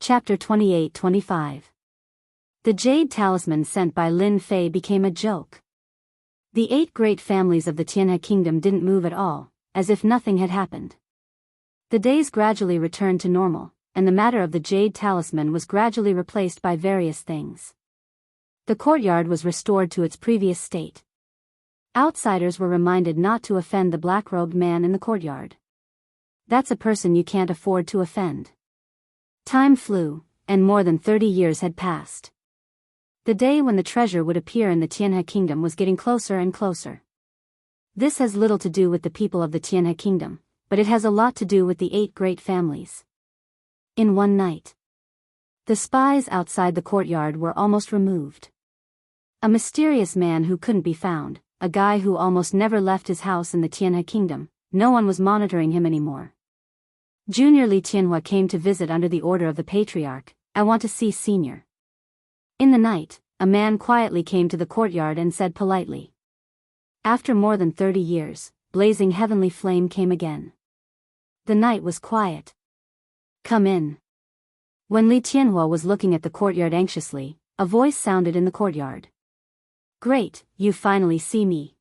Chapter 28-25. The Jade Talisman sent by Lin Fei became a joke. The 8 great families of the Tianhe Kingdom didn't move at all, as if nothing had happened. The days gradually returned to normal, and the matter of the Jade Talisman was gradually replaced by various things. The courtyard was restored to its previous state. Outsiders were reminded not to offend the black-robed man in the courtyard. That's a person you can't afford to offend. Time flew, and more than 30 years had passed. The day when the treasure would appear in the Tianhe Kingdom was getting closer and closer. This has little to do with the people of the Tianhe Kingdom, but it has a lot to do with the 8 great families. In one night, the spies outside the courtyard were almost removed. A mysterious man who couldn't be found, a guy who almost never left his house in the Tianhe Kingdom, no one was monitoring him anymore. Junior Li Tianhua came to visit under the order of the Patriarch. I want to see Senior. In the night, a man quietly came to the courtyard and said politely. After more than 30 years, blazing heavenly flame came again. The night was quiet. Come in. When Li Tianhua was looking at the courtyard anxiously, a voice sounded in the courtyard. Great, you finally see me.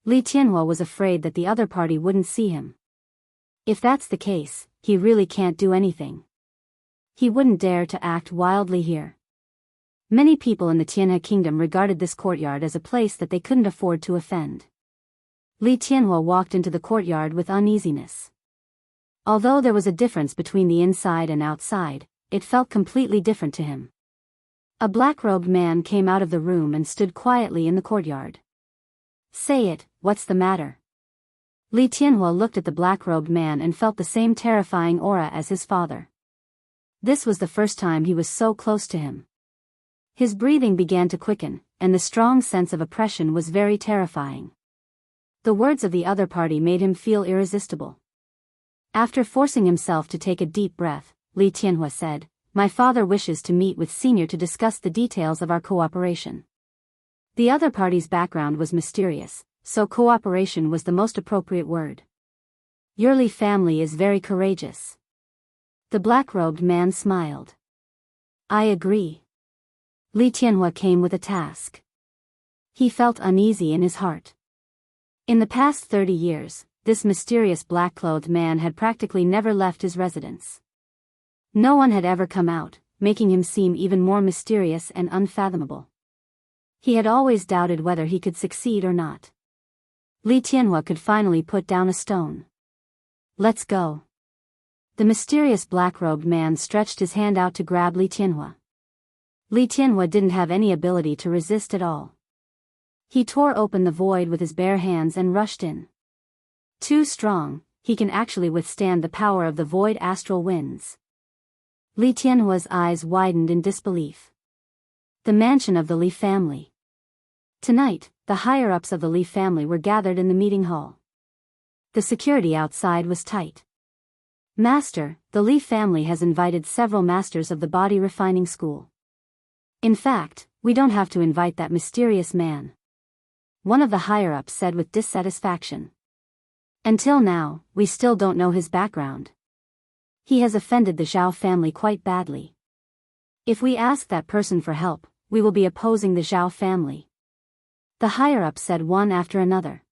Li Tianhua was afraid that the other party wouldn't see him. If that's the case, he really can't do anything. He wouldn't dare to act wildly here. Many people in the Tianhe Kingdom regarded this courtyard as a place that they couldn't afford to offend. Li Tianhua walked into the courtyard with uneasiness. Although there was a difference between the inside and outside, it felt completely different to him. A black-robed man came out of the room and stood quietly in the courtyard. Say it, what's the matter? Li Tianhua looked at the black-robed man and felt the same terrifying aura as his father. This was the first time he was so close to him. His breathing began to quicken, and the strong sense of oppression was very terrifying. The words of the other party made him feel irresistible. After forcing himself to take a deep breath, Li Tianhua said, My father wishes to meet with Senior to discuss the details of our cooperation. The other party's background was mysterious, so cooperation was the most appropriate word. Your Li family is very courageous. The black-robed man smiled. I agree. Li Tianhua came with a task. He felt uneasy in his heart. In the past 30 years, this mysterious black-clothed man had practically never left his residence. No one had ever come out, making him seem even more mysterious and unfathomable. He had always doubted whether he could succeed or not. Li Tianhua could finally put down a stone. Let's go. The mysterious black-robed man stretched his hand out to grab Li Tianhua. Li Tianhua didn't have any ability to resist at all. He tore open the void with his bare hands and rushed in. Too strong, he can actually withstand the power of the void astral winds. Li Tianhua's eyes widened in disbelief. The mansion of the Li family. Tonight, the higher-ups of the Li family were gathered in the meeting hall. The security outside was tight. Master, the Li family has invited several masters of the body refining school. In fact, we don't have to invite that mysterious man. One of the higher-ups said with dissatisfaction. Until now, we still don't know his background. He has offended the Zhao family quite badly. If we ask that person for help, we will be opposing the Zhao family. The higher-ups said one after another.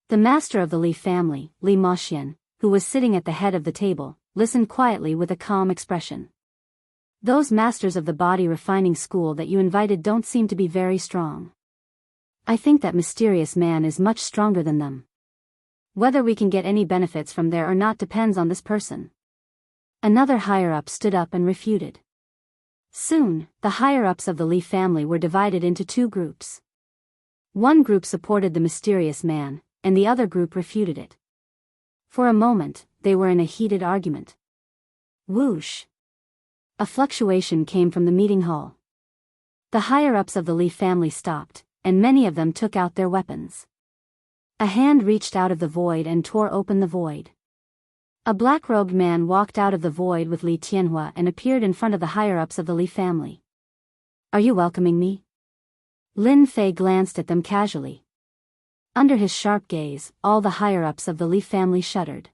The master of the Li family, Li Maxian, who was sitting at the head of the table, listened quietly with a calm expression. Those masters of the body refining school that you invited don't seem to be very strong. I think that mysterious man is much stronger than them. Whether we can get any benefits from there or not depends on this person. Another higher-up stood up and refuted. Soon, the higher-ups of the Li family were divided into 2 groups. One group supported the mysterious man, and the other group refuted it. For a moment, they were in a heated argument. Whoosh! A fluctuation came from the meeting hall. The higher-ups of the Li family stopped, and many of them took out their weapons. A hand reached out of the void and tore open the void. A black-robed man walked out of the void with Li Tianhua and appeared in front of the higher-ups of the Li family. Are you welcoming me? Lin Fei glanced at them casually. Under his sharp gaze, all the higher-ups of the Li family shuddered.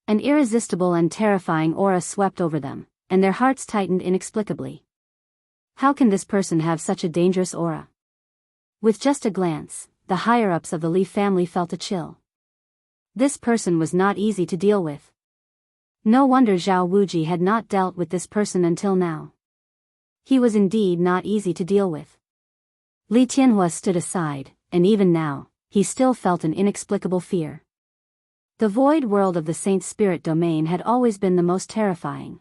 An irresistible and terrifying aura swept over them, and their hearts tightened inexplicably. How can this person have such a dangerous aura? With just a glance, the higher-ups of the Li family felt a chill. This person was not easy to deal with. No wonder Zhao Wuji had not dealt with this person until now. He was indeed not easy to deal with. Li Tianhua stood aside, and even now, he still felt an inexplicable fear. The void world of the Saint Spirit domain had always been the most terrifying.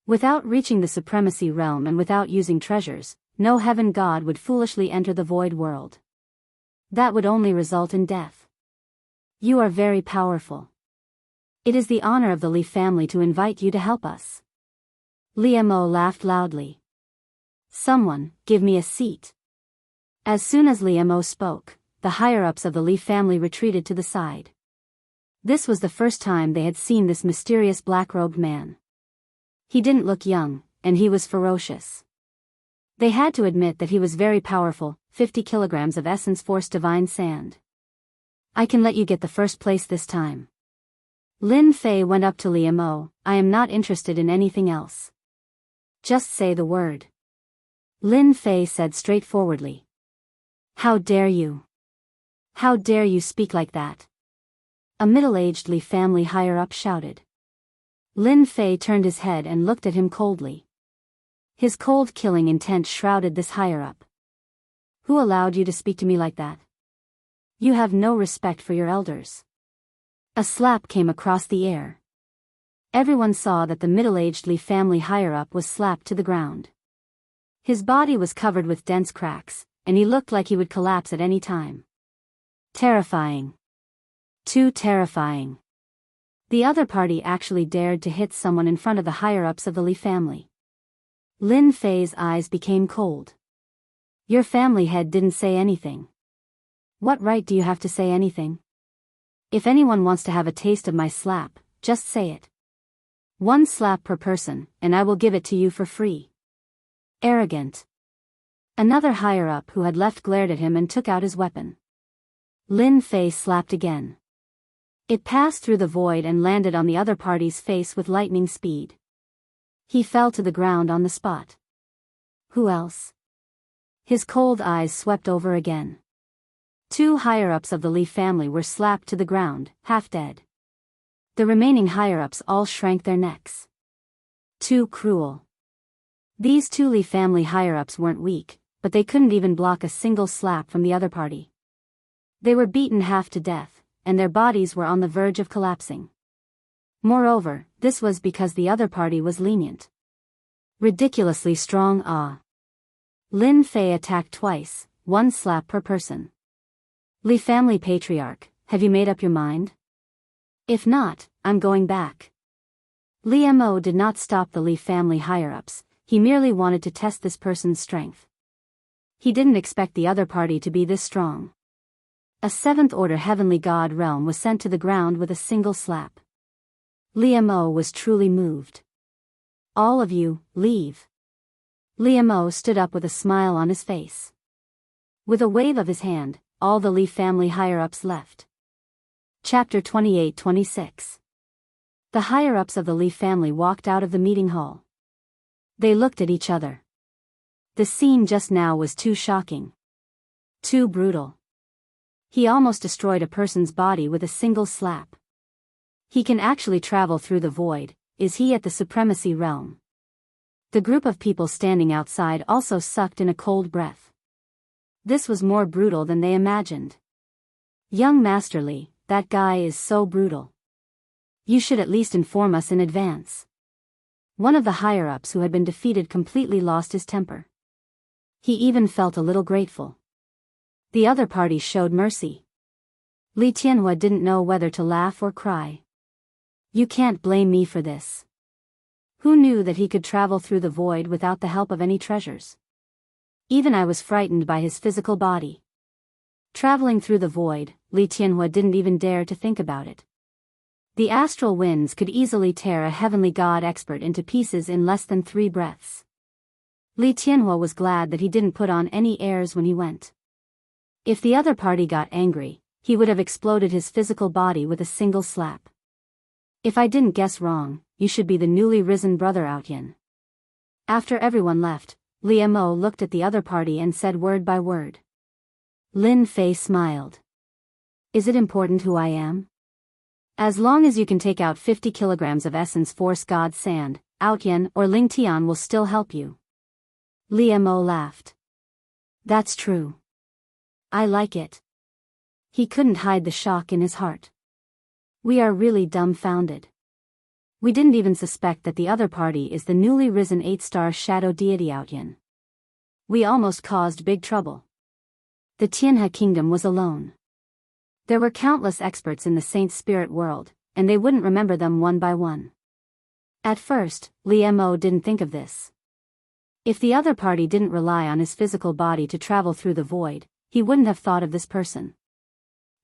Without reaching the supremacy realm and without using treasures, no heaven god would foolishly enter the void world. That would only result in death. You are very powerful. It is the honor of the Li family to invite you to help us. Li Mo laughed loudly. Someone, give me a seat. As soon as Li Mo spoke, the higher-ups of the Li family retreated to the side. This was the first time they had seen this mysterious black-robed man. He didn't look young, and he was ferocious. They had to admit that he was very powerful, 50 kilograms of essence force divine sand. I can let you get the first place this time. Lin Fei went up to Li Mo. I am not interested in anything else. Just say the word. Lin Fei said straightforwardly. How dare you? How dare you speak like that? A middle-aged Li family higher-up shouted. Lin Fei turned his head and looked at him coldly. His cold killing intent shrouded this higher-up. Who allowed you to speak to me like that? You have no respect for your elders. A slap came across the air. Everyone saw that the middle-aged Li family higher-up was slapped to the ground. His body was covered with dense cracks, and he looked like he would collapse at any time. Terrifying. Too terrifying. The other party actually dared to hit someone in front of the higher-ups of the Li family. Lin Fei's eyes became cold. Your family head didn't say anything. What right do you have to say anything? If anyone wants to have a taste of my slap, just say it. 1 slap per person, and I will give it to you for free. Arrogant. Another higher-up who had left glared at him and took out his weapon. Lin Fei slapped again. It passed through the void and landed on the other party's face with lightning speed. He fell to the ground on the spot. Who else? His cold eyes swept over again. 2 higher-ups of the Li family were slapped to the ground, half dead. The remaining higher-ups all shrank their necks. Too cruel. These 2 Li family higher-ups weren't weak, but they couldn't even block a single slap from the other party. They were beaten half to death, and their bodies were on the verge of collapsing. Moreover, this was because the other party was lenient. Ridiculously strong. Lin Fei attacked twice, 1 slap per person. Li family patriarch, have you made up your mind? If not, I'm going back. Li Mo did not stop the Li family higher-ups, he merely wanted to test this person's strength. He didn't expect the other party to be this strong. A 7th-order heavenly god realm was sent to the ground with a single slap. Li Mo was truly moved. All of you, leave. Li Mo stood up with a smile on his face. With a wave of his hand, all the Li family higher-ups left. Chapter 28-26. The higher-ups of the Li family walked out of the meeting hall. They looked at each other. The scene just now was too shocking. Too brutal. He almost destroyed a person's body with a single slap. He can actually travel through the void. Is he at the supremacy realm? The group of people standing outside also sucked in a cold breath. This was more brutal than they imagined. Young Master Li, that guy is so brutal. You should at least inform us in advance. One of the higher-ups who had been defeated completely lost his temper. He even felt a little grateful. The other party showed mercy. Li Tianhua didn't know whether to laugh or cry. You can't blame me for this. Who knew that he could travel through the void without the help of any treasures? Even I was frightened by his physical body. Traveling through the void, Li Tianhua didn't even dare to think about it. The astral winds could easily tear a heavenly god expert into pieces in less than 3 breaths. Li Tianhua was glad that he didn't put on any airs when he went. If the other party got angry, he would have exploded his physical body with a single slap. If I didn't guess wrong, you should be the newly risen brother Outyin. After everyone left, Li Mo looked at the other party and said word by word. Lin Fei smiled. Is it important who I am? As long as you can take out 50 kilograms of essence force god sand, Outyin or Ling Tian will still help you. Li Mo laughed. That's true. I like it. He couldn't hide the shock in his heart. We are really dumbfounded. We didn't even suspect that the other party is the newly risen 8-star shadow deity Outyin. We almost caused big trouble. The Tianhe kingdom was alone. There were countless experts in the saint spirit world, and they wouldn't remember them one by one. At first, Li Mo didn't think of this. If the other party didn't rely on his physical body to travel through the void, he wouldn't have thought of this person.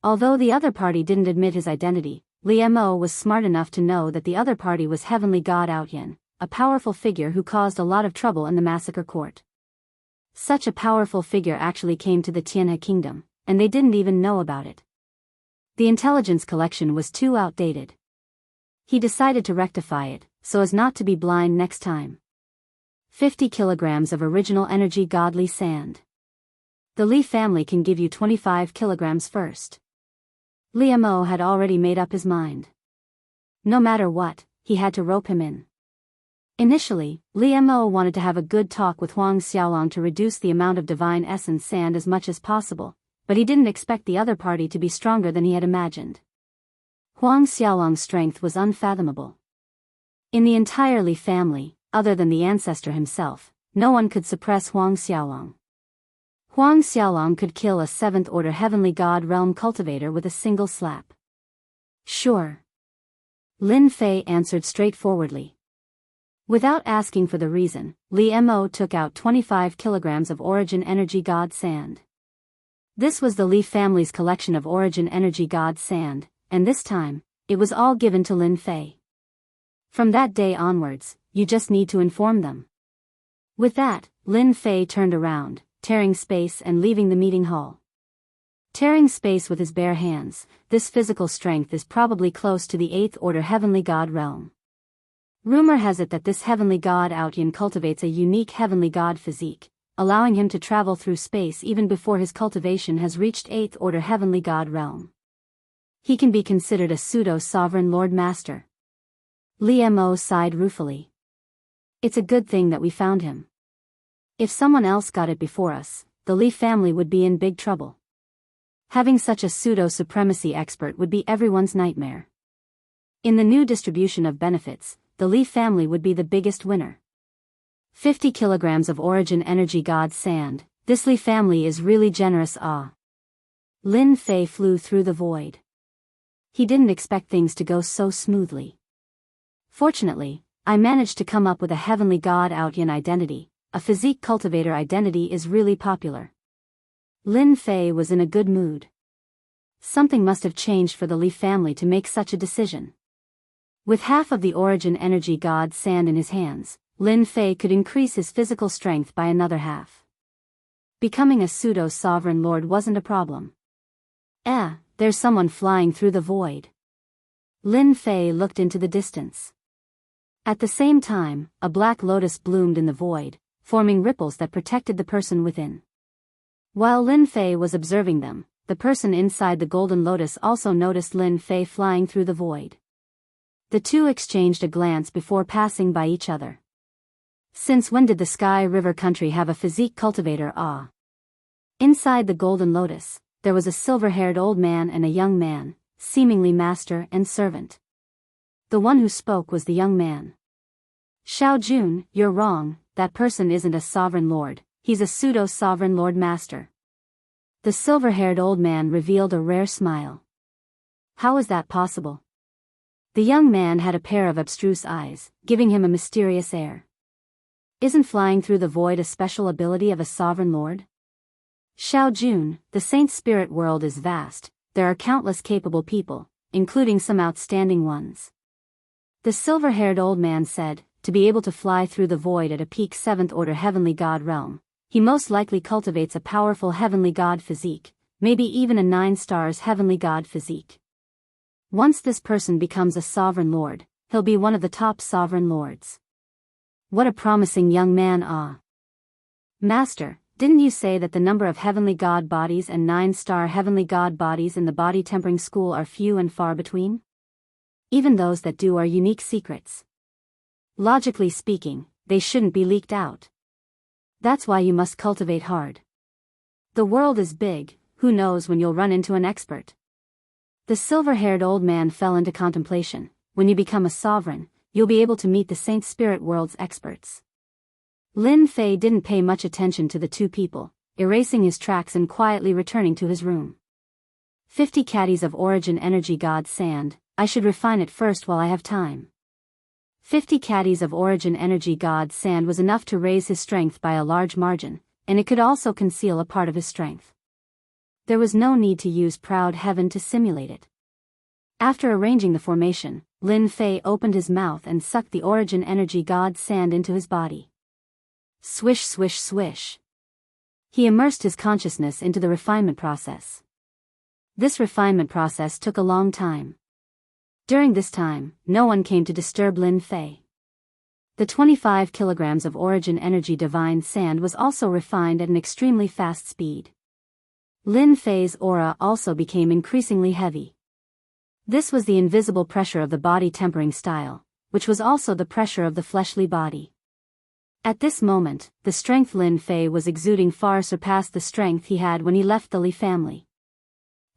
Although the other party didn't admit his identity, Li Mo was smart enough to know that the other party was heavenly god Outyin, a powerful figure who caused a lot of trouble in the massacre court. Such a powerful figure actually came to the Tianhe kingdom, and they didn't even know about it. The intelligence collection was too outdated. He decided to rectify it, so as not to be blind next time. 50 kilograms of original energy godly sand. The Li family can give you 25 kilograms first. Li Mo had already made up his mind. No matter what, he had to rope him in. Initially, Li Mo wanted to have a good talk with Huang Xiaolong to reduce the amount of divine essence sand as much as possible, but he didn't expect the other party to be stronger than he had imagined. Huang Xiaolong's strength was unfathomable. In the entire Li family, other than the ancestor himself, no one could suppress Huang Xiaolong. Huang Xiaolong could kill a 7th-order heavenly god realm cultivator with a single slap. Sure. Lin Fei answered straightforwardly. Without asking for the reason, Li Mo took out 25 kilograms of origin energy god sand. This was the Li family's collection of origin energy god sand, and this time, it was all given to Lin Fei. From that day onwards, you just need to inform them. With that, Lin Fei turned around, tearing space and leaving the meeting hall. Tearing space with his bare hands, this physical strength is probably close to the 8th-order heavenly god realm. Rumor has it that this heavenly god Outyin cultivates a unique heavenly god physique, allowing him to travel through space even before his cultivation has reached 8th-order heavenly god realm. He can be considered a pseudo-sovereign lord master. Li Mo sighed ruefully. It's a good thing that we found him. If someone else got it before us, the Li family would be in big trouble. Having such a pseudo-supremacy expert would be everyone's nightmare. In the new distribution of benefits, the Li family would be the biggest winner. 50 kilograms of origin energy god sand, this Li family is really generous. Lin Fei flew through the void. He didn't expect things to go so smoothly. Fortunately, I managed to come up with a heavenly god Outyin identity. A physique cultivator identity is really popular. Lin Fei was in a good mood. Something must have changed for the Li family to make such a decision. With half of the origin energy god sand in his hands, Lin Fei could increase his physical strength by another half. Becoming a pseudo-sovereign lord wasn't a problem. There's someone flying through the void. Lin Fei looked into the distance. At the same time, a black lotus bloomed in the void, forming ripples that protected the person within. While Lin Fei was observing them, the person inside the golden lotus also noticed Lin Fei flying through the void. The two exchanged a glance before passing by each other. Since when did the Sky River country have a physique cultivator? Inside the golden lotus, there was a silver-haired old man and a young man, seemingly master and servant. The one who spoke was the young man. Xiao Jun, you're wrong, that person isn't a sovereign lord, he's a pseudo-sovereign lord master. The silver-haired old man revealed a rare smile. How is that possible? The young man had a pair of abstruse eyes, giving him a mysterious air. Isn't flying through the void a special ability of a sovereign lord? Xiao Jun, the saint spirit world is vast, there are countless capable people, including some outstanding ones. The silver-haired old man said, to be able to fly through the void at a peak 7th-order heavenly god realm, he most likely cultivates a powerful heavenly god physique, maybe even a 9 stars heavenly god physique. Once this person becomes a sovereign lord, he'll be one of the top sovereign lords. What a promising young man. Ah. Master, didn't you say that the number of heavenly god bodies and 9-star heavenly god bodies in the body tempering school are few and far between? Even those that do are unique secrets. Logically speaking, they shouldn't be leaked out. That's why you must cultivate hard. The world is big, who knows when you'll run into an expert. The silver-haired old man fell into contemplation. When you become a sovereign, you'll be able to meet the Saint Spirit world's experts. Lin Fei didn't pay much attention to the two people, erasing his tracks and quietly returning to his room. 50 caddies of origin energy god sand, I should refine it first while I have time. 50 caddies of origin energy god sand was enough to raise his strength by a large margin, and it could also conceal a part of his strength. There was no need to use proud heaven to simulate it. After arranging the formation, Lin Fei opened his mouth and sucked the origin energy god sand into his body. Swish swish swish. He immersed his consciousness into the refinement process. This refinement process took a long time. During this time, no one came to disturb Lin Fei. The 25 kilograms of origin energy divine sand was also refined at an extremely fast speed. Lin Fei's aura also became increasingly heavy. This was the invisible pressure of the body tempering style, which was also the pressure of the fleshly body. At this moment, the strength Lin Fei was exuding far surpassed the strength he had when he left the Li family.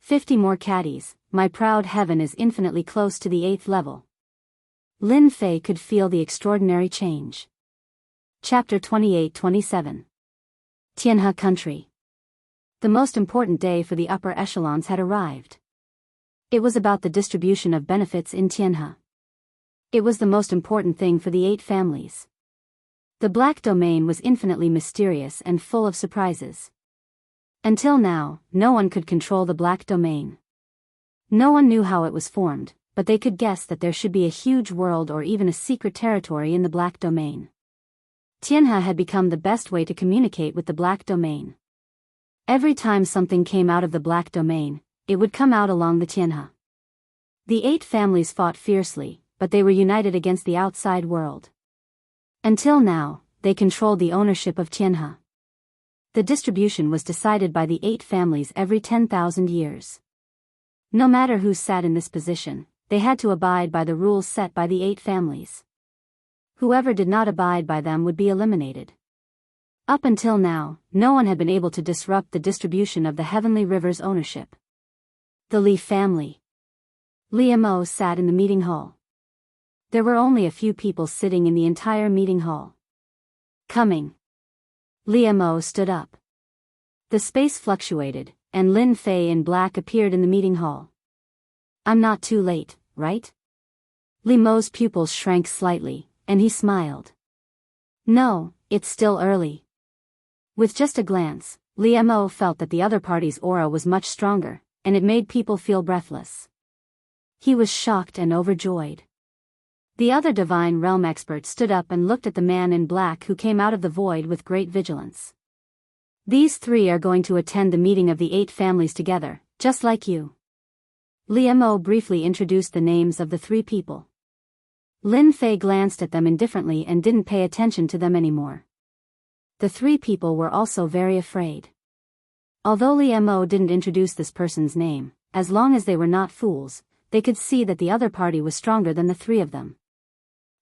50 more caddies, my proud heaven is infinitely close to the 8th level. Lin Fei could feel the extraordinary change. Chapter 28-27. Tianhe Country. The most important day for the upper echelons had arrived. It was about the distribution of benefits in Tianhe. It was the most important thing for the 8 families. The Black Domain was infinitely mysterious and full of surprises. Until now, no one could control the Black Domain. No one knew how it was formed, but they could guess that there should be a huge world or even a secret territory in the Black Domain. Tianhe had become the best way to communicate with the Black Domain. Every time something came out of the Black Domain, it would come out along the Tianhe. The 8 families fought fiercely, but they were united against the outside world. Until now, they controlled the ownership of Tianhe. The distribution was decided by the 8 families every 10,000 years. No matter who sat in this position, they had to abide by the rules set by the 8 families. Whoever did not abide by them would be eliminated. Up until now, no one had been able to disrupt the distribution of the Heavenly River's ownership. The Li family. Li Mo sat in the meeting hall. There were only a few people sitting in the entire meeting hall. Coming. Li Mo stood up. The space fluctuated, and Lin Fei in black appeared in the meeting hall. I'm not too late, right? Li Mo's pupils shrank slightly, and he smiled. No, it's still early. With just a glance, Li Mo felt that the other party's aura was much stronger, and it made people feel breathless. He was shocked and overjoyed. The other Divine Realm expert stood up and looked at the man in black who came out of the void with great vigilance. These 3 are going to attend the meeting of the 8 families together, just like you. Li Mo briefly introduced the names of the 3 people. Lin Fei glanced at them indifferently and didn't pay attention to them anymore. The 3 people were also very afraid. Although Li Mo didn't introduce this person's name, as long as they were not fools, they could see that the other party was stronger than the 3 of them.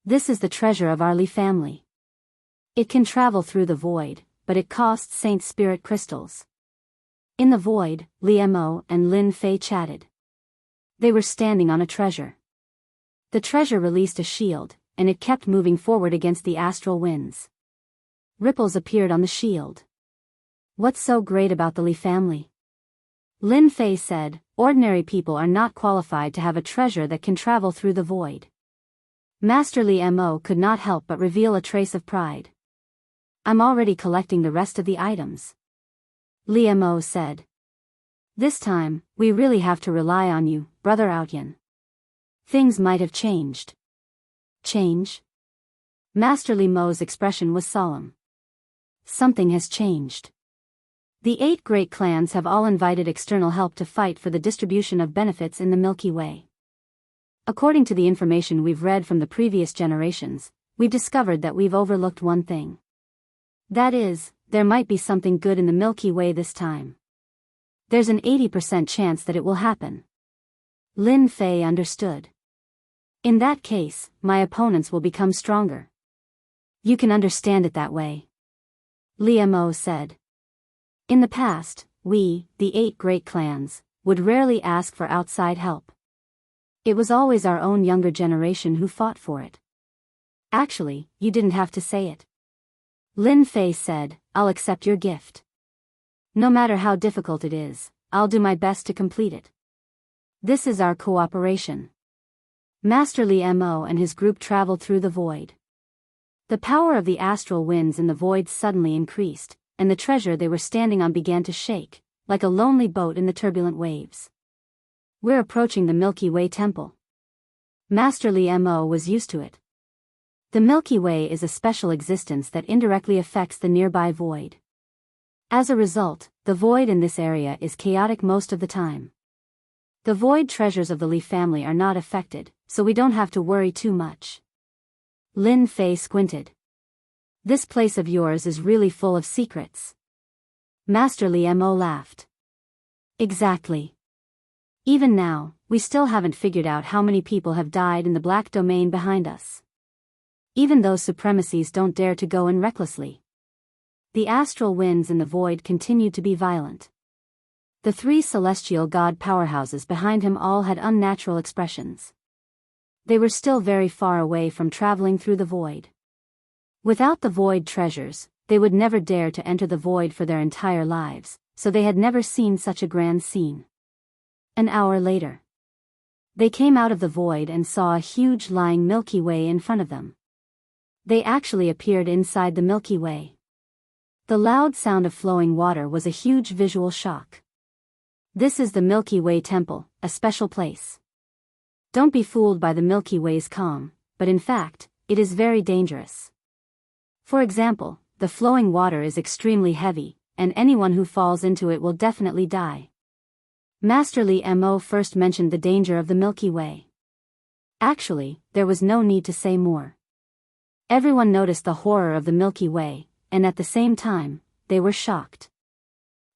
This is the treasure of our Li family. It can travel through the void, but it costs Saint Spirit crystals. In the void, Li Mo and Lin Fei chatted. They were standing on a treasure. The treasure released a shield, and it kept moving forward against the astral winds. Ripples appeared on the shield. What's so great about the Li family? Lin Fei said, ordinary people are not qualified to have a treasure that can travel through the void. Master Li Mo could not help but reveal a trace of pride. I'm already collecting the rest of the items. Li Mo said. This time, we really have to rely on you, Brother Outyan. Things might have changed. Change? Master Li Mo's expression was solemn. Something has changed. The 8 great clans have all invited external help to fight for the distribution of benefits in the Milky Way. According to the information we've read from the previous generations, we've discovered that we've overlooked one thing. That is, there might be something good in the Milky Way this time. There's an 80% chance that it will happen. Lin Fei understood. In that case, my opponents will become stronger. You can understand it that way. Li Mo said. In the past, we, the 8 great clans, would rarely ask for outside help. It was always our own younger generation who fought for it. Actually, you didn't have to say it. Lin Fei said, I'll accept your gift. No matter how difficult it is, I'll do my best to complete it. This is our cooperation. Master Li Mo and his group traveled through the void. The power of the astral winds in the void suddenly increased, and the treasure they were standing on began to shake, like a lonely boat in the turbulent waves. We're approaching the Milky Way temple. Master Li Mo was used to it. The Milky Way is a special existence that indirectly affects the nearby void. As a result, the void in this area is chaotic most of the time. The void treasures of the Li family are not affected, so we don't have to worry too much. Lin Fei squinted. This place of yours is really full of secrets. Master Li Mo laughed. Exactly. Even now, we still haven't figured out how many people have died in the black domain behind us. Even those supremacies don't dare to go in recklessly. The astral winds in the void continued to be violent. The 3 celestial god powerhouses behind him all had unnatural expressions. They were still very far away from traveling through the void. Without the void treasures, they would never dare to enter the void for their entire lives, so they had never seen such a grand scene. An hour later, they came out of the void and saw a huge lying Milky Way in front of them. They actually appeared inside the Milky Way. The loud sound of flowing water was a huge visual shock. This is the Milky Way Temple, a special place. Don't be fooled by the Milky Way's calm, but in fact, it is very dangerous. For example, the flowing water is extremely heavy, and anyone who falls into it will definitely die. Master Li Mo first mentioned the danger of the Milky Way. Actually, there was no need to say more. Everyone noticed the horror of the Milky Way, and at the same time, they were shocked.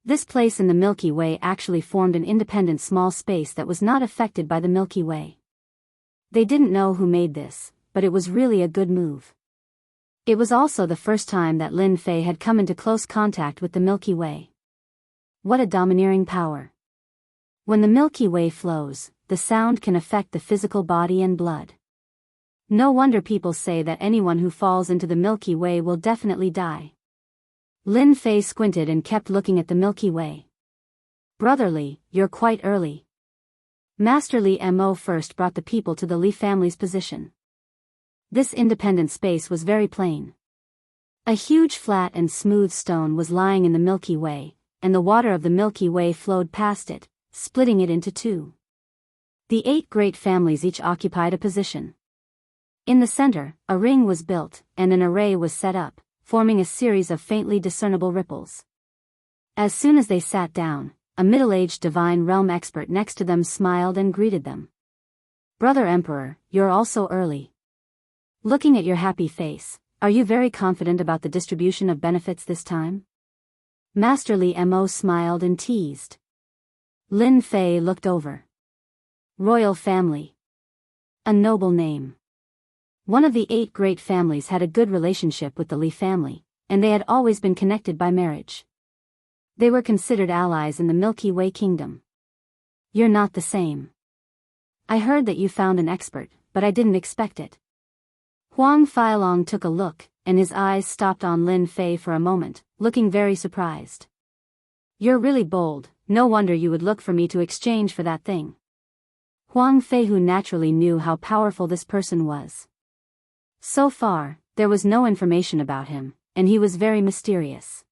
This place in the Milky Way actually formed an independent small space that was not affected by the Milky Way. They didn't know who made this, but it was really a good move. It was also the first time that Lin Fei had come into close contact with the Milky Way. What a domineering power. When the Milky Way flows, the sound can affect the physical body and blood. No wonder people say that anyone who falls into the Milky Way will definitely die. Lin Fei squinted and kept looking at the Milky Way. Brotherly, you're quite early. Master Li Mo first brought the people to the Li family's position. This independent space was very plain. A huge flat and smooth stone was lying in the Milky Way, and the water of the Milky Way flowed past it, splitting it into 2. The 8 great families each occupied a position. In the center, a ring was built, and an array was set up, forming a series of faintly discernible ripples. As soon as they sat down, a middle-aged divine realm expert next to them smiled and greeted them. Brother Emperor, you're also early. Looking at your happy face, are you very confident about the distribution of benefits this time? Master Li Mo smiled and teased. Lin Fei looked over. Royal family. A noble name. One of the 8 great families had a good relationship with the Li family, and they had always been connected by marriage. They were considered allies in the Milky Way kingdom. You're not the same. I heard that you found an expert, but I didn't expect it. Huang Feilong took a look, and his eyes stopped on Lin Fei for a moment, looking very surprised. You're really bold, no wonder you would look for me to exchange for that thing. Huang Fei, who naturally knew how powerful this person was. So far, there was no information about him, and he was very mysterious.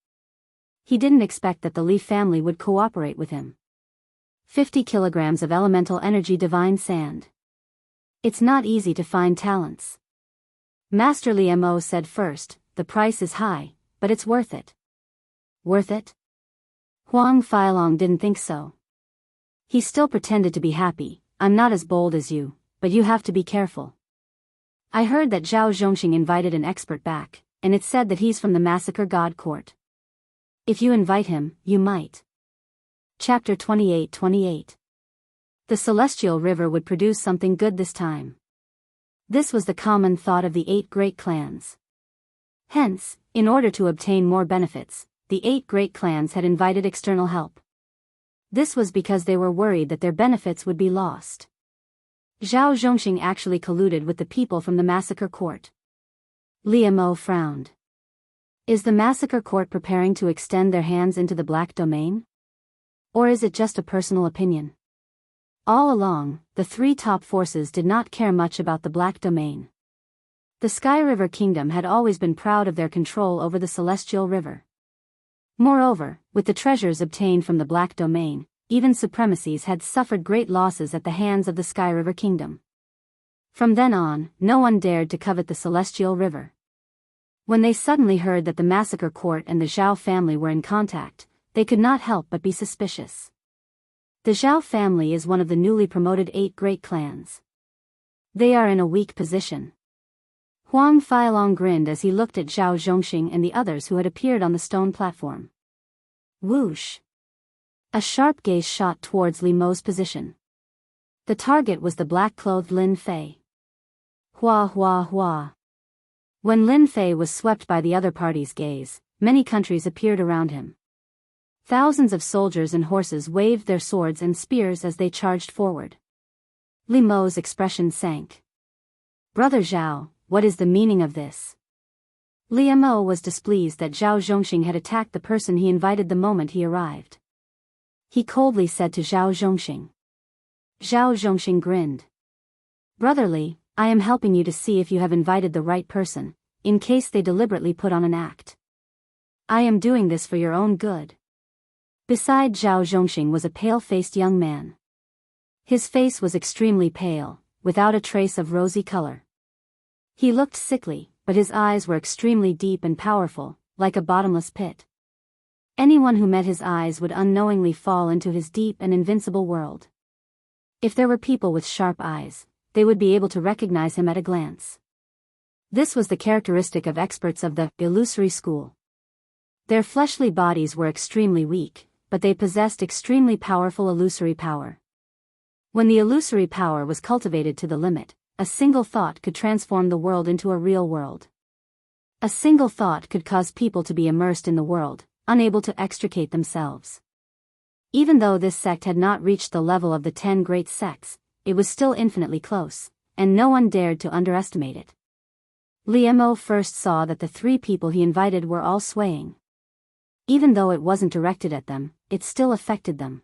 He didn't expect that the Li family would cooperate with him. 50 kilograms of elemental energy divine sand. It's not easy to find talents. Master Li Mo said first, the price is high, but it's worth it. Worth it? Huang Feilong didn't think so. He still pretended to be happy. I'm not as bold as you, but you have to be careful. I heard that Zhao Zhongxing invited an expert back, and it said that he's from the Massacre God Court. If you invite him, you might. Chapter 28:28. The celestial river would produce something good this time. This was the common thought of the 8 great clans. Hence, in order to obtain more benefits, the 8 great clans had invited external help. This was because they were worried that their benefits would be lost. Zhao Zhongxing actually colluded with the people from the Massacre Court. Liamo frowned. Is the Massacre Court preparing to extend their hands into the Black Domain? Or is it just a personal opinion? All along, the 3 top forces did not care much about the Black Domain. The Sky River Kingdom had always been proud of their control over the Celestial River. Moreover, with the treasures obtained from the Black Domain, even supremacies had suffered great losses at the hands of the Sky River Kingdom. From then on, no one dared to covet the Celestial River. When they suddenly heard that the Massacre Court and the Zhao family were in contact, they could not help but be suspicious. The Zhao family is one of the newly promoted 8 great clans. They are in a weak position. Huang Feilong grinned as he looked at Zhao Zhongxing and the others who had appeared on the stone platform. Whoosh! A sharp gaze shot towards Li Mo's position. The target was the black-clothed Lin Fei. Hua hua hua. When Lin Fei was swept by the other party's gaze, many countries appeared around him. Thousands of soldiers and horses waved their swords and spears as they charged forward. Li Mo's expression sank. Brother Zhao, what is the meaning of this? Li Mo was displeased that Zhao Zhongxing had attacked the person he invited the moment he arrived. He coldly said to Zhao Zhongxing. Zhao Zhongxing grinned. Brotherly, I am helping you to see if you have invited the right person, in case they deliberately put on an act. I am doing this for your own good. Beside Zhao Zhongxing was a pale-faced young man. His face was extremely pale, without a trace of rosy color. He looked sickly, but his eyes were extremely deep and powerful, like a bottomless pit. Anyone who met his eyes would unknowingly fall into his deep and invincible world. If there were people with sharp eyes, they would be able to recognize him at a glance. This was the characteristic of experts of the illusory school. Their fleshly bodies were extremely weak, but they possessed extremely powerful illusory power. When the illusory power was cultivated to the limit, a single thought could transform the world into a real world. A single thought could cause people to be immersed in the world, unable to extricate themselves. Even though this sect had not reached the level of the 10 great sects, it was still infinitely close, and no one dared to underestimate it. Li Mo first saw that the 3 people he invited were all swaying. Even though it wasn't directed at them, it still affected them.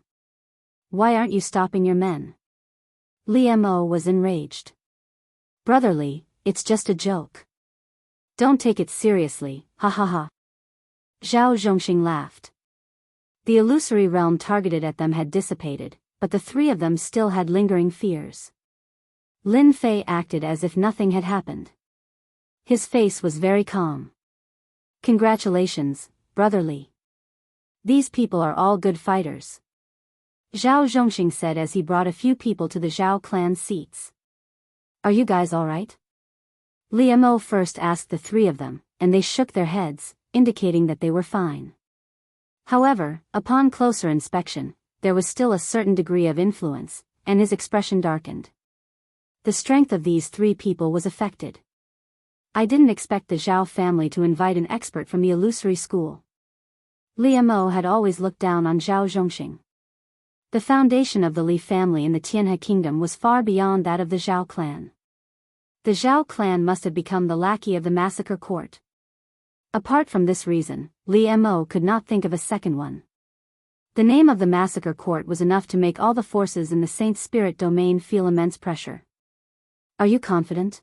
Why aren't you stopping your men? Li Mo was enraged. Brotherly, it's just a joke. Don't take it seriously, ha ha ha. Zhao Zhongxing laughed. The illusory realm targeted at them had dissipated, but the 3 of them still had lingering fears. Lin Fei acted as if nothing had happened. His face was very calm. Congratulations, brotherly. These people are all good fighters. Zhao Zhongxing said as he brought a few people to the Zhao clan's seats. Are you guys alright? Li Mo first asked the 3 of them, and they shook their heads, indicating that they were fine. However, upon closer inspection, there was still a certain degree of influence, and his expression darkened. The strength of these 3 people was affected. I didn't expect the Zhao family to invite an expert from the illusory school. Li Mo had always looked down on Zhao Zhongxing. The foundation of the Li family in the Tianhe kingdom was far beyond that of the Zhao clan. The Zhao clan must have become the lackey of the Massacre Court. Apart from this reason, Li Mo could not think of a second one. The name of the Massacre Court was enough to make all the forces in the Saint Spirit domain feel immense pressure. Are you confident?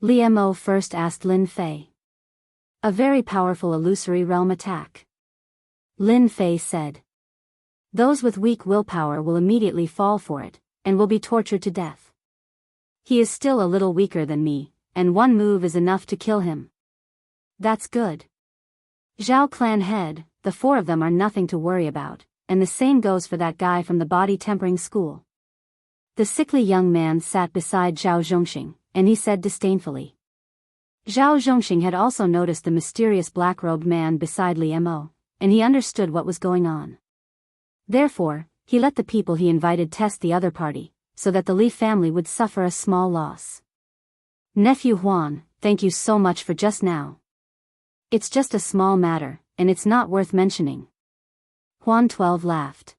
Li Mo first asked Lin Fei. A very powerful illusory realm attack. Lin Fei said. Those with weak willpower will immediately fall for it, and will be tortured to death. He is still a little weaker than me, and one move is enough to kill him. That's good. Zhao clan head, the 4 of them are nothing to worry about, and the same goes for that guy from the body tempering school. The sickly young man sat beside Zhao Zhongxing, and he said disdainfully. Zhao Zhongxing had also noticed the mysterious black-robed man beside Li Mo, and he understood what was going on. Therefore, he let the people he invited test the other party, so that the Li family would suffer a small loss. Nephew Huan, thank you so much for just now. It's just a small matter, and it's not worth mentioning. Huan 12 laughed.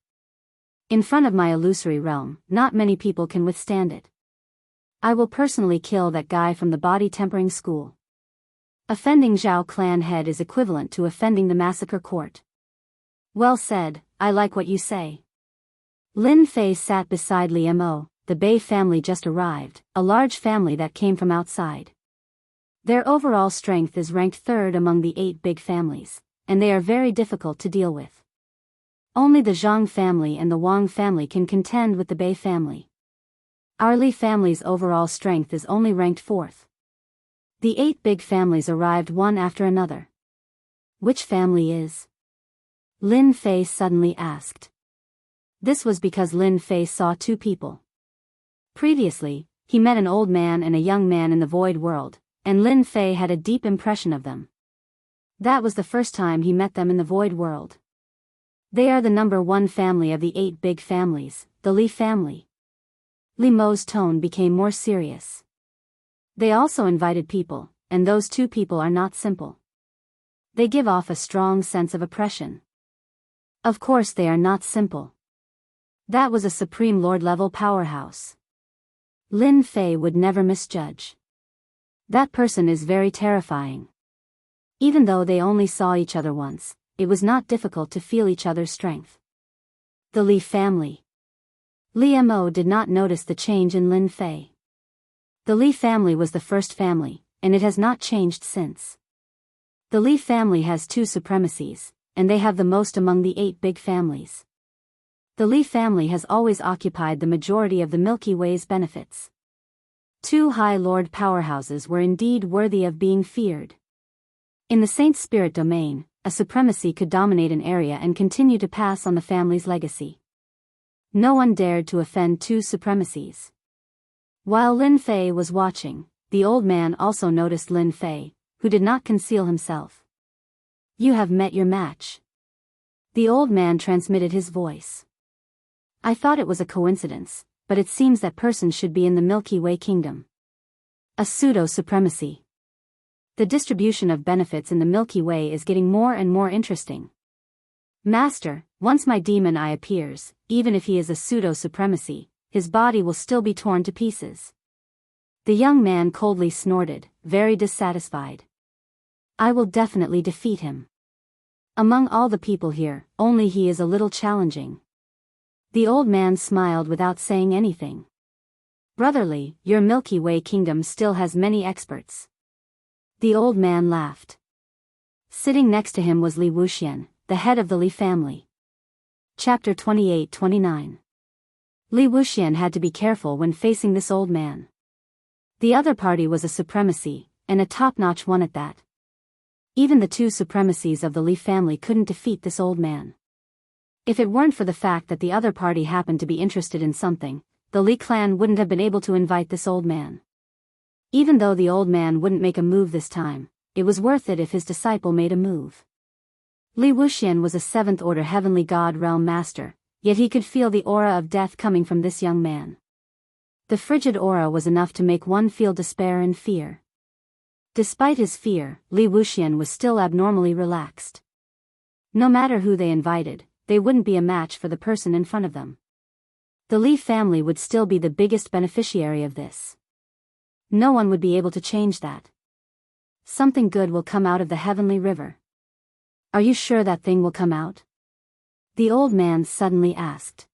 In front of my illusory realm, not many people can withstand it. I will personally kill that guy from the body tempering school. Offending Zhao clan head is equivalent to offending the massacre court. Well said, I like what you say. Lin Fei sat beside Li Mo. The Bei family just arrived, a large family that came from outside. Their overall strength is ranked third among the 8 big families, and they are very difficult to deal with. Only the Zhang family and the Wang family can contend with the Bei family. Our Li family's overall strength is only ranked 4th. The 8 big families arrived one after another. Which family is? Lin Fei suddenly asked. This was because Lin Fei saw 2 people. Previously, he met an old man and a young man in the void world, and Lin Fei had a deep impression of them. That was the first time he met them in the void world. They are the number 1 family of the 8 big families, the Li family. Li Mo's tone became more serious. They also invited people, and those 2 people are not simple. They give off a strong sense of oppression. Of course they are not simple. That was a Supreme Lord-level powerhouse. Lin Fei would never misjudge. That person is very terrifying. Even though they only saw each other once, it was not difficult to feel each other's strength. The Li family. Li Mo did not notice the change in Lin Fei. The Li family was the first family, and it has not changed since. The Li family has 2 supremacies, and they have the most among the 8 big families. The Li family has always occupied the majority of the Milky Way's benefits. 2 High Lord powerhouses were indeed worthy of being feared. In the Saint Spirit domain, a supremacy could dominate an area and continue to pass on the family's legacy. No one dared to offend 2 supremacies. While Lin Fei was watching, the old man also noticed Lin Fei, who did not conceal himself. You have met your match. The old man transmitted his voice. I thought it was a coincidence, but it seems that person should be in the Milky Way kingdom. A pseudo-supremacy. The distribution of benefits in the Milky Way is getting more and more interesting. Master, once my demon eye appears, even if he is a pseudo-supremacy, his body will still be torn to pieces. The young man coldly snorted, very dissatisfied. I will definitely defeat him. Among all the people here, only he is a little challenging. The old man smiled without saying anything. Brotherly, your Milky Way kingdom still has many experts. The old man laughed. Sitting next to him was Li Wuxian, the head of the Li family. Chapter 28-29. Li Wuxian had to be careful when facing this old man. The other party was a supremacy, and a top-notch one at that. Even the 2 supremacies of the Li family couldn't defeat this old man. If it weren't for the fact that the other party happened to be interested in something, the Li clan wouldn't have been able to invite this old man. Even though the old man wouldn't make a move this time, it was worth it if his disciple made a move. Li Wuxian was a 7th order heavenly god realm master, yet he could feel the aura of death coming from this young man. The frigid aura was enough to make one feel despair and fear. Despite his fear, Li Wuxian was still abnormally relaxed. No matter who they invited, they wouldn't be a match for the person in front of them. The Li family would still be the biggest beneficiary of this. No one would be able to change that. Something good will come out of the heavenly river. Are you sure that thing will come out? The old man suddenly asked.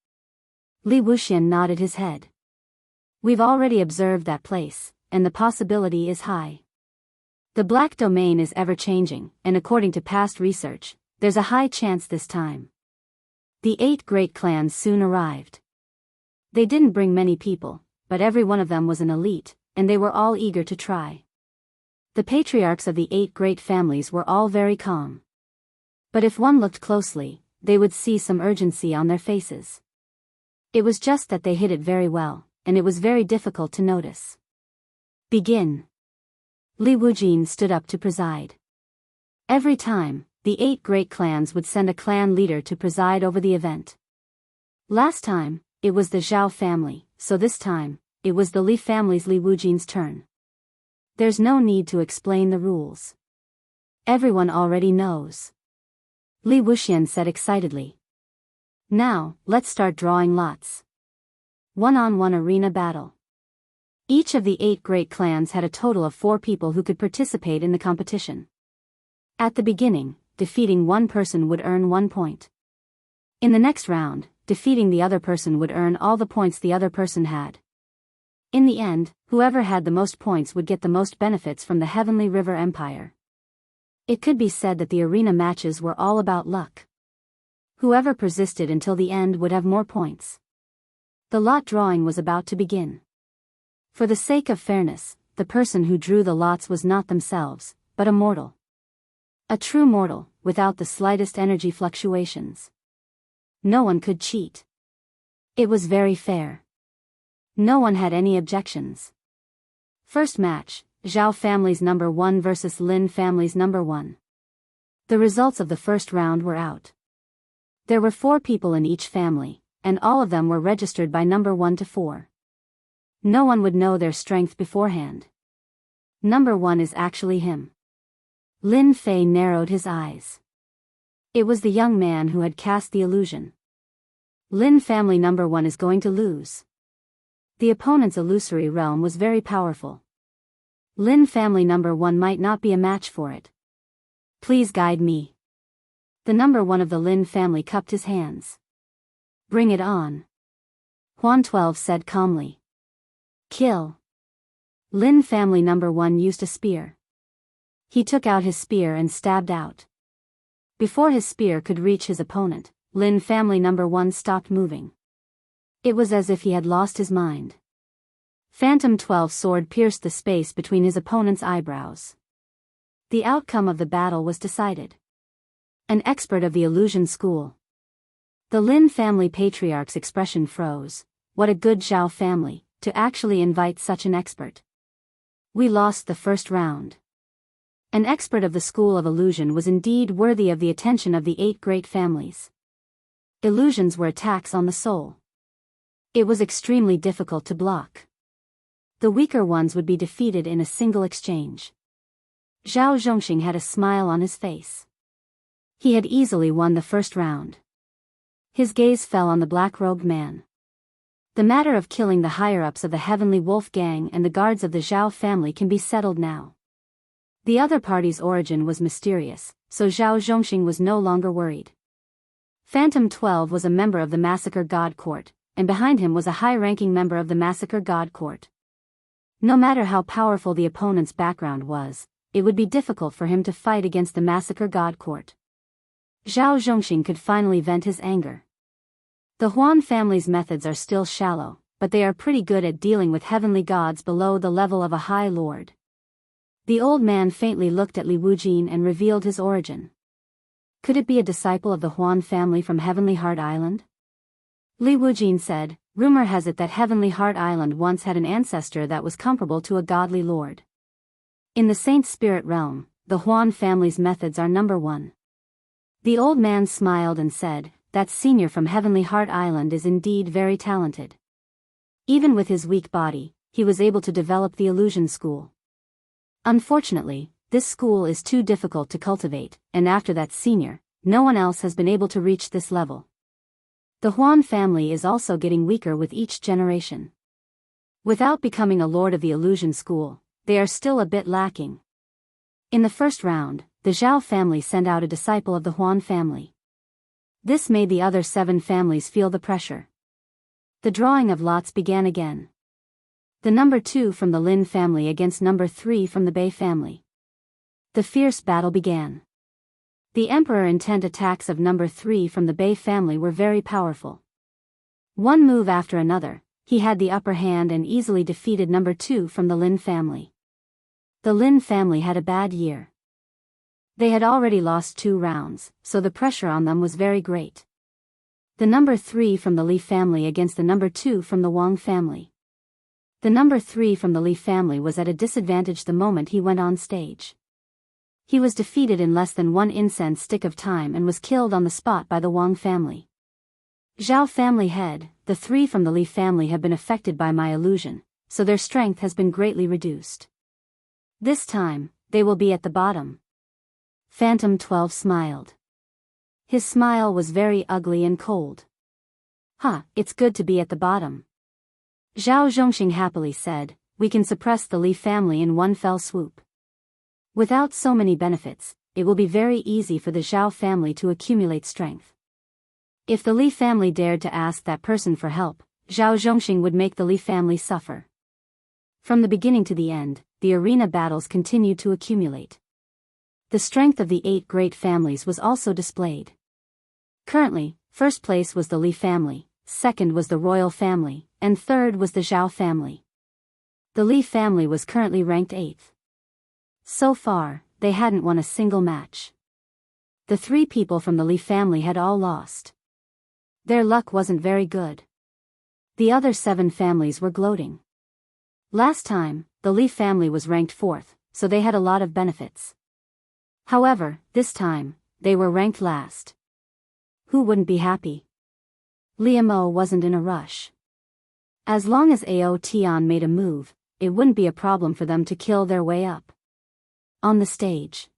Li Wuxian nodded his head. We've already observed that place, and the possibility is high. The black domain is ever-changing, and according to past research, there's a high chance this time. The 8 great clans soon arrived. They didn't bring many people, but every one of them was an elite, and they were all eager to try. The patriarchs of the 8 great families were all very calm. But if one looked closely, they would see some urgency on their faces. It was just that they hid it very well, and it was very difficult to notice. Begin. Li Wujin stood up to preside. Every time, the 8 great clans would send a clan leader to preside over the event. Last time, it was the Zhao family, so this time, it was the Li family's Li Wujin's turn. There's no need to explain the rules. Everyone already knows. Li Wuxian said excitedly. Now, let's start drawing lots. One-on-one arena battle. Each of the 8 great clans had a total of 4 people who could participate in the competition. At the beginning, defeating one person would earn 1 point. In the next round, defeating the other person would earn all the points the other person had. In the end, whoever had the most points would get the most benefits from the Heavenly River Empire. It could be said that the arena matches were all about luck. Whoever persisted until the end would have more points. The lot drawing was about to begin. For the sake of fairness, the person who drew the lots was not themselves, but a mortal. A true mortal, without the slightest energy fluctuations. No one could cheat. It was very fair. No one had any objections. First match, Zhao family's number 1 versus Lin family's number 1. The results of the first round were out. There were 4 people in each family, and all of them were registered by number 1 to 4. No one would know their strength beforehand. Number 1 is actually him. Lin Fei narrowed his eyes. It was the young man who had cast the illusion. Lin family number 1 is going to lose. The opponent's illusory realm was very powerful. Lin family number 1 might not be a match for it. Please guide me. The number 1 of the Lin family cupped his hands. Bring it on. Huan 12 said calmly. Kill. Lin family number 1 used a spear. He took out his spear and stabbed out. Before his spear could reach his opponent, Lin family number 1 stopped moving. It was as if he had lost his mind. Phantom 12's sword pierced the space between his opponent's eyebrows. The outcome of the battle was decided. An expert of the illusion school. The Lin family patriarch's expression froze. What a good Zhao family, to actually invite such an expert. We lost the first round. An expert of the school of illusion was indeed worthy of the attention of the 8 great families. Illusions were attacks on the soul. It was extremely difficult to block. The weaker ones would be defeated in a single exchange. Zhao Zhongxing had a smile on his face. He had easily won the first round. His gaze fell on the black-robed man. The matter of killing the higher-ups of the Heavenly Wolf Gang and the guards of the Zhao family can be settled now. The other party's origin was mysterious, so Zhao Zhongxing was no longer worried. Phantom 12 was a member of the Massacre God Court, and behind him was a high-ranking member of the Massacre God Court. No matter how powerful the opponent's background was, it would be difficult for him to fight against the Massacre God Court. Zhao Zhongxing could finally vent his anger. The Huan family's methods are still shallow, but they are pretty good at dealing with heavenly gods below the level of a high lord. The old man faintly looked at Li Wujin and revealed his origin. Could it be a disciple of the Huan family from Heavenly Heart Island? Li Wujin said, rumor has it that Heavenly Heart Island once had an ancestor that was comparable to a godly lord. In the Saint Spirit realm, the Huan family's methods are number 1. The old man smiled and said, that senior from Heavenly Heart Island is indeed very talented. Even with his weak body, he was able to develop the illusion school. Unfortunately, this school is too difficult to cultivate, and after that senior, no one else has been able to reach this level. The Huan family is also getting weaker with each generation. Without becoming a lord of the illusion school, they are still a bit lacking. In the first round, the Zhao family sent out a disciple of the Huan family. This made the other 7 families feel the pressure. The drawing of lots began again. The number 2 from the Lin family against number 3 from the Bei family. The fierce battle began. The Emperor intent attacks of number 3 from the Bei family were very powerful. One move after another, he had the upper hand and easily defeated number 2 from the Lin family. The Lin family had a bad year. They had already lost 2 rounds, so the pressure on them was very great. The number 3 from the Li family against the number 2 from the Wang family. The number 3 from the Li family was at a disadvantage the moment he went on stage. He was defeated in less than one incense stick of time and was killed on the spot by the Wang family. Zhao family head, the 3 from the Li family have been affected by my illusion, so their strength has been greatly reduced. This time, they will be at the bottom. Phantom 12 smiled. His smile was very ugly and cold. It's good to be at the bottom. Zhao Zhongxing happily said, we can suppress the Li family in one fell swoop. Without so many benefits, it will be very easy for the Zhao family to accumulate strength. If the Li family dared to ask that person for help, Zhao Zhongxing would make the Li family suffer. From the beginning to the end, the arena battles continued to accumulate. The strength of the 8 great families was also displayed. Currently, first place was the Li family, second was the royal family, and third was the Zhao family. The Li family was currently ranked 8th. So far, they hadn't won a single match. The 3 people from the Li family had all lost. Their luck wasn't very good. The other 7 families were gloating. Last time, the Li family was ranked 4th, so they had a lot of benefits. However, this time, they were ranked last. Who wouldn't be happy? Liamo wasn't in a rush. As long as Ao Tian made a move, it wouldn't be a problem for them to kill their way up. On the stage.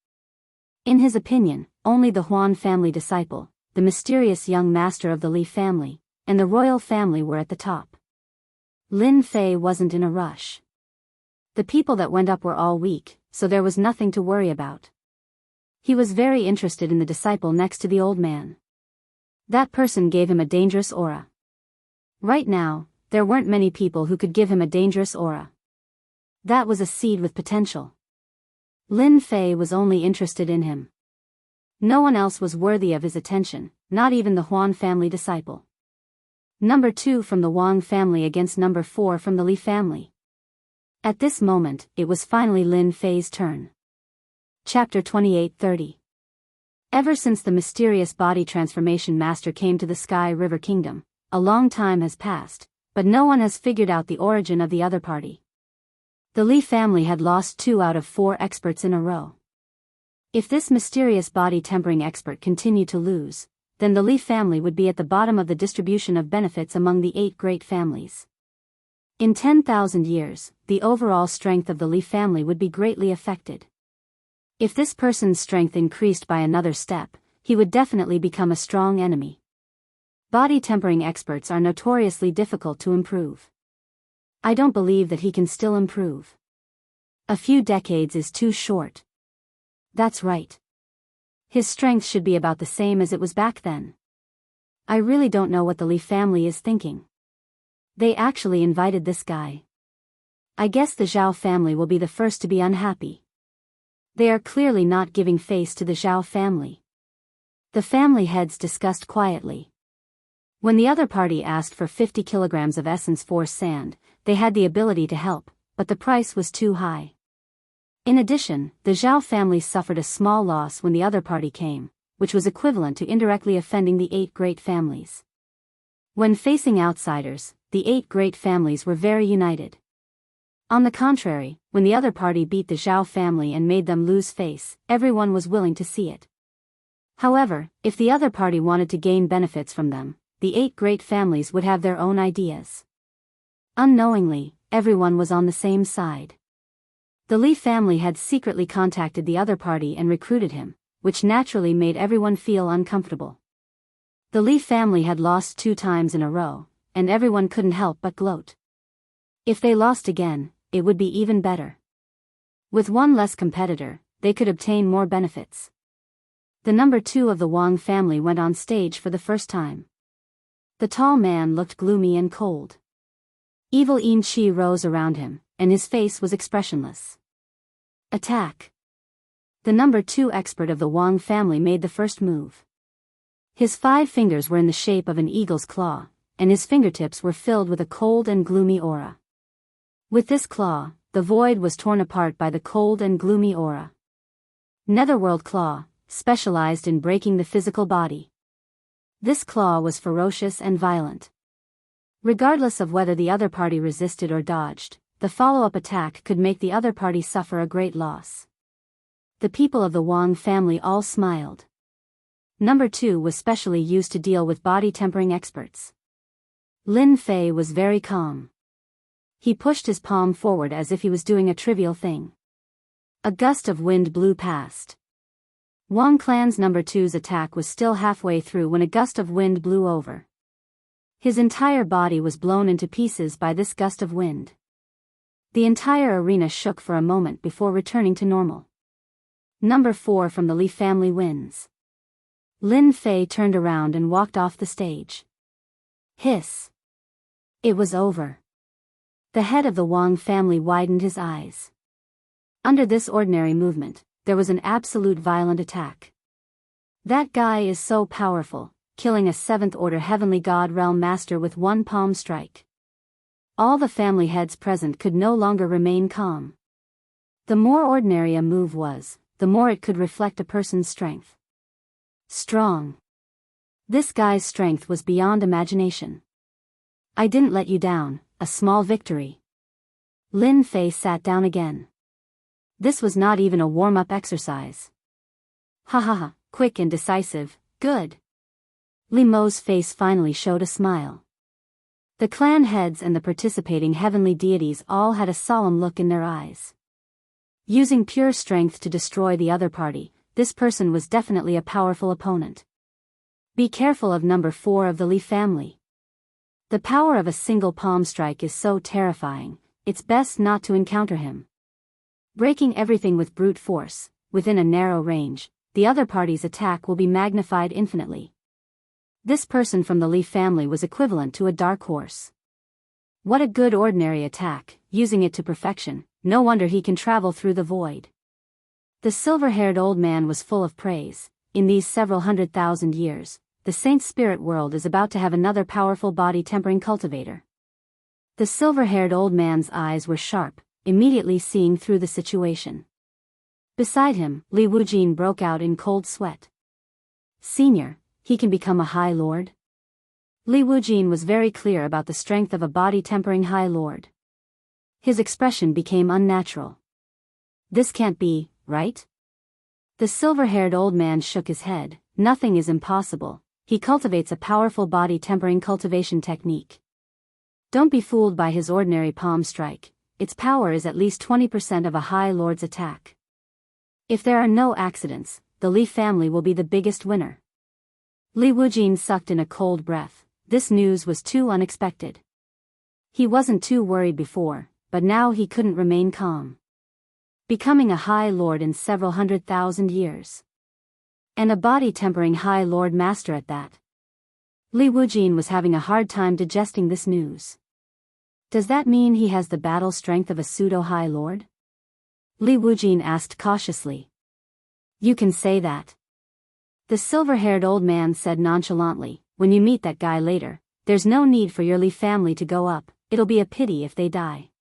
In his opinion, only the Huan family disciple, the mysterious young master of the Li family, and the royal family were at the top. Lin Fei wasn't in a rush. The people that went up were all weak, so there was nothing to worry about. He was very interested in the disciple next to the old man. That person gave him a dangerous aura. Right now, there weren't many people who could give him a dangerous aura. That was a seed with potential. Lin Fei was only interested in him. No one else was worthy of his attention, not even the Huan family disciple. Number 2 from the Wang family against number 4 from the Li family. At this moment, it was finally Lin Fei's turn. Chapter 28:30. Ever since the mysterious body transformation master came to the Sky River Kingdom, a long time has passed, but no one has figured out the origin of the other party. The Li family had lost 2 out of 4 experts in a row. If this mysterious body tempering expert continued to lose, then the Li family would be at the bottom of the distribution of benefits among the 8 great families. In 10,000 years, the overall strength of the Li family would be greatly affected. If this person's strength increased by another step, he would definitely become a strong enemy. Body tempering experts are notoriously difficult to improve. I don't believe that he can still improve. A few decades is too short. That's right. His strength should be about the same as it was back then. I really don't know what the Li family is thinking. They actually invited this guy. I guess the Zhao family will be the first to be unhappy. They are clearly not giving face to the Zhao family. The family heads discussed quietly. When the other party asked for 50 kilograms of essence force sand, they had the ability to help, but the price was too high. In addition, the Zhao family suffered a small loss when the other party came, which was equivalent to indirectly offending the 8 great families. When facing outsiders, the 8 great families were very united. On the contrary, when the other party beat the Zhao family and made them lose face, everyone was willing to see it. However, if the other party wanted to gain benefits from them, the 8 great families would have their own ideas. Unknowingly, everyone was on the same side. The Li family had secretly contacted the other party and recruited him, which naturally made everyone feel uncomfortable. The Li family had lost 2 times in a row, and everyone couldn't help but gloat. If they lost again, it would be even better. With one less competitor, they could obtain more benefits. The number 2 of the Wang family went on stage for the first time. The tall man looked gloomy and cold. Evil Yin Qi rose around him, and his face was expressionless. Attack! The number 2 expert of the Wang family made the first move. His 5 fingers were in the shape of an eagle's claw, and his fingertips were filled with a cold and gloomy aura. With this claw, the void was torn apart by the cold and gloomy aura. Netherworld Claw, specialized in breaking the physical body. This claw was ferocious and violent. Regardless of whether the other party resisted or dodged, the follow-up attack could make the other party suffer a great loss. The people of the Wang family all smiled. Number 2 was specially used to deal with body tempering experts. Lin Fei was very calm. He pushed his palm forward as if he was doing a trivial thing. A gust of wind blew past. Wang clan's number 2's attack was still halfway through when a gust of wind blew over. His entire body was blown into pieces by this gust of wind. The entire arena shook for a moment before returning to normal. Number 4 from the Li family wins. Lin Fei turned around and walked off the stage. Hiss. It was over. The head of the Wang family widened his eyes. Under this ordinary movement, there was an absolute violent attack. That guy is so powerful, killing a 7th-order heavenly god realm master with one palm strike. All the family heads present could no longer remain calm. The more ordinary a move was, the more it could reflect a person's strength. Strong. This guy's strength was beyond imagination. I didn't let you down, a small victory. Lin Fei sat down again. This was not even a warm-up exercise. Ha ha ha, quick and decisive, good. Li Mo's face finally showed a smile. The clan heads and the participating heavenly deities all had a solemn look in their eyes. Using pure strength to destroy the other party, this person was definitely a powerful opponent. Be careful of number 4 of the Li family. The power of a single palm strike is so terrifying, it's best not to encounter him. Breaking everything with brute force, within a narrow range, the other party's attack will be magnified infinitely. This person from the Li family was equivalent to a dark horse. What a good ordinary attack, using it to perfection, no wonder he can travel through the void. The silver-haired old man was full of praise. In these several 100,000 years, the Saint's spirit world is about to have another powerful body-tempering cultivator. The silver-haired old man's eyes were sharp, immediately seeing through the situation. Beside him, Li Wujin broke out in cold sweat. Senior, he can become a High Lord? Li Wujin was very clear about the strength of a body-tempering High Lord. His expression became unnatural. This can't be, right? The silver-haired old man shook his head. Nothing is impossible. He cultivates a powerful body-tempering cultivation technique. Don't be fooled by his ordinary palm strike. Its power is at least 20% of a High Lord's attack. If there are no accidents, the Li family will be the biggest winner. Li Wujin sucked in a cold breath. This news was too unexpected. He wasn't too worried before, but now he couldn't remain calm. Becoming a High Lord in several 100,000 years. And a body-tempering High Lord Master at that. Li Wujin was having a hard time digesting this news. Does that mean he has the battle strength of a pseudo-High Lord? Li Wujin asked cautiously. You can say that. The silver-haired old man said nonchalantly, when you meet that guy later, there's no need for your Li family to go up, it'll be a pity if they die.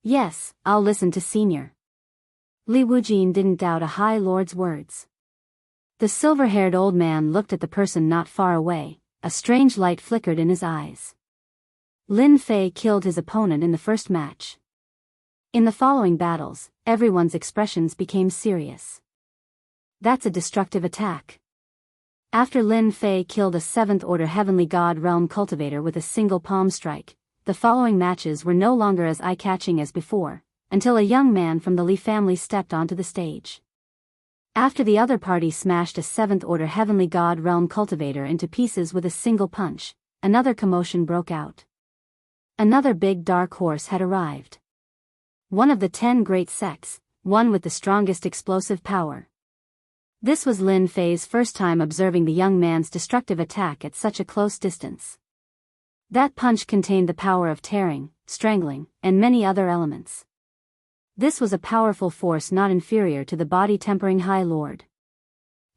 Yes, I'll listen to Senior. Li Wujin didn't doubt a High Lord's words. The silver-haired old man looked at the person not far away. A strange light flickered in his eyes. Lin Fei killed his opponent in the first match. In the following battles, everyone's expressions became serious. That's a destructive attack. After Lin Fei killed a 7th-order heavenly god realm cultivator with a single palm strike, the following matches were no longer as eye-catching as before, until a young man from the Li family stepped onto the stage. After the other party smashed a 7th-order heavenly god realm cultivator into pieces with a single punch, another commotion broke out. Another big dark horse had arrived. One of the 10 great sects, one with the strongest explosive power. This was Lin Fei's first time observing the young man's destructive attack at such a close distance. That punch contained the power of tearing, strangling, and many other elements. This was a powerful force not inferior to the body-tempering High Lord.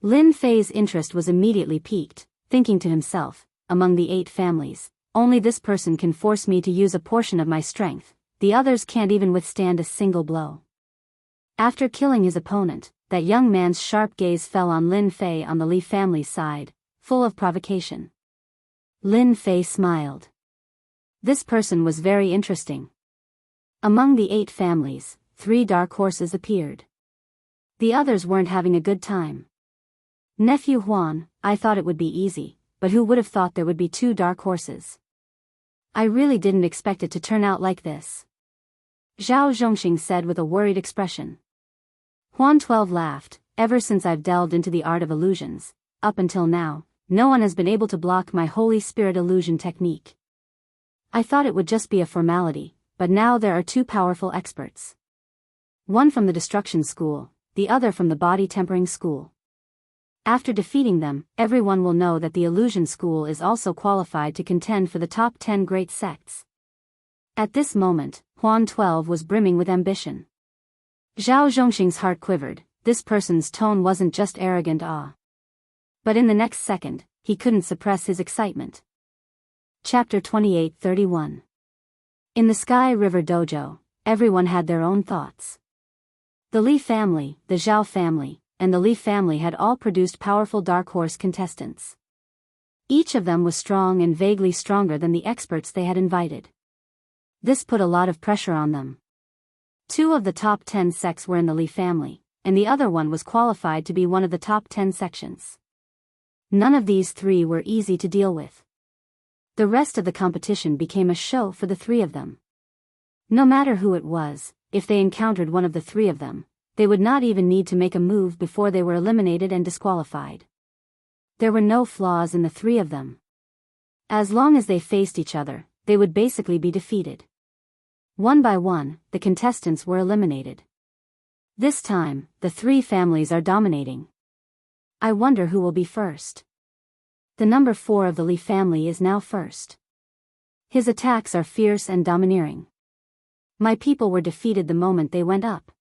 Lin Fei's interest was immediately piqued, thinking to himself, among the 8 families, only this person can force me to use a portion of my strength, the others can't even withstand a single blow. After killing his opponent, that young man's sharp gaze fell on Lin Fei on the Li family's side, full of provocation. Lin Fei smiled. This person was very interesting. Among the 8 families, 3 dark horses appeared. The others weren't having a good time. Nephew Huan, I thought it would be easy, but who would have thought there would be 2 dark horses? I really didn't expect it to turn out like this. Zhao Zhongxing said with a worried expression. Huan 12 laughed. Ever since I've delved into the art of illusions, up until now, no one has been able to block my Holy Spirit illusion technique. I thought it would just be a formality, but now there are 2 powerful experts. One from the Destruction School, the other from the Body Tempering School. After defeating them, everyone will know that the Illusion School is also qualified to contend for the top 10 great sects. At this moment, Huan 12 was brimming with ambition. Zhao Zhongxing's heart quivered. This person's tone wasn't just arrogant awe. But in the next second, he couldn't suppress his excitement. Chapter 28-31. In the Sky River Dojo, everyone had their own thoughts. The Li family, the Zhao family, and the Li family had all produced powerful dark horse contestants. Each of them was strong and vaguely stronger than the experts they had invited. This put a lot of pressure on them. 2 of the top 10 sects were in the Li family, and the other one was qualified to be one of the top 10 sections. None of these 3 were easy to deal with. The rest of the competition became a show for the 3 of them. No matter who it was, if they encountered one of the 3 of them, they would not even need to make a move before they were eliminated and disqualified. There were no flaws in the 3 of them. As long as they faced each other, they would basically be defeated. One by one, the contestants were eliminated. This time, the 3 families are dominating. I wonder who will be first. The number 4 of the Li family is now first. His attacks are fierce and domineering. My people were defeated the moment they went up.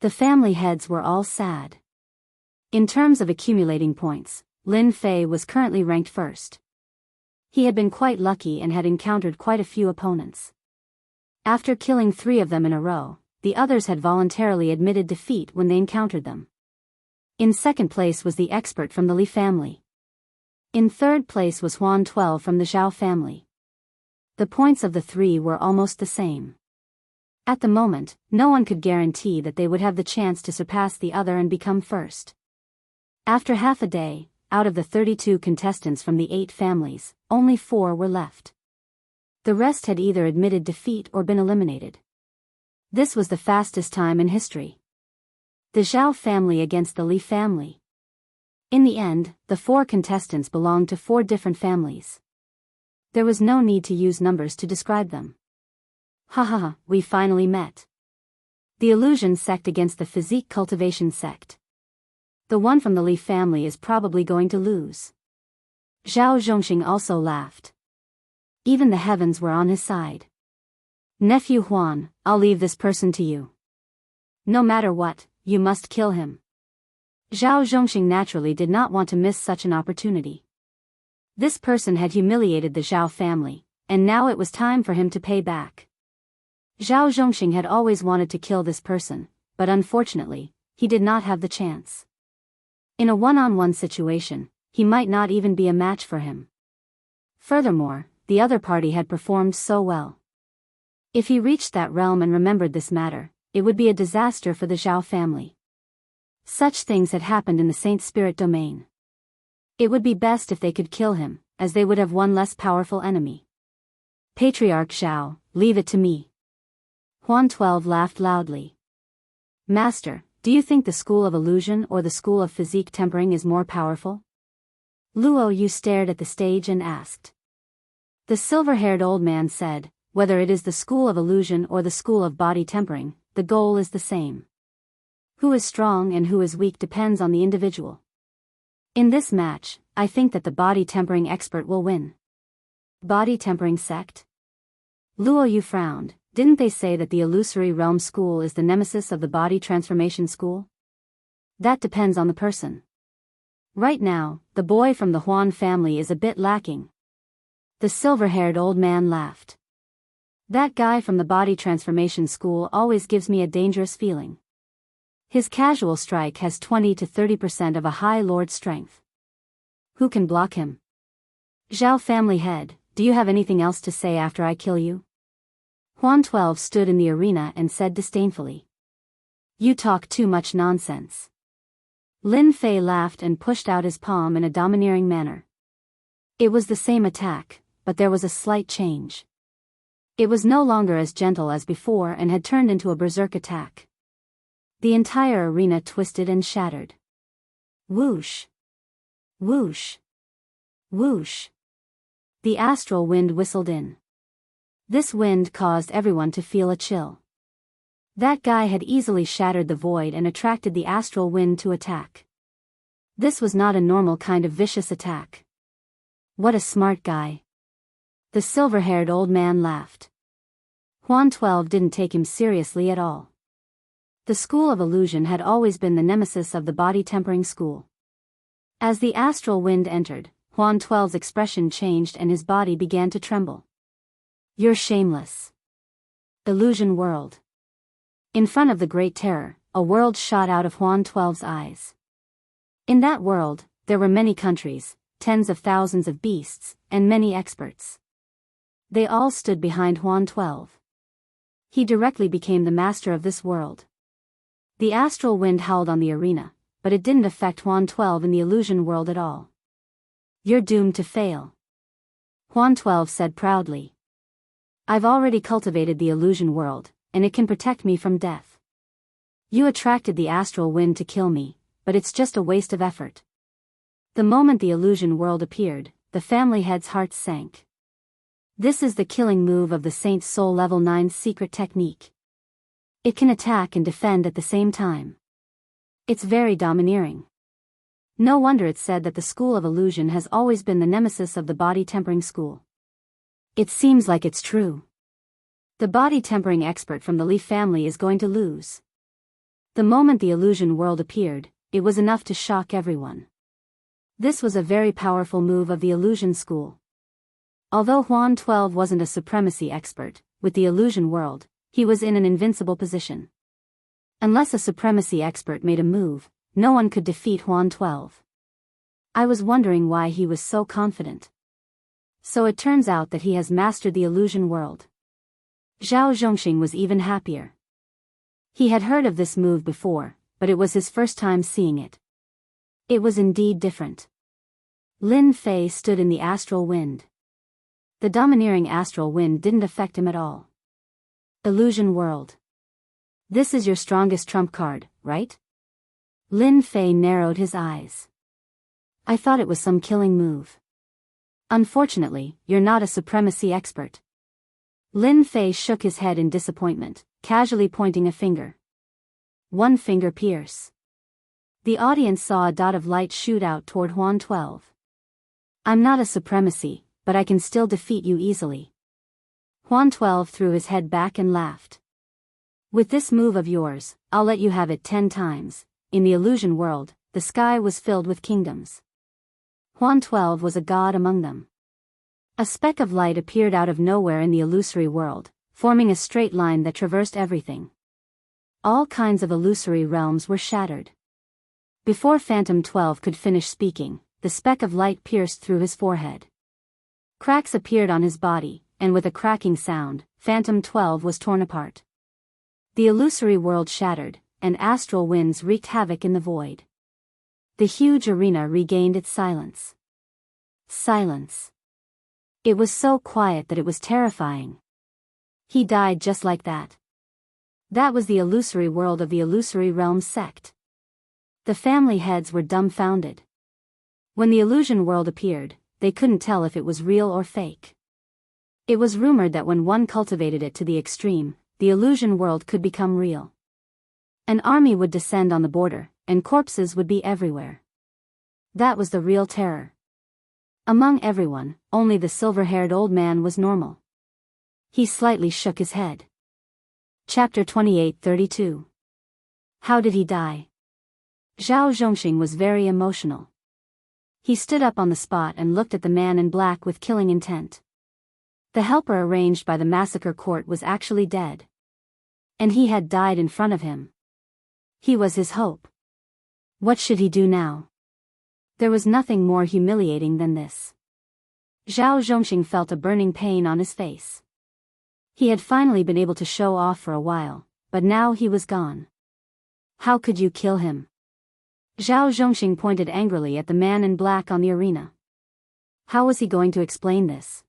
The family heads were all sad. In terms of accumulating points, Lin Fei was currently ranked first. He had been quite lucky and had encountered quite a few opponents. After killing 3 of them in a row, the others had voluntarily admitted defeat when they encountered them. In second place was the expert from the Li family. In third place was Huan 12 from the Zhao family. The points of the 3 were almost the same. At the moment, no one could guarantee that they would have the chance to surpass the other and become first. After half a day, out of the 32 contestants from the 8 families, only 4 were left. The rest had either admitted defeat or been eliminated. This was the fastest time in history. The Zhao family against the Li family. In the end, the 4 contestants belonged to 4 different families. There was no need to use numbers to describe them. Haha, we finally met. The Illusion sect against the Physique Cultivation sect. The one from the Li family is probably going to lose. Zhao Zhongxing also laughed. Even the heavens were on his side. Nephew Huan, I'll leave this person to you. No matter what, you must kill him. Zhao Zhongxing naturally did not want to miss such an opportunity. This person had humiliated the Zhao family, and now it was time for him to pay back. Zhao Zhongxing had always wanted to kill this person, but unfortunately, he did not have the chance. In a one-on-one situation, he might not even be a match for him. Furthermore, the other party had performed so well. If he reached that realm and remembered this matter, it would be a disaster for the Zhao family. Such things had happened in the Saint Spirit domain. It would be best if they could kill him, as they would have one less powerful enemy. Patriarch Zhao, leave it to me. Huan 12 laughed loudly. Master, do you think the School of Illusion or the School of Physique Tempering is more powerful? Luo Yu stared at the stage and asked. The silver-haired old man said, whether it is the School of Illusion or the School of Body Tempering, the goal is the same. Who is strong and who is weak depends on the individual. In this match, I think that the body tempering expert will win. Body tempering sect? Luo Yu frowned. Didn't they say that the Illusory Realm School is the nemesis of the Body Transformation School? That depends on the person. Right now, the boy from the Huan family is a bit lacking. The silver-haired old man laughed. That guy from the Body Transformation School always gives me a dangerous feeling. His casual strike has 20 to 30% of a High Lord strength. Who can block him? Zhao family head, do you have anything else to say after I kill you? Huan 12 stood in the arena and said disdainfully. You talk too much nonsense. Lin Fei laughed and pushed out his palm in a domineering manner. It was the same attack, but there was a slight change. It was no longer as gentle as before and had turned into a berserk attack. The entire arena twisted and shattered. Whoosh! Whoosh! Whoosh! The astral wind whistled in. This wind caused everyone to feel a chill. That guy had easily shattered the void and attracted the astral wind to attack. This was not a normal kind of vicious attack. What a smart guy. The silver-haired old man laughed. Huan 12 didn't take him seriously at all. The School of Illusion had always been the nemesis of the body-tempering school. As the astral wind entered, Huan 12's expression changed and his body began to tremble. You're shameless. Illusion world. In front of the Great Terror, a world shot out of Huan 12's eyes. In that world, there were many countries, tens of thousands of beasts, and many experts. They all stood behind Huan 12. He directly became the master of this world. The astral wind howled on the arena, but it didn't affect Huan 12 in the illusion world at all. You're doomed to fail. Huan 12 said proudly. I've already cultivated the illusion world, and it can protect me from death. You attracted the astral wind to kill me, but it's just a waste of effort. The moment the illusion world appeared, the family head's hearts sank. This is the killing move of the Saint Soul Level 9 secret technique. It can attack and defend at the same time. It's very domineering. No wonder it's said that the School of Illusion has always been the nemesis of the body-tempering school. It seems like it's true. The body-tempering expert from the Li family is going to lose. The moment the illusion world appeared, it was enough to shock everyone. This was a very powerful move of the illusion school. Although Huan 12 wasn't a supremacy expert, with the illusion world, he was in an invincible position. Unless a supremacy expert made a move, no one could defeat Huan 12. I was wondering why he was so confident. So it turns out that he has mastered the illusion world. Zhao Zhongxing was even happier. He had heard of this move before, but it was his first time seeing it. It was indeed different. Lin Fei stood in the astral wind. The domineering astral wind didn't affect him at all. Illusion world. This is your strongest trump card, right? Lin Fei narrowed his eyes. I thought it was some killing move. Unfortunately, you're not a supremacy expert. Lin Fei shook his head in disappointment, casually pointing a finger. One finger pierce. The audience saw a dot of light shoot out toward Huan 12. I'm not a supremacy, but I can still defeat you easily. Huan 12 threw his head back and laughed. With this move of yours, I'll let you have it 10 times. In the illusion world, the sky was filled with kingdoms. Huan 12 was a god among them. A speck of light appeared out of nowhere in the illusory world, forming a straight line that traversed everything. All kinds of illusory realms were shattered. Before Phantom 12 could finish speaking, the speck of light pierced through his forehead. Cracks appeared on his body, and with a cracking sound, Phantom 12 was torn apart. The illusory world shattered, and astral winds wreaked havoc in the void. The huge arena regained its silence. Silence. It was so quiet that it was terrifying. He died just like that. That was the illusory world of the illusory realm sect. The family heads were dumbfounded. When the illusion world appeared, they couldn't tell if it was real or fake. It was rumored that when one cultivated it to the extreme, the illusion world could become real. An army would descend on the border, and corpses would be everywhere. That was the real terror. Among everyone, only the silver-haired old man was normal. He slightly shook his head. Chapter 28:32. How did he die? Zhao Zhongxing was very emotional. He stood up on the spot and looked at the man in black with killing intent. The helper arranged by the massacre court was actually dead. And he had died in front of him. He was his hope. What should he do now? There was nothing more humiliating than this. Zhao Zhongxing felt a burning pain on his face. He had finally been able to show off for a while, but now he was gone. How could you kill him? Zhao Zhongxing pointed angrily at the man in black on the arena. How was he going to explain this?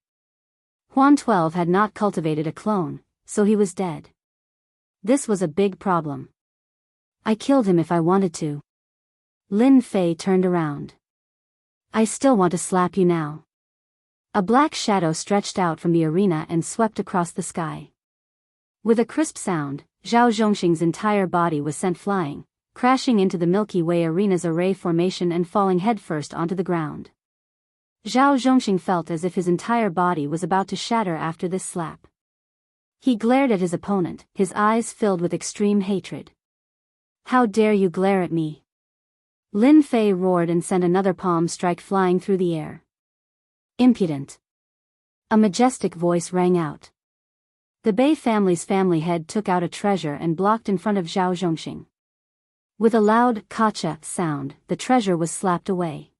Huan 12 had not cultivated a clone, so he was dead. This was a big problem. I killed him if I wanted to. Lin Fei turned around. I still want to slap you now. A black shadow stretched out from the arena and swept across the sky. With a crisp sound, Zhao Zhongxing's entire body was sent flying, crashing into the Milky Way arena's array formation and falling headfirst onto the ground. Zhao Zhongxing felt as if his entire body was about to shatter after this slap. He glared at his opponent, his eyes filled with extreme hatred. How dare you glare at me? Lin Fei roared and sent another palm strike flying through the air. Impudent. A majestic voice rang out. The Bei family's family head took out a treasure and blocked in front of Zhao Zhongxing. With a loud "kacha" sound, the treasure was slapped away.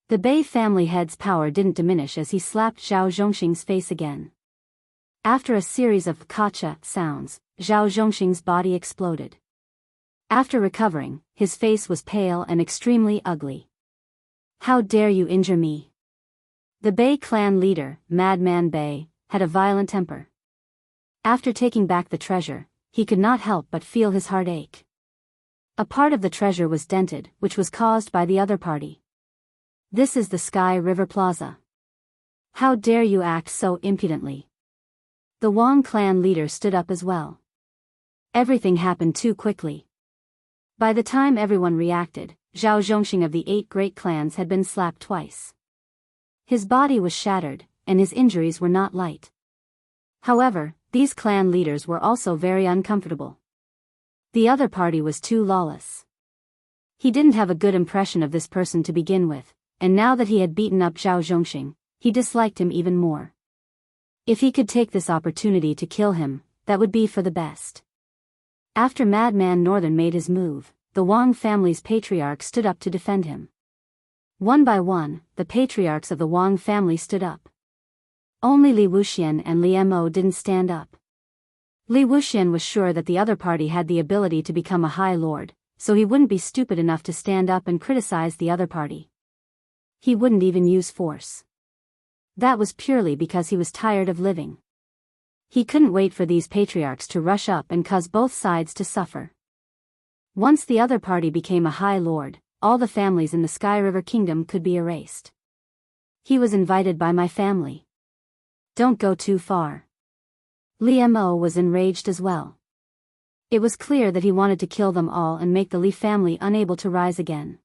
The Bei family head's power didn't diminish as he slapped Zhao Zhongxing's face again. After a series of "kacha" sounds, Zhao Zhongxing's body exploded. After recovering, his face was pale and extremely ugly. How dare you injure me? The Bei clan leader, Madman Bei, had a violent temper. After taking back the treasure, he could not help but feel his heart ache. A part of the treasure was dented, which was caused by the other party. This is the Sky River Plaza. How dare you act so impudently? The Wang clan leader stood up as well. Everything happened too quickly. By the time everyone reacted, Zhao Zhongxing of the 8 great clans had been slapped twice. His body was shattered, and his injuries were not light. However, these clan leaders were also very uncomfortable. The other party was too lawless. He didn't have a good impression of this person to begin with, and now that he had beaten up Zhao Zhongxing, he disliked him even more. If he could take this opportunity to kill him, that would be for the best. After Madman Northern made his move, the Wang family's patriarch stood up to defend him. One by one, the patriarchs of the Wang family stood up. Only Li Wuxian and Li Mo didn't stand up. Li Wuxian was sure that the other party had the ability to become a High Lord, so he wouldn't be stupid enough to stand up and criticize the other party. He wouldn't even use force. That was purely because he was tired of living. He couldn't wait for these patriarchs to rush up and cause both sides to suffer. Once the other party became a High Lord, all the families in the Sky River Kingdom could be erased. He was invited by my family. Don't go too far. Li Mo was enraged as well. It was clear that he wanted to kill them all and make the Li family unable to rise again.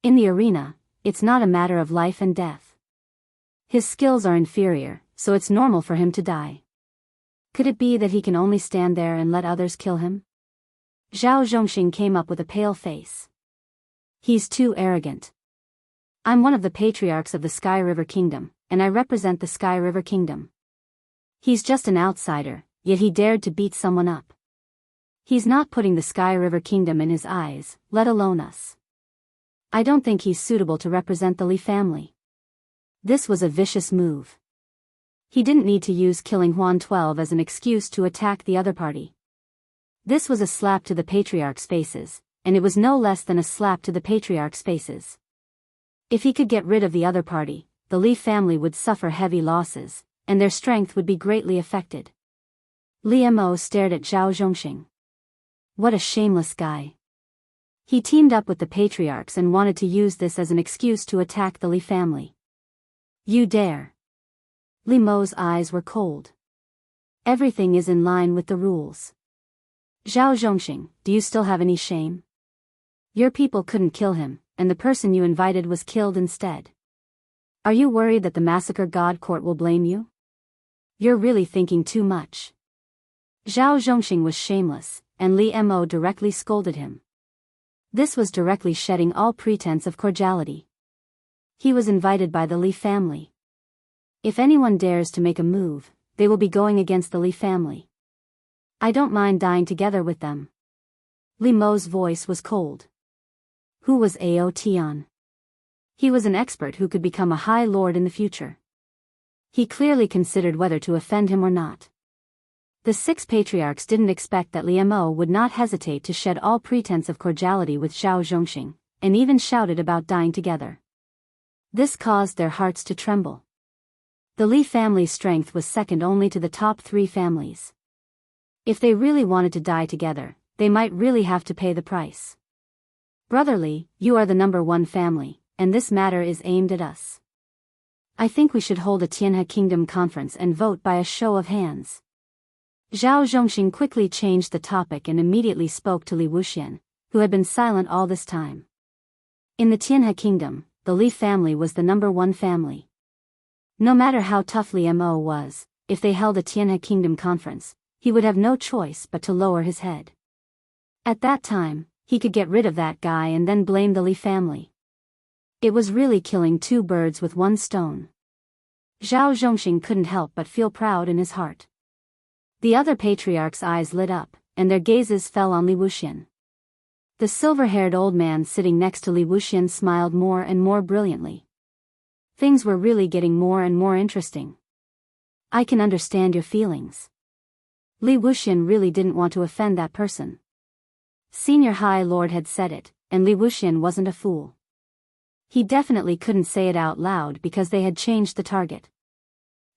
In the arena, it's not a matter of life and death. His skills are inferior, so it's normal for him to die. Could it be that he can only stand there and let others kill him? Zhao Zhongxing came up with a pale face. He's too arrogant. I'm one of the patriarchs of the Sky River Kingdom, and I represent the Sky River Kingdom. He's just an outsider, yet he dared to beat someone up. He's not putting the Sky River Kingdom in his eyes, let alone us. I don't think he's suitable to represent the Li family. This was a vicious move. He didn't need to use killing Huan 12 as an excuse to attack the other party. This was a slap to the patriarchs' faces, and it was no less than a slap to the patriarchs' faces. If he could get rid of the other party, the Li family would suffer heavy losses, and their strength would be greatly affected. Li Mo stared at Zhao Zhongxing. What a shameless guy. He teamed up with the patriarchs and wanted to use this as an excuse to attack the Li family. You dare. Li Mo's eyes were cold. Everything is in line with the rules. Zhao Zhongxing, do you still have any shame? Your people couldn't kill him, and the person you invited was killed instead. Are you worried that the massacre god court will blame you? You're really thinking too much. Zhao Zhongxing was shameless, and Li Mo directly scolded him. This was directly shedding all pretense of cordiality. He was invited by the Li family. If anyone dares to make a move, they will be going against the Li family. I don't mind dying together with them. Li Mo's voice was cold. Who was Ao Tian? He was an expert who could become a High Lord in the future. He clearly considered whether to offend him or not. The 6 patriarchs didn't expect that Liu Mo would not hesitate to shed all pretense of cordiality with Zhao Zhongxing, and even shouted about dying together. This caused their hearts to tremble. The Li family's strength was second only to the top 3 families. If they really wanted to die together, they might really have to pay the price. Brother Li, you are the #1 family, and this matter is aimed at us. I think we should hold a Tianhe Kingdom conference and vote by a show of hands. Zhao Zhongxing quickly changed the topic and immediately spoke to Li Wuxian, who had been silent all this time. In the Tianhe Kingdom, the Li family was the #1 family. No matter how tough Li Mo was, if they held a Tianhe Kingdom conference, he would have no choice but to lower his head. At that time, he could get rid of that guy and then blame the Li family. It was really killing 2 birds with 1 stone. Zhao Zhongxing couldn't help but feel proud in his heart. The other patriarchs' eyes lit up, and their gazes fell on Li Wuxian. The silver-haired old man sitting next to Li Wuxian smiled more and more brilliantly. Things were really getting more and more interesting. I can understand your feelings. Li Wuxian really didn't want to offend that person. Senior High Lord had said it, and Li Wuxian wasn't a fool. He definitely couldn't say it out loud because they had changed the target.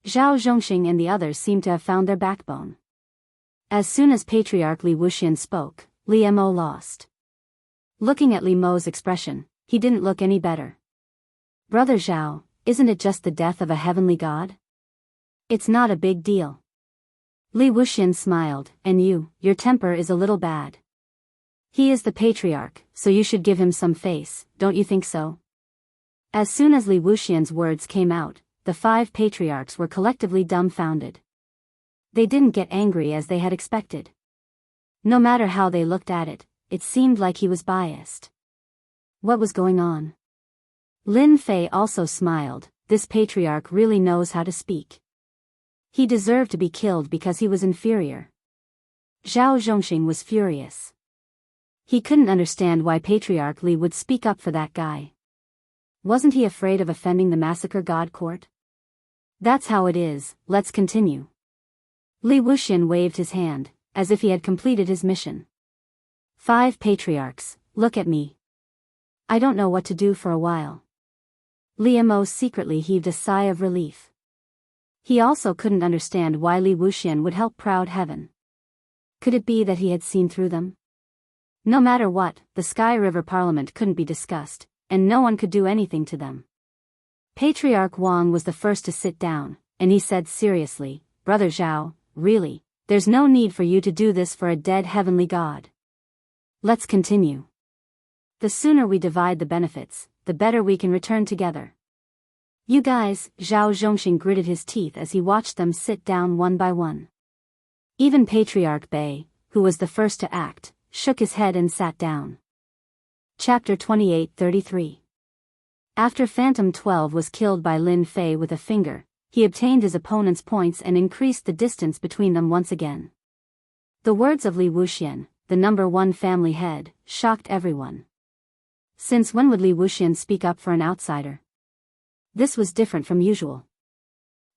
Zhao Zhongxing and the others seemed to have found their backbone. As soon as Patriarch Li Wuxian spoke, Li Mo lost. Looking at Li Mo's expression, he didn't look any better. Brother Zhao, isn't it just the death of a heavenly god? It's not a big deal. Li Wuxian smiled, and your temper is a little bad. He is the patriarch, so you should give him some face, don't you think so? As soon as Li Wuxian's words came out, the 5 patriarchs were collectively dumbfounded. They didn't get angry as they had expected. No matter how they looked at it, it seemed like he was biased. What was going on? Lin Fei also smiled. This patriarch really knows how to speak. He deserved to be killed because he was inferior. Zhao Zhongxing was furious. He couldn't understand why Patriarch Li would speak up for that guy. Wasn't he afraid of offending the massacre god court? That's how it is, let's continue. Li Wuxian waved his hand, as if he had completed his mission. 5 patriarchs, look at me. I don't know what to do for a while. Li Mo secretly heaved a sigh of relief. He also couldn't understand why Li Wuxian would help proud heaven. Could it be that he had seen through them? No matter what, the Sky River Parliament couldn't be discussed, and no one could do anything to them. Patriarch Wang was the first to sit down, and he said seriously, Brother Zhao, really, there's no need for you to do this for a dead heavenly god. Let's continue. The sooner we divide the benefits, the better we can return together. You guys, Zhao Zhongxing gritted his teeth as he watched them sit down one by one. Even Patriarch Bei, who was the first to act, shook his head and sat down. Chapter 28:33. After Phantom 12 was killed by Lin Fei with a finger, he obtained his opponent's points and increased the distance between them once again. The words of Li Wuxian, the #1 family head, shocked everyone. Since when would Li Wuxian speak up for an outsider? This was different from usual.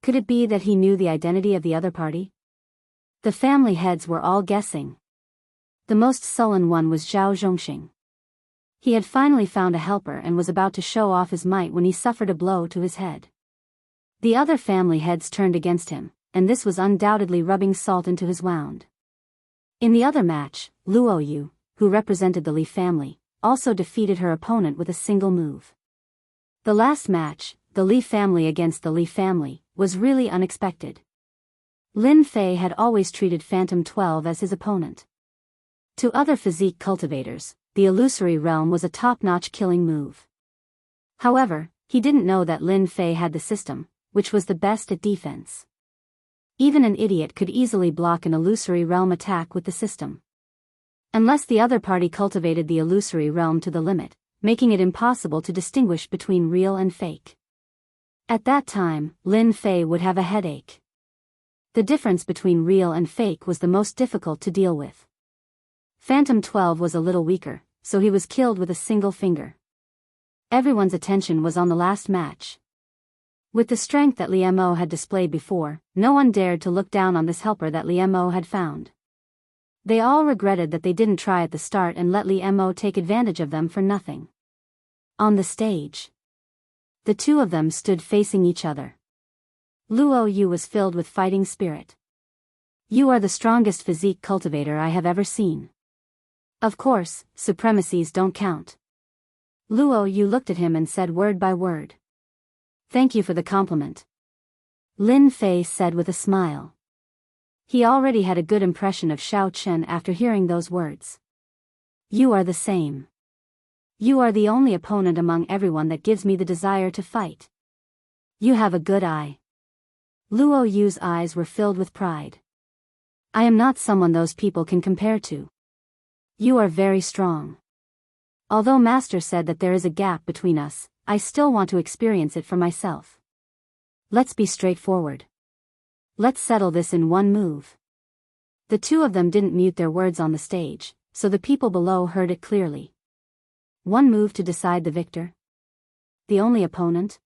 Could it be that he knew the identity of the other party? The family heads were all guessing. The most sullen one was Zhao Zhongxing. He had finally found a helper and was about to show off his might when he suffered a blow to his head. The other family heads turned against him, and this was undoubtedly rubbing salt into his wound. In the other match, Luo Yu, who represented the Li family, also defeated her opponent with a single move. The last match, the Li family against the Li family, was really unexpected. Lin Fei had always treated Phantom 12 as his opponent. To other physique cultivators, the illusory realm was a top-notch killing move. However, he didn't know that Lin Fei had the system, which was the best at defense. Even an idiot could easily block an illusory realm attack with the system. Unless the other party cultivated the illusory realm to the limit, making it impossible to distinguish between real and fake. At that time, Lin Fei would have a headache. The difference between real and fake was the most difficult to deal with. Phantom 12 was a little weaker, so he was killed with a single finger. Everyone's attention was on the last match. With the strength that Liemo had displayed before, no one dared to look down on this helper that Liemo had found. They all regretted that they didn't try at the start and let Liemo take advantage of them for nothing. On the stage, the two of them stood facing each other. Luo Yu was filled with fighting spirit. You are the strongest physique cultivator I have ever seen. Of course, supremacies don't count. Luo Yu looked at him and said word by word. Thank you for the compliment. Lin Fei said with a smile. He already had a good impression of Xiao Chen after hearing those words. You are the same. You are the only opponent among everyone that gives me the desire to fight. You have a good eye. Luo Yu's eyes were filled with pride. I am not someone those people can compare to. You are very strong. Although Master said that there is a gap between us, I still want to experience it for myself. Let's be straightforward. Let's settle this in one move. The two of them didn't mute their words on the stage, so the people below heard it clearly. One move to decide the victor? The only opponent?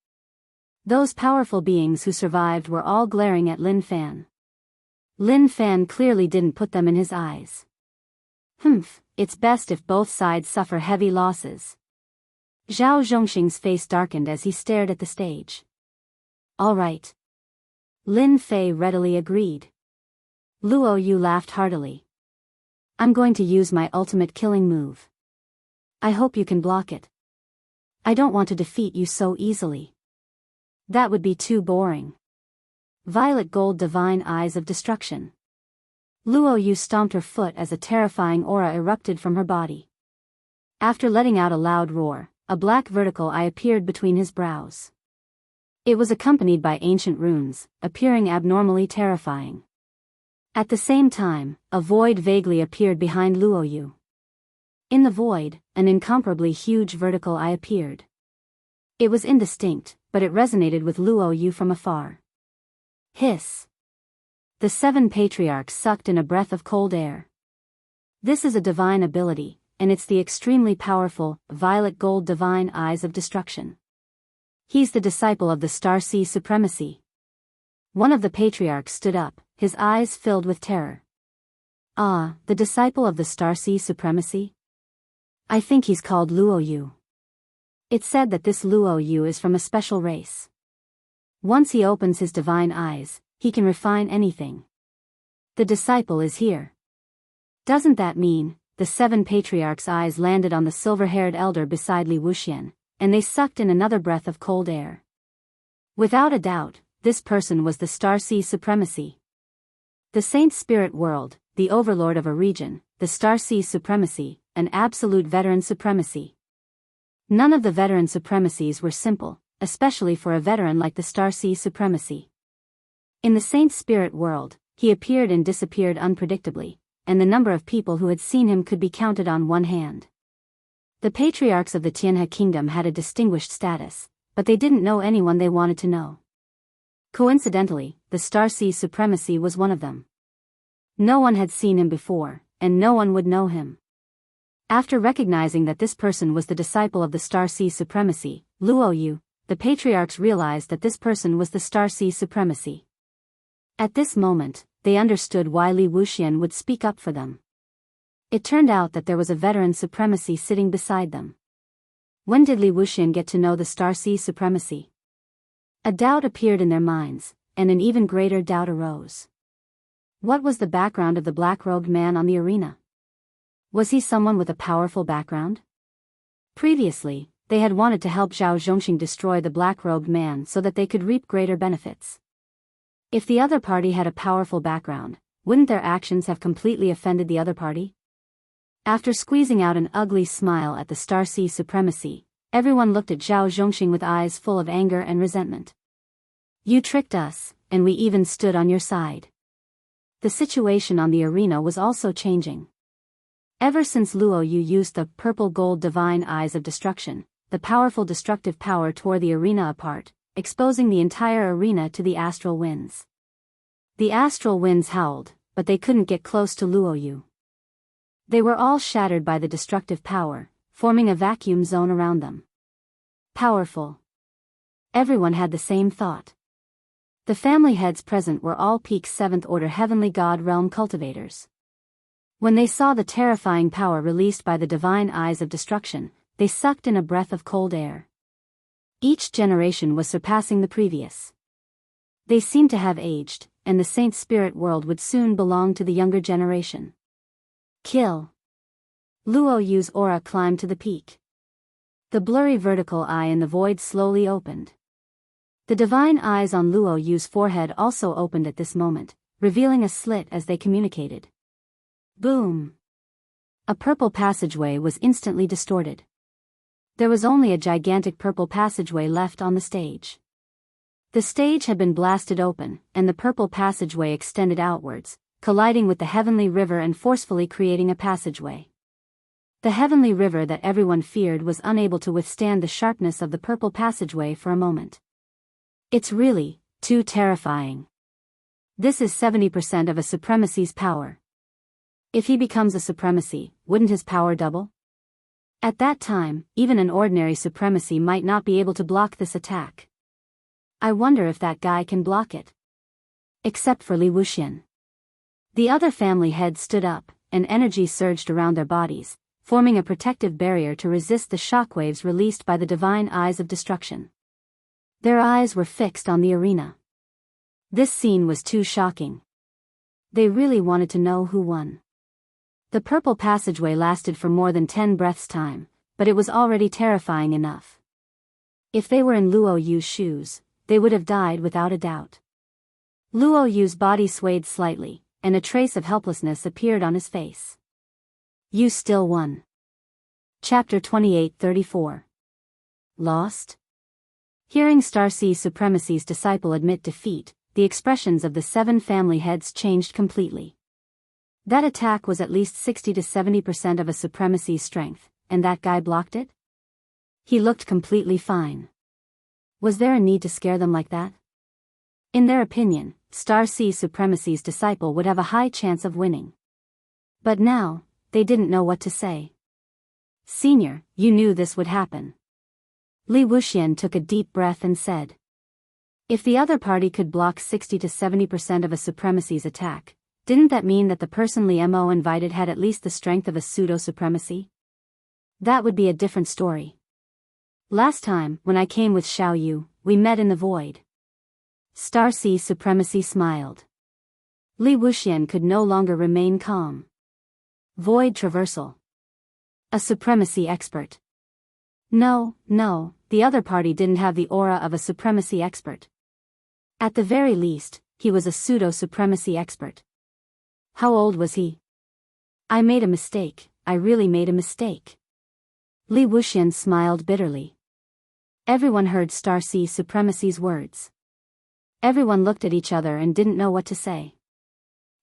Those powerful beings who survived were all glaring at Lin Fan. Lin Fan clearly didn't put them in his eyes. It's best if both sides suffer heavy losses. Zhao Zhongxing's face darkened as he stared at the stage. All right. Lin Fei readily agreed. Luo Yu laughed heartily. I'm going to use my ultimate killing move. I hope you can block it. I don't want to defeat you so easily. That would be too boring. Violet gold divine eyes of destruction. Luo Yu stomped her foot as a terrifying aura erupted from her body. After letting out a loud roar, a black vertical eye appeared between his brows. It was accompanied by ancient runes, appearing abnormally terrifying. At the same time, a void vaguely appeared behind Luo Yu. In the void, an incomparably huge vertical eye appeared. It was indistinct, but it resonated with Luo Yu from afar. Hiss. The 7 patriarchs sucked in a breath of cold air. This is a divine ability, and it's the extremely powerful, violet gold divine eyes of destruction. He's the disciple of the Star Sea Supremacy. One of the patriarchs stood up, his eyes filled with terror. Ah, the disciple of the Star Sea Supremacy? I think he's called Luo Yu. It's said that this Luo Yu is from a special race. Once he opens his divine eyes, he can refine anything. The disciple is here. Doesn't that mean, the 7 patriarchs' eyes landed on the silver-haired elder beside Li Wuxian, and they sucked in another breath of cold air. Without a doubt, this person was the Star Sea Supremacy. The Saint Spirit World, the overlord of a region, the Star Sea Supremacy, an absolute veteran supremacy. None of the veteran supremacies were simple, especially for a veteran like the Star Sea Supremacy. In the Saint Spirit World, he appeared and disappeared unpredictably, and the number of people who had seen him could be counted on one hand. The patriarchs of the Tianhe Kingdom had a distinguished status, but they didn't know anyone they wanted to know. Coincidentally, the Star Sea Supremacy was one of them. No one had seen him before, and no one would know him. After recognizing that this person was the disciple of the Star Sea Supremacy, Luo Yu, the patriarchs realized that this person was the Star Sea Supremacy. At this moment, they understood why Li Wuxian would speak up for them. It turned out that there was a veteran supremacy sitting beside them. When did Li Wuxian get to know the Star Sea Supremacy? A doubt appeared in their minds, and an even greater doubt arose. What was the background of the black-robed man on the arena? Was he someone with a powerful background? Previously, they had wanted to help Zhao Zhongxing destroy the black-robed man so that they could reap greater benefits. If the other party had a powerful background, wouldn't their actions have completely offended the other party? After squeezing out an ugly smile at the Star Sea Supremacy, everyone looked at Zhao Zhongxing with eyes full of anger and resentment. You tricked us, and we even stood on your side. The situation on the arena was also changing. Ever since Luo Yu used the purple gold divine eyes of destruction, the powerful destructive power tore the arena apart, exposing the entire arena to the astral winds. The astral winds howled, but they couldn't get close to Luo Yu. They were all shattered by the destructive power, forming a vacuum zone around them. Powerful. Everyone had the same thought. The family heads present were all peak 7th order heavenly god realm cultivators. When they saw the terrifying power released by the divine eyes of destruction, they sucked in a breath of cold air. Each generation was surpassing the previous. They seemed to have aged, and the saint spirit world would soon belong to the younger generation. Kill. Luo Yu's aura climbed to the peak. The blurry vertical eye in the void slowly opened. The divine eyes on Luo Yu's forehead also opened at this moment, revealing a slit as they communicated. Boom! A purple passageway was instantly distorted. There was only a gigantic purple passageway left on the stage. The stage had been blasted open, and the purple passageway extended outwards, colliding with the heavenly river and forcefully creating a passageway. The heavenly river that everyone feared was unable to withstand the sharpness of the purple passageway for a moment. It's really too terrifying. This is 70% of a supremacy's power. If he becomes a supremacy, wouldn't his power double? At that time, even an ordinary supremacy might not be able to block this attack. I wonder if that guy can block it. Except for Li Wuxian. The other family heads stood up, and energy surged around their bodies, forming a protective barrier to resist the shockwaves released by the divine eyes of destruction. Their eyes were fixed on the arena. This scene was too shocking. They really wanted to know who won. The purple passageway lasted for more than 10 breaths' time, but it was already terrifying enough. If they were in Luo Yu's shoes, they would have died without a doubt. Luo Yu's body swayed slightly, and a trace of helplessness appeared on his face. You still won. Chapter 28-34. Lost? Hearing Starsea's Supremacy's disciple admit defeat, the expressions of the 7 family heads changed completely. That attack was at least 60 to 70% of a Supremacy's strength, and that guy blocked it? He looked completely fine. Was there a need to scare them like that? In their opinion, Starsea's Supremacy's disciple would have a high chance of winning. But now, they didn't know what to say. Senior, you knew this would happen. Li Wuxian took a deep breath and said. If the other party could block 60 to 70% of a Supremacy's attack, didn't that mean that the person Li Mo invited had at least the strength of a pseudo-supremacy? That would be a different story. Last time, when I came with Xiao Yu, we met in the void. Starsea's Supremacy smiled. Li Wuxian could no longer remain calm. Void traversal. A supremacy expert. No, the other party didn't have the aura of a supremacy expert. At the very least, he was a pseudo-supremacy expert. How old was he? I made a mistake, I really made a mistake. Li Wuxian smiled bitterly. Everyone heard Starsea's Supremacy's words. Everyone looked at each other and didn't know what to say.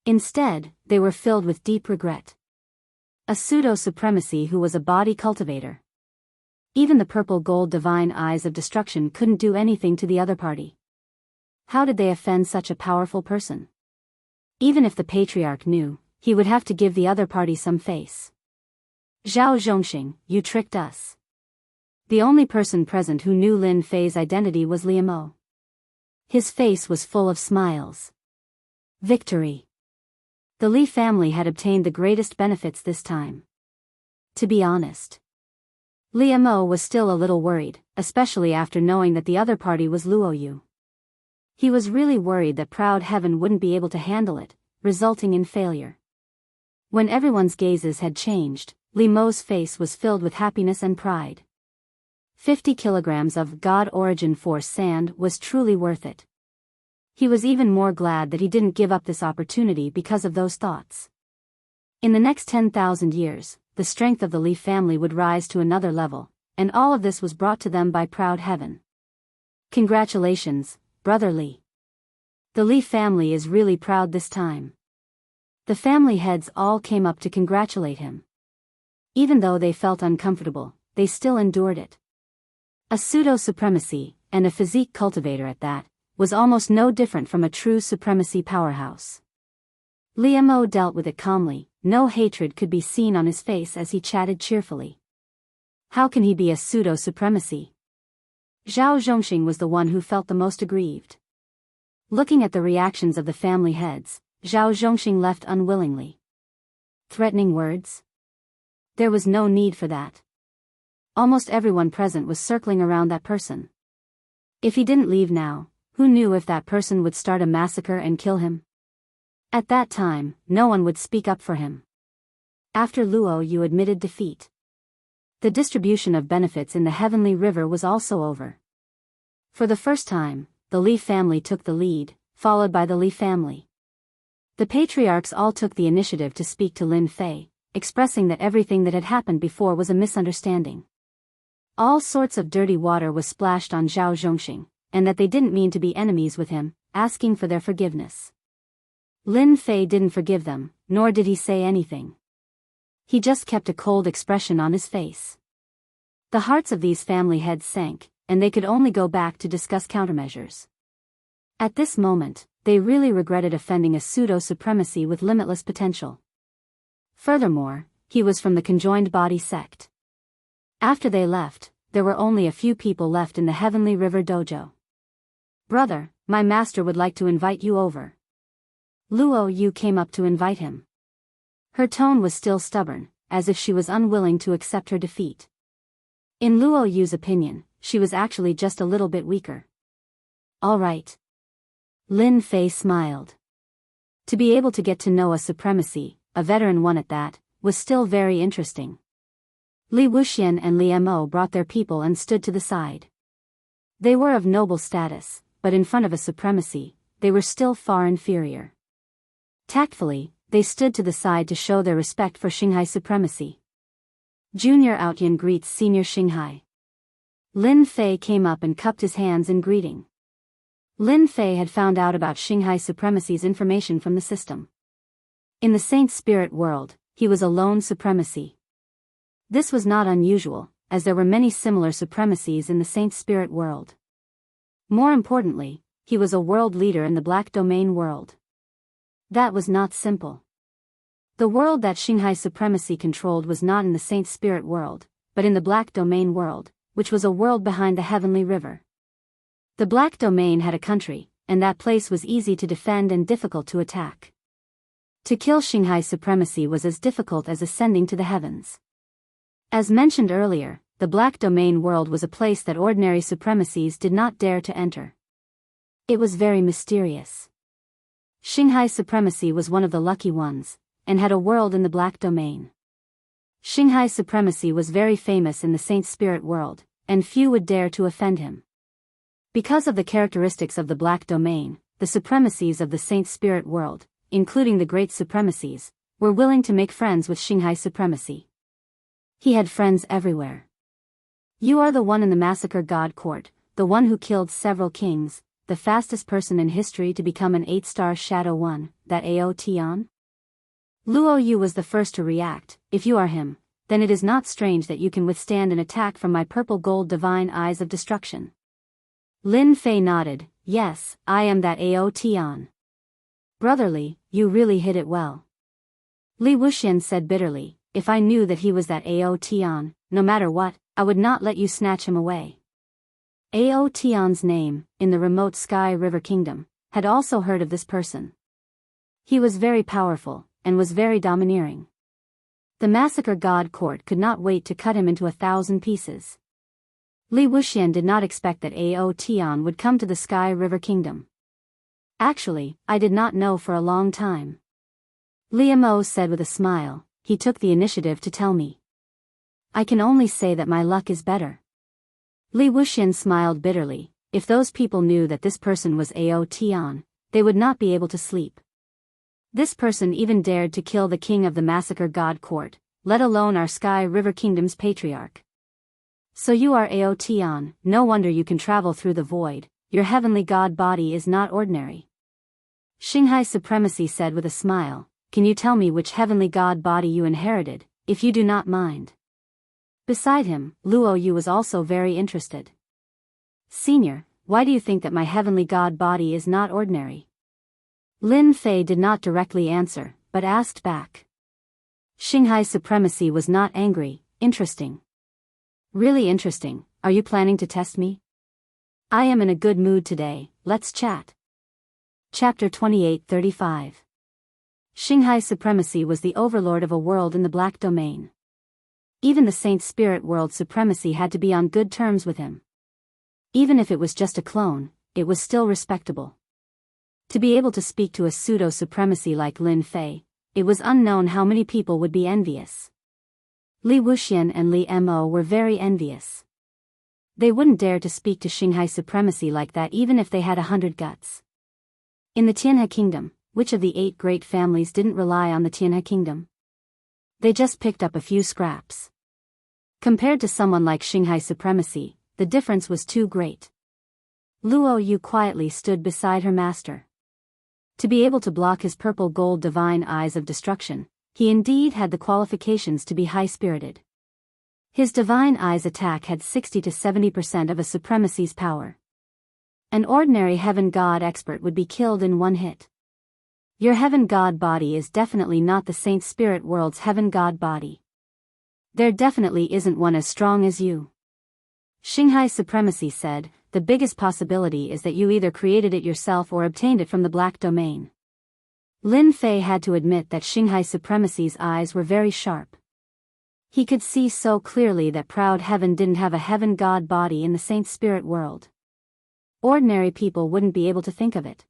Instead, they were filled with deep regret. A pseudo-supremacy who was a body cultivator. Even the purple-gold divine eyes of destruction couldn't do anything to the other party. How did they offend such a powerful person? Even if the patriarch knew, he would have to give the other party some face. Zhao Zhongxing, you tricked us. The only person present who knew Lin Fei's identity was Li Mo. His face was full of smiles. Victory. The Li family had obtained the greatest benefits this time. To be honest, Li Mo was still a little worried, especially after knowing that the other party was Luo Yu. He was really worried that Proud Heaven wouldn't be able to handle it, resulting in failure. When everyone's gazes had changed, Li Mo's face was filled with happiness and pride. 50 kilograms of God Origin Force sand was truly worth it. He was even more glad that he didn't give up this opportunity because of those thoughts. In the next 10,000 years, the strength of the Li family would rise to another level, and all of this was brought to them by Proud Heaven. Congratulations, Brother Li. The Li family is really proud this time. The family heads all came up to congratulate him. Even though they felt uncomfortable, they still endured it. A pseudo-supremacy, and a physique cultivator at that, was almost no different from a true supremacy powerhouse. Li Mo dealt with it calmly, no hatred could be seen on his face as he chatted cheerfully. How can he be a pseudo-supremacy? Zhao Zhongxing was the one who felt the most aggrieved. Looking at the reactions of the family heads, Zhao Zhongxing left unwillingly. Threatening words? There was no need for that. Almost everyone present was circling around that person. If he didn't leave now, who knew if that person would start a massacre and kill him? At that time, no one would speak up for him. After Luo Yu admitted defeat, the distribution of benefits in the Heavenly River was also over. For the first time, the Li family took the lead, followed by the Li family. The patriarchs all took the initiative to speak to Lin Fei, expressing that everything that had happened before was a misunderstanding. All sorts of dirty water was splashed on Zhao Zhongxing, and that they didn't mean to be enemies with him, asking for their forgiveness. Lin Fei didn't forgive them, nor did he say anything. He just kept a cold expression on his face. The hearts of these family heads sank, and they could only go back to discuss countermeasures. At this moment, they really regretted offending a pseudo-supremacy with limitless potential. Furthermore, he was from the conjoined body sect. After they left, there were only a few people left in the Heavenly River dojo. "Brother, my master would like to invite you over." Luo Yu came up to invite him. Her tone was still stubborn, as if she was unwilling to accept her defeat. In Luo Yu's opinion, she was actually just a little bit weaker. "All right." Lin Fei smiled. To be able to get to know a supremacy, a veteran one at that, was still very interesting. Li Wuxian and Li Mo brought their people and stood to the side. They were of noble status, but in front of a supremacy, they were still far inferior. Tactfully, they stood to the side to show their respect for Xinghai supremacy. Junior Outyan greets Senior Xinghai. Lin Fei came up and cupped his hands in greeting. Lin Fei had found out about Xinghai supremacy's information from the system. In the Saint Spirit world, he was a lone supremacy. This was not unusual, as there were many similar supremacies in the Saint Spirit world. More importantly, he was a world leader in the Black Domain world. That was not simple. The world that Xinghai supremacy controlled was not in the Saint Spirit world, but in the Black Domain world, which was a world behind the Heavenly River. The Black Domain had a country, and that place was easy to defend and difficult to attack. To kill Xinghai supremacy was as difficult as ascending to the heavens. As mentioned earlier, the Black Domain world was a place that ordinary supremacies did not dare to enter. It was very mysterious. Xinghai supremacy was one of the lucky ones, and had a world in the Black Domain. Xinghai supremacy was very famous in the Saint Spirit world, and few would dare to offend him. Because of the characteristics of the Black Domain, the supremacies of the Saint Spirit world, including the great supremacies, were willing to make friends with Xinghai supremacy. He had friends everywhere. "You are the one in the massacre god court, the one who killed several kings, the fastest person in history to become an 8-star Shadow 1, that Ao Tian?" Luo Yu was the first to react. "If you are him, then it is not strange that you can withstand an attack from my purple gold divine eyes of destruction." Lin Fei nodded. "Yes, I am that Ao Tian." "Brotherly, you really hit it well." Li Wuxian said bitterly, "If I knew that he was that Ao Tian, no matter what, I would not let you snatch him away." Ao Tian's name, in the remote Sky River Kingdom, had also heard of this person. He was very powerful, and was very domineering. The massacre god court could not wait to cut him into 1,000 pieces. Li Wuxian did not expect that Ao Tian would come to the Sky River Kingdom. "Actually, I did not know for a long time." Li Mo said with a smile, "He took the initiative to tell me. I can only say that my luck is better." Li Wuxian smiled bitterly. If those people knew that this person was Ao Tian, they would not be able to sleep. This person even dared to kill the king of the massacre god court, let alone our Sky River Kingdom's patriarch. "So you are Ao Tian, no wonder you can travel through the void, your heavenly god body is not ordinary." Xinghai supremacy said with a smile, "Can you tell me which heavenly god body you inherited, if you do not mind?" Beside him, Luo Yu was also very interested. "Senior, why do you think that my heavenly god body is not ordinary?" Lin Fei did not directly answer, but asked back. Xinghai supremacy was not angry. "Interesting. Really interesting. Are you planning to test me?" I am in a good mood today, let's chat. Chapter 28:35. Shanghai Supremacy was the overlord of a world in the Black Domain. Even the Saint Spirit World Supremacy had to be on good terms with him. Even if it was just a clone, it was still respectable. To be able to speak to a pseudo-supremacy like Lin Fei, it was unknown how many people would be envious. Li Wuxian and Li Mo were very envious. They wouldn't dare to speak to Shanghai Supremacy like that even if they had 100 guts. In the Tianhe Kingdom, which of the 8 great families didn't rely on the Tianhe Kingdom? They just picked up a few scraps. Compared to someone like Shanghai Supremacy, the difference was too great. Luo Yu quietly stood beside her master. To be able to block his purple gold divine eyes of destruction, he indeed had the qualifications to be high-spirited. His divine eyes attack had 60 to 70% of a supremacy's power. An ordinary heaven god expert would be killed in one hit. Your heaven god body is definitely not the Saint Spirit World's heaven god body. There definitely isn't one as strong as you. Shanghai Supremacy said, the biggest possibility is that you either created it yourself or obtained it from the Black Domain. Lin Fei had to admit that Shanghai Supremacy's eyes were very sharp. He could see so clearly that proud heaven didn't have a heaven god body in the Saint Spirit World. Ordinary people wouldn't be able to think of it.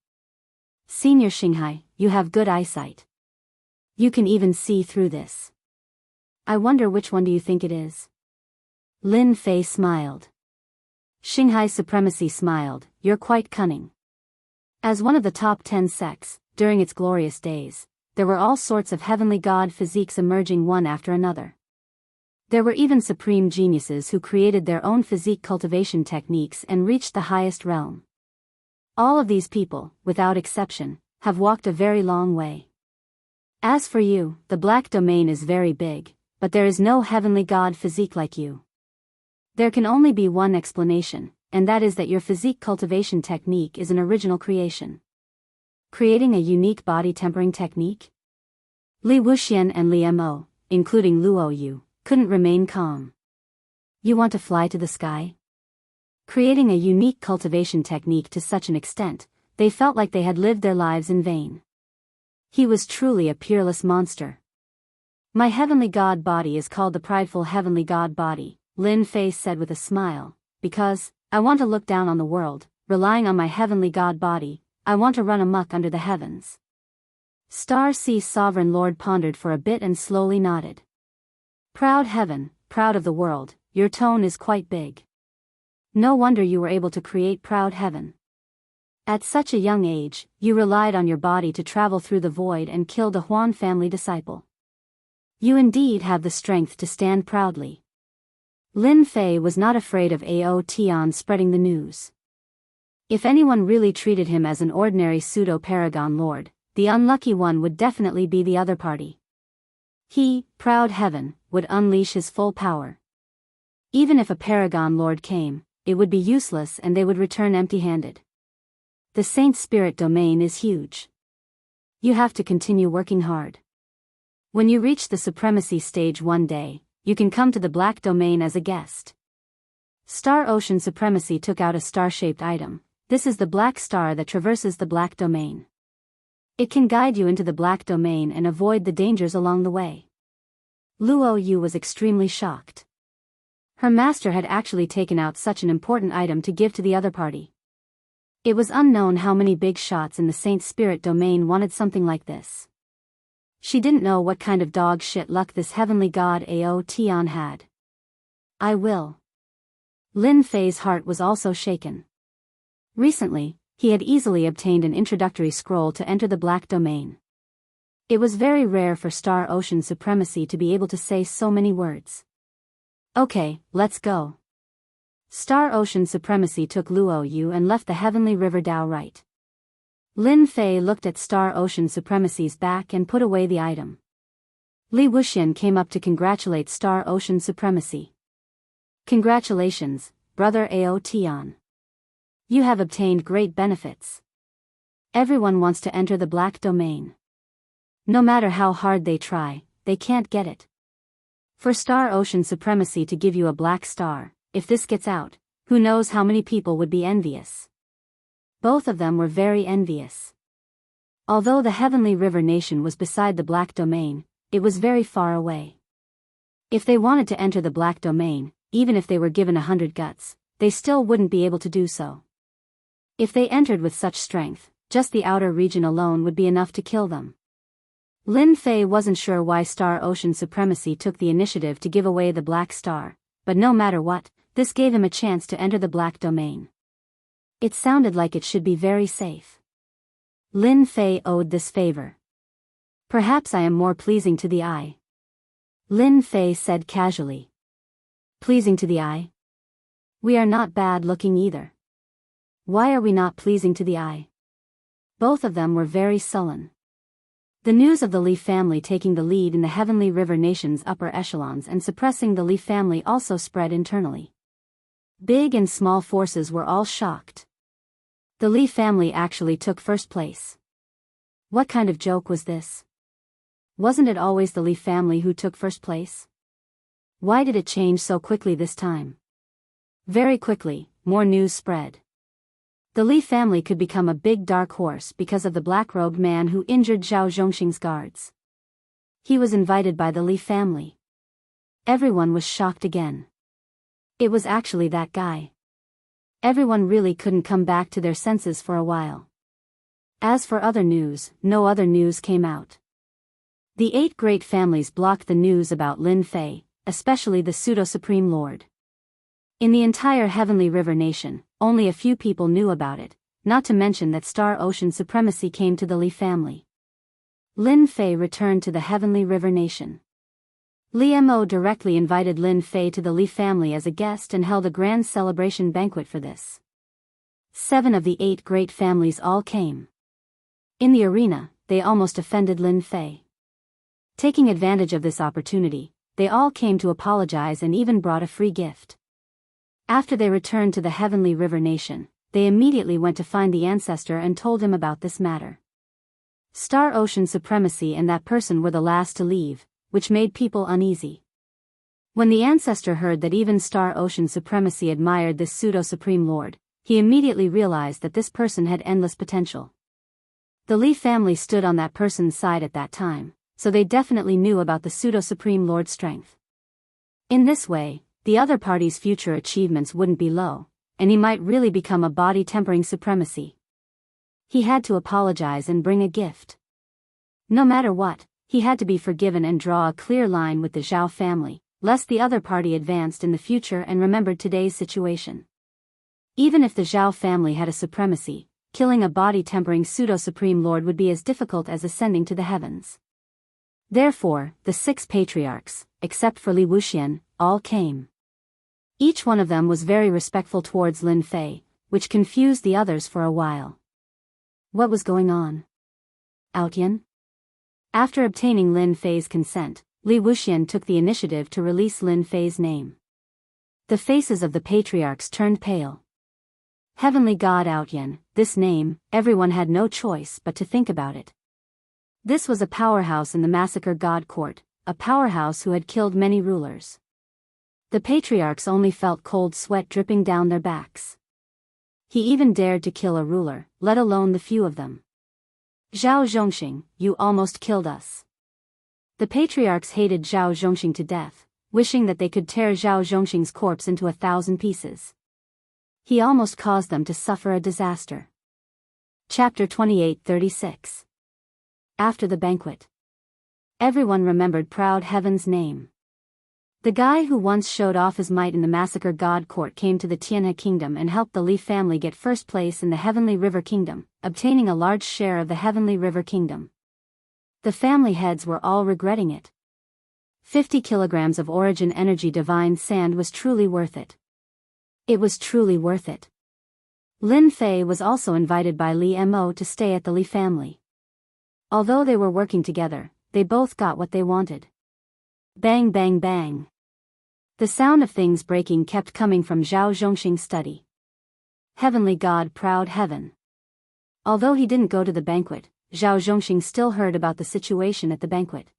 Senior Shanghai, you have good eyesight. You can even see through this. I wonder which one do you think it is? Lin Fei smiled. Shanghai Supremacy smiled, you're quite cunning. As one of the top 10 sects, during its glorious days, there were all sorts of heavenly god physiques emerging one after another. There were even supreme geniuses who created their own physique cultivation techniques and reached the highest realm. All of these people, without exception, have walked a very long way. As for you, the Black Domain is very big, but there is no heavenly god physique like you. There can only be one explanation, and that is that your physique cultivation technique is an original creation. Creating a unique body tempering technique? Li Wuxian and Li Mo, including Luo Yu, couldn't remain calm. You want to fly to the sky? Creating a unique cultivation technique to such an extent, they felt like they had lived their lives in vain. He was truly a peerless monster. My heavenly god body is called the prideful heavenly god body, Lin Fei said with a smile, because, I want to look down on the world, relying on my heavenly god body, I want to run amok under the heavens. Star Sea Sovereign Lord pondered for a bit and slowly nodded. Proud heaven, proud of the world, your tone is quite big. No wonder you were able to create proud heaven. At such a young age, you relied on your body to travel through the void and kill the Huan family disciple. You indeed have the strength to stand proudly. Lin Fei was not afraid of Ao Tian spreading the news. If anyone really treated him as an ordinary pseudo-paragon lord, the unlucky one would definitely be the other party. He, proud heaven, would unleash his full power. Even if a paragon lord came, it would be useless and they would return empty-handed. The Saint Spirit Domain is huge. You have to continue working hard. When you reach the supremacy stage one day, you can come to the Black Domain as a guest. Star Ocean Supremacy took out a star-shaped item. This is the black star that traverses the Black Domain. It can guide you into the Black Domain and avoid the dangers along the way. Luo Yu was extremely shocked. Her master had actually taken out such an important item to give to the other party. It was unknown how many big shots in the Saint Spirit Domain wanted something like this. She didn't know what kind of dog shit luck this heavenly god Ao Tian had. I will. Lin Fei's heart was also shaken. Recently, he had easily obtained an introductory scroll to enter the Black Domain. It was very rare for Star Ocean Supremacy to be able to say so many words. Okay, let's go. Star Ocean Supremacy took Luo Yu and left the heavenly river Dao right. Lin Fei looked at Star Ocean Supremacy's back and put away the item. Li Wuxian came up to congratulate Star Ocean Supremacy. Congratulations, brother Ao Tian. You have obtained great benefits. Everyone wants to enter the Black Domain. No matter how hard they try, they can't get it. For Star Ocean Supremacy to give you a black star, if this gets out, Who knows how many people would be envious? Both of them were very envious. Although the Heavenly River Nation was beside the Black Domain, it was very far away. If they wanted to enter the Black Domain, even if they were given 100 guts, they still wouldn't be able to do so. If they entered with such strength, just the outer region alone would be enough to kill them. Lin Fei wasn't sure why Star Ocean Supremacy took the initiative to give away the Black Star, but no matter what, this gave him a chance to enter the Black Domain. It sounded like it should be very safe. Lin Fei owed this favor. Perhaps I am more pleasing to the eye. Lin Fei said casually. Pleasing to the eye? We are not bad looking either. Why are we not pleasing to the eye? Both of them were very sullen. The news of the Li family taking the lead in the Heavenly River Nation's upper echelons and suppressing the Li family also spread internally. Big and small forces were all shocked. The Li family actually took first place. What kind of joke was this? Wasn't it always the Li family who took first place? Why did it change so quickly this time? Very quickly, more news spread. The Li family could become a big dark horse because of the black-robed man who injured Zhao Zhongxing's guards. He was invited by the Li family. Everyone was shocked again. It was actually that guy. Everyone really couldn't come back to their senses for a while. As for other news, no other news came out. The 8 great families blocked the news about Lin Fei, especially the Pseudo-Supreme Lord. In the entire Heavenly River Nation, only a few people knew about it, not to mention that Star Ocean Supremacy came to the Li family. Lin Fei returned to the Heavenly River Nation. Li Mo directly invited Lin Fei to the Li family as a guest and held a grand celebration banquet for this. 7 of the 8 great families all came. In the arena, they almost offended Lin Fei. Taking advantage of this opportunity, they all came to apologize and even brought a free gift. After they returned to the Heavenly River Nation, they immediately went to find the ancestor and told him about this matter. Star Ocean Supremacy and that person were the last to leave, which made people uneasy. When the ancestor heard that even Star Ocean Supremacy admired this pseudo-supreme lord, he immediately realized that this person had endless potential. The Li family stood on that person's side at that time, so they definitely knew about the pseudo-supreme lord's strength. In this way, the other party's future achievements wouldn't be low, and he might really become a body-tempering supremacy. He had to apologize and bring a gift. No matter what, he had to be forgiven and draw a clear line with the Zhao family, lest the other party advanced in the future and remembered today's situation. Even if the Zhao family had a supremacy, killing a body-tempering pseudo-supreme lord would be as difficult as ascending to the heavens. Therefore, the 6 patriarchs, except for Li Wuxian, all came. Each one of them was very respectful towards Lin Fei, which confused the others for a while. What was going on? Outyan? After obtaining Lin Fei's consent, Li Wuxian took the initiative to release Lin Fei's name. The faces of the patriarchs turned pale. Heavenly God Outyan, this name, everyone had no choice but to think about it. This was a powerhouse in the Massacre God Court, a powerhouse who had killed many rulers. The patriarchs only felt cold sweat dripping down their backs. He even dared to kill a ruler, let alone the few of them. Zhao Zhongxing, you almost killed us. The patriarchs hated Zhao Zhongxing to death, wishing that they could tear Zhao Zhongxing's corpse into 1,000 pieces. He almost caused them to suffer a disaster. Chapter 28:36. After the banquet. Everyone remembered Proud Heaven's name. The guy who once showed off his might in the Massacre God Court came to the Tianhe Kingdom and helped the Li family get first place in the Heavenly River Kingdom, obtaining a large share of the Heavenly River Kingdom. The family heads were all regretting it. 50 kilograms of origin energy divine sand was truly worth it. It was truly worth it. Lin Fei was also invited by Li Mo to stay at the Li family. Although they were working together, they both got what they wanted. Bang bang bang. The sound of things breaking kept coming from Zhao Zhongxing's study. Heavenly God Proud Heaven. Although he didn't go to the banquet, Zhao Zhongxing still heard about the situation at the banquet.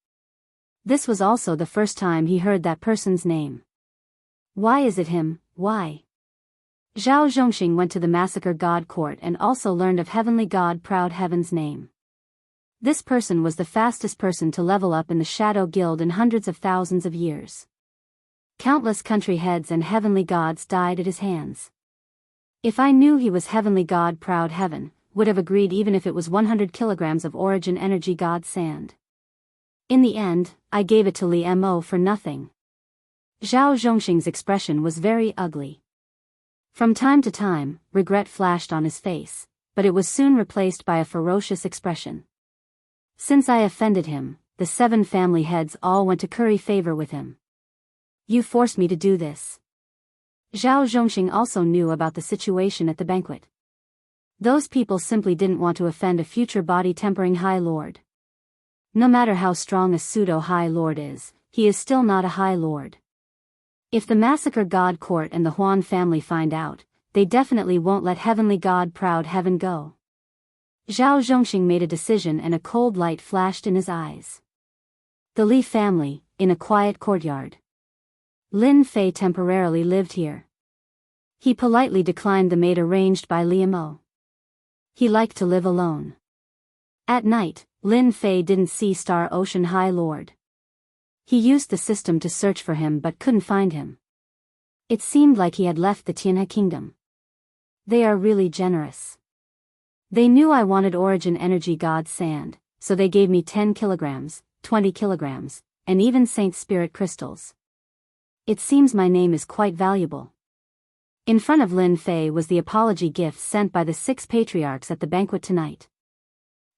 This was also the first time he heard that person's name. Why is it him, why? Zhao Zhongxing went to the massacre god court and also learned of heavenly god Proud Heaven's name. This person was the fastest person to level up in the Shadow Guild in hundreds of thousands of years. Countless country heads and heavenly gods died at his hands. If I knew he was heavenly god Proud Heaven, would have agreed even if it was 100 kilograms of origin energy god sand. In the end, I gave it to Li Mo for nothing. Zhao Zhongxing's expression was very ugly. From time to time, regret flashed on his face, but it was soon replaced by a ferocious expression. Since I offended him, the 7 family heads all went to curry favor with him. You forced me to do this. Zhao Zhongxing also knew about the situation at the banquet. Those people simply didn't want to offend a future body-tempering High Lord. No matter how strong a pseudo-High Lord is, he is still not a High Lord. If the Massacre God Court and the Huan family find out, they definitely won't let Heavenly God Proud Heaven go. Zhao Zhongxing made a decision and a cold light flashed in his eyes. The Li family, in a quiet courtyard. Lin Fei temporarily lived here. He politely declined the maid arranged by Li Mo. He liked to live alone. At night, Lin Fei didn't see Star Ocean High Lord. He used the system to search for him but couldn't find him. It seemed like he had left the Tianhe kingdom. They are really generous. They knew I wanted origin energy god sand, so they gave me 10 kilograms, 20 kilograms, and even Saint Spirit crystals. It seems my name is quite valuable. In front of Lin Fei was the apology gift sent by the 6 patriarchs at the banquet tonight.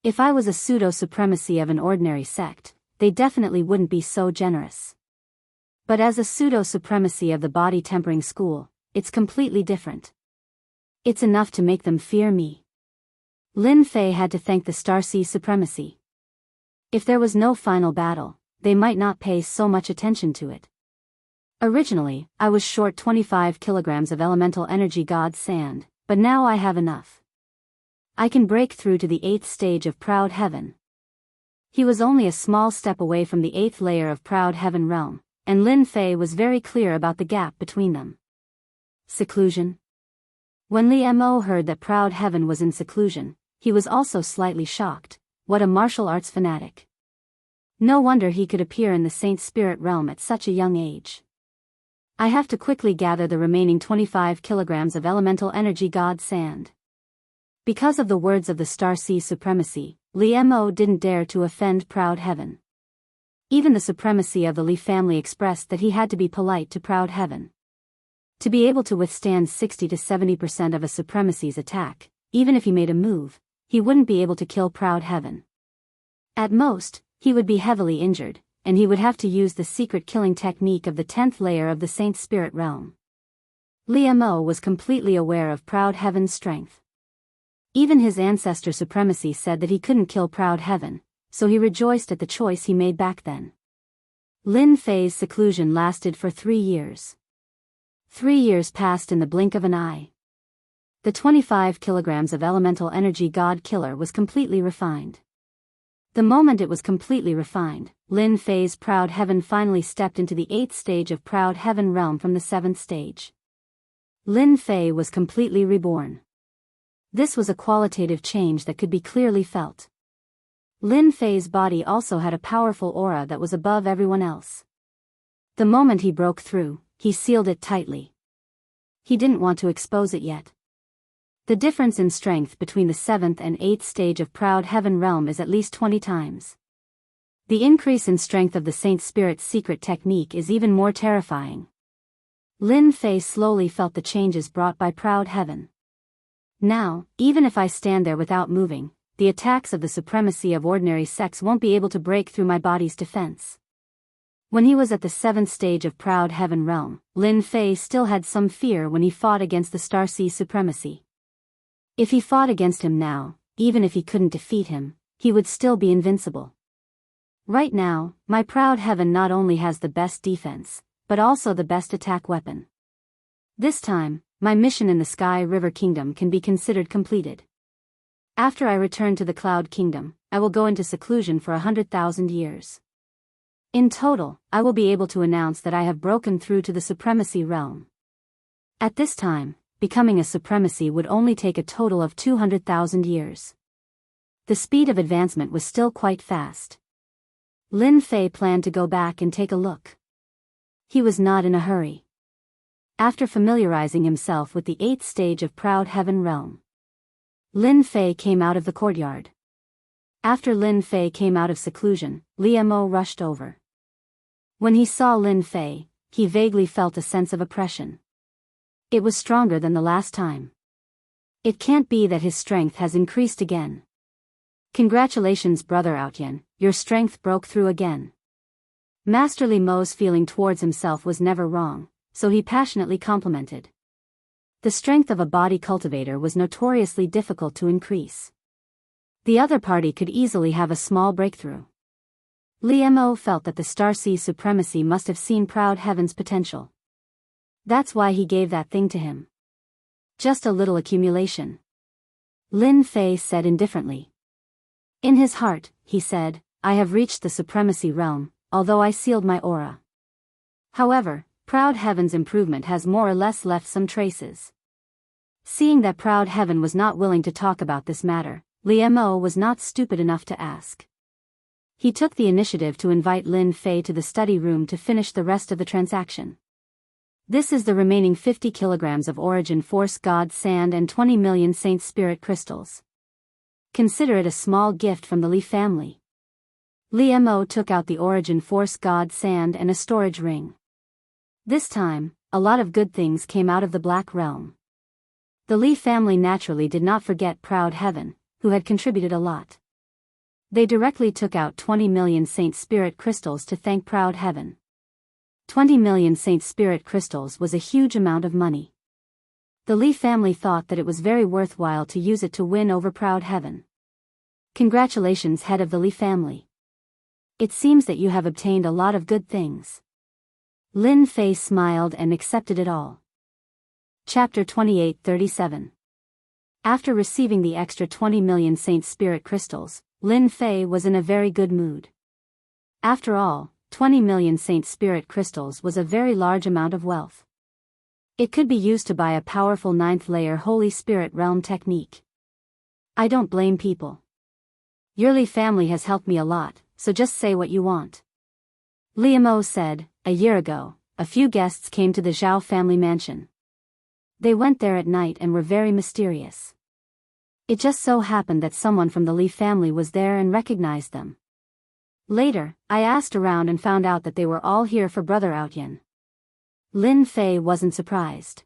If I was a pseudo-supremacy of an ordinary sect, they definitely wouldn't be so generous. But as a pseudo-supremacy of the body-tempering school, it's completely different. It's enough to make them fear me. Lin Fei had to thank the Starsea supremacy. If there was no final battle, they might not pay so much attention to it. Originally, I was short 25 kilograms of elemental energy god sand, but now I have enough. I can break through to the 8th stage of Proud Heaven. He was only a small step away from the 8th layer of Proud Heaven realm, and Lin Fei was very clear about the gap between them. Seclusion. When Li Mo heard that Proud Heaven was in seclusion, he was also slightly shocked. What a martial arts fanatic. No wonder he could appear in the Saint Spirit realm at such a young age. I have to quickly gather the remaining 25 kilograms of elemental energy god sand. Because of the words of the Starsea supremacy, Li Mo didn't dare to offend Proud Heaven. Even the supremacy of the Li family expressed that he had to be polite to Proud Heaven. To be able to withstand 60 to 70% of a supremacy's attack, even if he made a move, he wouldn't be able to kill Proud Heaven. At most, he would be heavily injured, and he would have to use the secret killing technique of the 10th layer of the Saint Spirit realm. Li Mo was completely aware of Proud Heaven's strength. Even his ancestor supremacy said that he couldn't kill Proud Heaven, so he rejoiced at the choice he made back then. Lin Fei's seclusion lasted for 3 years. 3 years passed in the blink of an eye. The 25 kilograms of elemental energy god killer was completely refined. The moment it was completely refined, Lin Fei's Proud Heaven finally stepped into the 8th stage of Proud Heaven realm from the 7th stage. Lin Fei was completely reborn. This was a qualitative change that could be clearly felt. Lin Fei's body also had a powerful aura that was above everyone else. The moment he broke through, he sealed it tightly. He didn't want to expose it yet. The difference in strength between the 7th and 8th stage of Proud Heaven realm is at least 20 times. The increase in strength of the Saint Spirit's secret technique is even more terrifying. Lin Fei slowly felt the changes brought by Proud Heaven. Now, even if I stand there without moving, the attacks of the supremacy of ordinary sects won't be able to break through my body's defense. When he was at the 7th stage of Proud Heaven realm, Lin Fei still had some fear when he fought against the Starsea supremacy. If he fought against him now, even if he couldn't defeat him, he would still be invincible. Right now, my Proud Heaven not only has the best defense, but also the best attack weapon. This time, my mission in the Sky River Kingdom can be considered completed. After I return to the Cloud Kingdom, I will go into seclusion for 100,000 years. In total, I will be able to announce that I have broken through to the Supremacy realm. At this time, becoming a supremacy would only take a total of 200,000 years. The speed of advancement was still quite fast. Lin Fei planned to go back and take a look. He was not in a hurry. After familiarizing himself with the 8th stage of Proud Heaven Realm, Lin Fei came out of the courtyard. After Lin Fei came out of seclusion, Li Mo rushed over. When he saw Lin Fei, he vaguely felt a sense of oppression. It was stronger than the last time. It can't be that his strength has increased again. Congratulations, Brother Outyan, your strength broke through again. Master Li Mo's feeling towards himself was never wrong, so he passionately complimented. The strength of a body cultivator was notoriously difficult to increase. The other party could easily have a small breakthrough. Li Mo felt that the Starseed supremacy must have seen Proud Heaven's potential. That's why he gave that thing to him. Just a little accumulation. Lin Fei said indifferently. In his heart, he said, I have reached the supremacy realm, although I sealed my aura. However, Proud Heaven's improvement has more or less left some traces. Seeing that Proud Heaven was not willing to talk about this matter, Li Mo was not stupid enough to ask. He took the initiative to invite Lin Fei to the study room to finish the rest of the transaction. This is the remaining 50 kilograms of Origin Force God Sand and 20 million Saint Spirit crystals. Consider it a small gift from the Li family. Li Mo took out the Origin Force God Sand and a storage ring. This time, a lot of good things came out of the Black Realm. The Li family naturally did not forget Proud Heaven, who had contributed a lot. They directly took out 20 million Saint Spirit crystals to thank Proud Heaven. 20 million Saint Spirit crystals was a huge amount of money. The Li family thought that it was very worthwhile to use it to win over Proud Heaven. Congratulations, head of the Li family. It seems that you have obtained a lot of good things. Lin Fei smiled and accepted it all. Chapter 28:37. After receiving the extra 20 million Saint Spirit crystals, Lin Fei was in a very good mood. After all, 20 million Saint Spirit crystals was a very large amount of wealth. It could be used to buy a powerful 9th layer Holy Spirit realm technique. I don't blame people. Your Li family has helped me a lot, so just say what you want. Li Mo said, a year ago, a few guests came to the Zhao family mansion. They went there at night and were very mysterious. It just so happened that someone from the Li family was there and recognized them. Later, I asked around and found out that they were all here for Brother Outyan. Lin Fei wasn't surprised.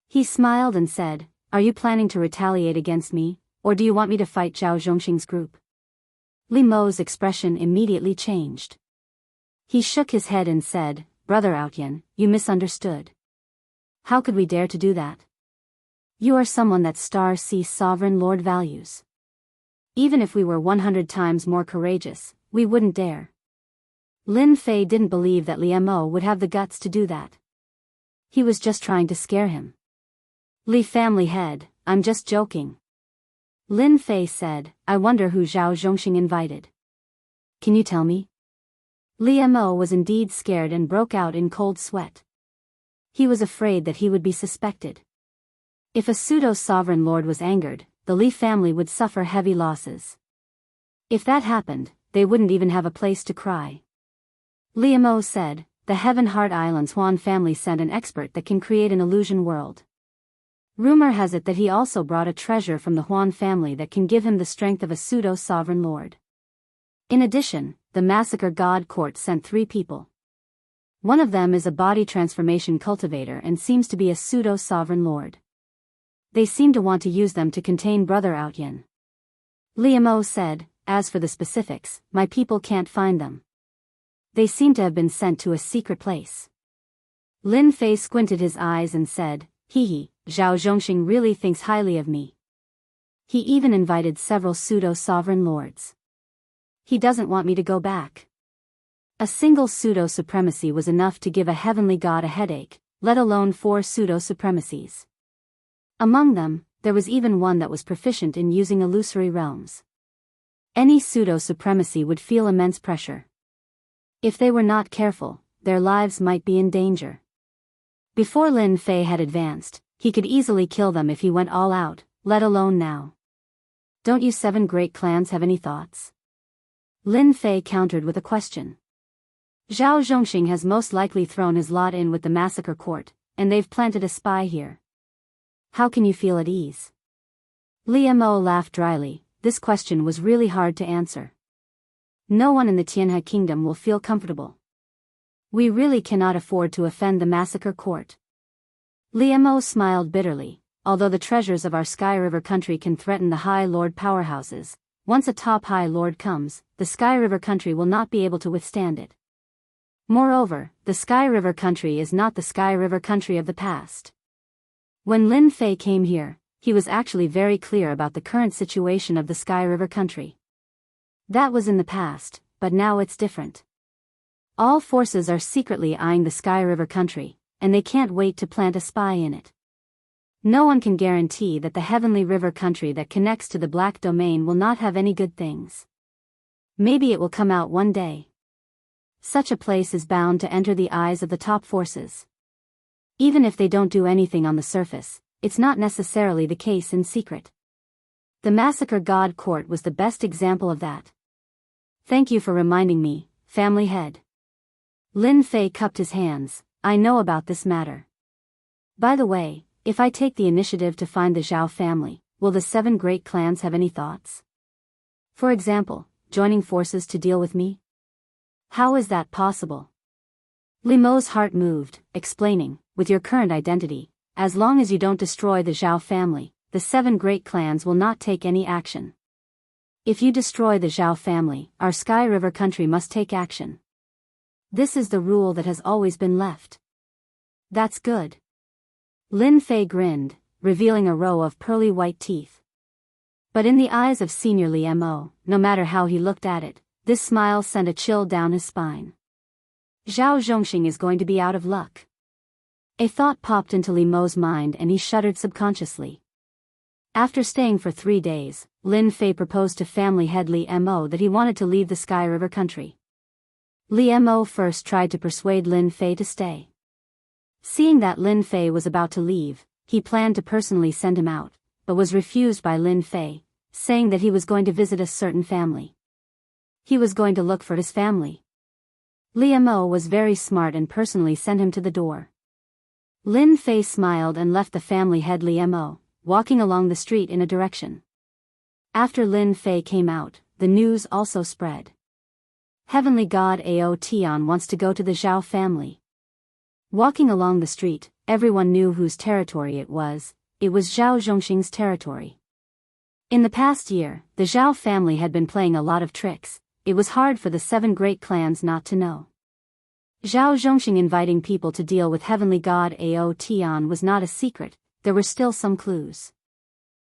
He smiled and said, are you planning to retaliate against me, or do you want me to fight Zhao Zhongxing's group? Li Mo's expression immediately changed. He shook his head and said, Brother Outyan, you misunderstood. How could we dare to do that? You are someone that Star Sea Sovereign Lord values. Even if we were 100 times more courageous, we wouldn't dare. Lin Fei didn't believe that Li Mo would have the guts to do that. He was just trying to scare him. Li family head, I'm just joking. Lin Fei said, I wonder who Zhao Zhongxing invited. Can you tell me? Li Mo was indeed scared and broke out in cold sweat. He was afraid that he would be suspected. If a pseudo-sovereign lord was angered, the Li family would suffer heavy losses. If that happened, they wouldn't even have a place to cry. Li Mo said, the Heaven Heart Islands Huan family sent an expert that can create an illusion world. Rumor has it that he also brought a treasure from the Huan family that can give him the strength of a pseudo-sovereign lord. In addition, the Massacre God Court sent 3 people. One of them is a body transformation cultivator and seems to be a pseudo-sovereign lord. They seem to want to use them to contain Brother Outyan. Li Mo said, as for the specifics, my people can't find them. They seem to have been sent to a secret place. Lin Fei squinted his eyes and said, Hee, Zhao Zhongxing really thinks highly of me. He even invited several pseudo-sovereign lords. He doesn't want me to go back. A single pseudo-supremacy was enough to give a heavenly god a headache, let alone 4 pseudo-supremacies. Among them, there was even one that was proficient in using illusory realms. Any pseudo-supremacy would feel immense pressure. If they were not careful, their lives might be in danger. Before Lin Fei had advanced, He could easily kill them if he went all out, let alone now. Don't you 7 great clans have any thoughts? Lin Fei countered with a question. Zhao Zhongxing has most likely thrown his lot in with the massacre court, and they've planted a spy here. How can you feel at ease? Li Mo laughed dryly. This question was really hard to answer. No one in the Tianhe kingdom will feel comfortable. We really cannot afford to offend the massacre court. Li Mo smiled bitterly. Although the treasures of our Sky River country can threaten the High Lord powerhouses, once a top High Lord comes, the Sky River country will not be able to withstand it. Moreover, the Sky River country is not the Sky River country of the past. When Lin Fei came here, he was actually very clear about the current situation of the Sky River country. That was in the past, but now it's different. All forces are secretly eyeing the Sky River country, and they can't wait to plant a spy in it. No one can guarantee that the Heavenly River country that connects to the Black Domain will not have any good things. Maybe it will come out one day. Such a place is bound to enter the eyes of the top forces. Even if they don't do anything on the surface, it's not necessarily the case in secret. The Massacre God Court was the best example of that. Thank you for reminding me, family head. Lin Fei cupped his hands. I know about this matter. By the way, if I take the initiative to find the Zhao family, will the 7 great clans have any thoughts? For example, joining forces to deal with me? How is that possible? Li Mo's heart moved, explaining, with your current identity, as long as you don't destroy the Zhao family, the 7 great clans will not take any action. If you destroy the Zhao family, our Sky River country must take action. This is the rule that has always been left. That's good. Lin Fei grinned, revealing a row of pearly white teeth. But in the eyes of Senior Li Mo, no matter how he looked at it, this smile sent a chill down his spine. Zhao Zhongxing is going to be out of luck. A thought popped into Li Mo's mind and he shuddered subconsciously. After staying for 3 days, Lin Fei proposed to family head Li Mo that he wanted to leave the Sky River country. Li Mo first tried to persuade Lin Fei to stay. Seeing that Lin Fei was about to leave, he planned to personally send him out, but was refused by Lin Fei, saying that he was going to visit a certain family. He was going to look for his family. Li Mo was very smart and personally sent him to the door. Lin Fei smiled and left the family head Li Mo, walking along the street in a direction. After Lin Fei came out, the news also spread. Heavenly God Ao Tian wants to go to the Zhao family. Walking along the street, everyone knew whose territory it was Zhao Zhongxing's territory. In the past year, the Zhao family had been playing a lot of tricks. It was hard for the 7 great clans not to know. Zhao Zhongxing inviting people to deal with Heavenly God Ao Tian was not a secret, there were still some clues.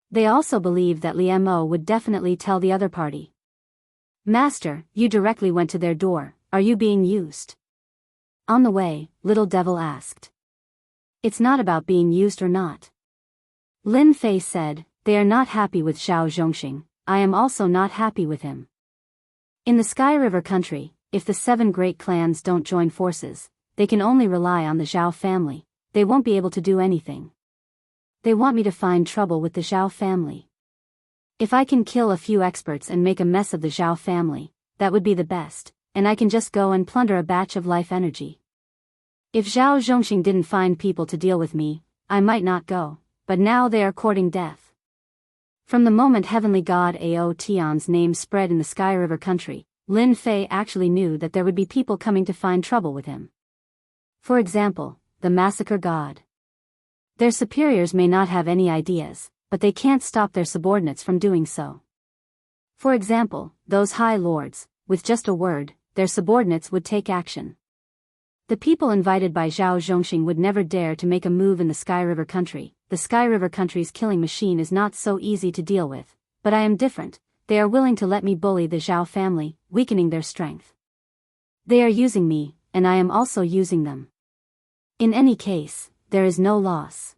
They also believed that Li Mo would definitely tell the other party. Master, you directly went to their door, are you being used? On the way, Little Devil asked. It's not about being used or not. Lin Fei said, they are not happy with Zhao Zhongxing, I am also not happy with him. In the Sky River country, if the 7 great clans don't join forces, they can only rely on the Zhao family, they won't be able to do anything. They want me to find trouble with the Zhao family. If I can kill a few experts and make a mess of the Zhao family, that would be the best, and I can just go and plunder a batch of life energy. If Zhao Zhongxing didn't find people to deal with me, I might not go, but now they are courting death. From the moment Heavenly God Ao Tian's name spread in the Sky River country, Lin Fei actually knew that there would be people coming to find trouble with him. For example, the Massacre God. Their superiors may not have any ideas, but they can't stop their subordinates from doing so. For example, those High Lords, with just a word, their subordinates would take action. The people invited by Zhao Zhongxing would never dare to make a move in the Sky River country. The Sky River country's killing machine is not so easy to deal with, but I am different, they are willing to let me bully the Zhao family, weakening their strength. They are using me, and I am also using them. In any case, there is no loss.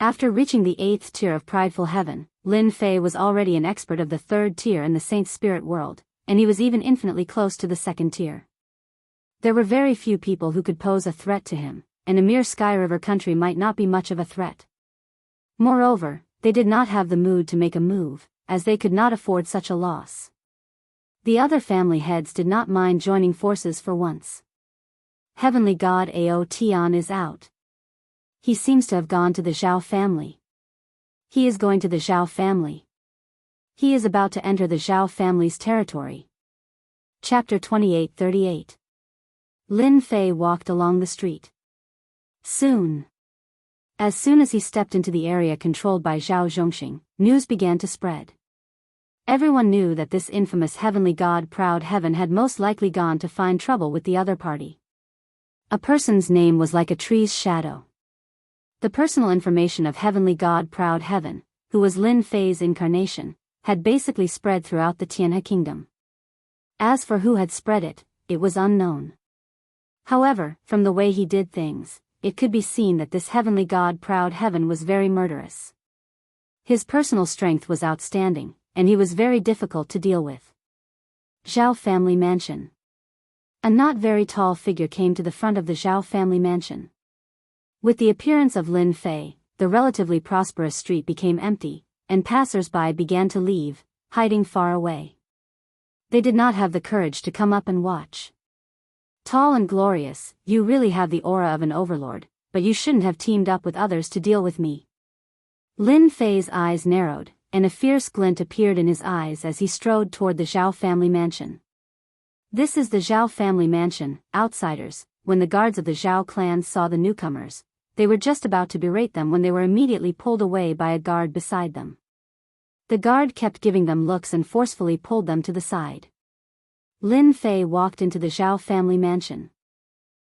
After reaching the 8th tier of Prideful Heaven, Lin Fei was already an expert of the 3rd tier in the Saint Spirit world, and he was even infinitely close to the 2nd tier. There were very few people who could pose a threat to him, and a mere Sky River country might not be much of a threat. Moreover, they did not have the mood to make a move, as they could not afford such a loss. The other family heads did not mind joining forces for once. Heavenly God Ao Tian is out. He seems to have gone to the Zhao family. He is going to the Zhao family. He is about to enter the Zhao family's territory. Chapter 28:38. Lin Fei walked along the street. As soon as he stepped into the area controlled by Zhao Zhongxing, news began to spread. Everyone knew that this infamous heavenly god Proud Heaven had most likely gone to find trouble with the other party. A person's name was like a tree's shadow. The personal information of heavenly god Proud Heaven, who was Lin Fei's incarnation, had basically spread throughout the Tianhe kingdom. As for who had spread it, it was unknown. However, from the way he did things, it could be seen that this heavenly god Proud Heaven was very murderous. His personal strength was outstanding, and he was very difficult to deal with. Zhao family mansion. A not very tall figure came to the front of the Zhao family mansion. With the appearance of Lin Fei, the relatively prosperous street became empty, and passers-by began to leave, hiding far away. They did not have the courage to come up and watch. Tall and glorious, you really have the aura of an overlord, but you shouldn't have teamed up with others to deal with me. Lin Fei's eyes narrowed, and a fierce glint appeared in his eyes as he strode toward the Zhao family mansion. This is the Zhao family mansion, outsiders. When the guards of the Zhao clan saw the newcomers, they were just about to berate them when they were immediately pulled away by a guard beside them. The guard kept giving them looks and forcefully pulled them to the side. Lin Fei walked into the Zhao family mansion.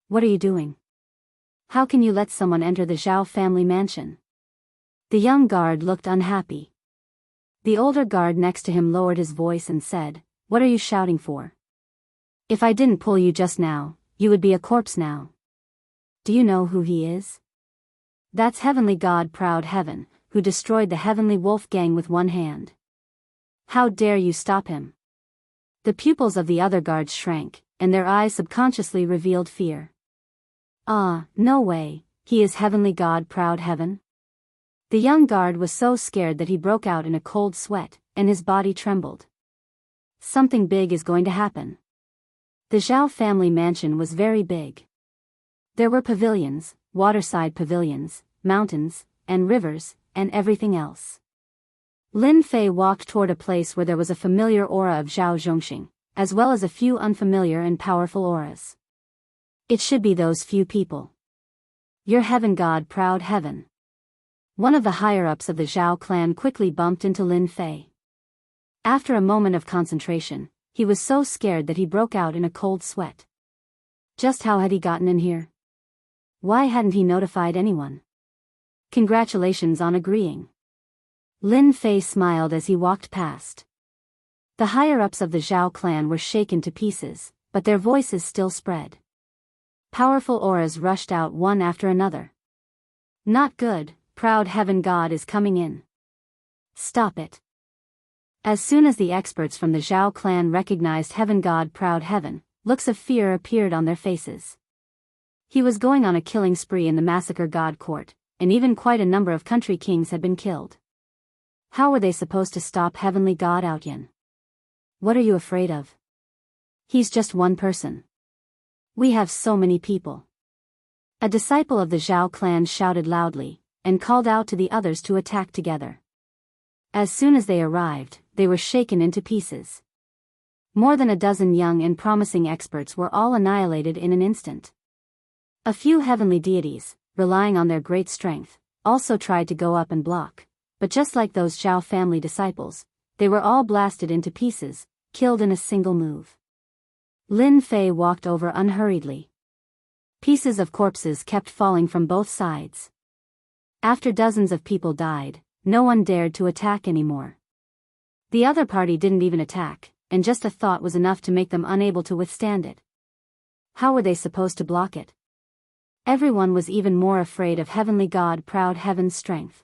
What are you doing? How can you let someone enter the Zhao family mansion? The young guard looked unhappy. The older guard next to him lowered his voice and said, "What are you shouting for? If I didn't pull you just now, you would be a corpse now. Do you know who he is? That's heavenly god Proud Heaven, who destroyed the heavenly wolf gang with one hand. How dare you stop him?" The pupils of the other guards shrank, and their eyes subconsciously revealed fear. "Ah, no way, he is heavenly god Proud Heaven?" The young guard was so scared that he broke out in a cold sweat, and his body trembled. Something big is going to happen. The Zhao family mansion was very big. There were pavilions, waterside pavilions, mountains, and rivers, and everything else. Lin Fei walked toward a place where there was a familiar aura of Zhao Zhongxing, as well as a few unfamiliar and powerful auras. It should be those few people. Your heaven god Proud Heaven. One of the higher-ups of the Zhao clan quickly bumped into Lin Fei. After a moment of concentration, he was so scared that he broke out in a cold sweat. Just how had he gotten in here? Why hadn't he notified anyone? Congratulations on agreeing. Lin Fei smiled as he walked past. The higher-ups of the Zhao clan were shaken to pieces, but their voices still spread. Powerful auras rushed out one after another. Not good, Proud Heaven God is coming in. Stop it. As soon as the experts from the Zhao clan recognized Heaven God Proud Heaven, looks of fear appeared on their faces. He was going on a killing spree in the massacre god court, and even quite a number of country kings had been killed. How were they supposed to stop heavenly god Outyin? What are you afraid of? He's just one person. We have so many people. A disciple of the Zhao clan shouted loudly, and called out to the others to attack together. As soon as they arrived, they were shaken into pieces. More than a dozen young and promising experts were all annihilated in an instant. A few heavenly deities, relying on their great strength, also tried to go up and block, but just like those Zhao family disciples, they were all blasted into pieces, killed in a single move. Lin Fei walked over unhurriedly. Pieces of corpses kept falling from both sides. After dozens of people died, no one dared to attack anymore. The other party didn't even attack, and just a thought was enough to make them unable to withstand it. How were they supposed to block it? Everyone was even more afraid of heavenly god Proud Heaven's strength.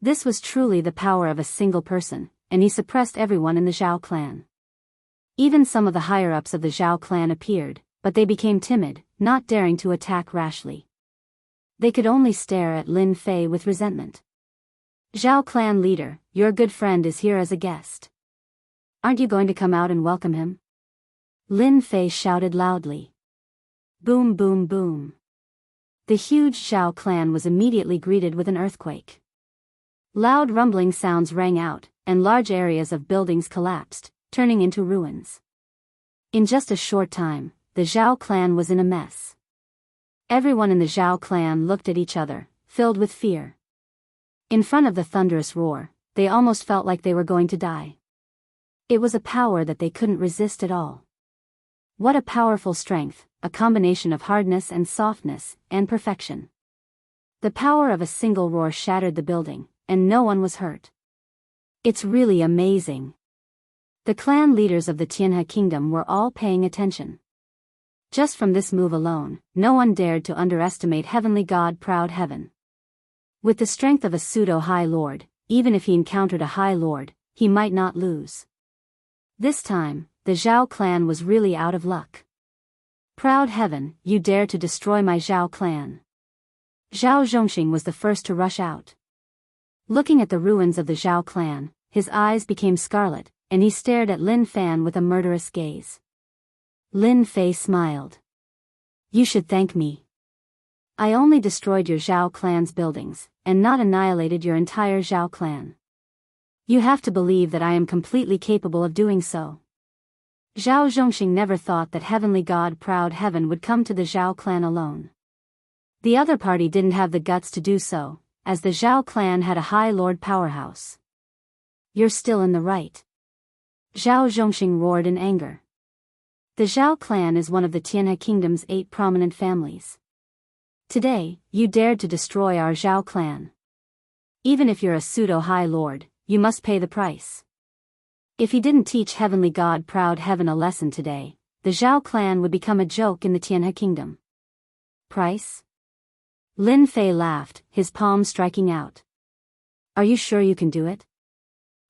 This was truly the power of a single person, and he suppressed everyone in the Zhao clan. Even some of the higher-ups of the Zhao clan appeared, but they became timid, not daring to attack rashly. They could only stare at Lin Fei with resentment. Zhao clan leader, your good friend is here as a guest. Aren't you going to come out and welcome him? Lin Fei shouted loudly. Boom boom boom. The huge Zhao clan was immediately greeted with an earthquake. Loud rumbling sounds rang out, and large areas of buildings collapsed, turning into ruins. In just a short time, the Zhao clan was in a mess. Everyone in the Zhao clan looked at each other, filled with fear. In front of the thunderous roar, they almost felt like they were going to die. It was a power that they couldn't resist at all. What a powerful strength, a combination of hardness and softness, and perfection. The power of a single roar shattered the building, and no one was hurt. It's really amazing. The clan leaders of the Tianhe kingdom were all paying attention. Just from this move alone, no one dared to underestimate Heavenly God Proud Heaven. With the strength of a pseudo-High Lord, even if he encountered a High Lord, he might not lose. This time, the Zhao clan was really out of luck. Proud Heaven, you dare to destroy my Zhao clan. Zhao Zhongxing was the first to rush out. Looking at the ruins of the Zhao clan, his eyes became scarlet, and he stared at Lin Fan with a murderous gaze. Lin Fei smiled. You should thank me. I only destroyed your Zhao clan's buildings, and not annihilated your entire Zhao clan. You have to believe that I am completely capable of doing so. Zhao Zhongxing never thought that Heavenly God Proud Heaven would come to the Zhao clan alone. The other party didn't have the guts to do so, as the Zhao clan had a High Lord powerhouse. You're still in the right. Zhao Zhongxing roared in anger. The Zhao clan is one of the Tianhe kingdom's 8 prominent families. Today, you dared to destroy our Zhao clan. Even if you're a pseudo-High Lord, you must pay the price. If he didn't teach Heavenly God Proud Heaven a lesson today, the Zhao clan would become a joke in the Tianhe kingdom. Price? Lin Fei laughed, his palm striking out. Are you sure you can do it?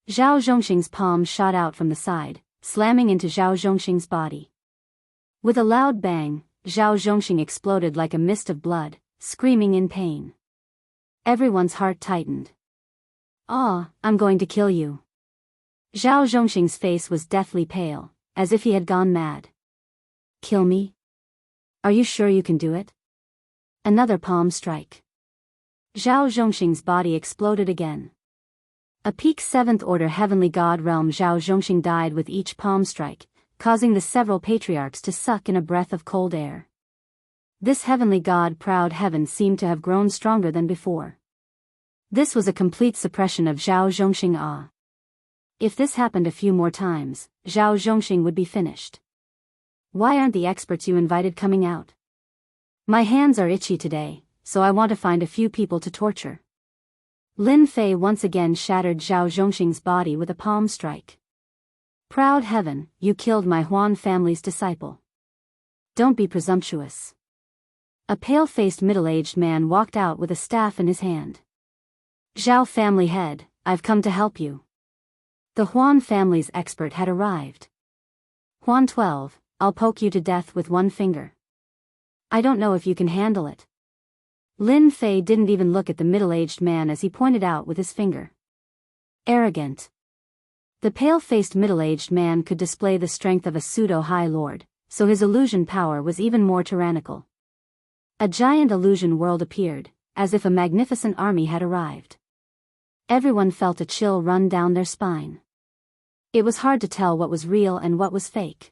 Zhao Zhongxing's palm shot out from the side, slamming into Zhao Zhongxing's body. With a loud bang, Zhao Zhongxing exploded like a mist of blood, screaming in pain. Everyone's heart tightened. Ah, I'm going to kill you. Zhao Zhongxing's face was deathly pale, as if he had gone mad. Kill me? Are you sure you can do it? Another palm strike. Zhao Zhongxing's body exploded again. A peak 7th order heavenly god realm Zhao Zhongxing died with each palm strike, causing the several patriarchs to suck in a breath of cold air. This heavenly god Proud Heaven seemed to have grown stronger than before. This was a complete suppression of Zhao Zhongxing Ah. If this happened a few more times, Zhao Zhongxing would be finished. Why aren't the experts you invited coming out? My hands are itchy today, so I want to find a few people to torture. Lin Fei once again shattered Zhao Zhongxing's body with a palm strike. Proud Heaven, you killed my Huan family's disciple. Don't be presumptuous. A pale-faced middle-aged man walked out with a staff in his hand. Zhao family head, I've come to help you. The Huan family's expert had arrived. Huan 12, I'll poke you to death with one finger. I don't know if you can handle it. Lin Fei didn't even look at the middle-aged man as he pointed out with his finger. Arrogant. The pale-faced middle-aged man could display the strength of a pseudo-High Lord, so his illusion power was even more tyrannical. A giant illusion world appeared, as if a magnificent army had arrived. Everyone felt a chill run down their spine. It was hard to tell what was real and what was fake.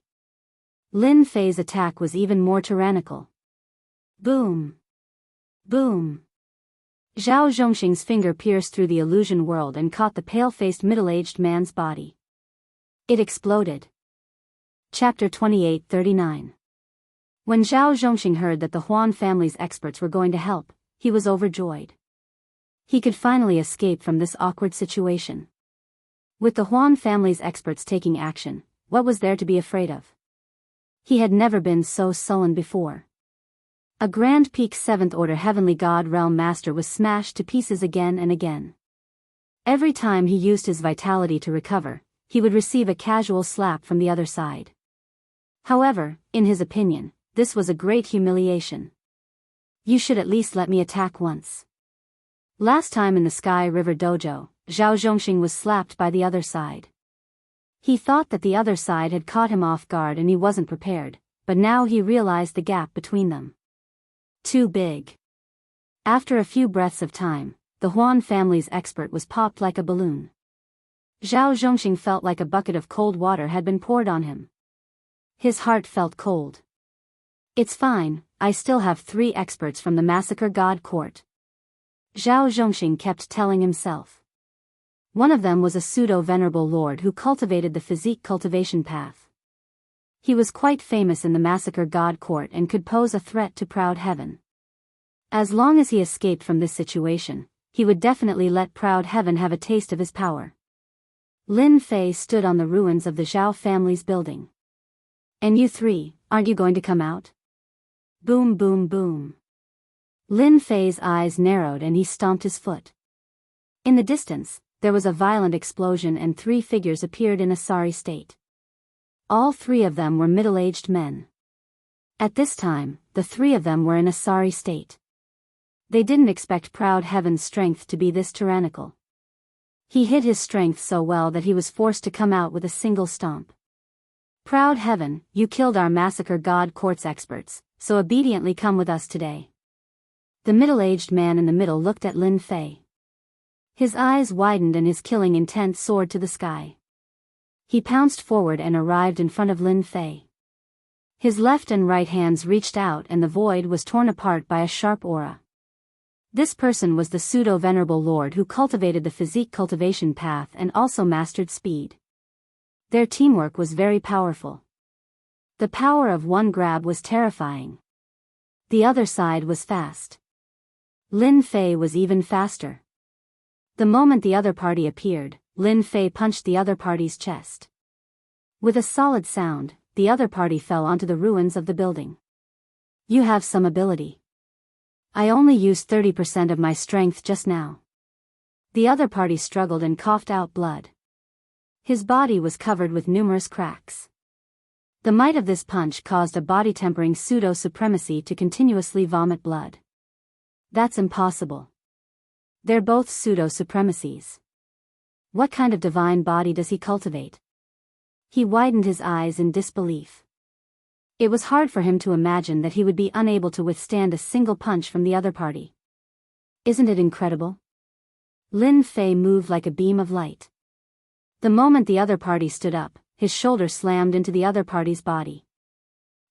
Lin Fei's attack was even more tyrannical. Boom! Boom! Zhao Zhongxing's finger pierced through the illusion world and caught the pale-faced middle-aged man's body. It exploded. Chapter 28:39. When Zhao Zhongxing heard that the Huan family's experts were going to help, he was overjoyed. He could finally escape from this awkward situation. With the Huan family's experts taking action, what was there to be afraid of? He had never been so sullen before. A Grand Peak 7th Order Heavenly God Realm Master was smashed to pieces again and again. Every time he used his vitality to recover, he would receive a casual slap from the other side. However, in his opinion, this was a great humiliation. You should at least let me attack once. Last time in the Sky River Dojo, Zhao Zhongxing was slapped by the other side. He thought that the other side had caught him off guard and he wasn't prepared, but now he realized the gap between them. Too big. After a few breaths of time, the Huan family's expert was popped like a balloon. Zhao Zhongxing felt like a bucket of cold water had been poured on him. His heart felt cold. It's fine, I still have 3 experts from the Massacre God Court. Zhao Zhongxing kept telling himself. One of them was a pseudo-venerable lord who cultivated the physique cultivation path. He was quite famous in the Massacre God Court and could pose a threat to Proud Heaven. As long as he escaped from this situation, he would definitely let Proud Heaven have a taste of his power. Lin Fei stood on the ruins of the Zhao family's building. And you 3, aren't you going to come out? Boom boom boom. Lin Fei's eyes narrowed and he stomped his foot. In the distance, there was a violent explosion and 3 figures appeared in a sorry state. All 3 of them were middle-aged men. At this time, the 3 of them were in a sorry state. They didn't expect Proud Heaven's strength to be this tyrannical. He hid his strength so well that he was forced to come out with a single stomp. Proud Heaven, you killed our Massacre God Court's experts, so obediently come with us today. The middle-aged man in the middle looked at Lin Fei. His eyes widened and his killing intent soared to the sky. He pounced forward and arrived in front of Lin Fei. His left and right hands reached out and the void was torn apart by a sharp aura. This person was the pseudo-venerable lord who cultivated the physique cultivation path and also mastered speed. Their teamwork was very powerful. The power of one grab was terrifying. The other side was fast. Lin Fei was even faster. The moment the other party appeared, Lin Fei punched the other party's chest. With a solid sound, the other party fell onto the ruins of the building. You have some ability. I only used 30% of my strength just now. The other party struggled and coughed out blood. His body was covered with numerous cracks. The might of this punch caused a body-tempering pseudo-supremacy to continuously vomit blood. That's impossible. They're both pseudo-supremacies. What kind of divine body does he cultivate? He widened his eyes in disbelief. It was hard for him to imagine that he would be unable to withstand a single punch from the other party. Isn't it incredible? Lin Fei moved like a beam of light. The moment the other party stood up, his shoulder slammed into the other party's body.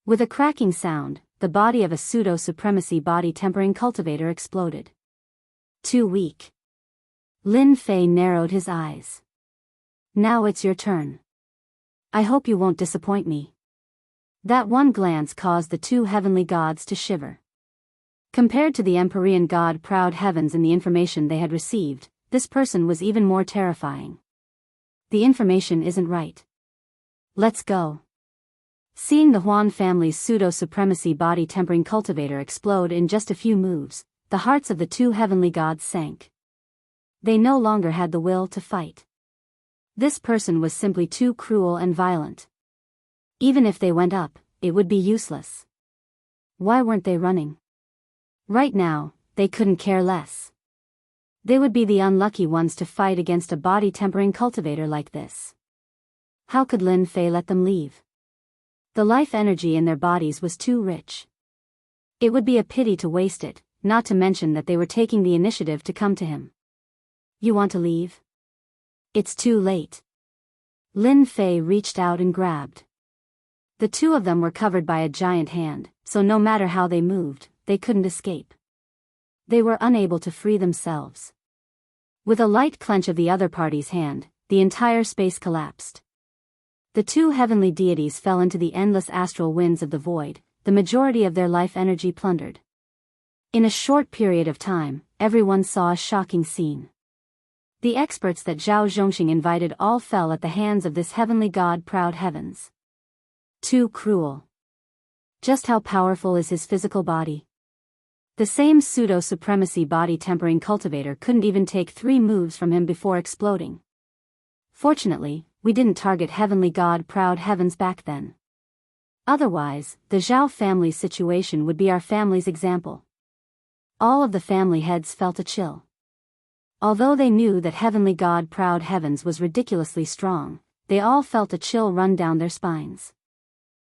With a cracking sound, the body of a pseudo-supremacy body-tempering cultivator exploded. Too weak. Lin Fei narrowed his eyes. Now it's your turn. I hope you won't disappoint me. That one glance caused the 2 heavenly gods to shiver. Compared to the Empyrean god Proud Heavens and the information they had received, this person was even more terrifying. The information isn't right. Let's go. Seeing the Huan family's pseudo-supremacy body-tempering cultivator explode in just a few moves, the hearts of the 2 heavenly gods sank. They no longer had the will to fight. This person was simply too cruel and violent. Even if they went up, it would be useless. Why weren't they running? Right now, they couldn't care less. They would be the unlucky ones to fight against a body-tempering cultivator like this. How could Lin Fei let them leave? The life energy in their bodies was too rich. It would be a pity to waste it, not to mention that they were taking the initiative to come to him. You want to leave? It's too late. Lin Fei reached out and grabbed. The 2 of them were covered by a giant hand, so no matter how they moved, they couldn't escape. They were unable to free themselves. With a light clench of the other party's hand, the entire space collapsed. The 2 heavenly deities fell into the endless astral winds of the void, the majority of their life energy plundered. In a short period of time, everyone saw a shocking scene. The experts that Zhao Zhongxing invited all fell at the hands of this heavenly god Proud Heavens. Too cruel. Just how powerful is his physical body? The same pseudo-supremacy body-tempering cultivator couldn't even take 3 moves from him before exploding. Fortunately, we didn't target heavenly god Proud Heavens back then. Otherwise, the Zhao family's situation would be our family's example. All of the family heads felt a chill. Although they knew that heavenly god Proud Heavens was ridiculously strong, they all felt a chill run down their spines.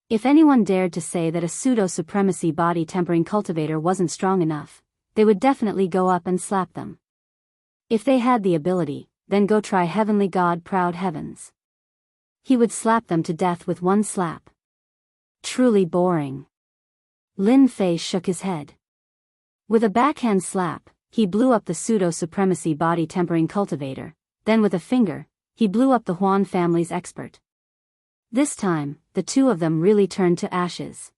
If anyone dared to say that a pseudo-supremacy body-tempering cultivator wasn't strong enough, they would definitely go up and slap them. If they had the ability, then go try heavenly god Proud Heavens. He would slap them to death with one slap. Truly boring. Lin Fei shook his head. With a backhand slap, he blew up the pseudo-supremacy body-tempering cultivator, then with a finger, he blew up the Huan family's expert. This time, the two of them really turned to ashes.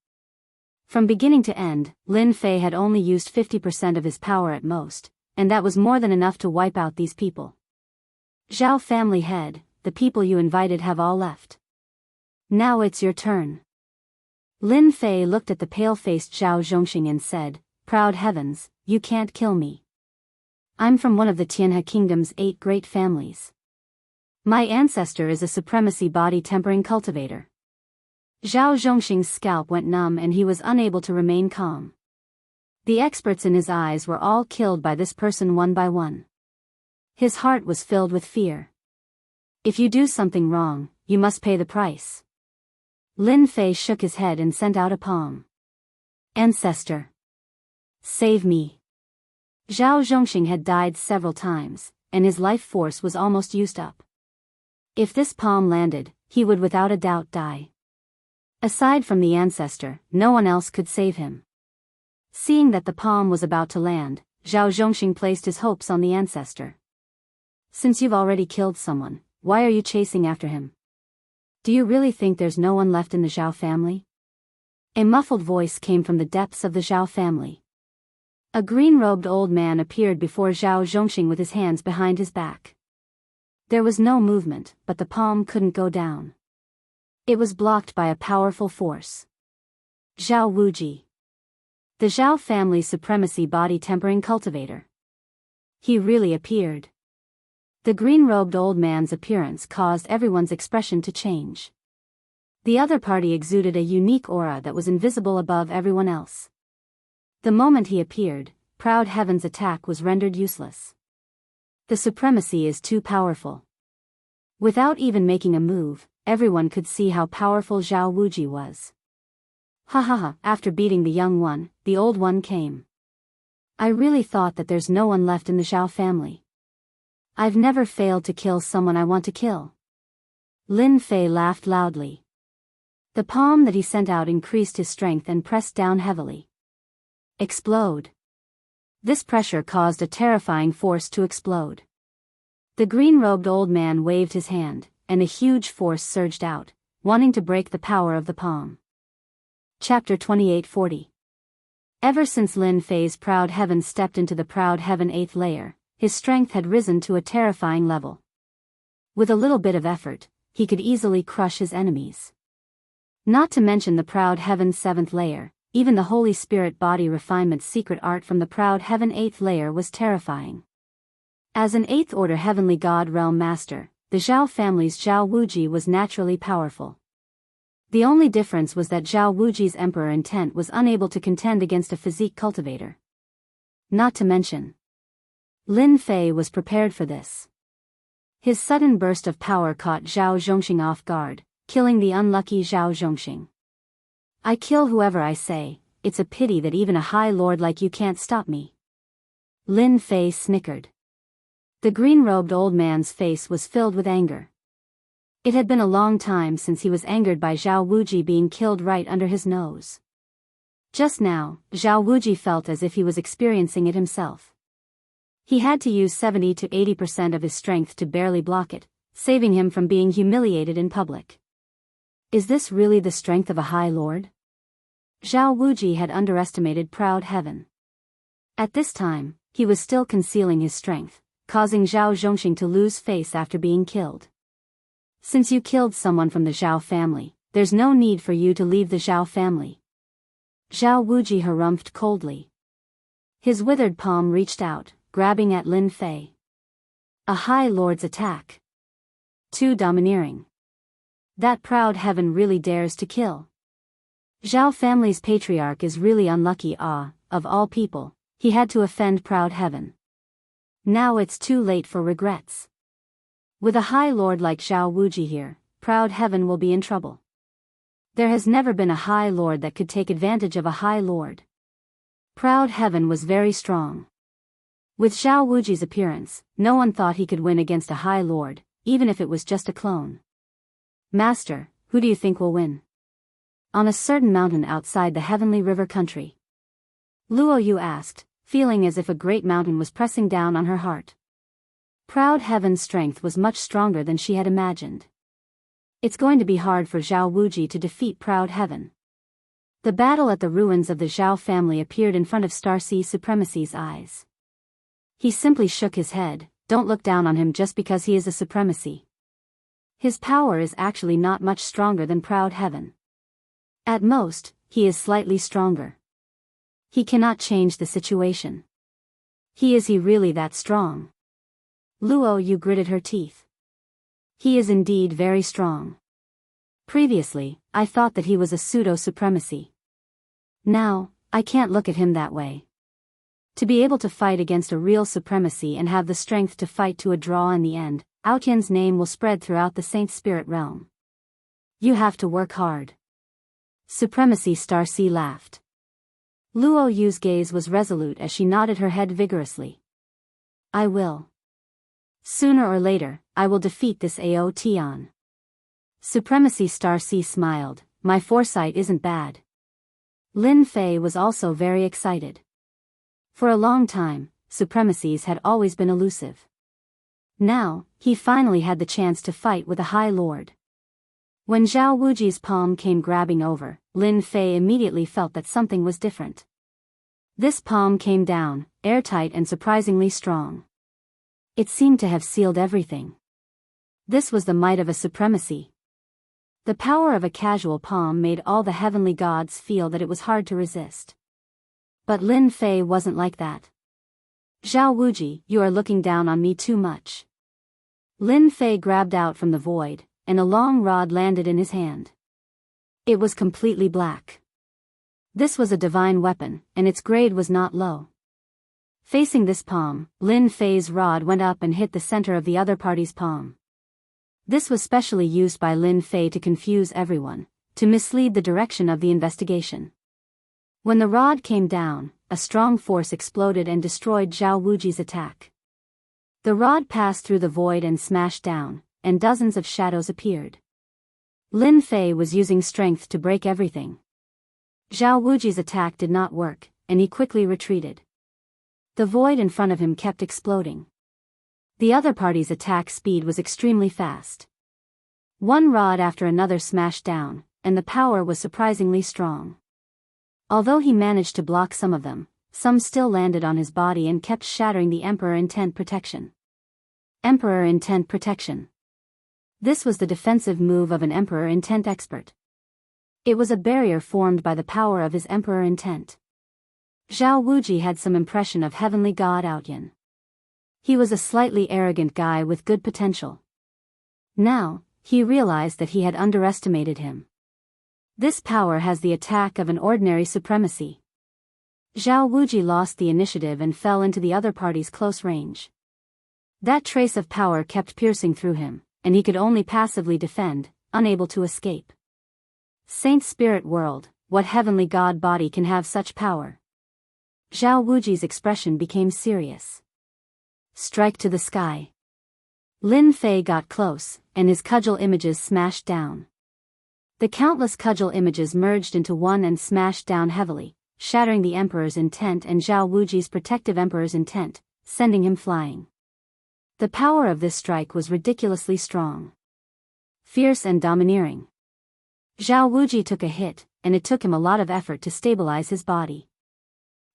From beginning to end, Lin Fei had only used 50% of his power at most, and that was more than enough to wipe out these people. Zhao family head, the people you invited have all left. Now it's your turn. Lin Fei looked at the pale-faced Zhao Zhongxing and said, Proud Heavens, you can't kill me. I'm from one of the Tianhe Kingdom's 8 great families. My ancestor is a supremacy body-tempering cultivator. Zhao Zhongxing's scalp went numb and he was unable to remain calm. The experts in his eyes were all killed by this person one by one. His heart was filled with fear. If you do something wrong, you must pay the price. Lin Fei shook his head and sent out a palm. Ancestor. Save me. Zhao Zhongxing had died several times, and his life force was almost used up. If this palm landed, he would without a doubt die. Aside from the ancestor, no one else could save him. Seeing that the palm was about to land, Zhao Zhongxing placed his hopes on the ancestor. Since you've already killed someone, why are you chasing after him? Do you really think there's no one left in the Zhao family? A muffled voice came from the depths of the Zhao family. A green-robed old man appeared before Zhao Zhongxing with his hands behind his back. There was no movement, but the palm couldn't go down. It was blocked by a powerful force. Zhao Wuji. The Zhao family's supremacy body-tempering cultivator. He really appeared. The green-robed old man's appearance caused everyone's expression to change. The other party exuded a unique aura that was invisible above everyone else. The moment he appeared, Proud Heaven's attack was rendered useless. The supremacy is too powerful. Without even making a move, everyone could see how powerful Zhao Wuji was. Ha ha ha, after beating the young one, the old one came. I really thought that there's no one left in the Zhao family. I've never failed to kill someone I want to kill. Lin Fei laughed loudly. The palm that he sent out increased his strength and pressed down heavily. Explode. This pressure caused a terrifying force to explode. The green-robed old man waved his hand, and a huge force surged out, wanting to break the power of the palm. Chapter 2840. Ever since Lin Fei's Proud Heaven stepped into the Proud Heaven 8th layer, his strength had risen to a terrifying level. With a little bit of effort, he could easily crush his enemies. Not to mention the Proud Heaven 7th layer, even the Holy Spirit body refinement's secret art from the Proud Heaven 8th layer was terrifying. As an 8th order heavenly god realm master, the Zhao family's Zhao Wuji was naturally powerful. The only difference was that Zhao Wuji's emperor intent was unable to contend against a physique cultivator. Not to mention, Lin Fei was prepared for this. His sudden burst of power caught Zhao Zhongxing off guard, killing the unlucky Zhao Zhongxing. I kill whoever I say, it's a pity that even a high lord like you can't stop me. Lin Fei snickered. The green-robed old man's face was filled with anger. It had been a long time since he was angered by Zhao Wuji being killed right under his nose. Just now, Zhao Wuji felt as if he was experiencing it himself. He had to use 70 to 80% of his strength to barely block it, saving him from being humiliated in public. Is this really the strength of a high lord? Zhao Wuji had underestimated Proud Heaven. At this time, he was still concealing his strength, causing Zhao Zhongxing to lose face after being killed. Since you killed someone from the Zhao family, there's no need for you to leave the Zhao family. Zhao Wuji harumphed coldly. His withered palm reached out, grabbing at Lin Fei. A high lord's attack. Too domineering. That Proud Heaven really dares to kill. Zhao family's patriarch is really unlucky. Of all people, He had to offend proud heaven. Now it's too late for regrets. With a high lord like Zhao Wuji here, proud heaven will be in trouble. There has never been a high lord that could take advantage of a high lord. Proud heaven was very strong. With Zhao Wuji's appearance, no one thought he could win against a high lord, even if it was just a clone. Master, who do you think will win? On a certain mountain outside the heavenly river country, Luo Yu asked, feeling as if a great mountain was pressing down on her heart. Proud heaven's strength was much stronger than she had imagined. It's going to be hard for Zhao Wuji to defeat proud heaven. The battle at the ruins of the Zhao family appeared in front of Starsea's Supremacy's eyes. He simply shook his head. Don't look down on him just because he is a Supremacy. His power is actually not much stronger than proud heaven. At most, he is slightly stronger. He cannot change the situation. Is he really that strong? Luo Yu gritted her teeth. He is indeed very strong. Previously, I thought that he was a pseudo-supremacy. Now, I can't look at him that way. To be able to fight against a real supremacy and have the strength to fight to a draw in the end, Aotian's name will spread throughout the Saint Spirit realm. You have to work hard. Supremacy Starsea laughed. Luo Yu's gaze was resolute as she nodded her head vigorously. I will. Sooner or later, I will defeat this Aotian. Supremacy Starsea smiled. My foresight isn't bad. Lin Fei was also very excited. For a long time, supremacies had always been elusive. Now, he finally had the chance to fight with a high lord. When Zhao Wuji's palm came grabbing over, Lin Fei immediately felt that something was different. This palm came down, airtight and surprisingly strong. It seemed to have sealed everything. This was the might of a supremacy. The power of a casual palm made all the heavenly gods feel that it was hard to resist. But Lin Fei wasn't like that. Zhao Wuji, you are looking down on me too much. Lin Fei grabbed out from the void, and a long rod landed in his hand. It was completely black. This was a divine weapon, and its grade was not low. Facing this palm, Lin Fei's rod went up and hit the center of the other party's palm. This was specially used by Lin Fei to confuse everyone, to mislead the direction of the investigation. When the rod came down, a strong force exploded and destroyed Zhao Wuji's attack. The rod passed through the void and smashed down, and dozens of shadows appeared. Lin Fei was using strength to break everything. Zhao Wuji's attack did not work, and he quickly retreated. The void in front of him kept exploding. The other party's attack speed was extremely fast. One rod after another smashed down, and the power was surprisingly strong. Although he managed to block some of them, some still landed on his body and kept shattering the Emperor Intent Protection. Emperor Intent Protection. This was the defensive move of an Emperor Intent expert. It was a barrier formed by the power of his Emperor Intent. Zhao Wuji had some impression of heavenly god Aotian. He was a slightly arrogant guy with good potential. Now, he realized that he had underestimated him. This power has the attack of an ordinary supremacy. Zhao Wuji lost the initiative and fell into the other party's close range. That trace of power kept piercing through him, and he could only passively defend, unable to escape. Saint Spirit World, what heavenly god body can have such power? Zhao Wuji's expression became serious. Strike to the sky. Lin Fei got close, and his cudgel images smashed down. The countless cudgel images merged into one and smashed down heavily, shattering the Emperor's intent and Zhao Wuji's protective Emperor's intent, sending him flying. The power of this strike was ridiculously strong. Fierce and domineering. Zhao Wuji took a hit, and it took him a lot of effort to stabilize his body.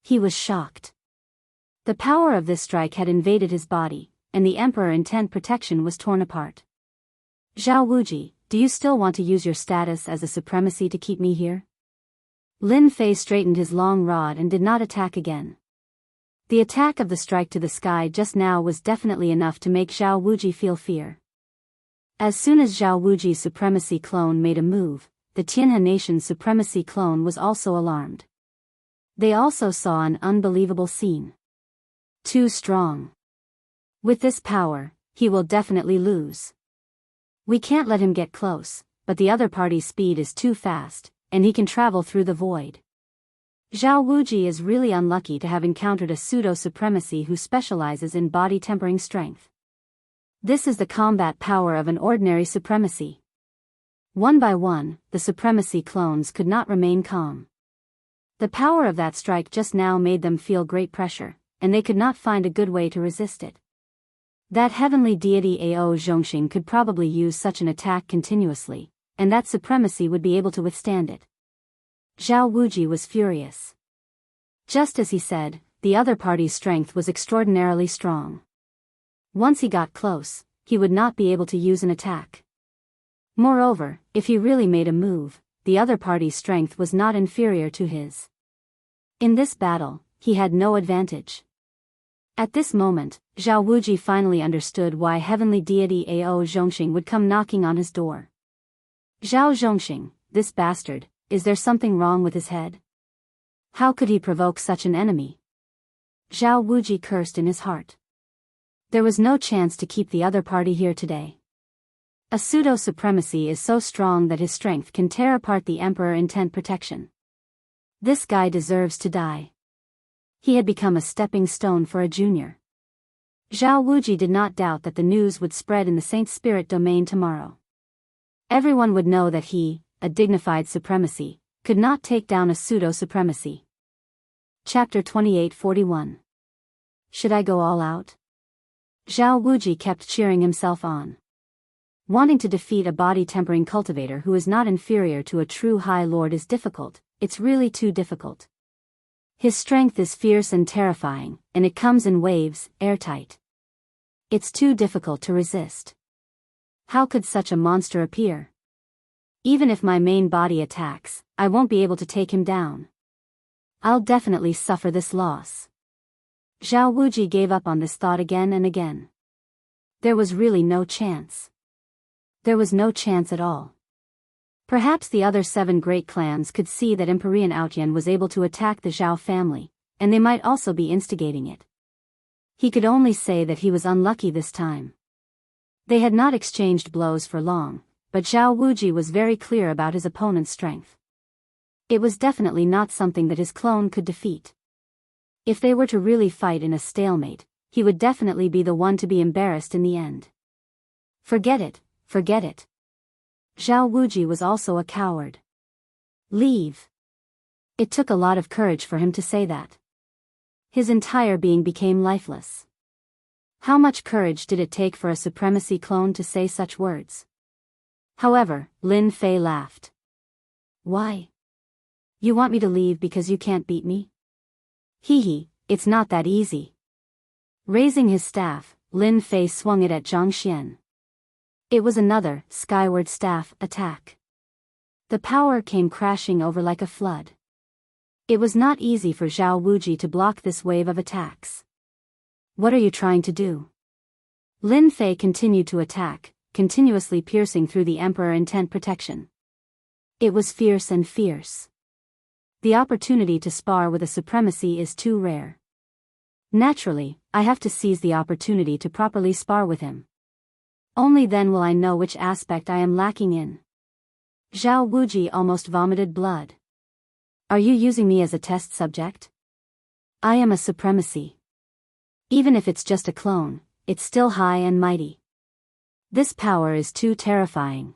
He was shocked. The power of this strike had invaded his body, and the Emperor Intent Protection was torn apart. Zhao Wuji, do you still want to use your status as a supremacy to keep me here? Lin Fei straightened his long rod and did not attack again. The attack of the strike to the sky just now was definitely enough to make Zhao Wuji feel fear. As soon as Zhao Wuji's supremacy clone made a move, the Tianhe nation's supremacy clone was also alarmed. They also saw an unbelievable scene. Too strong. With this power, he will definitely lose. We can't let him get close, but the other party's speed is too fast, and he can travel through the void. Zhao Wuji is really unlucky to have encountered a pseudo-supremacy who specializes in body-tempering strength. This is the combat power of an ordinary supremacy. One by one, the supremacy clones could not remain calm. The power of that strike just now made them feel great pressure, and they could not find a good way to resist it. That heavenly deity Ao Zhongxing could probably use such an attack continuously, and that supremacy would be able to withstand it. Zhao Wuji was furious. Just as he said, the other party's strength was extraordinarily strong. Once he got close, he would not be able to use an attack. Moreover, if he really made a move, the other party's strength was not inferior to his. In this battle, he had no advantage. At this moment, Zhao Wuji finally understood why heavenly deity Ao Zhongxing would come knocking on his door. Zhao Zhongxing, this bastard, is there something wrong with his head? How could he provoke such an enemy? Zhao Wuji cursed in his heart. There was no chance to keep the other party here today. A pseudo-supremacy is so strong that his strength can tear apart the Emperor in tent protection. This guy deserves to die. He had become a stepping stone for a junior. Zhao Wuji did not doubt that the news would spread in the Saint Spirit domain tomorrow. Everyone would know that he, a dignified supremacy, could not take down a pseudo-supremacy. Chapter 28:41. Should I go all out? Zhao Wuji kept cheering himself on. Wanting to defeat a body-tempering cultivator who is not inferior to a true High Lord is difficult, it's really too difficult. His strength is fierce and terrifying, and it comes in waves, airtight. It's too difficult to resist. How could such a monster appear? Even if my main body attacks, I won't be able to take him down. I'll definitely suffer this loss. Zhao Wuji gave up on this thought again and again. There was really no chance. There was no chance at all. Perhaps the other 7 great clans could see that Empyrean Outyan was able to attack the Zhao family, and they might also be instigating it. He could only say that he was unlucky this time. They had not exchanged blows for long, but Zhao Wuji was very clear about his opponent's strength. It was definitely not something that his clone could defeat. If they were to really fight in a stalemate, he would definitely be the one to be embarrassed in the end. Forget it, forget it. Zhao Wuji was also a coward. Leave. It took a lot of courage for him to say that. His entire being became lifeless. How much courage did it take for a supremacy clone to say such words? However, Lin Fei laughed. Why? You want me to leave because you can't beat me? Hee hee, it's not that easy. Raising his staff, Lin Fei swung it at Zhang Xian. It was another, skyward staff, attack. The power came crashing over like a flood. It was not easy for Zhao Wuji to block this wave of attacks. What are you trying to do? Lin Fei continued to attack, continuously piercing through the Emperor in tent protection. It was fierce and fierce. The opportunity to spar with a supremacy is too rare. Naturally, I have to seize the opportunity to properly spar with him. Only then will I know which aspect I am lacking in. Zhao Wuji almost vomited blood. Are you using me as a test subject? I am a supremacy. Even if it's just a clone, it's still high and mighty. This power is too terrifying.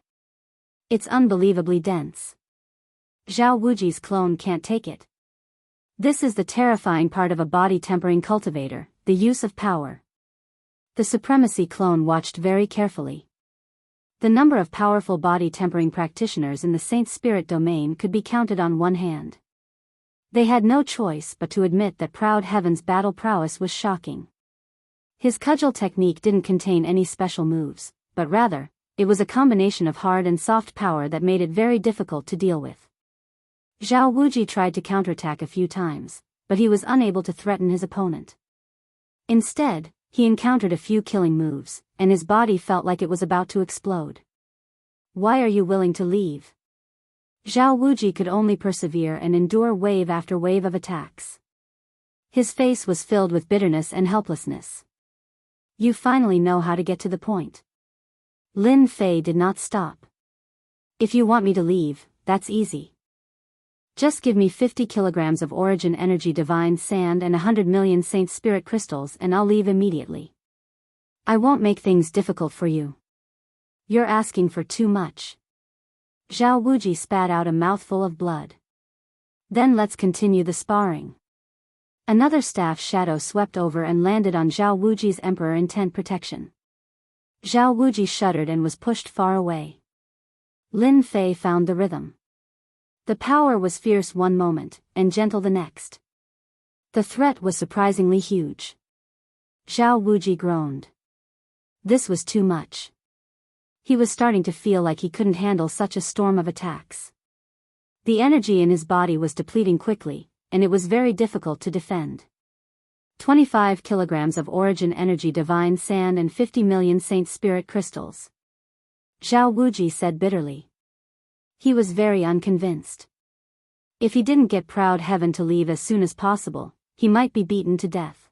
It's unbelievably dense. Zhao Wuji's clone can't take it. This is the terrifying part of a body-tempering cultivator, the use of power. The supremacy clone watched very carefully. The number of powerful body-tempering practitioners in the Saint Spirit domain could be counted on one hand. They had no choice but to admit that Proud Heaven's battle prowess was shocking. His cudgel technique didn't contain any special moves, but rather, it was a combination of hard and soft power that made it very difficult to deal with. Zhao Wuji tried to counterattack a few times, but he was unable to threaten his opponent. Instead, he encountered a few killing moves, and his body felt like it was about to explode. Why are you willing to leave? Zhao Wuji could only persevere and endure wave after wave of attacks. His face was filled with bitterness and helplessness. You finally know how to get to the point. Lin Fei did not stop. If you want me to leave, that's easy. Just give me 50 kilograms of origin energy divine sand and 100 million saint spirit crystals and I'll leave immediately. I won't make things difficult for you. You're asking for too much. Zhao Wuji spat out a mouthful of blood. Then let's continue the sparring. Another staff shadow swept over and landed on Zhao Wuji's emperor intent protection. Zhao Wuji shuddered and was pushed far away. Lin Fei found the rhythm. The power was fierce one moment, and gentle the next. The threat was surprisingly huge. Zhao Wuji groaned. This was too much. He was starting to feel like he couldn't handle such a storm of attacks. The energy in his body was depleting quickly, and it was very difficult to defend. 25 kilograms of origin energy divine sand and 50 million saint spirit crystals. Zhao Wuji said bitterly. He was very unconvinced. If he didn't get Proud Heaven to leave as soon as possible, he might be beaten to death.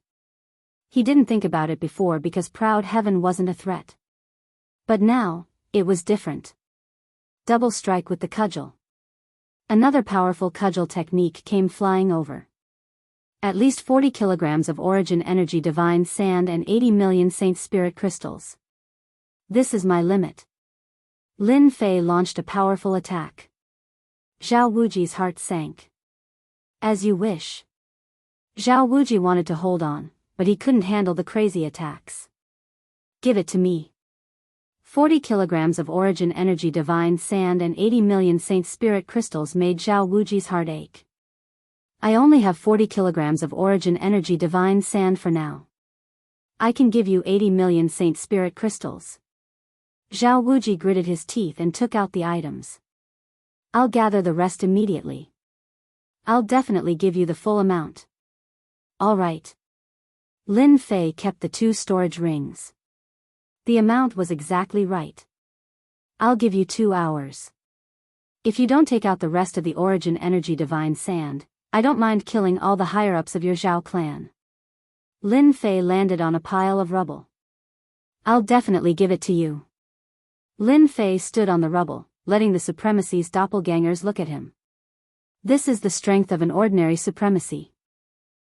He didn't think about it before because Proud Heaven wasn't a threat. But now, it was different. Double strike with the cudgel. Another powerful cudgel technique came flying over. At least 40 kilograms of origin energy divine sand and 80 million saint spirit crystals. This is my limit. Lin Fei launched a powerful attack. Zhao Wuji's heart sank. As you wish. Zhao Wuji wanted to hold on, but he couldn't handle the crazy attacks. Give it to me. 40 kilograms of origin energy divine sand and 80 million saint spirit crystals made Zhao Wuji's heart ache. I only have 40 kilograms of origin energy divine sand for now. I can give you 80 million saint spirit crystals. Zhao Wuji gritted his teeth and took out the items. I'll gather the rest immediately. I'll definitely give you the full amount. All right. Lin Fei kept the 2 storage rings. The amount was exactly right. I'll give you 2 hours. If you don't take out the rest of the origin energy divine sand, I don't mind killing all the higher-ups of your Zhao clan. Lin Fei landed on a pile of rubble. I'll definitely give it to you. Lin Fei stood on the rubble, letting the supremacy's doppelgangers look at him. This is the strength of an ordinary supremacy.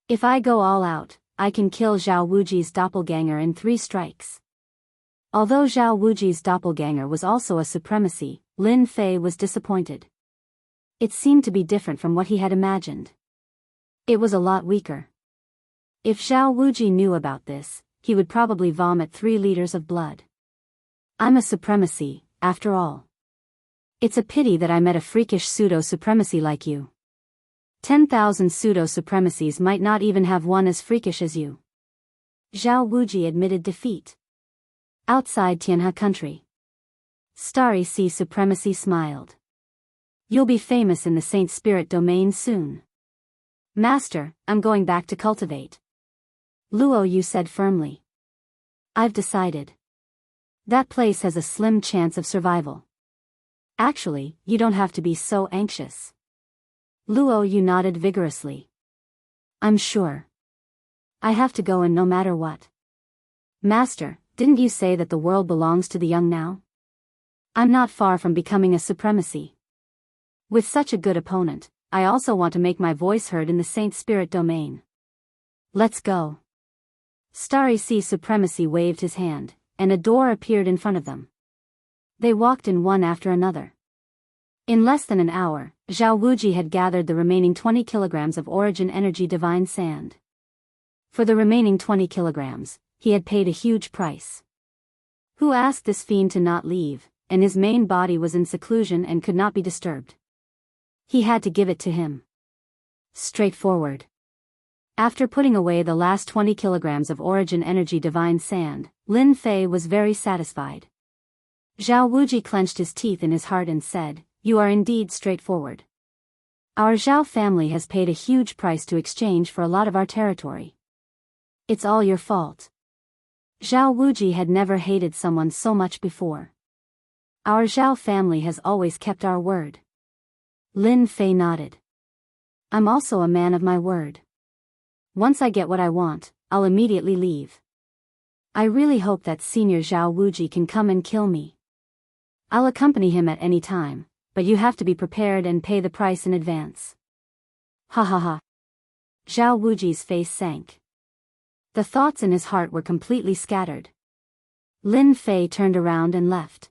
If I go all out, I can kill Zhao Wuji's doppelganger in 3 strikes. Although Zhao Wuji's doppelganger was also a supremacy, Lin Fei was disappointed. It seemed to be different from what he had imagined. It was a lot weaker. If Zhao Wuji knew about this, he would probably vomit 3 liters of blood. I'm a supremacy, after all. It's a pity that I met a freakish pseudo-supremacy like you. 10,000 pseudo-supremacies might not even have one as freakish as you. Zhao Wuji admitted defeat. Outside Tianhe country. Starry Sea Supremacy smiled. You'll be famous in the Saint Spirit domain soon. Master, I'm going back to cultivate. Luo Yu said firmly. I've decided. That place has a slim chance of survival. Actually, you don't have to be so anxious. Luo Yu nodded vigorously. I'm sure. I have to go in no matter what. Master, didn't you say that the world belongs to the young now? I'm not far from becoming a supremacy. With such a good opponent, I also want to make my voice heard in the Saint Spirit domain. Let's go. Starry Sea Supremacy waved his hand, and a door appeared in front of them. They walked in one after another. In less than an hour, Zhao Wuji had gathered the remaining 20 kilograms of origin energy divine sand. For the remaining 20 kilograms, he had paid a huge price. Who asked this fiend to not leave, and his main body was in seclusion and could not be disturbed. He had to give it to him. Straightforward. After putting away the last 20 kilograms of origin energy divine sand, Lin Fei was very satisfied. Zhao Wuji clenched his teeth in his heart and said, You are indeed straightforward. Our Zhao family has paid a huge price to exchange for a lot of our territory. It's all your fault. Zhao Wuji had never hated someone so much before. Our Zhao family has always kept our word. Lin Fei nodded. I'm also a man of my word. Once I get what I want, I'll immediately leave. I really hope that Senior Zhao Wuji can come and kill me. I'll accompany him at any time, but you have to be prepared and pay the price in advance. Ha ha ha. Zhao Wuji's face sank. The thoughts in his heart were completely scattered. Lin Fei turned around and left.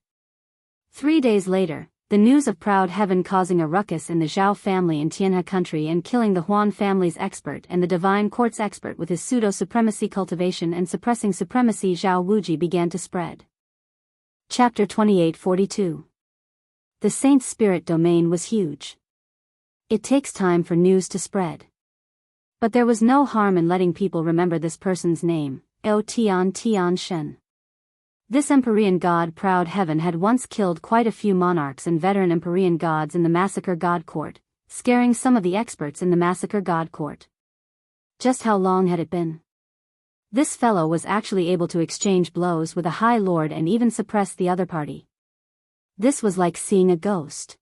3 days later, the news of Proud Heaven causing a ruckus in the Zhao family in Tianhe country and killing the Huan family's expert and the Divine Court's expert with his pseudo-supremacy cultivation and suppressing supremacy Zhao Wuji began to spread. Chapter 2842. The Saint's spirit domain was huge. It takes time for news to spread. But there was no harm in letting people remember this person's name, Eo Tian Tian Shen. This Empyrean god Proud Heaven had once killed quite a few monarchs and veteran Empyrean gods in the Massacre God Court, scaring some of the experts in the Massacre God Court. Just how long had it been? This fellow was actually able to exchange blows with a High Lord and even suppress the other party. This was like seeing a ghost.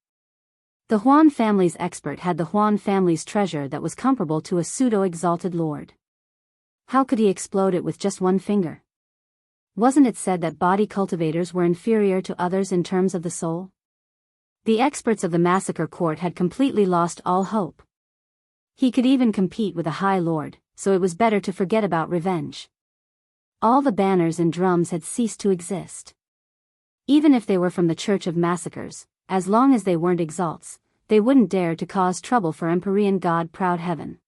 The Huan family's expert had the Huan family's treasure that was comparable to a pseudo-exalted lord. How could he explode it with just one finger? Wasn't it said that body cultivators were inferior to others in terms of the soul? The experts of the Massacre Court had completely lost all hope. He could even compete with a High Lord, so it was better to forget about revenge. All the banners and drums had ceased to exist. Even if they were from the Church of Massacres, as long as they weren't exalts, they wouldn't dare to cause trouble for Empyrean God Proud Heaven.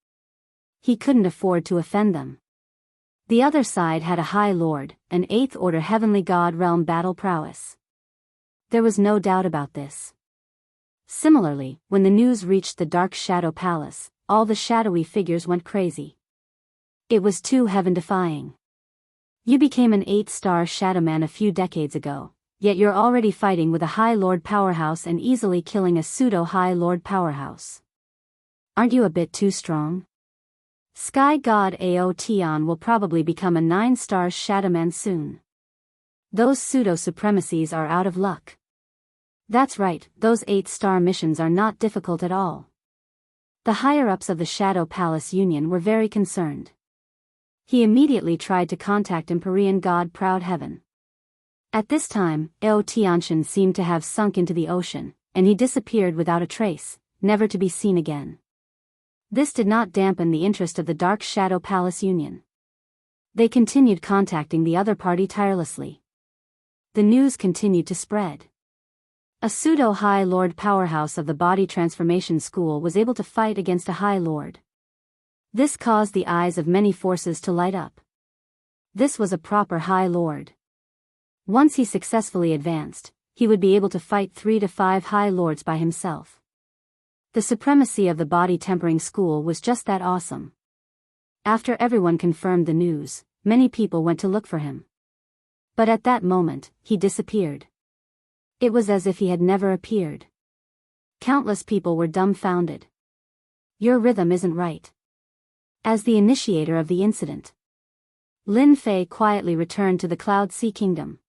He couldn't afford to offend them. The other side had a High Lord, an 8th Order Heavenly God realm battle prowess. There was no doubt about this. Similarly, when the news reached the Dark Shadow Palace, all the shadowy figures went crazy. It was too heaven-defying. You became an 8-star Shadowman a few decades ago, yet you're already fighting with a High Lord powerhouse and easily killing a pseudo-High Lord powerhouse. Aren't you a bit too strong? Sky God Ao Tian will probably become a 9-star Shadowman soon. Those pseudo-supremacies are out of luck. That's right, those 8-star missions are not difficult at all. The higher-ups of the Shadow Palace Union were very concerned. He immediately tried to contact Empyrean God Proud Heaven. At this time, Ao Tianshan seemed to have sunk into the ocean, and he disappeared without a trace, never to be seen again. This did not dampen the interest of the Dark Shadow Palace Union. They continued contacting the other party tirelessly. The news continued to spread. A pseudo-High Lord powerhouse of the Body Transformation School was able to fight against a High Lord. This caused the eyes of many forces to light up. This was a proper High Lord. Once he successfully advanced, he would be able to fight 3 to 5 High Lords by himself. The supremacy of the Body Tempering School was just that awesome. After everyone confirmed the news, many people went to look for him. But at that moment, he disappeared. It was as if he had never appeared. Countless people were dumbfounded. Your rhythm isn't right. As the initiator of the incident, Lin Fei quietly returned to the Cloud Sea Kingdom.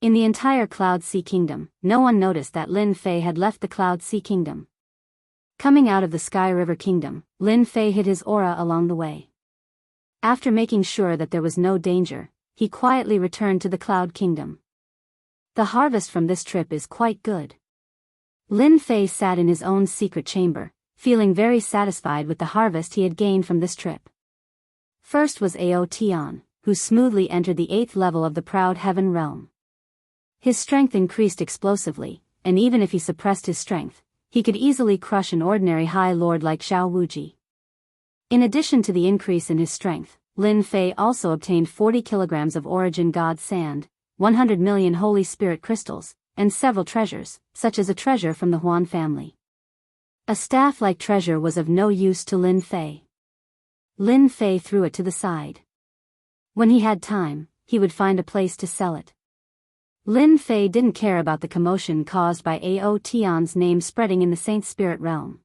In the entire Cloud Sea Kingdom, no one noticed that Lin Fei had left the Cloud Sea Kingdom. Coming out of the Sky River Kingdom, Lin Fei hid his aura along the way. After making sure that there was no danger, he quietly returned to the Cloud Kingdom. The harvest from this trip is quite good. Lin Fei sat in his own secret chamber, feeling very satisfied with the harvest he had gained from this trip. First was Ao Tian, who smoothly entered the 8th level of the Proud Heaven realm. His strength increased explosively, and even if he suppressed his strength, he could easily crush an ordinary High Lord like Zhao Wuji. In addition to the increase in his strength, Lin Fei also obtained 40 kilograms of Origin God Sand, 100 million Holy Spirit crystals, and several treasures, such as a treasure from the Huan family. A staff-like treasure was of no use to Lin Fei. Lin Fei threw it to the side. When he had time, he would find a place to sell it. Lin Fei didn't care about the commotion caused by Ao Tian's name spreading in the Saint Spirit realm.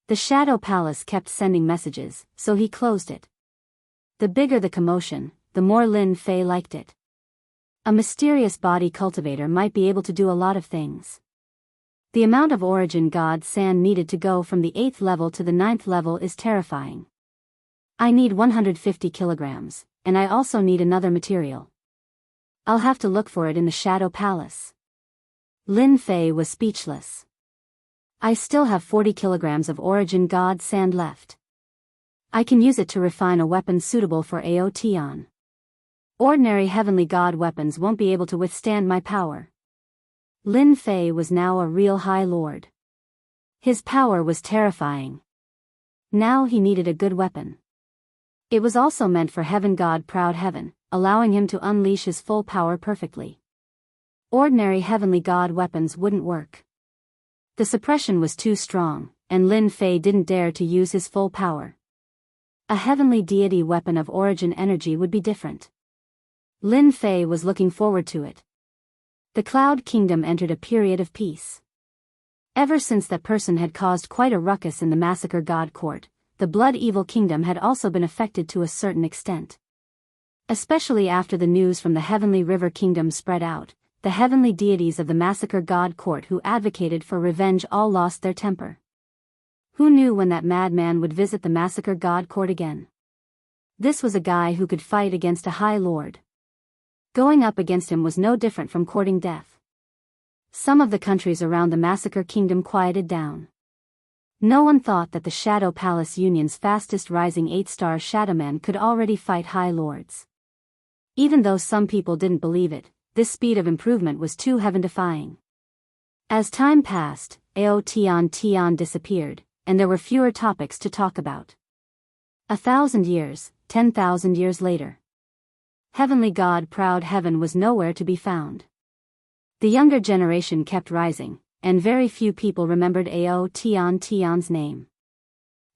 The Shadow Palace kept sending messages, so he closed it. The bigger the commotion, the more Lin Fei liked it. A mysterious body cultivator might be able to do a lot of things. The amount of origin God sand needed to go from the 8th level to the 9th level is terrifying. I need 150 kilograms, and I also need another material. I'll have to look for it in the Shadow Palace. Lin Fei was speechless. I still have 40 kilograms of origin God sand left. I can use it to refine a weapon suitable for Aotion. Ordinary heavenly god weapons won't be able to withstand my power. Lin Fei was now a real High Lord. His power was terrifying. Now he needed a good weapon. It was also meant for Heaven God Proud Heaven, allowing him to unleash his full power perfectly. Ordinary heavenly god weapons wouldn't work. The suppression was too strong, and Lin Fei didn't dare to use his full power. A heavenly deity weapon of origin energy would be different. Lin Fei was looking forward to it. The Cloud Kingdom entered a period of peace. Ever since that person had caused quite a ruckus in the Massacre God Court, the Blood Evil Kingdom had also been affected to a certain extent. Especially after the news from the Heavenly River Kingdom spread out, the heavenly deities of the Massacre God Court who advocated for revenge all lost their temper. Who knew when that madman would visit the Massacre God Court again? This was a guy who could fight against a High Lord. Going up against him was no different from courting death. Some of the countries around the Massacre Kingdom quieted down. No one thought that the Shadow Palace Union's fastest rising 8-star Shadowman could already fight High Lords. Even though some people didn't believe it, this speed of improvement was too heaven-defying. As time passed, Aotion disappeared, and there were fewer topics to talk about. 1,000 years, 10,000 years later. Heavenly God Proud Heaven was nowhere to be found. The younger generation kept rising, and very few people remembered Aotion's name.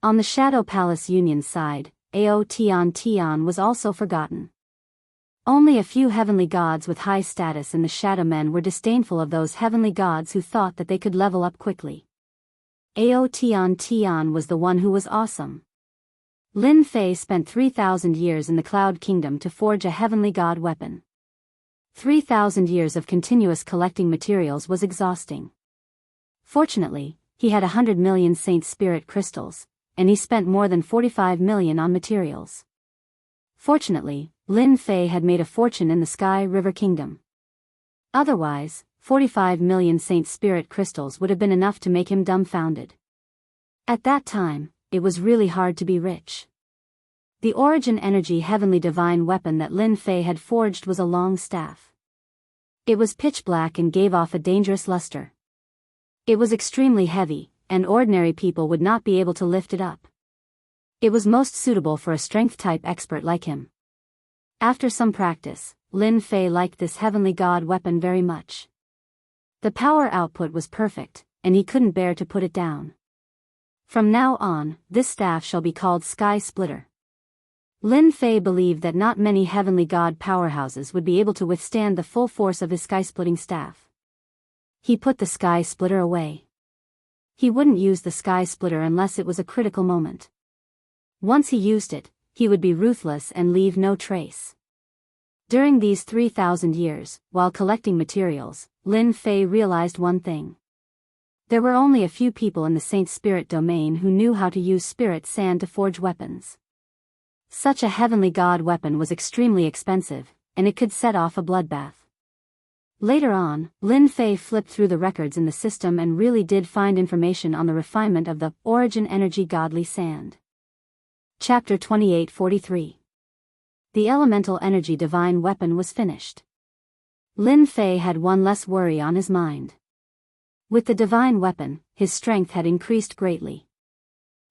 On the Shadow Palace Union's side, Aotion was also forgotten. Only a few heavenly gods with high status in the Shadow Men were disdainful of those heavenly gods who thought that they could level up quickly. Aotion was the one who was awesome. Lin Fei spent 3,000 years in the Cloud Kingdom to forge a heavenly god weapon. 3,000 years of continuous collecting materials was exhausting. Fortunately, he had 100 million Saint Spirit crystals, and he spent more than 45 million on materials. Fortunately, Lin Fei had made a fortune in the Sky River Kingdom. Otherwise, 45 million Saint Spirit crystals would have been enough to make him dumbfounded. At that time, it was really hard to be rich. The origin energy heavenly divine weapon that Lin Fei had forged was a long staff. It was pitch black and gave off a dangerous luster. It was extremely heavy, and ordinary people would not be able to lift it up. It was most suitable for a strength-type expert like him. After some practice, Lin Fei liked this heavenly god weapon very much. The power output was perfect, and he couldn't bear to put it down. From now on, this staff shall be called Sky Splitter. Lin Fei believed that not many heavenly god powerhouses would be able to withstand the full force of his sky-splitting staff. He put the Sky Splitter away. He wouldn't use the Sky Splitter unless it was a critical moment. Once he used it, he would be ruthless and leave no trace. During these 3,000 years, while collecting materials, Lin Fei realized one thing. There were only a few people in the Saint Spirit domain who knew how to use spirit sand to forge weapons. Such a heavenly god weapon was extremely expensive, and it could set off a bloodbath. Later on, Lin Fei flipped through the records in the system and really did find information on the refinement of the origin energy godly sand. Chapter 2843. The elemental energy divine weapon was finished. Lin Fei had one less worry on his mind. With the divine weapon, his strength had increased greatly.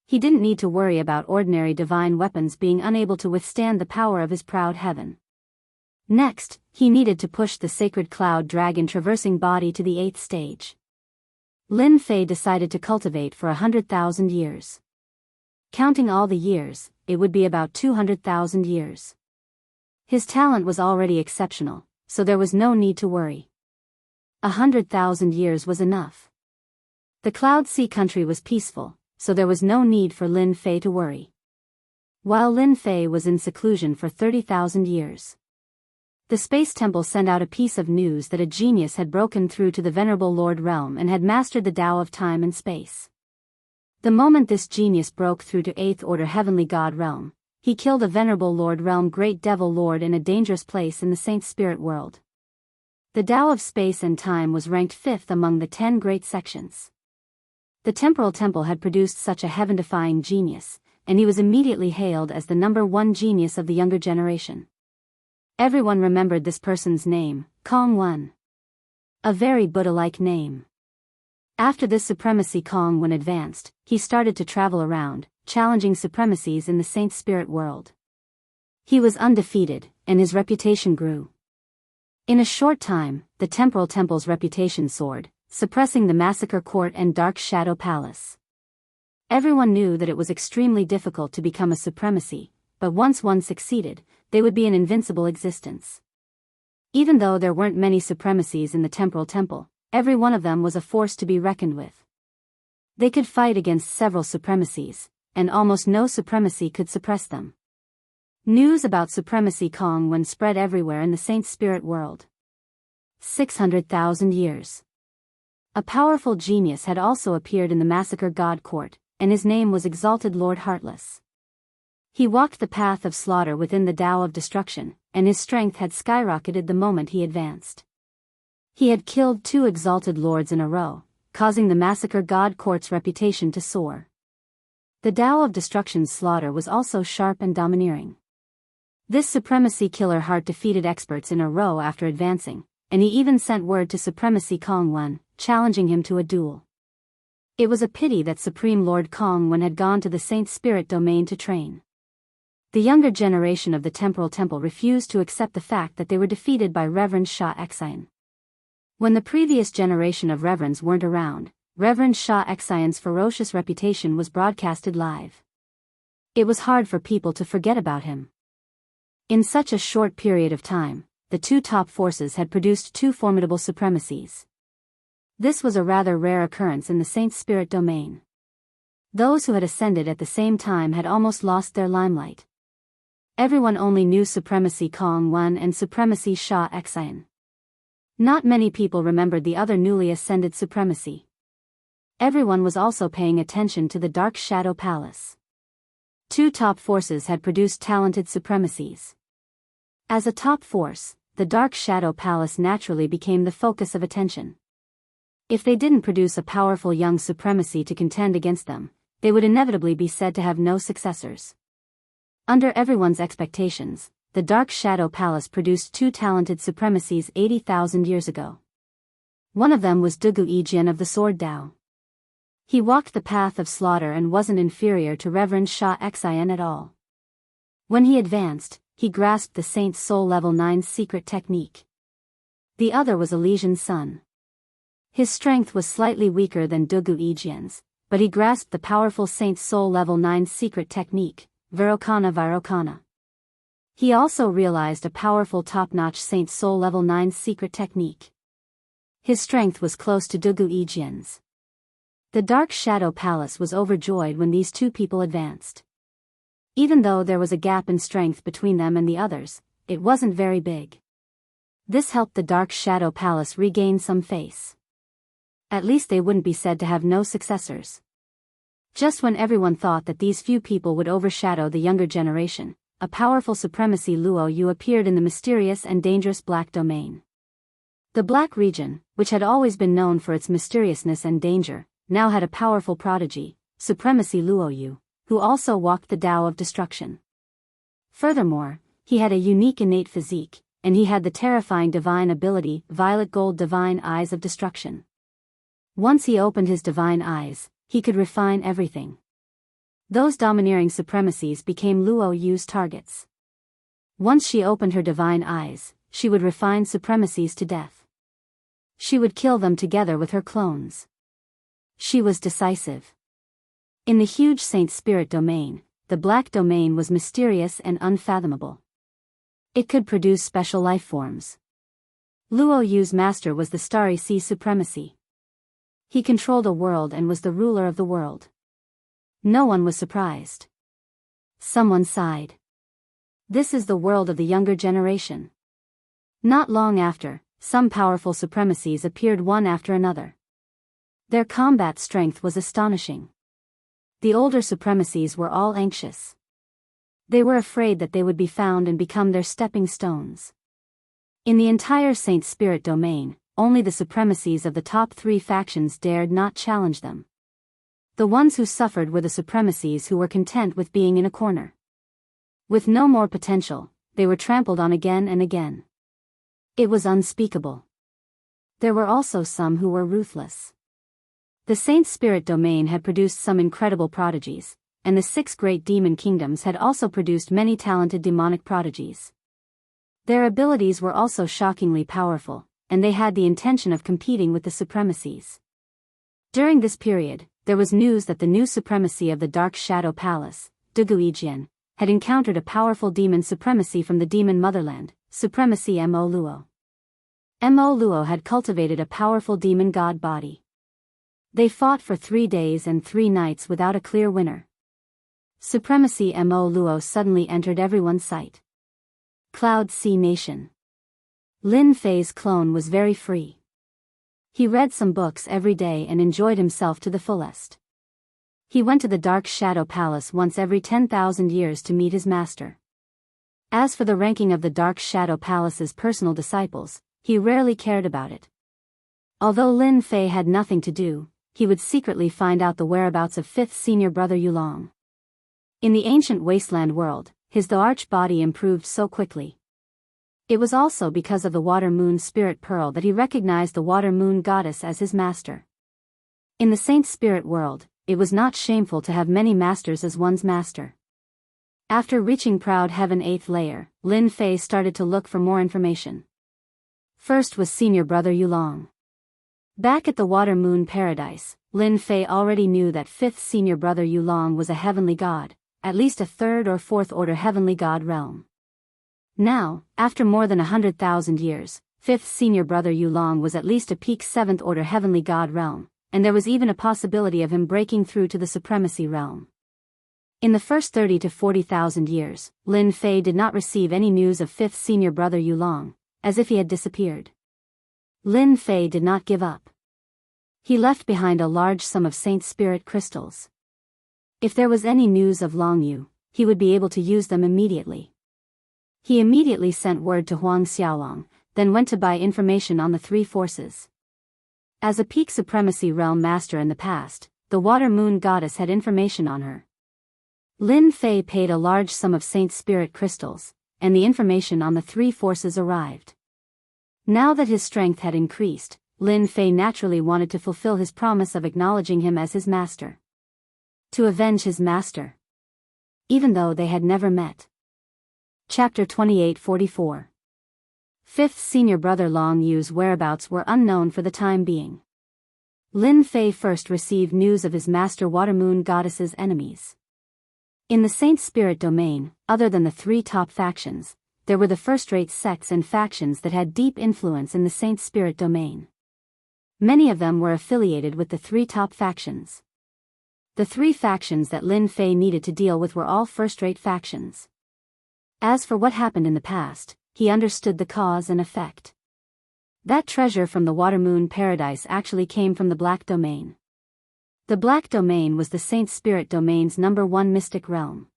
He didn't need to worry about ordinary divine weapons being unable to withstand the power of his proud heaven. Next, he needed to push the sacred cloud dragon traversing body to the 8th stage. Lin Fei decided to cultivate for 100,000 years. Counting all the years, it would be about 200,000 years. His talent was already exceptional, so there was no need to worry. 100,000 years was enough. The Cloud Sea country was peaceful, so there was no need for Lin Fei to worry. While Lin Fei was in seclusion for 30,000 years. The Space Temple sent out a piece of news that a genius had broken through to the Venerable Lord Realm and had mastered the Tao of time and space. The moment this genius broke through to 8th Order Heavenly God Realm, he killed a Venerable Lord Realm Great Devil Lord in a dangerous place in the Saint Spirit world. The Tao of space and time was ranked 5th among the 10 great sections. The Temporal Temple had produced such a heaven-defying genius, and he was immediately hailed as the #1 genius of the younger generation. Everyone remembered this person's name, Kong Wen. A very Buddha-like name. After this supremacy, Kong Wen advanced, he started to travel around, challenging supremacies in the Saint Spirit world. He was undefeated, and his reputation grew. In a short time, the Temporal Temple's reputation soared, suppressing the Massacre Court and Dark Shadow Palace. Everyone knew that it was extremely difficult to become a supremacy, but once one succeeded, they would be an invincible existence. Even though there weren't many supremacies in the Temporal Temple, every one of them was a force to be reckoned with. They could fight against several supremacies, and almost no supremacy could suppress them. News about supremacy Kong Wen spread everywhere in the Saint Spirit world. 600,000 years. A powerful genius had also appeared in the Massacre God Court, and his name was Exalted Lord Heartless. He walked the path of slaughter within the Tao of destruction, and his strength had skyrocketed the moment he advanced. He had killed 2 exalted lords in a row, causing the Massacre God Court's reputation to soar. The Tao of destruction's slaughter was also sharp and domineering. This supremacy killer heart defeated experts in a row after advancing, and he even sent word to Supremacy Kong Wen, challenging him to a duel. It was a pity that Supreme Lord Kong Wen had gone to the Saint Spirit domain to train. The younger generation of the Temporal Temple refused to accept the fact that they were defeated by Reverend Shah Exian. When the previous generation of Reverends weren't around, Reverend Shah Exian's ferocious reputation was broadcasted live. It was hard for people to forget about him. In such a short period of time, the 2 top forces had produced 2 formidable supremacies. This was a rather rare occurrence in the Saint Spirit domain. Those who had ascended at the same time had almost lost their limelight. Everyone only knew Supremacy Kong Wen and Supremacy Shah Exian. Not many people remembered the other newly ascended supremacy. Everyone was also paying attention to the Dark Shadow Palace. 2 top forces had produced talented supremacies. As a top force, the Dark Shadow Palace naturally became the focus of attention. If they didn't produce a powerful young supremacy to contend against them, they would inevitably be said to have no successors. Under everyone's expectations, the Dark Shadow Palace produced 2 talented supremacies 80,000 years ago. One of them was Dugu Yijian of the Sword Tao. He walked the path of slaughter and wasn't inferior to Reverend Shah Exian at all. When he advanced, he grasped the Saint's Soul Level 9 secret technique. The other was Elysian's son. His strength was slightly weaker than Dugu Yijian's, but he grasped the powerful Saint's Soul Level 9 secret technique, Virokana Virokana. He also realized a powerful top-notch Saint's Soul Level 9 secret technique. His strength was close to Dugu Yijian's. The Dark Shadow Palace was overjoyed when these 2 people advanced. Even though there was a gap in strength between them and the others, it wasn't very big. This helped the Dark Shadow Palace regain some face. At least they wouldn't be said to have no successors. Just when everyone thought that these few people would overshadow the younger generation, a powerful supremacy Luo Yu appeared in the mysterious and dangerous Black Domain. The Black region, which had always been known for its mysteriousness and danger, now had a powerful prodigy, Supremacy Luo Yu, who also walked the Tao of destruction. Furthermore, he had a unique innate physique, and he had the terrifying divine ability, Violet Gold Divine Eyes of Destruction. Once he opened his divine eyes, he could refine everything. Those domineering supremacies became Luo Yu's targets. Once she opened her divine eyes, she would refine supremacies to death. She would kill them together with her clones. She was decisive. In the huge Saint Spirit domain, the Black Domain was mysterious and unfathomable. It could produce special life forms. Luo Yu's master was the Starry Sea Supremacy. He controlled a world and was the ruler of the world. No one was surprised. Someone sighed. This is the world of the younger generation. Not long after, some powerful supremacies appeared one after another. Their combat strength was astonishing. The older supremacies were all anxious. They were afraid that they would be found and become their stepping stones. In the entire Saint Spirit domain, only the supremacies of the top 3 factions dared not challenge them. The ones who suffered were the supremacies who were content with being in a corner. With no more potential, they were trampled on again and again. It was unspeakable. There were also some who were ruthless. The Saint Spirit domain had produced some incredible prodigies, and the 6 great demon kingdoms had also produced many talented demonic prodigies. Their abilities were also shockingly powerful, and they had the intention of competing with the supremacies. During this period, there was news that the new supremacy of the Dark Shadow Palace, Duguijian, had encountered a powerful demon supremacy from the demon motherland, Supremacy Mo Luo. Mo Luo had cultivated a powerful demon god body. They fought for 3 days and 3 nights without a clear winner. Supremacy Mo Luo suddenly entered everyone's sight. Cloud Sea Nation. Lin Fei's clone was very free. He read some books every day and enjoyed himself to the fullest. He went to the Dark Shadow Palace once every 10,000 years to meet his master. As for the ranking of the Dark Shadow Palace's personal disciples, he rarely cared about it. Although Lin Fei had nothing to do, he would secretly find out the whereabouts of 5th senior brother Yulong. In the ancient wasteland world, his arch body improved so quickly. It was also because of the Water Moon Spirit Pearl that he recognized the Water Moon Goddess as his master. In the Saint Spirit world, it was not shameful to have many masters as one's master. After reaching Proud Heaven 8th layer, Lin Fei started to look for more information. First was senior brother Yulong. Back at the Water Moon Paradise, Lin Fei already knew that 5th senior brother Yulong was a heavenly god, at least a 3rd or 4th order heavenly god realm. Now, after more than 100,000 years, 5th senior brother Yulong was at least a peak 7th order heavenly god realm, and there was even a possibility of him breaking through to the supremacy realm. In the first 30 to 40,000 years, Lin Fei did not receive any news of 5th senior brother Yulong, as if he had disappeared. Lin Fei did not give up. He left behind a large sum of Saint Spirit crystals. If there was any news of Long Yu, he would be able to use them immediately. He immediately sent word to Huang Xiaolong, then went to buy information on the 3 forces. As a peak supremacy realm master in the past, the Water Moon Goddess had information on her. Lin Fei paid a large sum of Saint Spirit crystals, and the information on the 3 forces arrived. Now that his strength had increased, Lin Fei naturally wanted to fulfill his promise of acknowledging him as his master. To avenge his master. Even though they had never met. Chapter 2844. 5th senior brother Long Yu's whereabouts were unknown for the time being. Lin Fei first received news of his master Water Moon Goddess's enemies. In the Saint Spirit domain, other than the 3 top factions, there were the first-rate sects and factions that had deep influence in the Saint Spirit domain. Many of them were affiliated with the 3 top factions. The 3 factions that Lin Fei needed to deal with were all first-rate factions. As for what happened in the past, he understood the cause and effect. That treasure from the Water Moon Paradise actually came from the Black Domain. The Black Domain was the Saint Spirit domain's #1 mystic realm.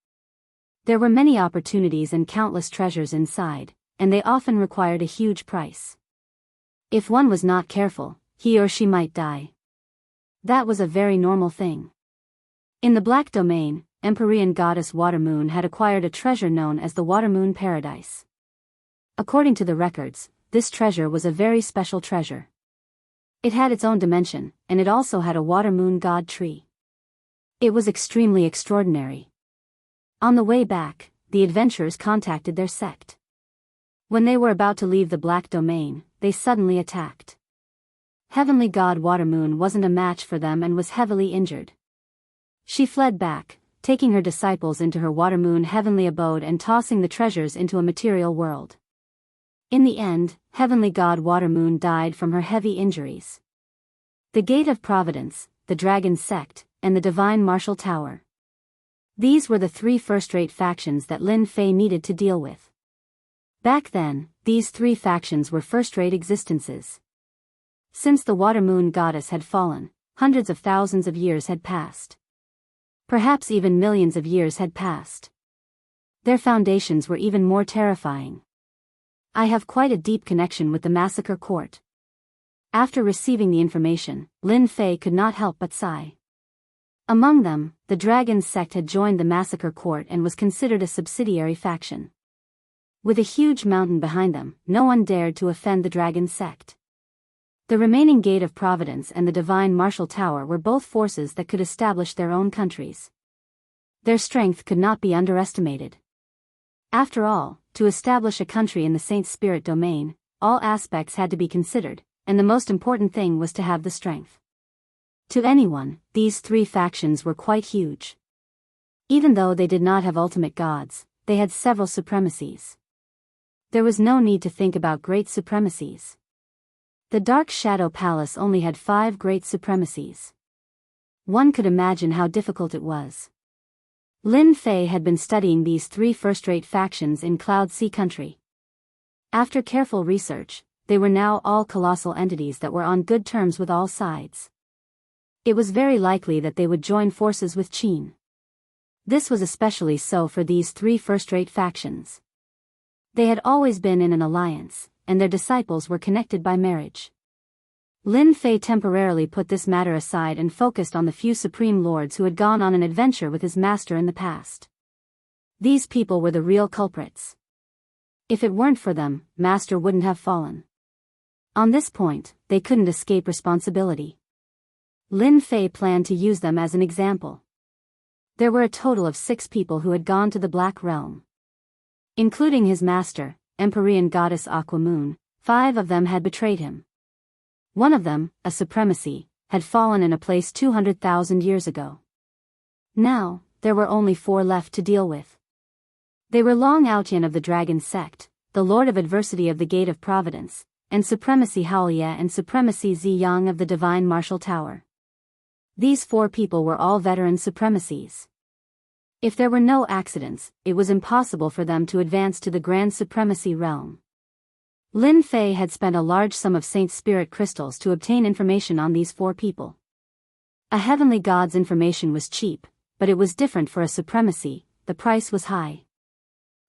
There were many opportunities and countless treasures inside, and they often required a huge price. If one was not careful, he or she might die. That was a very normal thing. In the Black Domain, Empyrean goddess Water Moon had acquired a treasure known as the Water Moon Paradise. According to the records, this treasure was a very special treasure. It had its own dimension, and it also had a Water Moon god tree. It was extremely extraordinary. On the way back, the adventurers contacted their sect. When they were about to leave the Black Domain, they suddenly attacked. Heavenly God Water Moon wasn't a match for them and was heavily injured. She fled back, taking her disciples into her Water Moon heavenly abode and tossing the treasures into a material world. In the end, Heavenly God Water Moon died from her heavy injuries. The Gate of Providence, the Dragon Sect, and the Divine Martial Tower. These were the 3 first-rate factions that Lin Fei needed to deal with. Back then, these three factions were first-rate existences. Since the water-moon goddess had fallen, hundreds of thousands of years had passed. Perhaps even millions of years had passed. Their foundations were even more terrifying. I have quite a deep connection with the massacre court. After receiving the information, Lin Fei could not help but sigh. Among them, the dragon sect had joined the massacre court and was considered a subsidiary faction. With a huge mountain behind them, no one dared to offend the dragon sect. The remaining Gate of Providence and the Divine Martial Tower were both forces that could establish their own countries. Their strength could not be underestimated. After all, to establish a country in the Saint Spirit domain, all aspects had to be considered, and the most important thing was to have the strength. To anyone, these three factions were quite huge. Even though they did not have ultimate gods, they had several supremacies. There was no need to think about great supremacies. The Dark Shadow Palace only had 5 great supremacies. One could imagine how difficult it was. Lin Fei had been studying these 3 first-rate factions in Cloud Sea Country. After careful research, they were now all colossal entities that were on good terms with all sides. It was very likely that they would join forces with Qin. This was especially so for these 3 first-rate factions. They had always been in an alliance, and their disciples were connected by marriage. Lin Fei temporarily put this matter aside and focused on the few supreme lords who had gone on an adventure with his master in the past. These people were the real culprits. If it weren't for them, master wouldn't have fallen. On this point, they couldn't escape responsibility. Lin Fei planned to use them as an example. There were a total of 6 people who had gone to the Black Realm. Including his master, Empyrean goddess Aquamoon, 5 of them had betrayed him. One of them, a supremacy, had fallen in a place 200,000 years ago. Now, there were only 4 left to deal with. They were Long Outian of the Dragon Sect, the Lord of Adversity of the Gate of Providence, and Supremacy Haolia and Supremacy Ziyang of the Divine Martial Tower. These 4 people were all veteran supremacies. If there were no accidents, it was impossible for them to advance to the Grand Supremacy realm. Lin Fei had spent a large sum of Saint Spirit crystals to obtain information on these 4 people. A heavenly god's information was cheap, but it was different for a supremacy, the price was high.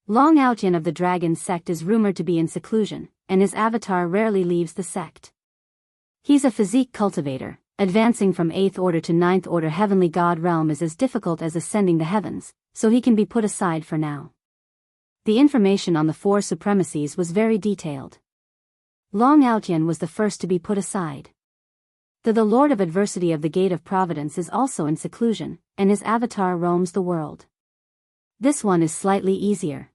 Long Outian of the Dragon Sect is rumored to be in seclusion, and his avatar rarely leaves the sect. He's a physique cultivator. Advancing from 8th order to 9th order heavenly god realm is as difficult as ascending the heavens, so he can be put aside for now. The information on the 4 supremacies was very detailed. Long Outian was the first to be put aside. The Lord of Adversity of the Gate of Providence is also in seclusion, and his avatar roams the world. This one is slightly easier.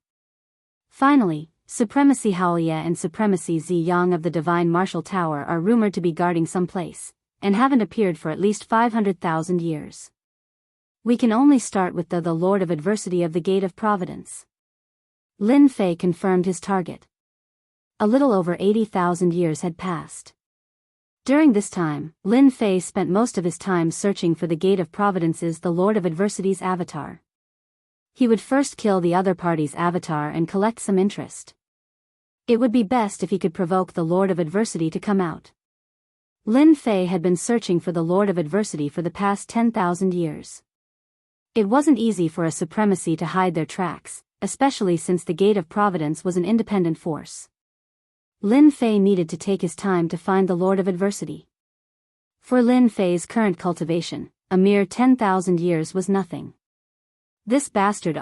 Finally, Supremacy Haolia and Supremacy Ziyang of the Divine Martial Tower are rumored to be guarding some place, and haven't appeared for at least 500,000 years. We can only start with the Lord of Adversity of the Gate of Providence. Lin Fei confirmed his target. A little over 80,000 years had passed. During this time, Lin Fei spent most of his time searching for the Gate of Providence's the Lord of Adversity's avatar. He would first kill the other party's avatar and collect some interest. It would be best if he could provoke the Lord of Adversity to come out. Lin Fei had been searching for the Lord of Adversity for the past 10,000 years. It wasn't easy for a supremacy to hide their tracks, especially since the Gate of Providence was an independent force. Lin Fei needed to take his time to find the Lord of Adversity. For Lin Fei's current cultivation, a mere 10,000 years was nothing. This bastard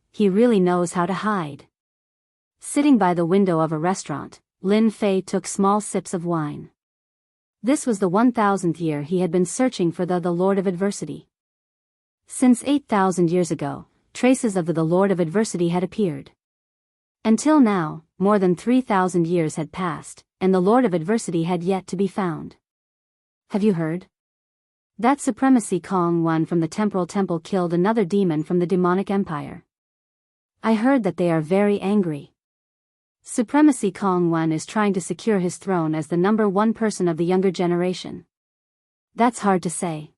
he really knows how to hide. Sitting by the window of a restaurant, Lin Fei took small sips of wine. This was the 1000th year he had been searching for the Lord of Adversity. Since 8,000 years ago, traces of the Lord of Adversity had appeared. Until now, more than 3,000 years had passed, and the Lord of Adversity had yet to be found. Have you heard? That Supremacy Kong One from the Temporal Temple killed another demon from the demonic empire. I heard that they are very angry. Supremacy Kong One is trying to secure his throne as the number 1 person of the younger generation. That's hard to say.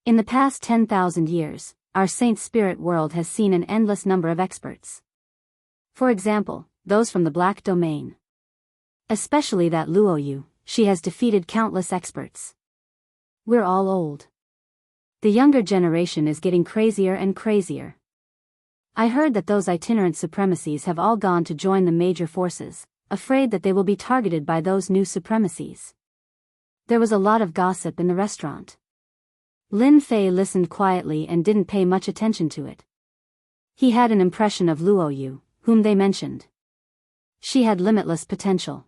In the past 10,000 years, our Saint Spirit world has seen an endless number of experts. For example, those from the Black Domain. Especially that Luo Yu, she has defeated countless experts. We're all old. The younger generation is getting crazier and crazier. I heard that those itinerant supremacies have all gone to join the major forces, afraid that they will be targeted by those new supremacies. There was a lot of gossip in the restaurant. Lin Fei listened quietly and didn't pay much attention to it. He had an impression of Luo Yu, whom they mentioned. She had limitless potential.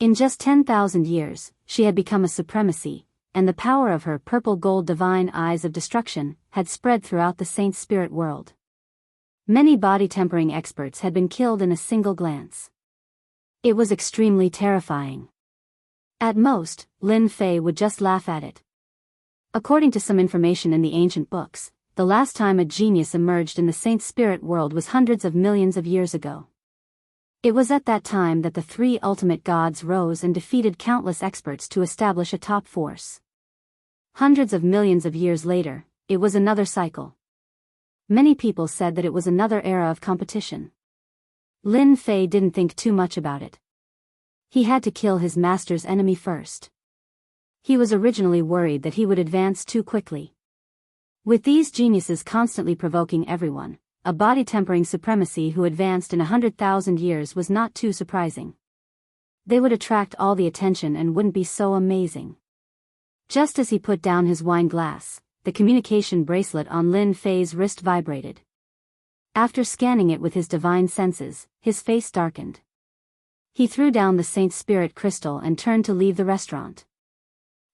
In just 10,000 years, she had become a supremacy, and the power of her purple-gold divine eyes of destruction had spread throughout the saint spirit world. Many body-tempering experts had been killed in a single glance. It was extremely terrifying. At most, Lin Fei would just laugh at it. According to some information in the ancient books, the last time a genius emerged in the saint spirit world was hundreds of millions of years ago. It was at that time that the three ultimate gods rose and defeated countless experts to establish a top force. Hundreds of millions of years later, it was another cycle. Many people said that it was another era of competition. Lin Fei didn't think too much about it. He had to kill his master's enemy first. He was originally worried that he would advance too quickly. With these geniuses constantly provoking everyone, a body-tempering supremacy who advanced in 100,000 years was not too surprising. They would attract all the attention and wouldn't be so amazing. Just as he put down his wine glass, the communication bracelet on Lin Fei's wrist vibrated. After scanning it with his divine senses, his face darkened. He threw down the Saint Spirit crystal and turned to leave the restaurant.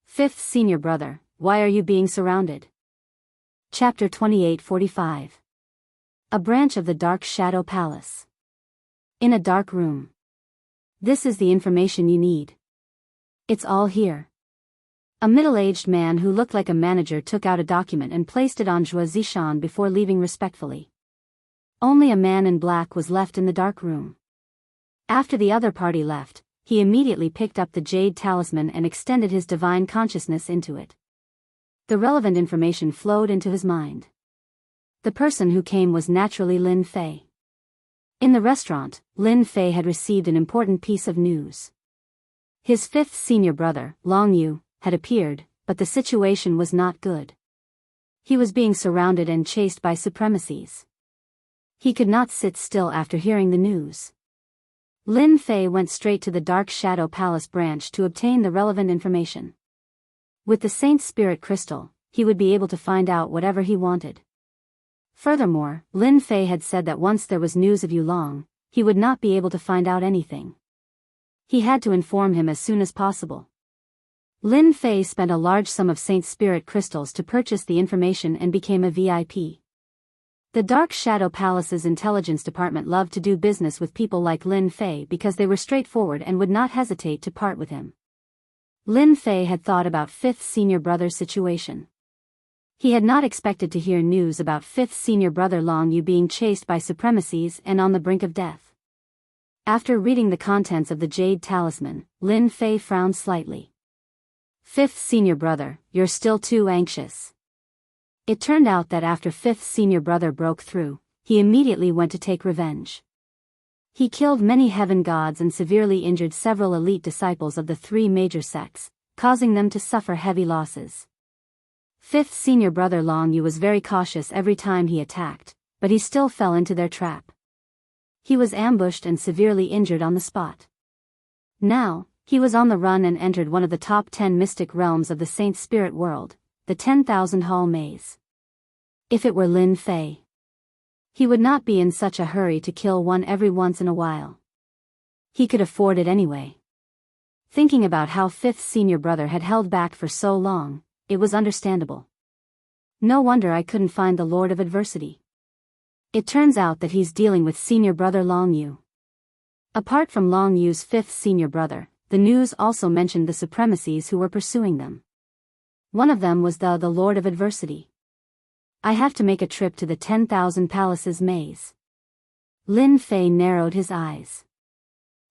Fifth senior brother, why are you being surrounded? Chapter 28:45. A branch of the Dark Shadow Palace. In a dark room. This is the information you need. It's all here. A middle-aged man who looked like a manager took out a document and placed it on Zhuo Zishan before leaving respectfully. Only a man in black was left in the dark room. After the other party left, he immediately picked up the jade talisman and extended his divine consciousness into it. The relevant information flowed into his mind. The person who came was naturally Lin Fei. In the restaurant, Lin Fei had received an important piece of news. His fifth senior brother, Long Yu, had appeared, but the situation was not good. He was being surrounded and chased by supremacies. He could not sit still after hearing the news. Lin Fei went straight to the Dark Shadow Palace branch to obtain the relevant information. With the Saint Spirit Crystal, he would be able to find out whatever he wanted. Furthermore, Lin Fei had said that once there was news of Yulong, he would not be able to find out anything. He had to inform him as soon as possible. Lin Fei spent a large sum of Saint Spirit crystals to purchase the information and became a VIP. The Dark Shadow Palace's intelligence department loved to do business with people like Lin Fei because they were straightforward and would not hesitate to part with him. Lin Fei had thought about fifth senior brother's situation. He had not expected to hear news about fifth senior brother Long Yu being chased by supremacies and on the brink of death. After reading the contents of the jade talisman, Lin Fei frowned slightly. Fifth senior brother, you're still too anxious. It turned out that after fifth senior brother broke through, he immediately went to take revenge. He killed many heaven gods and severely injured several elite disciples of the three major sects, causing them to suffer heavy losses. Fifth senior brother Long Yu was very cautious every time he attacked, but he still fell into their trap. He was ambushed and severely injured on the spot. Now, he was on the run and entered one of the top 10 mystic realms of the Saint Spirit world, the 10,000 Hall Maze. If it were Lin Fei, he would not be in such a hurry to kill one every once in a while. He could afford it anyway. Thinking about how fifth senior brother had held back for so long, it was understandable. No wonder I couldn't find the Lord of Adversity. It turns out that he's dealing with senior brother Long Yu. Apart from Long Yu's fifth senior brother, the news also mentioned the supremacies who were pursuing them. One of them was the Lord of Adversity. I have to make a trip to the 10,000 Palaces maze. Lin Fei narrowed his eyes.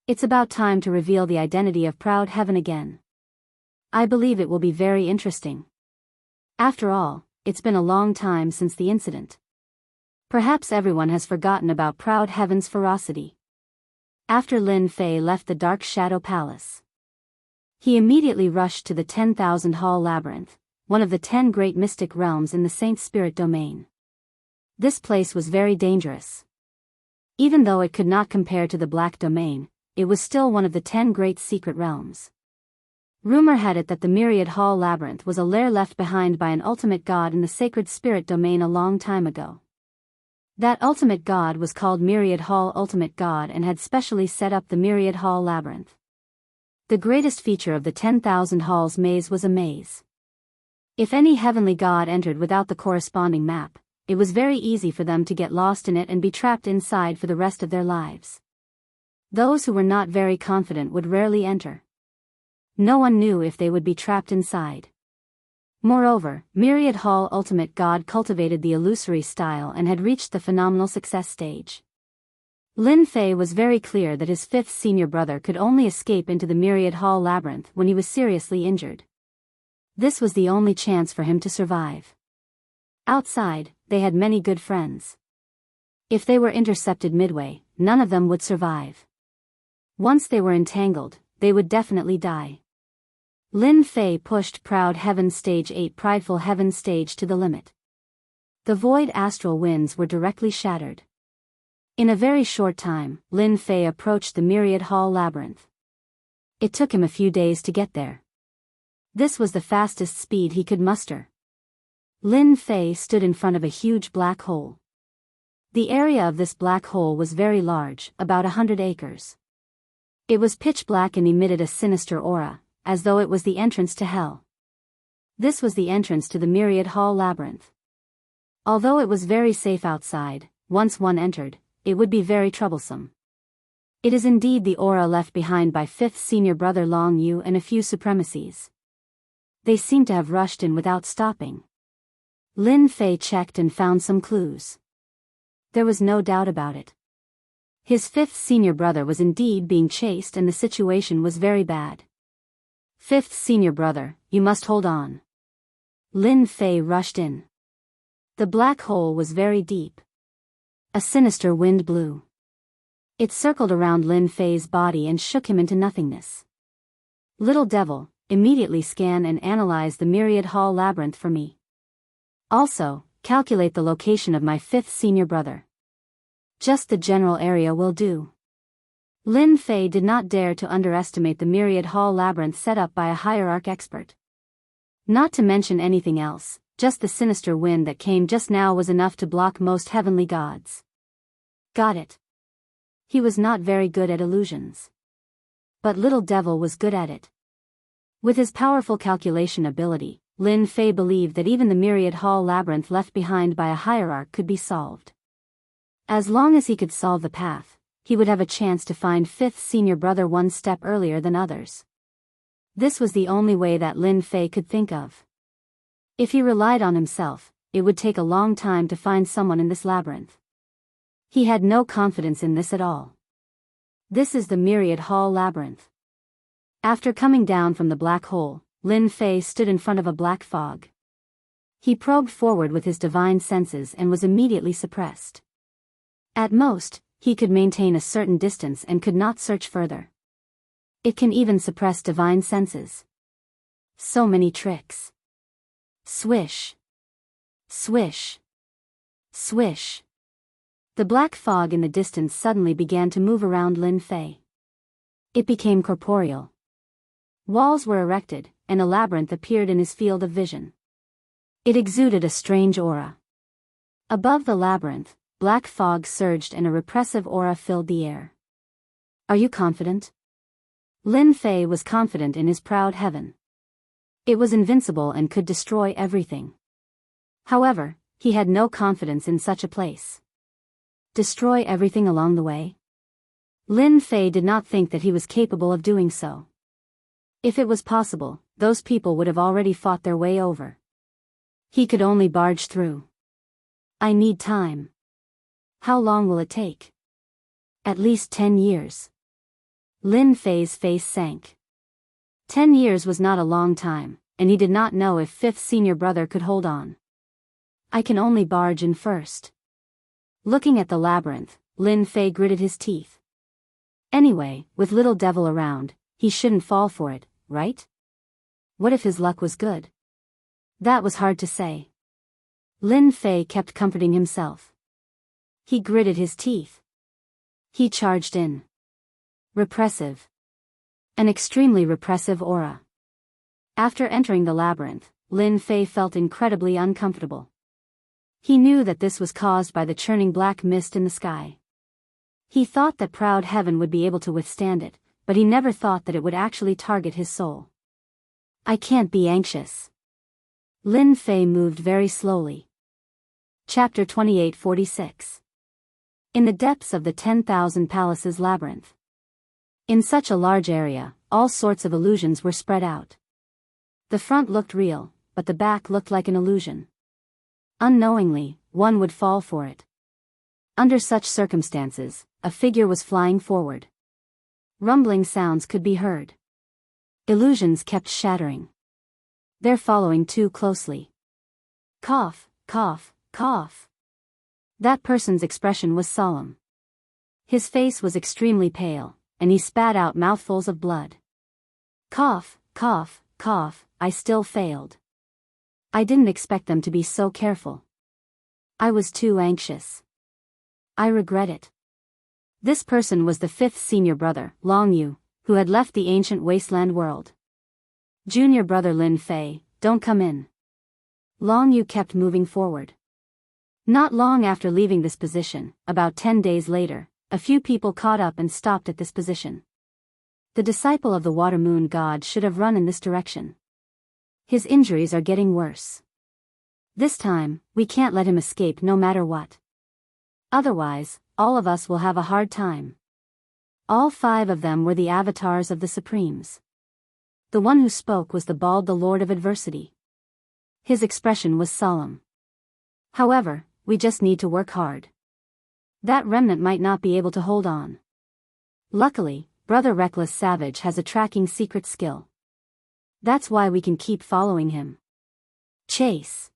It's about time to reveal the identity of Proud Heaven again. I believe it will be very interesting. After all, it's been a long time since the incident. Perhaps everyone has forgotten about Proud Heaven's ferocity. After Lin Fei left the Dark Shadow Palace, he immediately rushed to the 10,000 Hall Labyrinth, one of the 10 great mystic realms in the Saint Spirit domain. This place was very dangerous. Even though it could not compare to the Black Domain, it was still one of the 10 great secret realms. Rumor had it that the Myriad Hall Labyrinth was a lair left behind by an ultimate god in the Sacred Spirit domain a long time ago. That ultimate god was called Myriad Hall Ultimate God and had specially set up the Myriad Hall Labyrinth. The greatest feature of the 10,000 Halls maze was a maze. If any heavenly god entered without the corresponding map, it was very easy for them to get lost in it and be trapped inside for the rest of their lives. Those who were not very confident would rarely enter. No one knew if they would be trapped inside. Moreover, Myriad Hall Ultimate God cultivated the illusory style and had reached the phenomenal success stage. Lin Fei was very clear that his fifth senior brother could only escape into the Myriad Hall Labyrinth when he was seriously injured. This was the only chance for him to survive. Outside, they had many good friends. If they were intercepted midway, none of them would survive. Once they were entangled, they would definitely die. Lin Fei pushed Proud Heaven Stage 8 Prideful Heaven Stage to the limit. The void astral winds were directly shattered. In a very short time, Lin Fei approached the Myriad Hall Labyrinth. It took him a few days to get there. This was the fastest speed he could muster. Lin Fei stood in front of a huge black hole. The area of this black hole was very large, about 100 acres. It was pitch black and emitted a sinister aura, as though it was the entrance to hell. This was the entrance to the Myriad Hall Labyrinth. Although it was very safe outside, once one entered, it would be very troublesome. It is indeed the aura left behind by fifth senior brother Long Yu and a few supremacies. They seemed to have rushed in without stopping. Lin Fei checked and found some clues. There was no doubt about it. His fifth senior brother was indeed being chased and the situation was very bad. Fifth senior brother, you must hold on. Lin Fei rushed in. The black hole was very deep. A sinister wind blew. It circled around Lin Fei's body and shook him into nothingness. Little devil, immediately scan and analyze the Myriad Hall Labyrinth for me. Also, calculate the location of my fifth senior brother. Just the general area will do. Lin Fei did not dare to underestimate the Myriad Hall Labyrinth set up by a hierarch expert. Not to mention anything else, just the sinister wind that came just now was enough to block most heavenly gods. Got it. He was not very good at illusions. But little devil was good at it. With his powerful calculation ability, Lin Fei believed that even the Myriad Hall Labyrinth left behind by a hierarch could be solved. As long as he could solve the path, he would have a chance to find fifth senior brother one step earlier than others. This was the only way that Lin Fei could think of. If he relied on himself, it would take a long time to find someone in this labyrinth. He had no confidence in this at all. This is the Myriad Hall Labyrinth. After coming down from the black hole, Lin Fei stood in front of a black fog. He probed forward with his divine senses and was immediately suppressed. At most, he could maintain a certain distance and could not search further. It can even suppress divine senses. So many tricks. Swish. Swish. Swish. The black fog in the distance suddenly began to move around Lin Fei. It became corporeal. Walls were erected, and a labyrinth appeared in his field of vision. It exuded a strange aura. Above the labyrinth, black fog surged and a repressive aura filled the air. Are you confident? Lin Fei was confident in his proud heaven. It was invincible and could destroy everything. However, he had no confidence in such a place. Destroy everything along the way? Lin Fei did not think that he was capable of doing so. If it was possible, those people would have already fought their way over. He could only barge through. I need time. How long will it take? At least 10 years. Lin Fei's face sank. 10 years was not a long time, and he did not know if fifth senior brother could hold on. I can only barge in first. Looking at the labyrinth, Lin Fei gritted his teeth. Anyway, with little devil around, he shouldn't fall for it, right? What if his luck was good? That was hard to say. Lin Fei kept comforting himself. He gritted his teeth. He charged in. Repressive. An extremely repressive aura. After entering the labyrinth, Lin Fei felt incredibly uncomfortable. He knew that this was caused by the churning black mist in the sky. He thought that proud heaven would be able to withstand it, but he never thought that it would actually target his soul. I can't be anxious. Lin Fei moved very slowly. Chapter 2846. In the depths of the 10,000 Palaces labyrinth. In such a large area, all sorts of illusions were spread out. The front looked real, but the back looked like an illusion. Unknowingly, one would fall for it. Under such circumstances, a figure was flying forward. Rumbling sounds could be heard. Illusions kept shattering. They're following too closely. Cough, cough, cough. That person's expression was solemn. His face was extremely pale, and he spat out mouthfuls of blood. Cough, cough, cough, I still failed. I didn't expect them to be so careful. I was too anxious. I regret it. This person was the fifth senior brother, Long Yu, who had left the ancient wasteland world. Junior brother Lin Fei, don't come in. Long Yu kept moving forward. Not long after leaving this position, about 10 days later, a few people caught up and stopped at this position. The disciple of the water moon god should have run in this direction. His injuries are getting worse. This time, we can't let him escape no matter what. Otherwise, all of us will have a hard time. All 5 of them were the avatars of the Supremes. The one who spoke was the bald Lord of Adversity. His expression was solemn. However, we just need to work hard. That remnant might not be able to hold on. Luckily, Brother Reckless Savage has a tracking secret skill. That's why we can keep following him. Chase.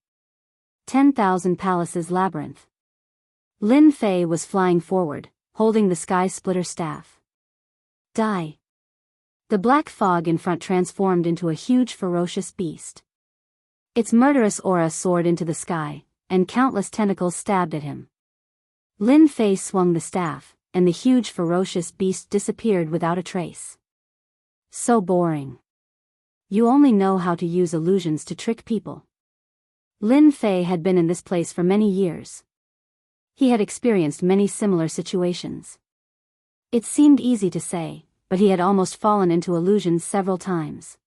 10,000 Palaces Labyrinth. Lin Fei was flying forward, holding the sky splitter staff. Die. The black fog in front transformed into a huge ferocious beast. Its murderous aura soared into the sky, and countless tentacles stabbed at him. Lin Fei swung the staff, and the huge ferocious beast disappeared without a trace. So boring. You only know how to use illusions to trick people. Lin Fei had been in this place for many years. He had experienced many similar situations. It seemed easy to say, but he had almost fallen into illusions several times.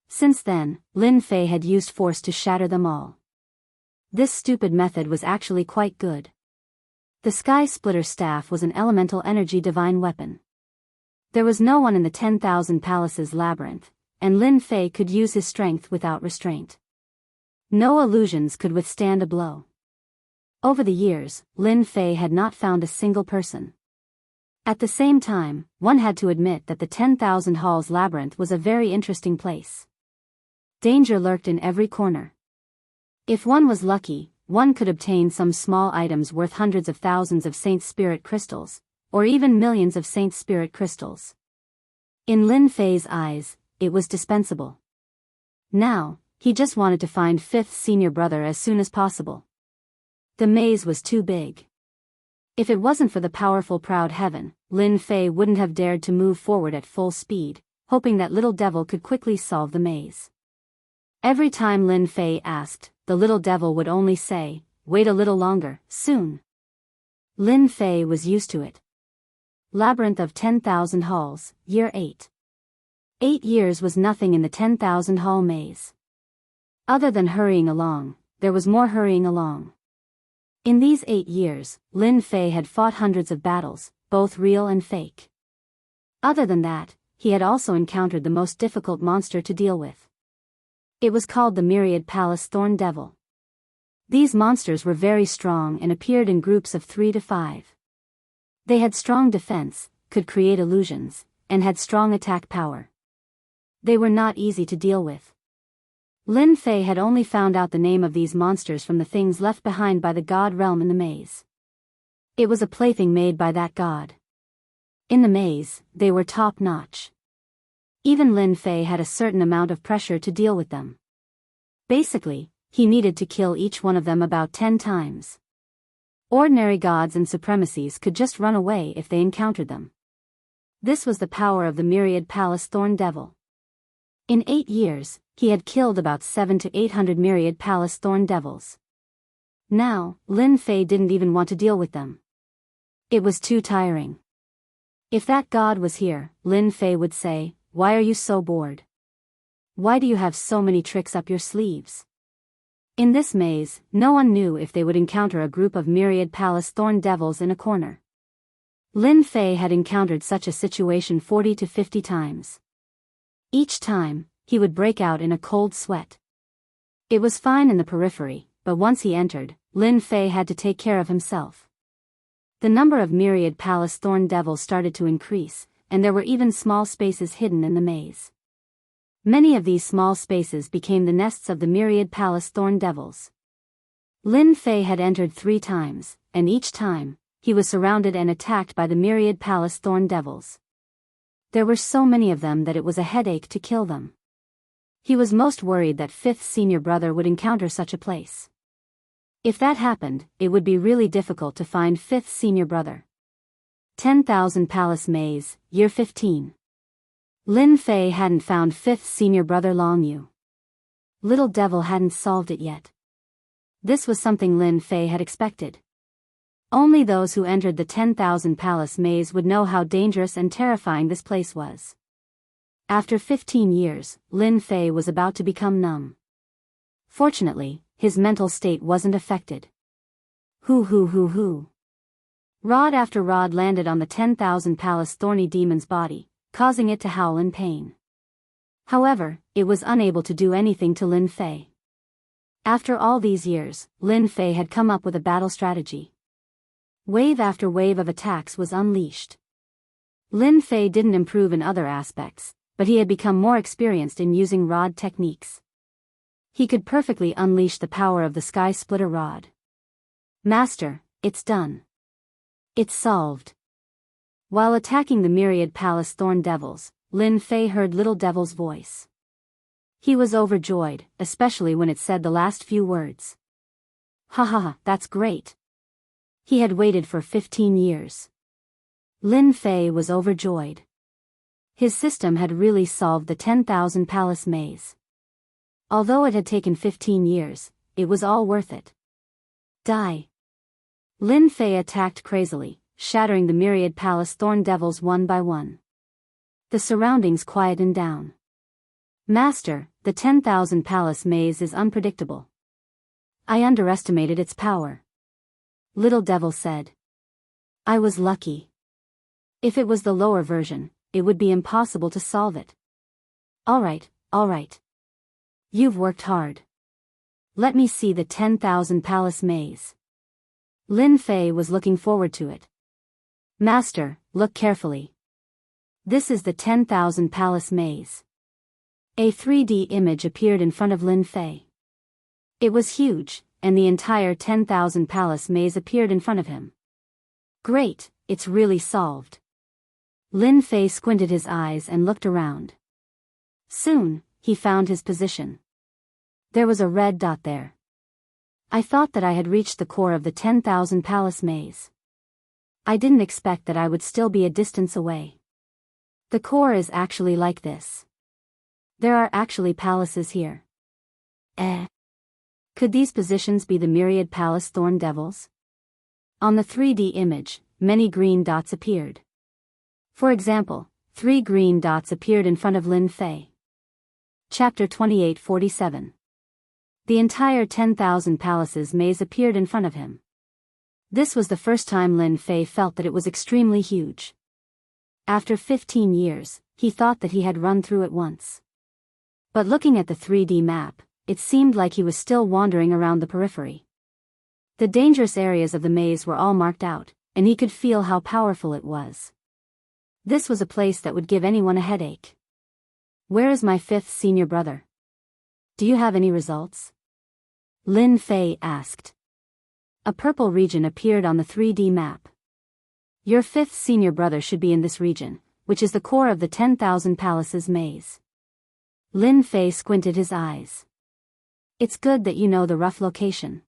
Since then, Lin Fei had used force to shatter them all. This stupid method was actually quite good. The Sky Splitter Staff was an elemental energy divine weapon. There was no one in the 10,000 Palaces labyrinth, and Lin Fei could use his strength without restraint. No illusions could withstand a blow. Over the years, Lin Fei had not found a single person. At the same time, one had to admit that the 10,000 Halls labyrinth was a very interesting place. Danger lurked in every corner. If one was lucky, one could obtain some small items worth hundreds of thousands of Saint Spirit crystals, or even millions of Saint Spirit crystals. In Lin Fei's eyes, it was dispensable. Now, he just wanted to find fifth senior brother as soon as possible. The maze was too big. If it wasn't for the powerful proud heaven, Lin Fei wouldn't have dared to move forward at full speed, hoping that little devil could quickly solve the maze. Every time Lin Fei asked, the little devil would only say, "Wait a little longer, soon." Lin Fei was used to it. Labyrinth of 10,000 Halls, Year 8. 8 years was nothing in the 10,000 Hall maze. Other than hurrying along, there was more hurrying along. In these 8 years, Lin Fei had fought hundreds of battles, both real and fake. Other than that, he had also encountered the most difficult monster to deal with. It was called the Myriad Palace Thorn Devil. These monsters were very strong and appeared in groups of 3 to 5. They had strong defense, could create illusions, and had strong attack power. They were not easy to deal with. Lin Fei had only found out the name of these monsters from the things left behind by the god realm in the maze. It was a plaything made by that god. In the maze, they were top-notch. Even Lin Fei had a certain amount of pressure to deal with them. Basically, he needed to kill each one of them about 10 times. Ordinary gods and supremacies could just run away if they encountered them. This was the power of the myriad palace thorn devil. In 8 years, he had killed about 700 to 800 myriad palace thorn devils. Now, Lin Fei didn't even want to deal with them. It was too tiring. If that god was here, Lin Fei would say, "Why are you so bored? Why do you have so many tricks up your sleeves?" In this maze, no one knew if they would encounter a group of myriad palace thorn devils in a corner. Lin Fei had encountered such a situation 40 to 50 times. Each time, he would break out in a cold sweat. It was fine in the periphery, but once he entered, Lin Fei had to take care of himself. The number of myriad palace thorn devils started to increase, and there were even small spaces hidden in the maze. Many of these small spaces became the nests of the myriad palace thorn devils. Lin Fei had entered 3 times, and each time, he was surrounded and attacked by the myriad palace thorn devils. There were so many of them that it was a headache to kill them. He was most worried that 5th senior brother would encounter such a place. If that happened, it would be really difficult to find 5th senior brother. 10,000 Palace Maze, Year 15. Lin Fei hadn't found 5th senior brother Long Yu. Little Devil hadn't solved it yet. This was something Lin Fei had expected. Only those who entered the 10,000 Palace Maze would know how dangerous and terrifying this place was. After 15 years, Lin Fei was about to become numb. Fortunately, his mental state wasn't affected. Hoo. Rod after rod landed on the 10,000 Palace thorny demon's body, causing it to howl in pain. However, it was unable to do anything to Lin Fei. After all these years, Lin Fei had come up with a battle strategy. Wave after wave of attacks was unleashed. Lin Fei didn't improve in other aspects, but he had become more experienced in using rod techniques. He could perfectly unleash the power of the Sky Splitter Rod. "Master, it's done. It's solved." While attacking the myriad palace thorn devils, Lin Fei heard Little Devil's voice. He was overjoyed, especially when it said the last few words. Ha, that's great. He had waited for 15 years. Lin Fei was overjoyed. His system had really solved the 10,000 Palace Maze. Although it had taken 15 years, it was all worth it. Die. Lin Fei attacked crazily, shattering the myriad palace thorn devils one by one. The surroundings quietened down. "Master, the 10,000 Palace Maze is unpredictable. I underestimated its power," Little Devil said. "I was lucky. If it was the lower version, it would be impossible to solve it." All right. You've worked hard. Let me see the 10,000 Palace Maze." Lin Fei was looking forward to it. "Master, look carefully. This is the 10,000 Palace Maze." A 3D image appeared in front of Lin Fei. It was huge, and the entire 10,000 Palace Maze appeared in front of him. "Great, it's really solved." Lin Fei squinted his eyes and looked around. Soon, he found his position. There was a red dot there. "I thought that I had reached the core of the 10,000 Palace Maze. I didn't expect that I would still be a distance away. The core is actually like this. There are actually palaces here. Could these positions be the myriad palace thorn devils?" On the 3D image, many green dots appeared. For example, 3 green dots appeared in front of Lin Fei. Chapter 2847. The entire 10,000 Palaces Maze appeared in front of him. This was the first time Lin Fei felt that it was extremely huge. After 15 years, he thought that he had run through it once. But looking at the 3D map, it seemed like he was still wandering around the periphery. The dangerous areas of the maze were all marked out, and he could feel how powerful it was. This was a place that would give anyone a headache. "Where is my 5th senior brother? Do you have any results?" Lin Fei asked. A purple region appeared on the 3D map. Your fifth senior brother should be in this region, which is the core of the 10,000 Palaces maze. Lin Fei squinted his eyes. It's good that you know the rough location.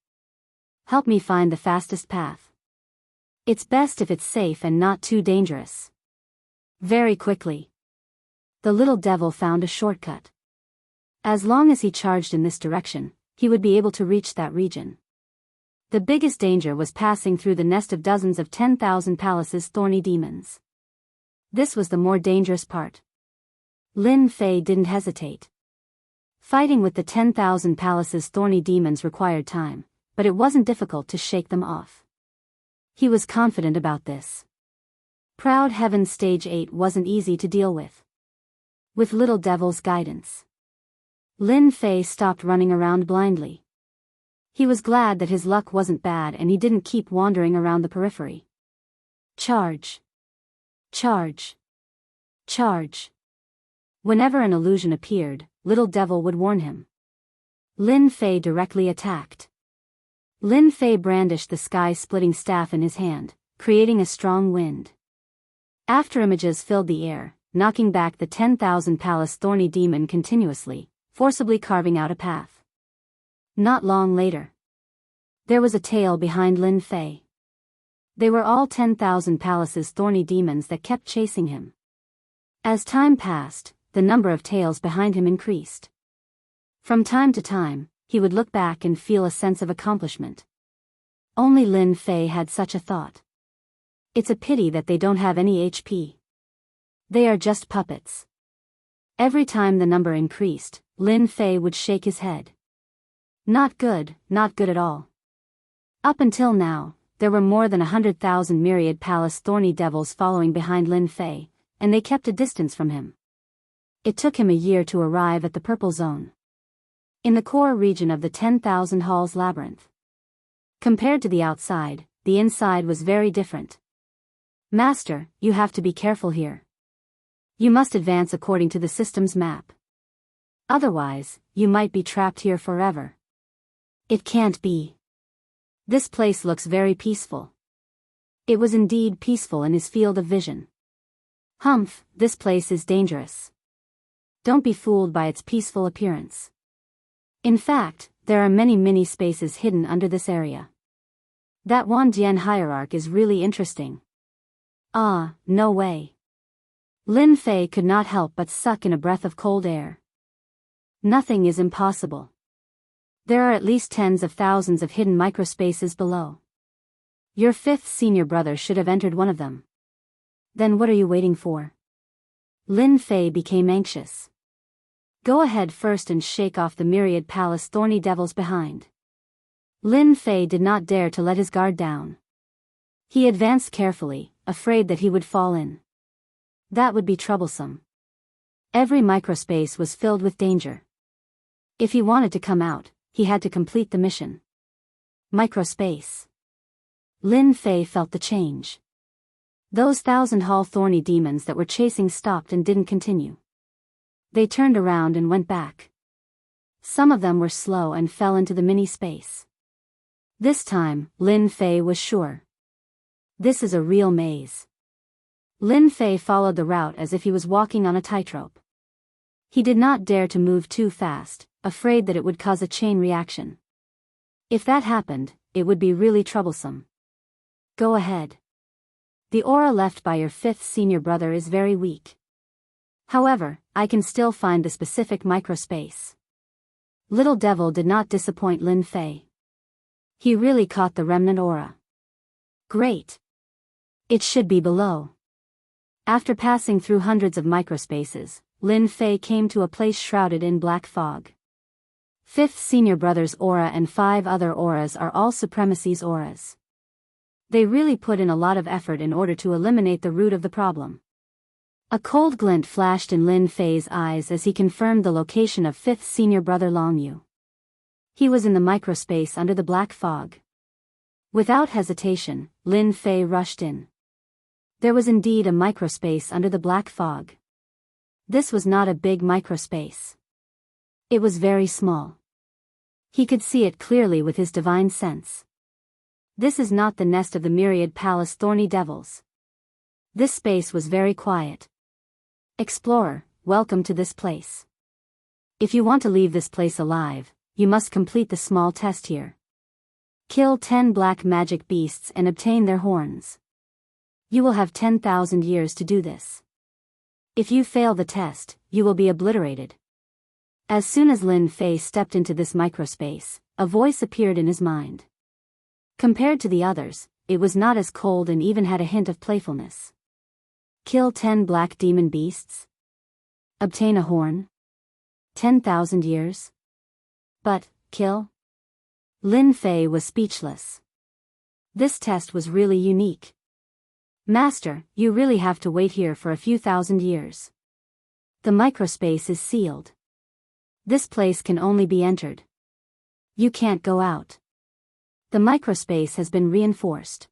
Help me find the fastest path. It's best if it's safe and not too dangerous. Very quickly. The little devil found a shortcut. As long as he charged in this direction, he would be able to reach that region. The biggest danger was passing through the nest of dozens of 10,000 Palaces thorny demons. This was the more dangerous part. Lin Fei didn't hesitate. Fighting with the 10,000 Palaces thorny demons required time, but it wasn't difficult to shake them off. He was confident about this. Proud Heaven Stage 8 wasn't easy to deal with. With Little Devil's guidance, Lin Fei stopped running around blindly. He was glad that his luck wasn't bad and he didn't keep wandering around the periphery. Charge. Charge. Charge. Whenever an illusion appeared, Little Devil would warn him. Lin Fei directly attacked. Lin Fei brandished the sky-splitting staff in his hand, creating a strong wind. After images filled the air, knocking back the 10,000 Palace thorny demon continuously, forcibly carving out a path. Not long later, there was a tail behind Lin Fei. They were all 10,000 Palaces thorny demons that kept chasing him. As time passed, the number of tails behind him increased. From time to time, he would look back and feel a sense of accomplishment. Only Lin Fei had such a thought. It's a pity that they don't have any HP. They are just puppets. Every time the number increased, Lin Fei would shake his head. Not good at all. Up until now, there were more than 100,000 myriad Palace thorny devils following behind Lin Fei, and they kept a distance from him. It took him a year to arrive at the Purple Zone, in the core region of the 10,000 Halls Labyrinth. Compared to the outside, the inside was very different. Master, you have to be careful here. You must advance according to the system's map. Otherwise, you might be trapped here forever. It can't be. This place looks very peaceful. It was indeed peaceful in his field of vision. Humph, this place is dangerous. Don't be fooled by its peaceful appearance. In fact, there are many mini spaces hidden under this area. That Wandian hierarch is really interesting. Ah, no way. Lin Fei could not help but suck in a breath of cold air. Nothing is impossible. There are at least tens of thousands of hidden microspaces below. Your fifth senior brother should have entered one of them. Then what are you waiting for? Lin Fei became anxious. Go ahead first and shake off the myriad Palace thorny devils behind. Lin Fei did not dare to let his guard down. He advanced carefully, afraid that he would fall in. That would be troublesome. Every microspace was filled with danger. If he wanted to come out, he had to complete the mission. Microspace. Lin Fei felt the change. Those 1,000 Hall thorny demons that were chasing stopped and didn't continue. They turned around and went back. Some of them were slow and fell into the mini space. This time, Lin Fei was sure. This is a real maze. Lin Fei followed the route as if he was walking on a tightrope. He did not dare to move too fast, afraid that it would cause a chain reaction. If that happened, it would be really troublesome. Go ahead. The aura left by your fifth senior brother is very weak. However, I can still find the specific microspace. Little Devil did not disappoint Lin Fei. He really caught the remnant aura. Great. It should be below. After passing through hundreds of microspaces, Lin Fei came to a place shrouded in black fog. Fifth senior brother's aura and 5 other auras are all supremacy's auras. They really put in a lot of effort in order to eliminate the root of the problem. A cold glint flashed in Lin Fei's eyes as he confirmed the location of fifth senior brother Longyu. He was in the microspace under the black fog. Without hesitation, Lin Fei rushed in. There was indeed a microspace under the black fog. This was not a big microspace. It was very small. He could see it clearly with his divine sense. This is not the nest of the myriad Palace thorny devils. This space was very quiet. Explorer, welcome to this place. If you want to leave this place alive, you must complete the small test here. Kill 10 black magic beasts and obtain their horns. You will have 10,000 years to do this. If you fail the test, you will be obliterated. As soon as Lin Fei stepped into this microspace, a voice appeared in his mind. Compared to the others, it was not as cold and even had a hint of playfulness. Kill 10 black demon beasts. Obtain a horn. 10,000 years. But, kill? Lin Fei was speechless. This test was really unique. Master, you really have to wait here for a few thousand years. The microspace is sealed. This place can only be entered. You can't go out. The microspace has been reinforced.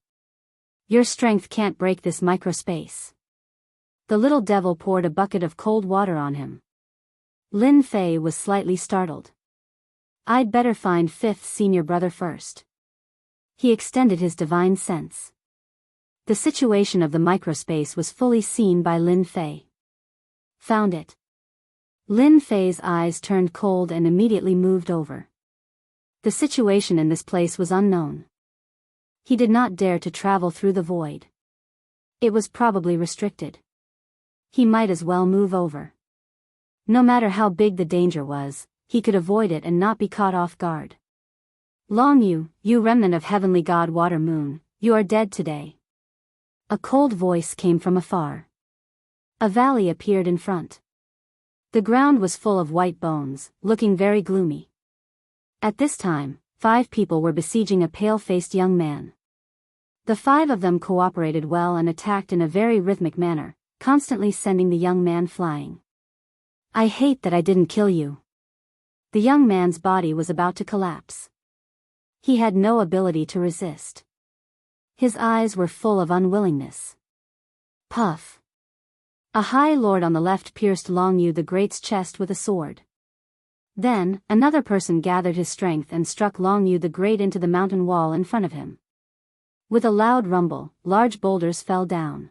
Your strength can't break this microspace. The little devil poured a bucket of cold water on him. Lin Fei was slightly startled. I'd better find fifth senior brother first. He extended his divine sense. The situation of the microspace was fully seen by Lin Fei. Found it. Lin Fei's eyes turned cold and immediately moved over. The situation in this place was unknown. He did not dare to travel through the void. It was probably restricted. He might as well move over. No matter how big the danger was, he could avoid it and not be caught off guard. Long Yu, you remnant of heavenly god Water Moon, you are dead today. A cold voice came from afar. A valley appeared in front. The ground was full of white bones, looking very gloomy. At this time, 5 people were besieging a pale-faced young man. The 5 of them cooperated well and attacked in a very rhythmic manner, constantly sending the young man flying. I hate that I didn't kill you. The young man's body was about to collapse. He had no ability to resist. His eyes were full of unwillingness. Puff. A high lord on the left pierced Long Yu the Great's chest with a sword. Then, another person gathered his strength and struck Long Yu the Great into the mountain wall in front of him. With a loud rumble, large boulders fell down.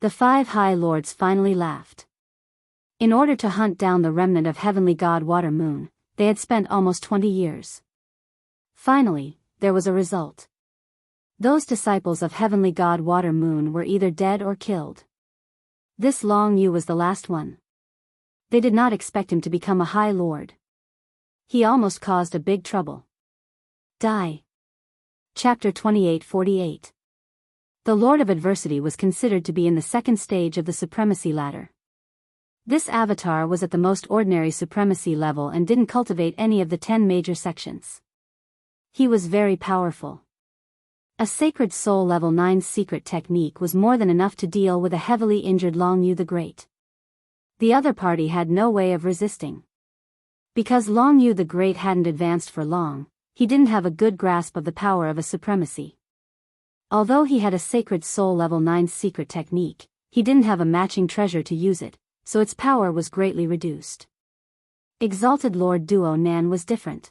The 5 high lords finally laughed. In order to hunt down the remnant of heavenly god Water Moon, they had spent almost 20 years. Finally, there was a result. Those disciples of heavenly god Water Moon were either dead or killed. This Long Yu was the last one. They did not expect him to become a high lord. He almost caused a big trouble. Die. Chapter 28:48. The Lord of Adversity was considered to be in the second stage of the supremacy ladder. This avatar was at the most ordinary supremacy level and didn't cultivate any of the 10 major sections. He was very powerful. A Sacred Soul Level 9 secret technique was more than enough to deal with a heavily injured Long Yu the Great. The other party had no way of resisting. Because Long Yu the Great hadn't advanced for long, he didn't have a good grasp of the power of a supremacy. Although he had a Sacred Soul Level 9 secret technique, he didn't have a matching treasure to use it, so its power was greatly reduced. Exalted Lord Duo Nan was different.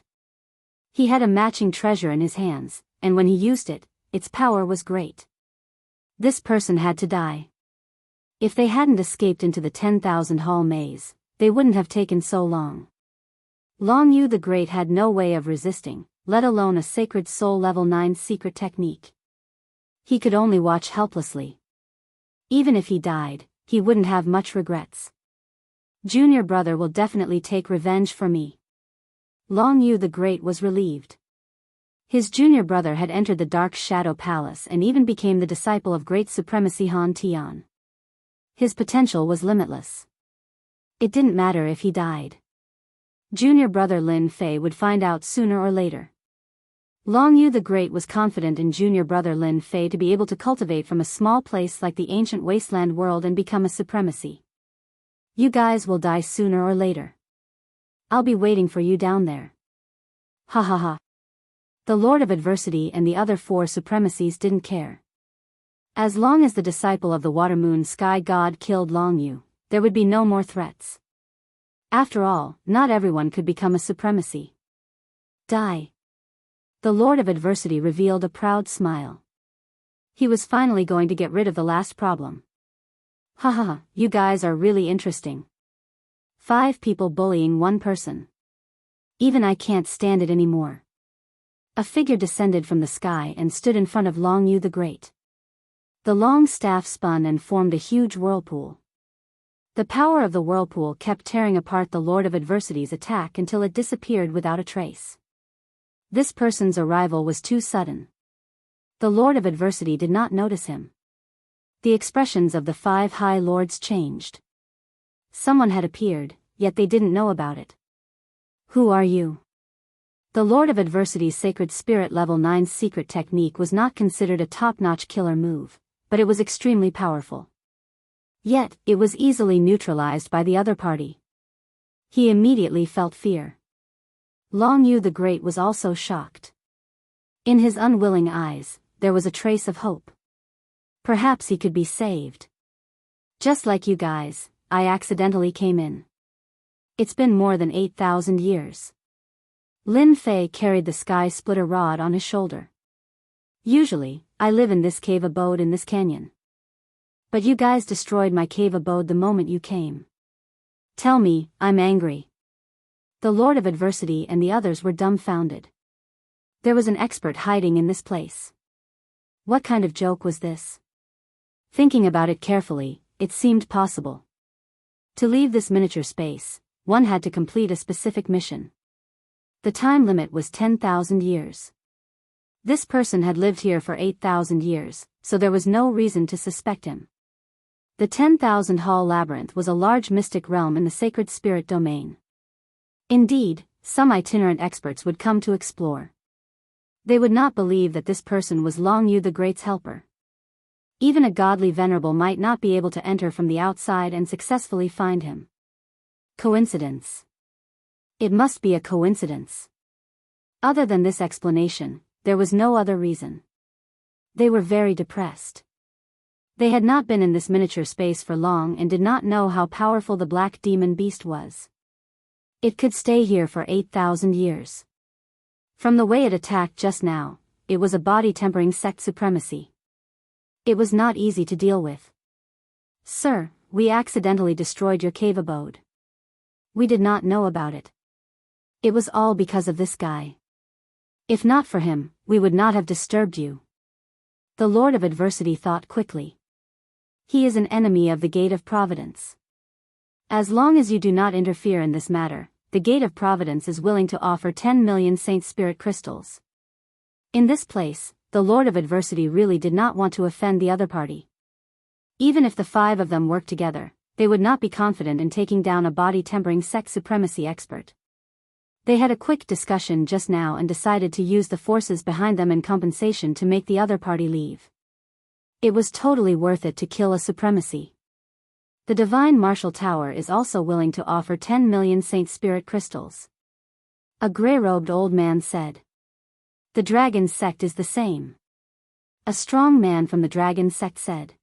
He had a matching treasure in his hands, and when he used it, its power was great. This person had to die. If they hadn't escaped into the 10,000 hall maze, they wouldn't have taken so long. Long Yu the Great had no way of resisting, let alone a Sacred Soul Level 9 secret technique. He could only watch helplessly. Even if he died, he wouldn't have much regrets. Junior brother will definitely take revenge for me. Long Yu the Great was relieved. His junior brother had entered the Dark Shadow Palace and even became the disciple of Great Supremacy Han Tian. His potential was limitless. It didn't matter if he died. Junior brother Lin Fei would find out sooner or later. Long Yu the Great was confident in junior brother Lin Fei to be able to cultivate from a small place like the ancient wasteland world and become a supremacy. You guys will die sooner or later. I'll be waiting for you down there. Ha ha ha. The Lord of Adversity and the other 4 supremacies didn't care. As long as the disciple of the Water Moon Sky God killed Long Yu, there would be no more threats. After all, not everyone could become a supremacy. Die. The Lord of Adversity revealed a proud smile. He was finally going to get rid of the last problem. Haha, you guys are really interesting. 5 people bullying one person. Even I can't stand it anymore. A figure descended from the sky and stood in front of Long Yu the Great. The long staff spun and formed a huge whirlpool. The power of the whirlpool kept tearing apart the Lord of Adversity's attack until it disappeared without a trace. This person's arrival was too sudden. The Lord of Adversity did not notice him. The expressions of the 5 High Lords changed. Someone had appeared, yet they didn't know about it. Who are you? The Lord of Adversity's Sacred Spirit Level 9's secret technique was not considered a top-notch killer move, but it was extremely powerful. Yet, it was easily neutralized by the other party. He immediately felt fear. Long Yu the Great was also shocked. In his unwilling eyes, there was a trace of hope. Perhaps he could be saved. Just like you guys, I accidentally came in. It's been more than 8,000 years. Lin Fei carried the sky splitter rod on his shoulder. Usually, I live in this cave abode in this canyon. But you guys destroyed my cave abode the moment you came. Tell me, I'm angry. The Lord of Adversity and the others were dumbfounded. There was an expert hiding in this place. What kind of joke was this? Thinking about it carefully, it seemed possible. To leave this miniature space, one had to complete a specific mission. The time limit was 10,000 years. This person had lived here for 8,000 years, so there was no reason to suspect him. The 10,000 Hall Labyrinth was a large mystic realm in the sacred spirit domain. Indeed, some itinerant experts would come to explore. They would not believe that this person was Long Yu the Great's helper. Even a godly venerable might not be able to enter from the outside and successfully find him. Coincidence? It must be a coincidence. Other than this explanation, there was no other reason. They were very depressed. They had not been in this miniature space for long and did not know how powerful the black demon beast was. It could stay here for 8,000 years. From the way it attacked just now, it was a body-tempering sect supremacy. It was not easy to deal with. Sir, we accidentally destroyed your cave abode. We did not know about it. It was all because of this guy. If not for him, we would not have disturbed you. The Lord of Adversity thought quickly. He is an enemy of the Gate of Providence. As long as you do not interfere in this matter, the Gate of Providence is willing to offer 10 million Saint Spirit crystals. In this place, the Lord of Adversity really did not want to offend the other party. Even if the 5 of them worked together, they would not be confident in taking down a body-tempering sect supremacy expert. They had a quick discussion just now and decided to use the forces behind them in compensation to make the other party leave. It was totally worth it to kill a supremacy. The Divine Martial Tower is also willing to offer 10 million Saint Spirit crystals. A gray-robed old man said. The Dragon Sect is the same. A strong man from the Dragon Sect said.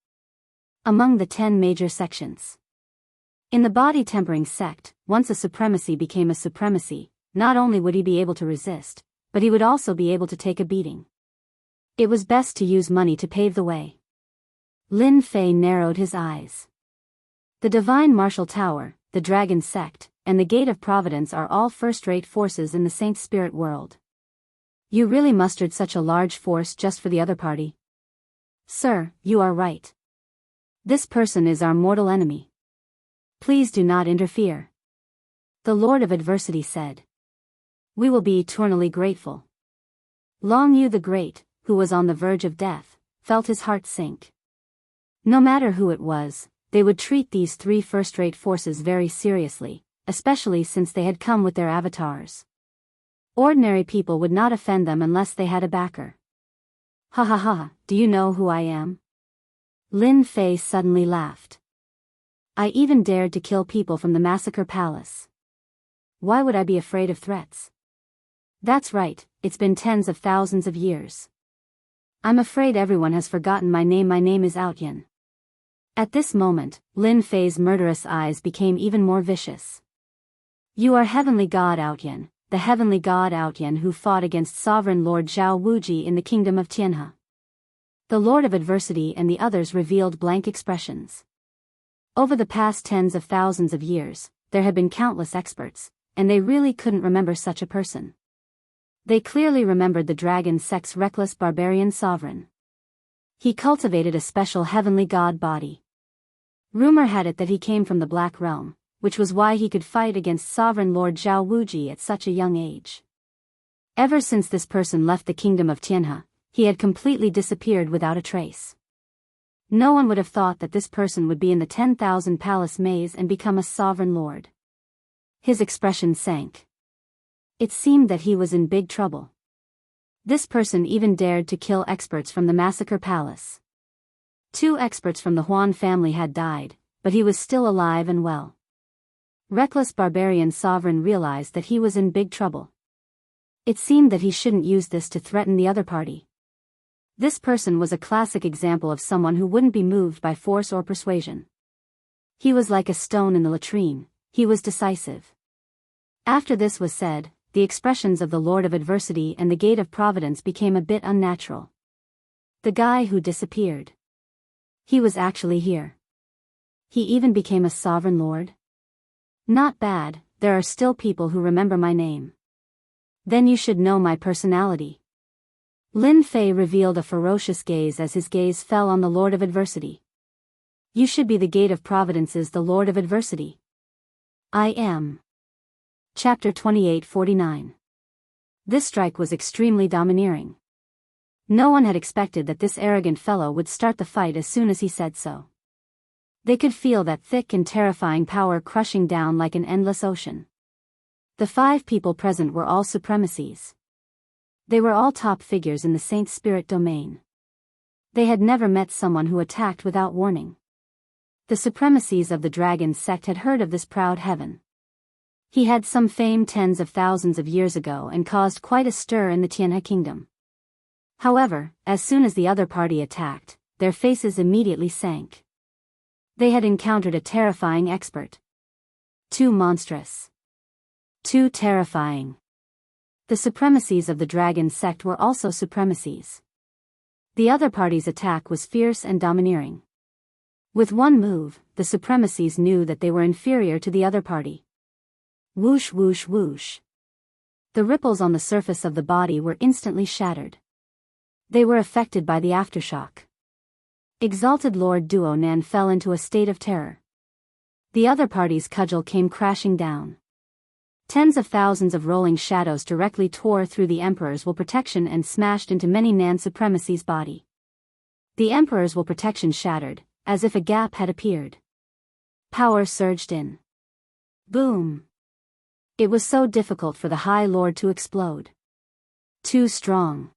Among the 10 major sections. In the body-tempering sect, once a supremacy became a supremacy, not only would he be able to resist, but he would also be able to take a beating. It was best to use money to pave the way. Lin Fei narrowed his eyes. The Divine Martial Tower, the Dragon Sect, and the Gate of Providence are all first-rate forces in the Saint Spirit world. You really mustered such a large force just for the other party? Sir, you are right. This person is our mortal enemy. Please do not interfere. The Lord of Adversity said. We will be eternally grateful. Long Yu the Great, who was on the verge of death, felt his heart sink. No matter who it was, they would treat these 3 first-rate forces very seriously, especially since they had come with their avatars. Ordinary people would not offend them unless they had a backer. Ha ha ha, do you know who I am? Lin Fei suddenly laughed. I even dared to kill people from the Massacre Palace. Why would I be afraid of threats? That's right, it's been tens of thousands of years. I'm afraid everyone has forgotten my name. My name is Outyan. At this moment, Lin Fei's murderous eyes became even more vicious. You are Heavenly God Outyan, the Heavenly God Outyan who fought against Sovereign Lord Zhao Wuji in the Kingdom of Tianhe. The Lord of Adversity and the others revealed blank expressions. Over the past tens of thousands of years, there had been countless experts, and they really couldn't remember such a person. They clearly remembered the dragon sect's reckless barbarian sovereign. He cultivated a special heavenly god body. Rumor had it that he came from the Black Realm, which was why he could fight against Sovereign Lord Zhao Wuji at such a young age. Ever since this person left the kingdom of Tianhe, he had completely disappeared without a trace. No one would have thought that this person would be in the 10,000 Palace maze and become a sovereign lord. His expression sank. It seemed that he was in big trouble. This person even dared to kill experts from the Massacre Palace. 2 experts from the Huan family had died, but he was still alive and well. Reckless barbarian sovereign realized that he was in big trouble. It seemed that he shouldn't use this to threaten the other party. This person was a classic example of someone who wouldn't be moved by force or persuasion. He was like a stone in the latrine, he was decisive. After this was said, the expressions of the Lord of Adversity and the Gate of Providence became a bit unnatural. The guy who disappeared. He was actually here. He even became a sovereign lord? Not bad, there are still people who remember my name. Then you should know my personality. Lin Fei revealed a ferocious gaze as his gaze fell on the Lord of Adversity. You should be the Gate of Providence's the Lord of Adversity. I am. Chapter 2849. This strike was extremely domineering. No one had expected that this arrogant fellow would start the fight as soon as he said so. They could feel that thick and terrifying power crushing down like an endless ocean. The 5 people present were all supremacies. They were all top figures in the Saint Spirit domain. They had never met someone who attacked without warning. The supremacies of the dragon sect had heard of this proud heaven. He had some fame tens of thousands of years ago and caused quite a stir in the Tianhe kingdom. However, as soon as the other party attacked, their faces immediately sank. They had encountered a terrifying expert. Too monstrous. Too terrifying. The supremacies of the dragon sect were also supremacies. The other party's attack was fierce and domineering. With one move, the supremacies knew that they were inferior to the other party. Whoosh whoosh whoosh. The ripples on the surface of the body were instantly shattered. They were affected by the aftershock. Exalted Lord Duonan fell into a state of terror. The other party's cudgel came crashing down. Tens of thousands of rolling shadows directly tore through the Emperor's will protection and smashed into many Nan supremacy's body. The Emperor's will protection shattered, as if a gap had appeared. Power surged in. Boom. It was so difficult for the High Lord to explode. Too strong.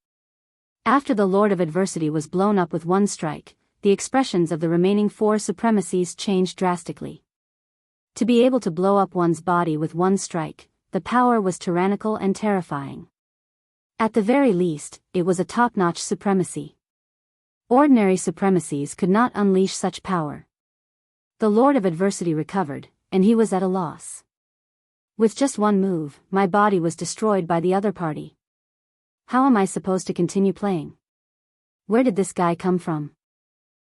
After the Lord of Adversity was blown up with one strike, the expressions of the remaining 4 supremacies changed drastically. To be able to blow up one's body with one strike, the power was tyrannical and terrifying. At the very least, it was a top-notch supremacy. Ordinary supremacies could not unleash such power. The Lord of Adversity recovered, and he was at a loss. With just one move, my body was destroyed by the other party. How am I supposed to continue playing? Where did this guy come from?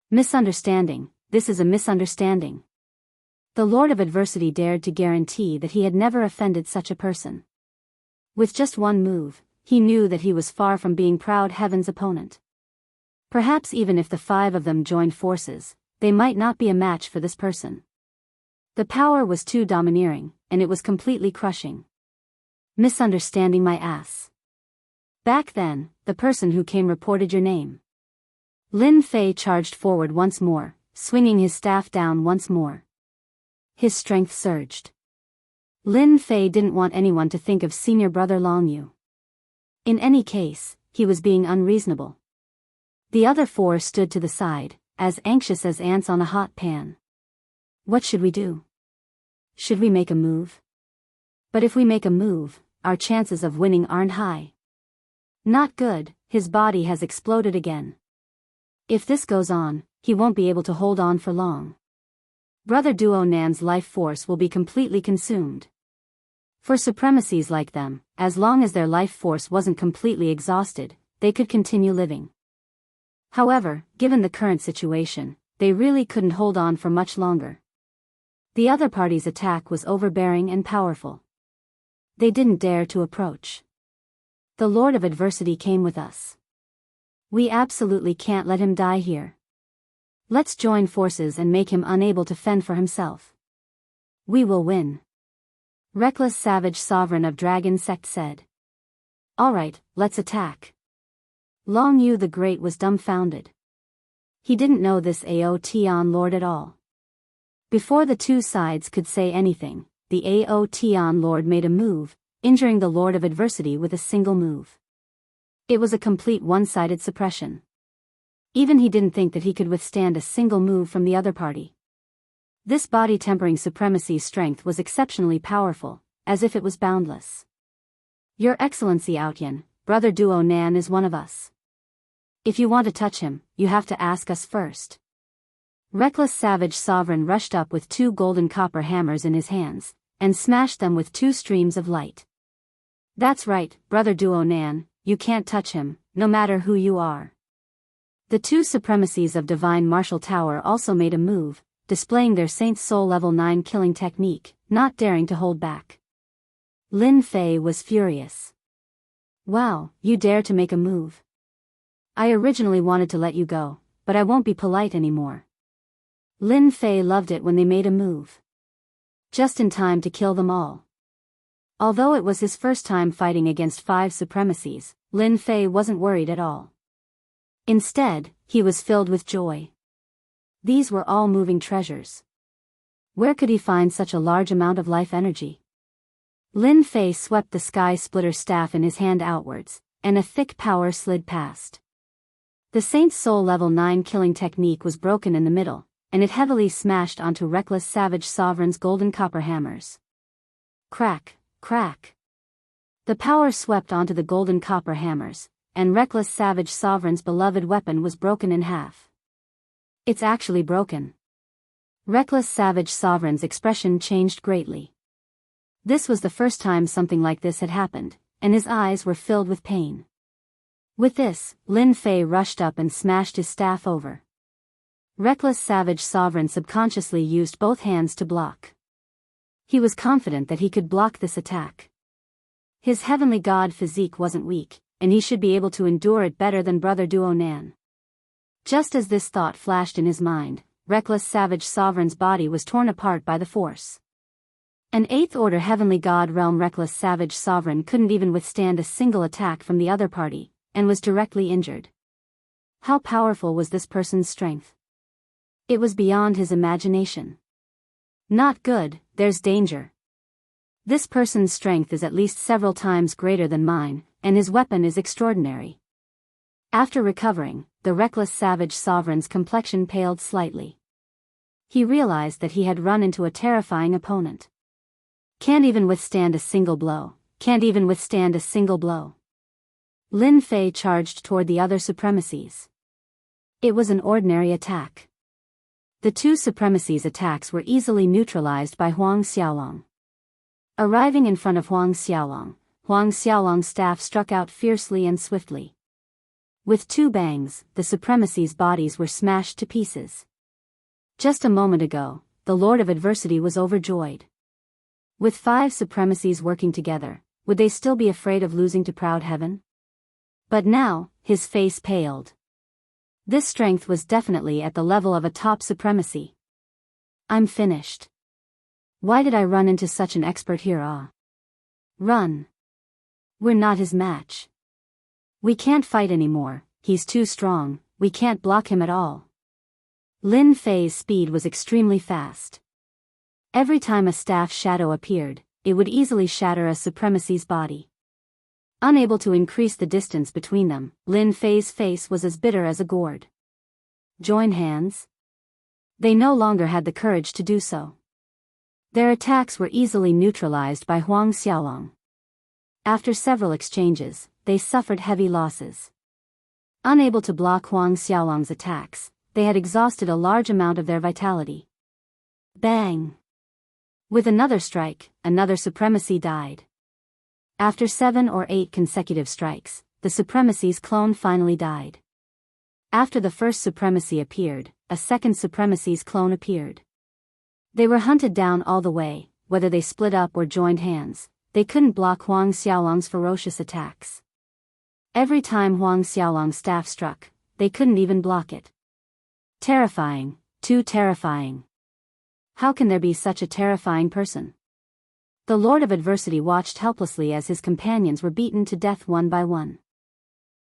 Misunderstanding, this is a misunderstanding. The Lord of Adversity dared to guarantee that he had never offended such a person. With just one move, he knew that he was far from being proud heaven's opponent. Perhaps even if the 5 of them joined forces, they might not be a match for this person. The power was too domineering, and it was completely crushing. Misunderstanding my ass. Back then, the person who came reported your name. Lin Fei charged forward once more, swinging his staff down once more. His strength surged. Lin Fei didn't want anyone to think of senior brother Long Yu. In any case, he was being unreasonable. The other 4 stood to the side, as anxious as ants on a hot pan. What should we do? Should we make a move? But if we make a move, our chances of winning aren't high. Not good, his body has exploded again. If this goes on, he won't be able to hold on for long. Brother Duonan's life force will be completely consumed. For supremacies like them, as long as their life force wasn't completely exhausted, they could continue living. However, given the current situation, they really couldn't hold on for much longer. The other party's attack was overbearing and powerful. They didn't dare to approach. The Lord of Adversity came with us. We absolutely can't let him die here. Let's join forces and make him unable to fend for himself. We will win. Reckless Savage Sovereign of Dragon Sect said. Alright, let's attack. Long Yu the Great was dumbfounded. He didn't know this Aotian Lord at all. Before the two sides could say anything, the Aotian Lord made a move, injuring the Lord of Adversity with a single move. It was a complete one-sided suppression. Even he didn't think that he could withstand a single move from the other party. This body-tempering supremacy's strength was exceptionally powerful, as if it was boundless. Your Excellency Outyan, Brother Duo Nan is one of us. If you want to touch him, you have to ask us first. Reckless Savage Sovereign rushed up with two golden copper hammers in his hands, and smashed them with two streams of light. That's right, Brother Duo Nan, you can't touch him, no matter who you are. The two supremacies of Divine Martial Tower also made a move, displaying their Saint's Soul Level 9 killing technique, not daring to hold back. Lin Fei was furious. Wow, you dare to make a move. I originally wanted to let you go, but I won't be polite anymore. Lin Fei loved it when they made a move. Just in time to kill them all. Although it was his first time fighting against 5 supremacies, Lin Fei wasn't worried at all. Instead, he was filled with joy. These were all moving treasures. Where could he find such a large amount of life energy? Lin Fei swept the sky splitter staff in his hand outwards, and a thick power slid past. The Saint's Soul Level 9 killing technique was broken in the middle, and it heavily smashed onto Reckless Savage Sovereign's golden copper hammers. Crack, crack. The power swept onto the golden copper hammers, and Reckless Savage Sovereign's beloved weapon was broken in half. It's actually broken. Reckless Savage Sovereign's expression changed greatly. This was the first time something like this had happened, and his eyes were filled with pain. With this, Lin Fei rushed up and smashed his staff over. Reckless Savage Sovereign subconsciously used both hands to block. He was confident that he could block this attack. His heavenly god physique wasn't weak, and he should be able to endure it better than Brother Duo Nan. Just as this thought flashed in his mind, Reckless Savage Sovereign's body was torn apart by the force. An 8th Order Heavenly God Realm Reckless Savage Sovereign couldn't even withstand a single attack from the other party, and was directly injured. How powerful was this person's strength? It was beyond his imagination. Not good, there's danger. This person's strength is at least several times greater than mine, and his weapon is extraordinary. After recovering, the Reckless Savage Sovereign's complexion paled slightly. He realized that he had run into a terrifying opponent. Can't even withstand a single blow, can't even withstand a single blow. Lin Fei charged toward the other supremacies. It was an ordinary attack. The two supremacies' attacks were easily neutralized by Huang Xiaolong. Arriving in front of Huang Xiaolong's staff struck out fiercely and swiftly. With 2 bangs, the supremacies' bodies were smashed to pieces. Just a moment ago, the Lord of Adversity was overjoyed. With 5 supremacies working together, would they still be afraid of losing to Proud Heaven? But now, his face paled. This strength was definitely at the level of a top supremacy. I'm finished. Why did I run into such an expert here? Run. We're not his match. We can't fight anymore, he's too strong, we can't block him at all. Lin Fei's speed was extremely fast. Every time a staff shadow appeared, it would easily shatter a supremacy's body. Unable to increase the distance between them, Lin Fei's face was as bitter as a gourd. Join hands? They no longer had the courage to do so. Their attacks were easily neutralized by Huang Xiaolong. After several exchanges, they suffered heavy losses. Unable to block Huang Xiaolong's attacks, they had exhausted a large amount of their vitality. Bang! With another strike, another supremacy died. After 7 or 8 consecutive strikes, the supremacy's clone finally died. After the first supremacy appeared, a second supremacy's clone appeared. They were hunted down all the way, whether they split up or joined hands. They couldn't block Huang Xiaolong's ferocious attacks. Every time Huang Xiaolong's staff struck, they couldn't even block it. Terrifying, too terrifying. How can there be such a terrifying person? The Lord of Adversity watched helplessly as his companions were beaten to death one by one.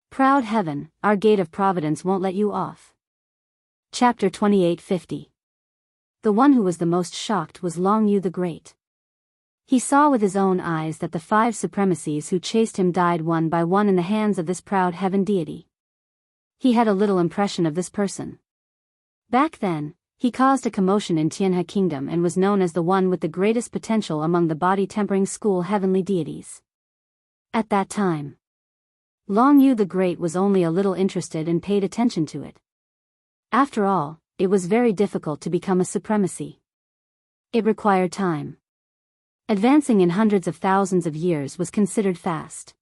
Proud heaven, our gate of providence won't let you off. Chapter 2850. The one who was the most shocked was Long Yu the Great. He saw with his own eyes that the 5 supremacies who chased him died one by one in the hands of this proud heaven deity. He had a little impression of this person. Back then, he caused a commotion in Tianhe Kingdom and was known as the one with the greatest potential among the body-tempering school heavenly deities. At that time, Long Yu the Great was only a little interested and paid attention to it. After all, it was very difficult to become a supremacy. It required time. Advancing in hundreds of thousands of years was considered fast.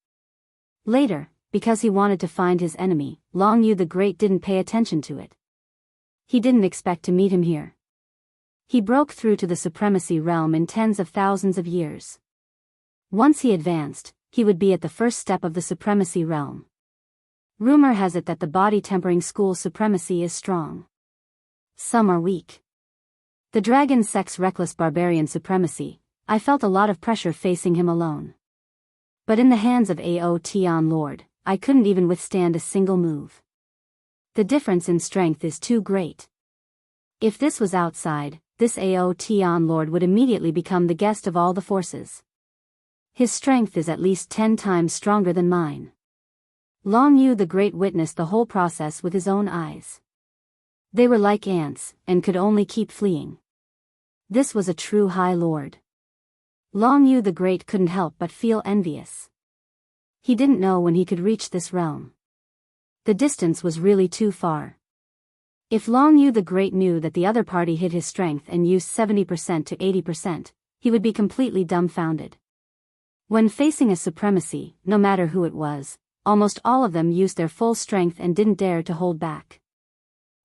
Later, because he wanted to find his enemy, Long Yu the Great didn't pay attention to it. He didn't expect to meet him here. He broke through to the supremacy realm in tens of thousands of years. Once he advanced, he would be at the first step of the supremacy realm. Rumor has it that the body-tempering school supremacy is strong. Some are weak. The dragon sex reckless barbarian supremacy, I felt a lot of pressure facing him alone. But in the hands of Ao Tian Lord, I couldn't even withstand a single move. The difference in strength is too great. If this was outside, this Ao Tian Lord would immediately become the guest of all the forces. His strength is at least 10 times stronger than mine. Long Yu the Great witnessed the whole process with his own eyes. They were like ants, and could only keep fleeing. This was a true High Lord. Long Yu the Great couldn't help but feel envious. He didn't know when he could reach this realm. The distance was really too far. If Long Yu the Great knew that the other party hid his strength and used 70% to 80%, he would be completely dumbfounded. When facing a supremacy, no matter who it was, almost all of them used their full strength and didn't dare to hold back.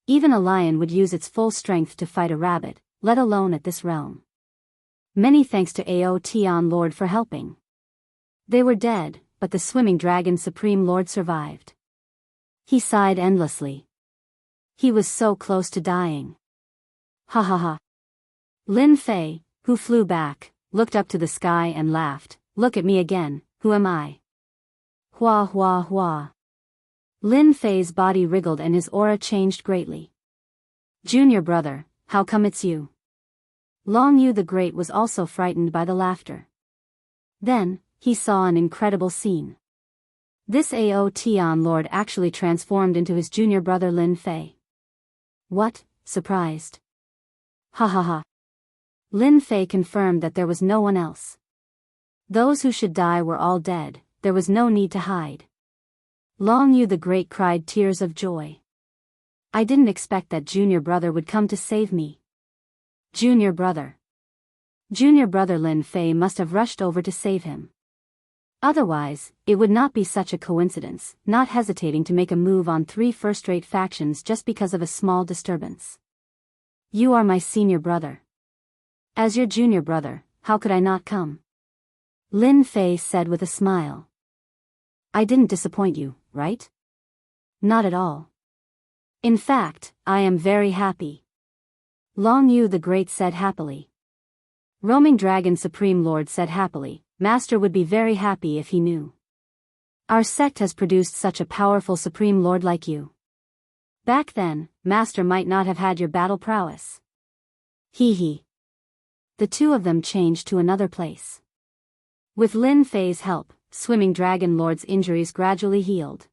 Even a lion would use its full strength to fight a rabbit, let alone at this realm. Many thanks to Ao Tian Lord for helping. They were dead, but the swimming dragon Supreme Lord survived. He sighed endlessly. He was so close to dying. Ha ha ha. Lin Fei, who flew back, looked up to the sky and laughed. Look at me again, who am I? Hua hua hua. Lin Fei's body wriggled and his aura changed greatly. Junior brother, how come it's you? Long Yu the Great was also frightened by the laughter. Then, he saw an incredible scene. This Ao Tian Lord actually transformed into his junior brother Lin Fei. What, surprised? Ha ha ha. Lin Fei confirmed that there was no one else. Those who should die were all dead, there was no need to hide. Long Yu the Great cried tears of joy. I didn't expect that junior brother would come to save me. Junior brother. Junior brother Lin Fei must have rushed over to save him. Otherwise, it would not be such a coincidence, not hesitating to make a move on 3 first-rate factions just because of a small disturbance. You are my senior brother. As your junior brother, how could I not come? Lin Fei said with a smile. I didn't disappoint you, right? Not at all. In fact, I am very happy. Long Yu the Great said happily. Roaming Dragon Supreme Lord said happily, Master would be very happy if he knew. Our sect has produced such a powerful Supreme Lord like you. Back then, Master might not have had your battle prowess. Hee hee. The two of them changed to another place. With Lin Fei's help, Swimming Dragon Lord's injuries gradually healed.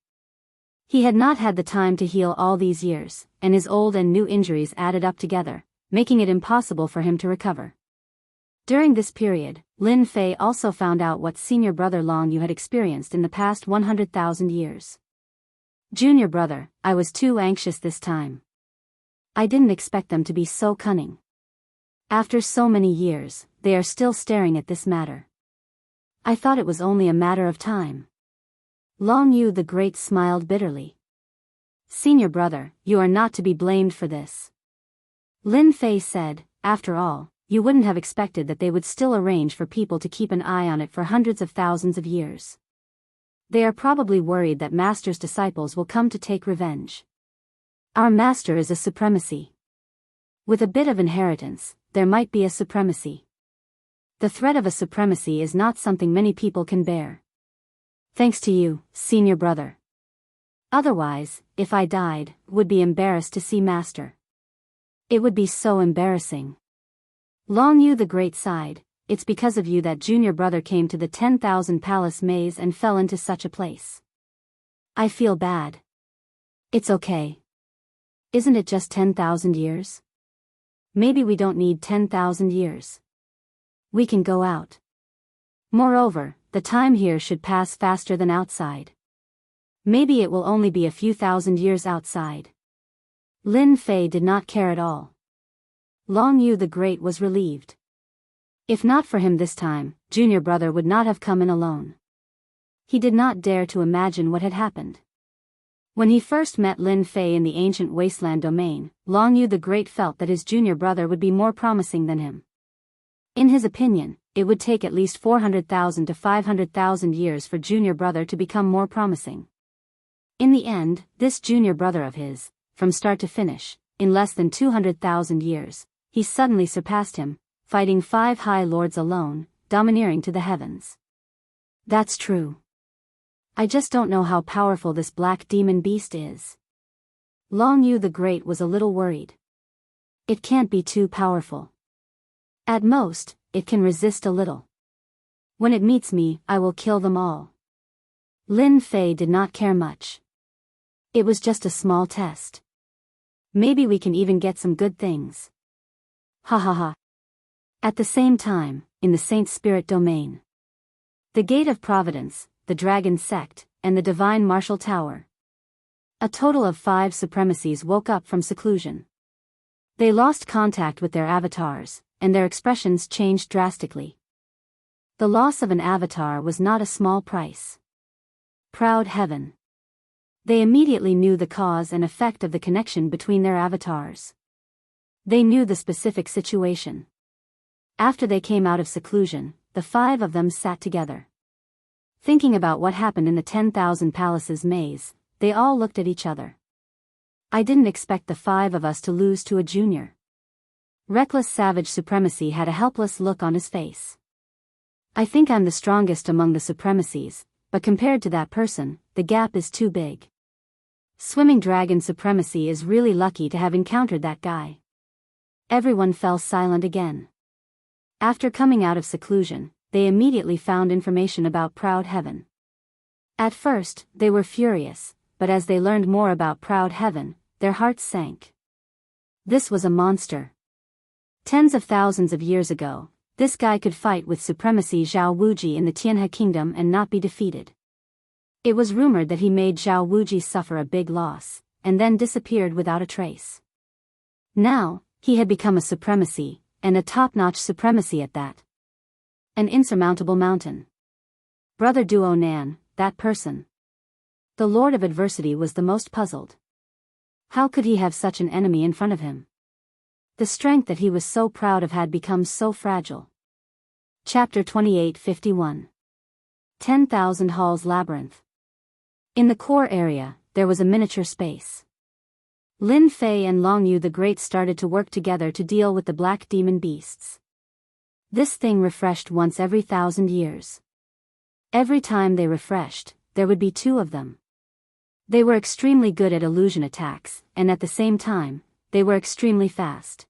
He had not had the time to heal all these years, and his old and new injuries added up together, making it impossible for him to recover. During this period, Lin Fei also found out what senior brother Long Yu had experienced in the past 100,000 years. Junior brother, I was too anxious this time. I didn't expect them to be so cunning. After so many years, they are still staring at this matter. I thought it was only a matter of time. Long Yu the Great smiled bitterly. Senior brother, you are not to be blamed for this. Lin Fei said, after all, you wouldn't have expected that they would still arrange for people to keep an eye on it for hundreds of thousands of years. They are probably worried that Master's disciples will come to take revenge. Our Master is a supremacy. With a bit of inheritance, there might be a supremacy. The threat of a supremacy is not something many people can bear. Thanks to you, senior brother. Otherwise, if I died, would be embarrassed to see Master. It would be so embarrassing. Long Yu the Great sighed, it's because of you that junior brother came to the 10,000 Palace maze and fell into such a place. I feel bad. It's okay. Isn't it just 10,000 years? Maybe we don't need 10,000 years. We can go out. Moreover, the time here should pass faster than outside. Maybe it will only be a few thousand years outside. Lin Fei did not care at all. Long Yu the Great was relieved. If not for him this time, junior brother would not have come in alone. He did not dare to imagine what had happened. When he first met Lin Fei in the ancient wasteland domain, Long Yu the Great felt that his junior brother would be more promising than him. In his opinion, it would take at least 400,000 to 500,000 years for junior brother to become more promising. In the end, this junior brother of his, from start to finish, in less than 200,000 years, he suddenly surpassed him, fighting 5 high lords alone, domineering to the heavens. That's true. I just don't know how powerful this black demon beast is. Long Yu the Great was a little worried. It can't be too powerful. At most, it can resist a little. When it meets me, I will kill them all. Lin Fei did not care much. It was just a small test. Maybe we can even get some good things. Ha ha ha. At the same time, in the Saint Spirit domain. The Gate of Providence, the Dragon Sect, and the Divine Martial Tower. A total of 5 supremacies woke up from seclusion. They lost contact with their avatars, and their expressions changed drastically. The loss of an avatar was not a small price. Proud heaven. They immediately knew the cause and effect of the connection between their avatars. They knew the specific situation. After they came out of seclusion, the 5 of them sat together. Thinking about what happened in the 10,000 Palaces maze, they all looked at each other. I didn't expect the 5 of us to lose to a junior. Reckless Savage Supremacy had a helpless look on his face. I think I'm the strongest among the supremacies, but compared to that person, the gap is too big. Swimming Dragon Supremacy is really lucky to have encountered that guy. Everyone fell silent again. After coming out of seclusion, they immediately found information about Proud Heaven. At first, they were furious, but as they learned more about Proud Heaven, their hearts sank. This was a monster. Tens of thousands of years ago, this guy could fight with Supremacy Zhao Wuji in the Tianhe Kingdom and not be defeated. It was rumored that he made Zhao Wuji suffer a big loss, and then disappeared without a trace. Now, he had become a supremacy, and a top-notch supremacy at that. An insurmountable mountain. Brother Duo Nan, that person. The Lord of Adversity was the most puzzled. How could he have such an enemy in front of him? The strength that he was so proud of had become so fragile. Chapter 28:51. 10,000 Halls Labyrinth. In the core area, there was a miniature space. Lin Fei and Long Yu the Great started to work together to deal with the black demon beasts. This thing refreshed once every 1,000 years. Every time they refreshed, there would be 2 of them. They were extremely good at illusion attacks, and at the same time, they were extremely fast.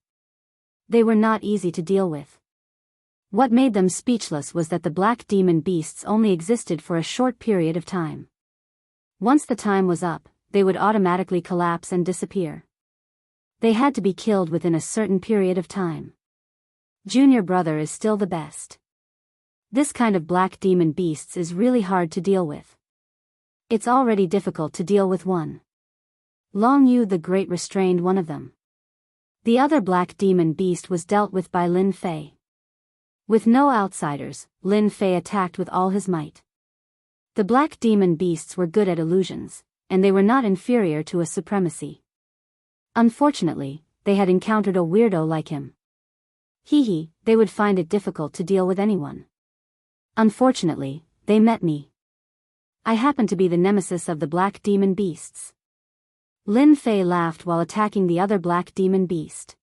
They were not easy to deal with. What made them speechless was that the black demon beasts only existed for a short period of time. Once the time was up, they would automatically collapse and disappear. They had to be killed within a certain period of time. Junior brother is still the best. This kind of black demon beasts is really hard to deal with. It's already difficult to deal with one. Long Yu the Great restrained one of them. The other black demon beast was dealt with by Lin Fei. With no outsiders, Lin Fei attacked with all his might. The black demon beasts were good at illusions, and they were not inferior to a supremacy. Unfortunately, they had encountered a weirdo like him. They would find it difficult to deal with anyone. Unfortunately, they met me. I happen to be the nemesis of the black demon beasts. Lin Fei laughed while attacking the other black demon beast.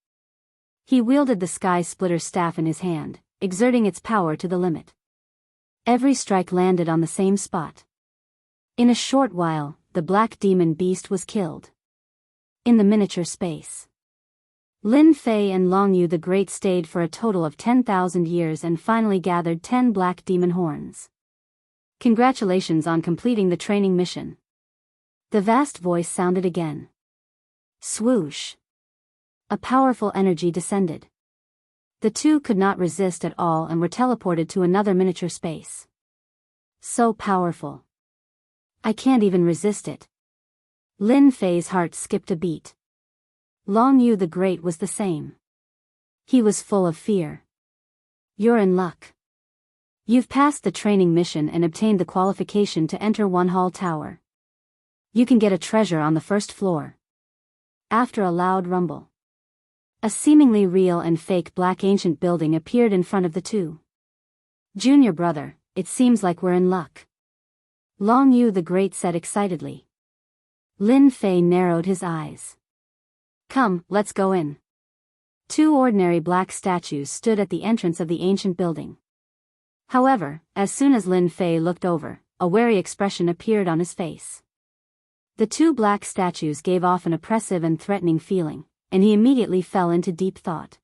He wielded the Sky Splitter staff in his hand, exerting its power to the limit. Every strike landed on the same spot. In a short while, the black demon beast was killed. In the miniature space, Lin Fei and Long Yu the Great stayed for a total of 10,000 years and finally gathered 10 black demon horns. Congratulations on completing the training mission. The vast voice sounded again. Swoosh. A powerful energy descended. The two could not resist at all and were teleported to another miniature space. So powerful. I can't even resist it. Lin Fei's heart skipped a beat. Long Yu the Great was the same. He was full of fear. You're in luck. You've passed the training mission and obtained the qualification to enter One Hall Tower. You can get a treasure on the first floor. After a loud rumble, a seemingly real and fake black ancient building appeared in front of the two. Junior brother, it seems like we're in luck. Long Yu the Great said excitedly. Lin Fei narrowed his eyes. Come, let's go in. Two ordinary black statues stood at the entrance of the ancient building. However, as soon as Lin Fei looked over, a wary expression appeared on his face. The two black statues gave off an oppressive and threatening feeling, and he immediately fell into deep thought.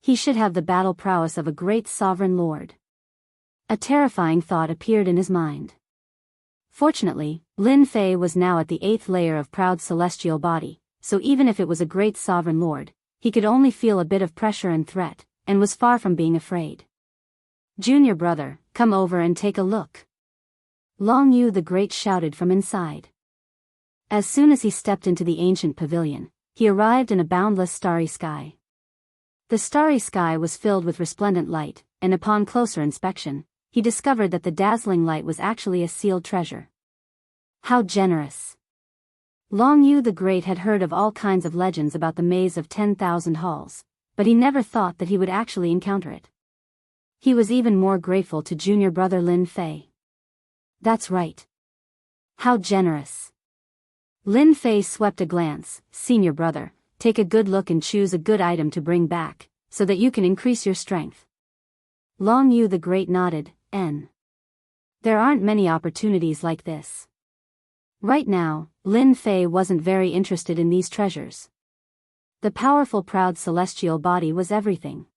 He should have the battle prowess of a great sovereign lord. A terrifying thought appeared in his mind. Fortunately, Lin Fei was now at the 8th layer of proud celestial body, so even if it was a great sovereign lord, he could only feel a bit of pressure and threat, and was far from being afraid. Junior brother, come over and take a look. Long Yu the Great shouted from inside. As soon as he stepped into the ancient pavilion, he arrived in a boundless starry sky. The starry sky was filled with resplendent light, and upon closer inspection, he discovered that the dazzling light was actually a sealed treasure. How generous! Long Yu the Great had heard of all kinds of legends about the maze of 10,000 halls, but he never thought that he would actually encounter it. He was even more grateful to junior brother Lin Fei. That's right. How generous! Lin Fei swept a glance. Senior brother, take a good look and choose a good item to bring back, so that you can increase your strength. Long Yu the Great nodded. There aren't many opportunities like this. Right now, Lin Fei wasn't very interested in these treasures. The powerful proud celestial body was everything.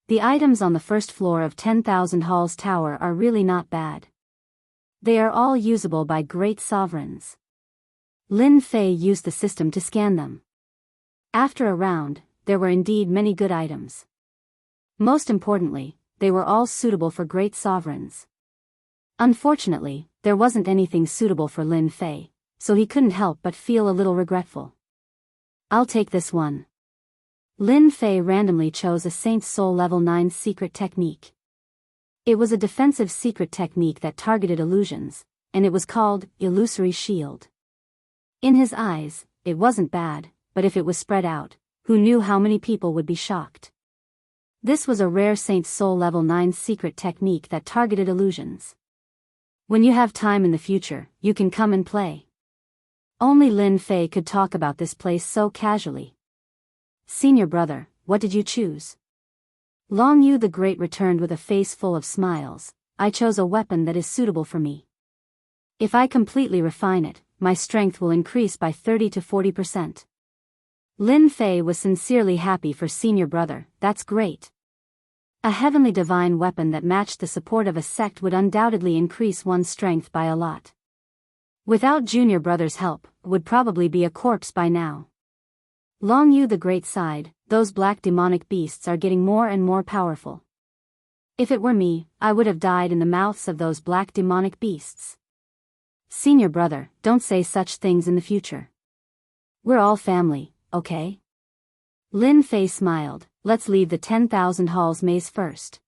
The items on the first floor of 10,000 Halls Tower are really not bad. They are all usable by great sovereigns. Lin Fei used the system to scan them. After a round, there were indeed many good items. Most importantly, they were all suitable for great sovereigns. Unfortunately, there wasn't anything suitable for Lin Fei, so he couldn't help but feel a little regretful. I'll take this one. Lin Fei randomly chose a Saint's Soul Level 9 secret technique. It was a defensive secret technique that targeted illusions, and it was called Illusory Shield. In his eyes, it wasn't bad, but if it was spread out, who knew how many people would be shocked? This was a rare Saint's Soul Level 9 secret technique that targeted illusions. When you have time in the future, you can come and play. Only Lin Fei could talk about this place so casually. Senior brother, what did you choose? Long Yu the Great returned with a face full of smiles. I chose a weapon that is suitable for me. If I completely refine it, my strength will increase by 30 to 40%. Lin Fei was sincerely happy for senior brother. That's great. A heavenly divine weapon that matched the support of a sect would undoubtedly increase one's strength by a lot. Without junior brother's help, would probably be a corpse by now. Long Yu the Great sighed. Those black demonic beasts are getting more and more powerful. If it were me, I would have died in the mouths of those black demonic beasts. Senior brother, don't say such things in the future. We're all family, okay? Lin Fei smiled. Let's leave the 10,000 Halls maze first.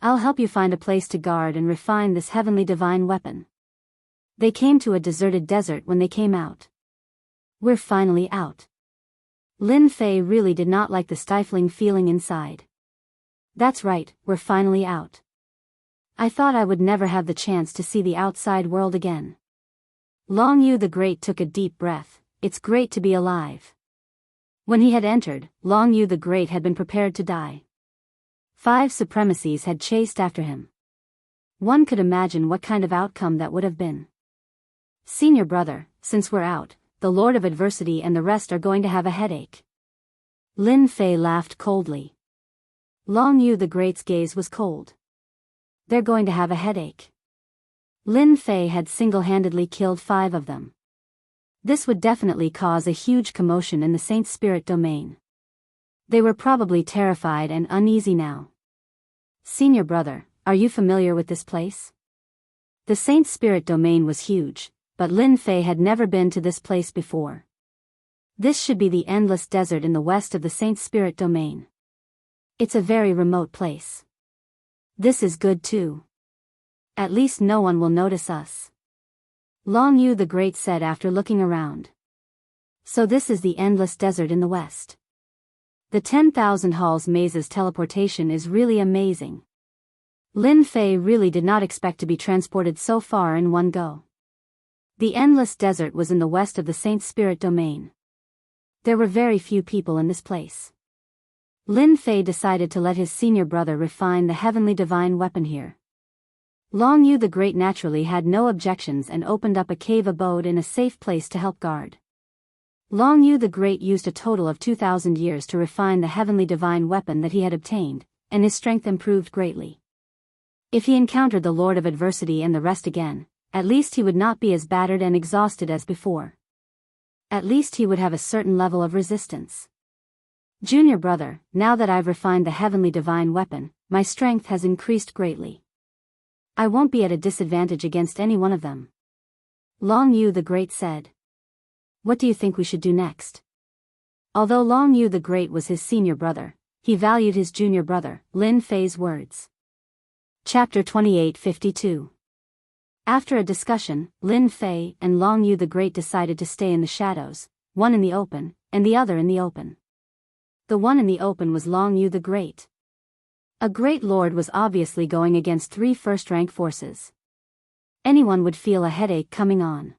I'll help you find a place to guard and refine this heavenly divine weapon. They came to a deserted desert when they came out. We're finally out. Lin Fei really did not like the stifling feeling inside. That's right, we're finally out. I thought I would never have the chance to see the outside world again. Long Yu the Great took a deep breath. It's great to be alive. When he had entered, Long Yu the Great had been prepared to die. 5 supremacies had chased after him. One could imagine what kind of outcome that would have been. Senior brother, since we're out, the Lord of Adversity and the rest are going to have a headache. Lin Fei laughed coldly. Long Yu the Great's gaze was cold. They're going to have a headache. Lin Fei had single-handedly killed 5 of them. This would definitely cause a huge commotion in the Saint Spirit domain. They were probably terrified and uneasy now. Senior brother, are you familiar with this place? The Saint Spirit domain was huge, but Lin Fei had never been to this place before. This should be the endless desert in the west of the Saint Spirit domain. It's a very remote place. This is good too. At least no one will notice us. Long Yu the Great said after looking around. So this is the endless desert in the west. The 10,000 halls maze's teleportation is really amazing. Lin Fei really did not expect to be transported so far in one go. The endless desert was in the west of the Saint Spirit domain. There were very few people in this place. Lin Fei decided to let his senior brother refine the heavenly divine weapon here. Long Yu the Great naturally had no objections and opened up a cave abode in a safe place to help guard. Long Yu the Great used a total of 2,000 years to refine the heavenly divine weapon that he had obtained, and his strength improved greatly. If he encountered the Lord of Adversity and the rest again, at least he would not be as battered and exhausted as before. At least he would have a certain level of resistance. Junior brother, now that I've refined the heavenly divine weapon, my strength has increased greatly. I won't be at a disadvantage against any one of them. Long Yu the Great said. What do you think we should do next? Although Long Yu the Great was his senior brother, he valued his junior brother, Lin Fei's words. Chapter 28:52. After a discussion, Lin Fei and Long Yu the Great decided to stay in the shadows, one in the open, and the other in the open. The one in the open was Long Yu the Great. A great lord was obviously going against 3 first-rank forces. Anyone would feel a headache coming on.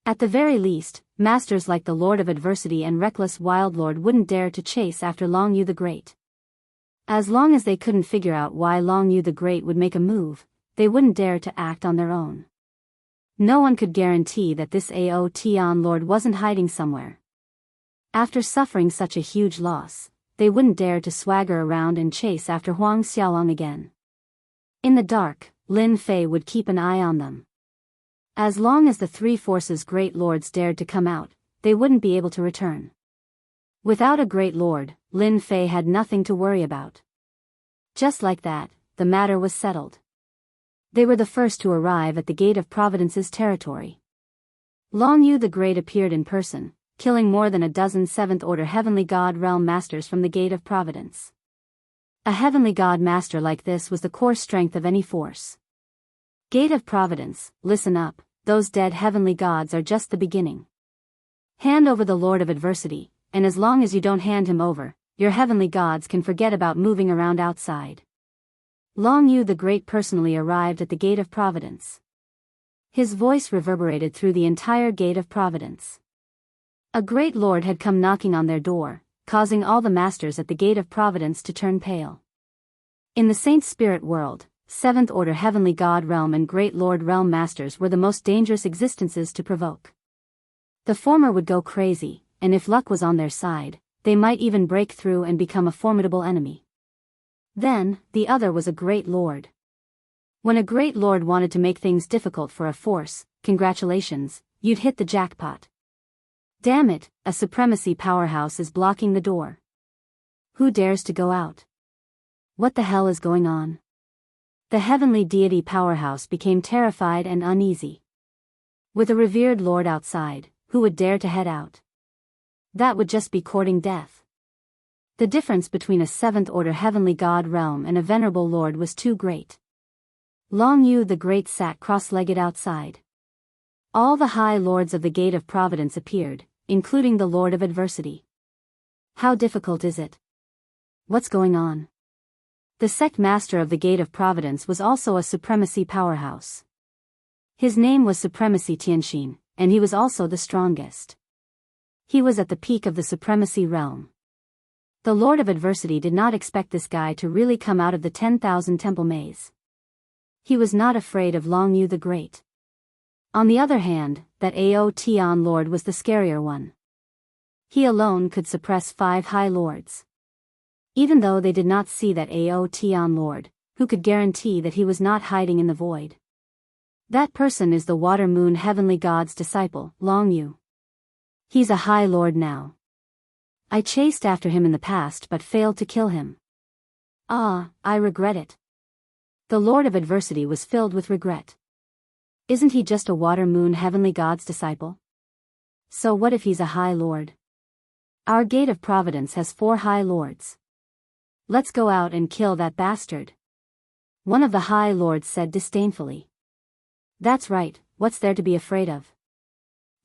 At the very least, masters like the Lord of Adversity and reckless Wildlord wouldn't dare to chase after Long Yu the Great. As long as they couldn't figure out why Long Yu the Great would make a move, they wouldn't dare to act on their own. No one could guarantee that this Aotian Lord wasn't hiding somewhere. After suffering such a huge loss, they wouldn't dare to swagger around and chase after Huang Xiaolong again. In the dark, Lin Fei would keep an eye on them. As long as the 3 forces' great lords dared to come out, they wouldn't be able to return. Without a great lord, Lin Fei had nothing to worry about. Just like that, the matter was settled. They were the first to arrive at the Gate of Providence's territory. Long Yu the Great appeared in person, killing more than a dozen 7th-order Heavenly God Realm Masters from the Gate of Providence. A Heavenly God Master like this was the core strength of any force. Gate of Providence, listen up, those dead Heavenly Gods are just the beginning. Hand over the Lord of Adversity, and as long as you don't hand him over, your Heavenly Gods can forget about moving around outside. Long Yu the Great personally arrived at the Gate of Providence. His voice reverberated through the entire Gate of Providence. A great lord had come knocking on their door, causing all the masters at the Gate of Providence to turn pale. In the Saint Spirit world, 7th-order Heavenly God Realm and Great Lord Realm Masters were the most dangerous existences to provoke. The former would go crazy, and if luck was on their side, they might even break through and become a formidable enemy. Then, the other was a great lord. When a great lord wanted to make things difficult for a force, congratulations, you'd hit the jackpot. Damn it, a supremacy powerhouse is blocking the door. Who dares to go out? What the hell is going on? The heavenly deity powerhouse became terrified and uneasy. With a revered lord outside, who would dare to head out? That would just be courting death. The difference between a 7th-order Heavenly God Realm and a venerable lord was too great. Long Yu the Great sat cross-legged outside. All the high lords of the Gate of Providence appeared, including the Lord of Adversity. How difficult is it? What's going on? The sect master of the Gate of Providence was also a supremacy powerhouse. His name was Supremacy Tianxin, and he was also the strongest. He was at the peak of the supremacy realm. The Lord of Adversity did not expect this guy to really come out of the 10,000 temple maze. He was not afraid of Long Yu the Great. On the other hand, that Ao Tian Lord was the scarier one. He alone could suppress 5 high lords. Even though they did not see that Ao Tian Lord, who could guarantee that he was not hiding in the void. That person is the Water Moon Heavenly God's disciple, Long Yu. He's a high lord now. I chased after him in the past but failed to kill him. Ah, I regret it. The Lord of Adversity was filled with regret. Isn't he just a Water Moon Heavenly God's disciple? So what if he's a high lord? Our Gate of Providence has 4 high lords. Let's go out and kill that bastard. One of the high lords said disdainfully. That's right, what's there to be afraid of?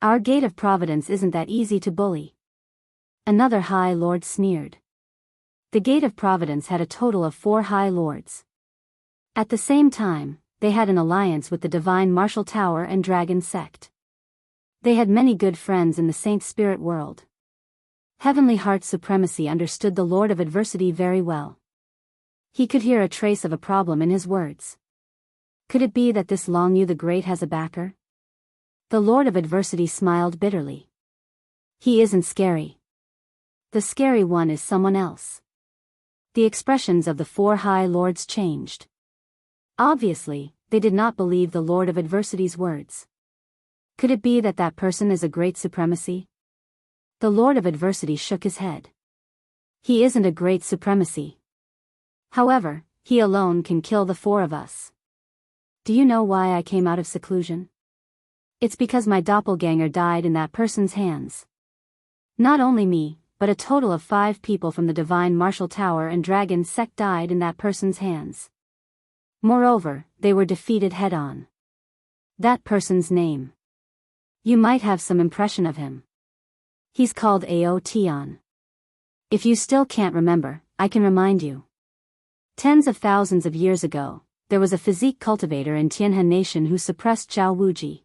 Our Gate of Providence isn't that easy to bully. Another high lord sneered. The Gate of Providence had a total of 4 high lords. At the same time, they had an alliance with the Divine Martial Tower and Dragon Sect. They had many good friends in the Saint Spirit world. Heavenly Heart Supremacy understood the Lord of Adversity very well. He could hear a trace of a problem in his words. Could it be that this Long Yu the Great has a backer? The Lord of Adversity smiled bitterly. He isn't scary. The scary one is someone else. The expressions of the 4 high lords changed. Obviously, they did not believe the Lord of Adversity's words. Could it be that that person is a great supremacy? The Lord of Adversity shook his head. He isn't a great supremacy. However, he alone can kill the 4 of us. Do you know why I came out of seclusion? It's because my doppelganger died in that person's hands. Not only me, but a total of 5 people from the Divine Martial Tower and Dragon Sect died in that person's hands. Moreover, they were defeated head-on. That person's name. You might have some impression of him. He's called Ao Tian. If you still can't remember, I can remind you. Tens of thousands of years ago, there was a physique cultivator in Tianhe Nation who suppressed Zhao Wuji.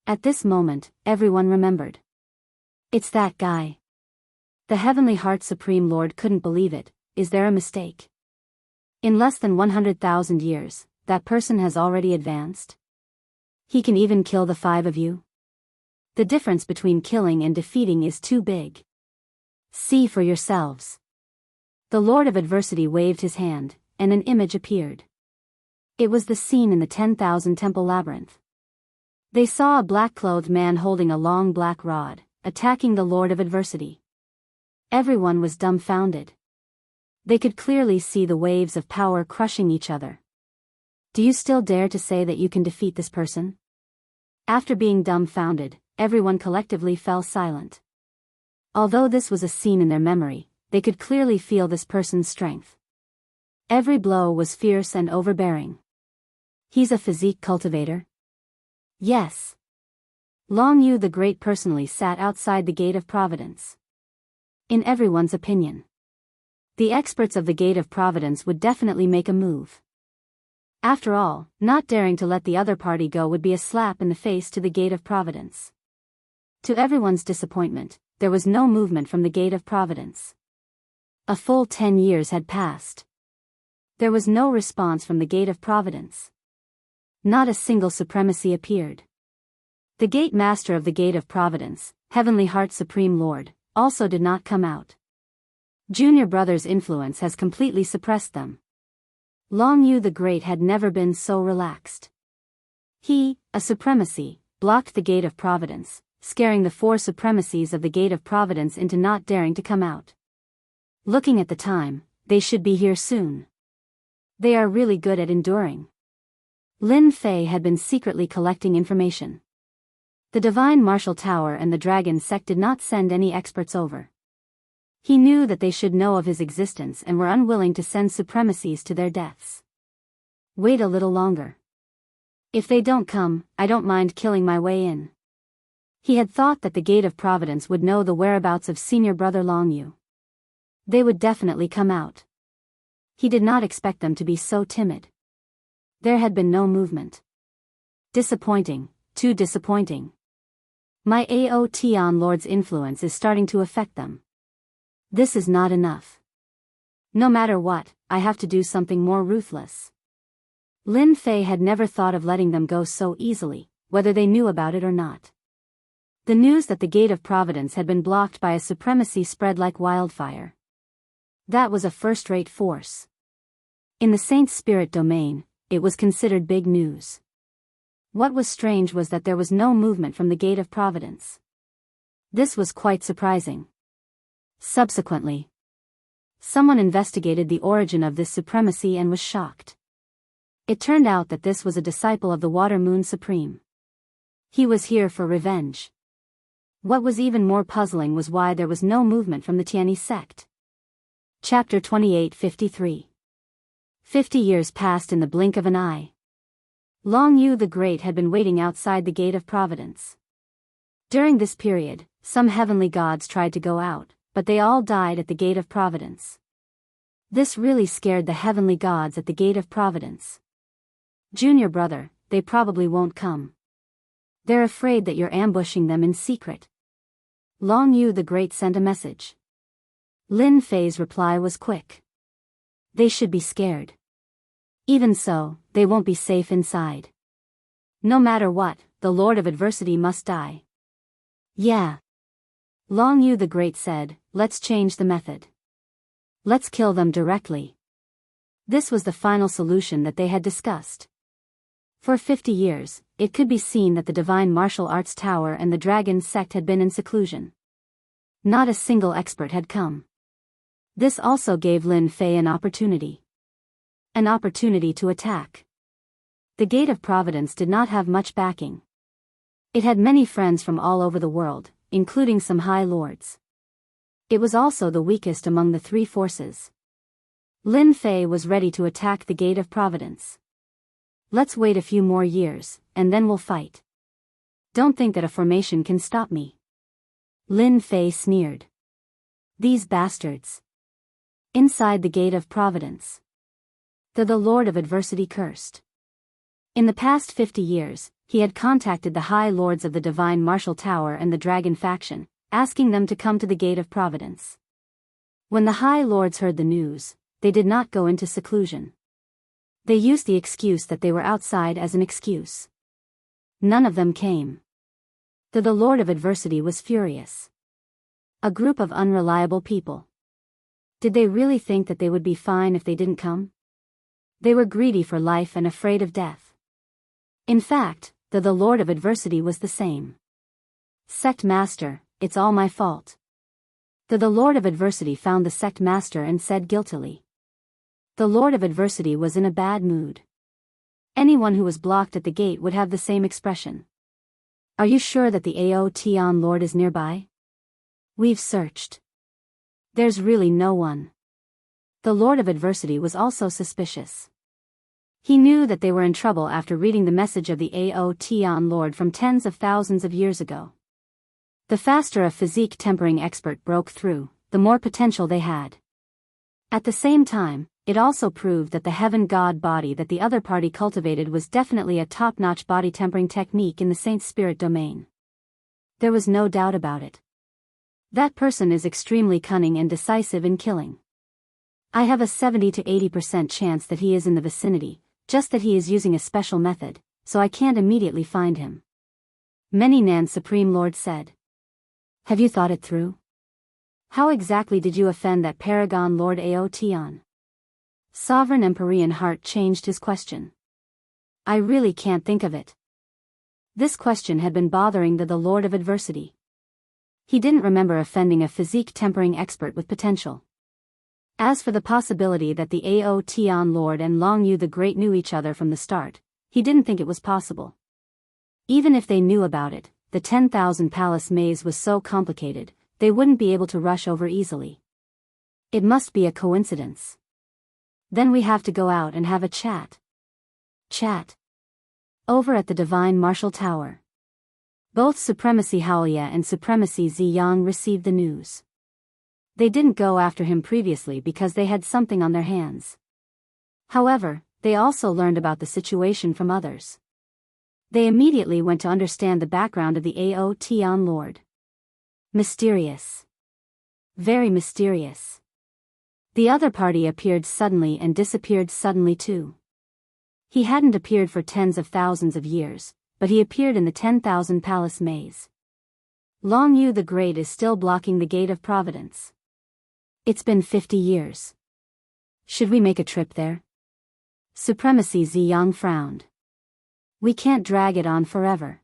At this moment, everyone remembered. It's that guy. The Heavenly Heart Supreme Lord couldn't believe it. Is there a mistake? In less than 100,000 years, that person has already advanced? He can even kill the 5 of you? The difference between killing and defeating is too big. See for yourselves. The Lord of Adversity waved his hand, and an image appeared. It was the scene in the 10,000 temple labyrinth. They saw a black-clothed man holding a long black rod, attacking the Lord of Adversity. Everyone was dumbfounded. They could clearly see the waves of power crushing each other. Do you still dare to say that you can defeat this person? After being dumbfounded, everyone collectively fell silent. Although this was a scene in their memory, they could clearly feel this person's strength. Every blow was fierce and overbearing. He's a physique cultivator? Yes. Long Yu the Great personally sat outside the Gate of Providence. In everyone's opinion, the experts of the Gate of Providence would definitely make a move. After all, not daring to let the other party go would be a slap in the face to the Gate of Providence. To everyone's disappointment, there was no movement from the Gate of Providence. A full 10 years had passed. There was no response from the Gate of Providence. Not a single supremacy appeared. The Gate Master of the Gate of Providence, Heavenly Heart Supreme Lord, also did not come out. Junior brother's influence has completely suppressed them. Long Yu the Great had never been so relaxed. He, a supremacy, blocked the Gate of Providence, scaring the 4 supremacies of the Gate of Providence into not daring to come out. Looking at the time, they should be here soon. They are really good at enduring. Lin Fei had been secretly collecting information. The Divine Martial Tower and the Dragon Sect did not send any experts over. He knew that they should know of his existence and were unwilling to send supremacies to their deaths. Wait a little longer. If they don't come, I don't mind killing my way in. He had thought that the Gate of Providence would know the whereabouts of senior brother Longyu. They would definitely come out. He did not expect them to be so timid. There had been no movement. Disappointing, too disappointing. My Aotion Lord's influence is starting to affect them. This is not enough. No matter what, I have to do something more ruthless. Lin Fei had never thought of letting them go so easily, whether they knew about it or not. The news that the Gate of Providence had been blocked by a supremacy spread like wildfire. That was a first-rate force. In the Saint Spirit domain, it was considered big news. What was strange was that there was no movement from the Gate of Providence. This was quite surprising. Subsequently, someone investigated the origin of this supremacy and was shocked. It turned out that this was a disciple of the Water Moon Supreme. He was here for revenge. What was even more puzzling was why there was no movement from the Tianyi sect. Chapter 2853. 50 years passed in the blink of an eye. Longyu the Great had been waiting outside the Gate of Providence. During this period, some heavenly gods tried to go out, but they all died at the Gate of Providence. This really scared the heavenly gods at the Gate of Providence. Junior brother, they probably won't come. They're afraid that you're ambushing them in secret. Longyu the Great sent a message. Lin Fei's reply was quick. They should be scared. Even so, they won't be safe inside. No matter what, the Lord of Adversity must die. Yeah. Longyu the Great said, let's change the method. Let's kill them directly. This was the final solution that they had discussed. For 50 years, it could be seen that the Divine Martial Arts Tower and the Dragon Sect had been in seclusion. Not a single expert had come. This also gave Lin Fei an opportunity. An opportunity to attack. The Gate of Providence did not have much backing. It had many friends from all over the world, including some high lords. It was also the weakest among the three forces. Lin Fei was ready to attack the Gate of Providence. Let's wait a few more years, and then we'll fight. Don't think that a formation can stop me. Lin Fei sneered. These bastards. Inside the Gate of Providence. The Lord of Adversity cursed. In the past 50 years, he had contacted the High Lords of the Divine Martial Tower and the Dragon faction, asking them to come to the Gate of Providence. When the High Lords heard the news, they did not go into seclusion. They used the excuse that they were outside as an excuse. None of them came. The Lord of Adversity was furious. A group of unreliable people. Did they really think that they would be fine if they didn't come? They were greedy for life and afraid of death. In fact, the Lord of Adversity was the same. Sect Master, it's all my fault. The Lord of Adversity found the Sect Master and said guiltily. The Lord of Adversity was in a bad mood. Anyone who was blocked at the gate would have the same expression. Are you sure that the Aotion Lord is nearby? We've searched. There's really no one. The Lord of Adversity was also suspicious. He knew that they were in trouble after reading the message of the Aotion Lord from tens of thousands of years ago. The faster a physique tempering expert broke through, the more potential they had. At the same time, it also proved that the heaven god body that the other party cultivated was definitely a top-notch body tempering technique in the Saint Spirit domain. There was no doubt about it. That person is extremely cunning and decisive in killing. I have a 70 to 80% chance that he is in the vicinity, just that he is using a special method, so I can't immediately find him. Many Nan Supreme Lord said. Have you thought it through? How exactly did you offend that Paragon Lord Aotion? Sovereign Empyrean Heart changed his question. I really can't think of it. This question had been bothering the Lord of Adversity. He didn't remember offending a physique tempering expert with potential. As for the possibility that the Aotion Lord and Longyu the Great knew each other from the start, he didn't think it was possible. Even if they knew about it, the 10,000 palace maze was so complicated, they wouldn't be able to rush over easily. It must be a coincidence. Then we have to go out and have a chat. Chat. Over at the Divine Martial Tower. Both Supremacy Haoya and Supremacy Ziyang received the news. They didn't go after him previously because they had something on their hands. However, they also learned about the situation from others. They immediately went to understand the background of the Ao Tian Lord. Mysterious. Very mysterious. The other party appeared suddenly and disappeared suddenly too. He hadn't appeared for tens of thousands of years, but he appeared in the 10,000 Palace Maze. Long Yu the Great is still blocking the Gate of Providence. It's been 50 years. Should we make a trip there? Supremacy Ziyang frowned. We can't drag it on forever.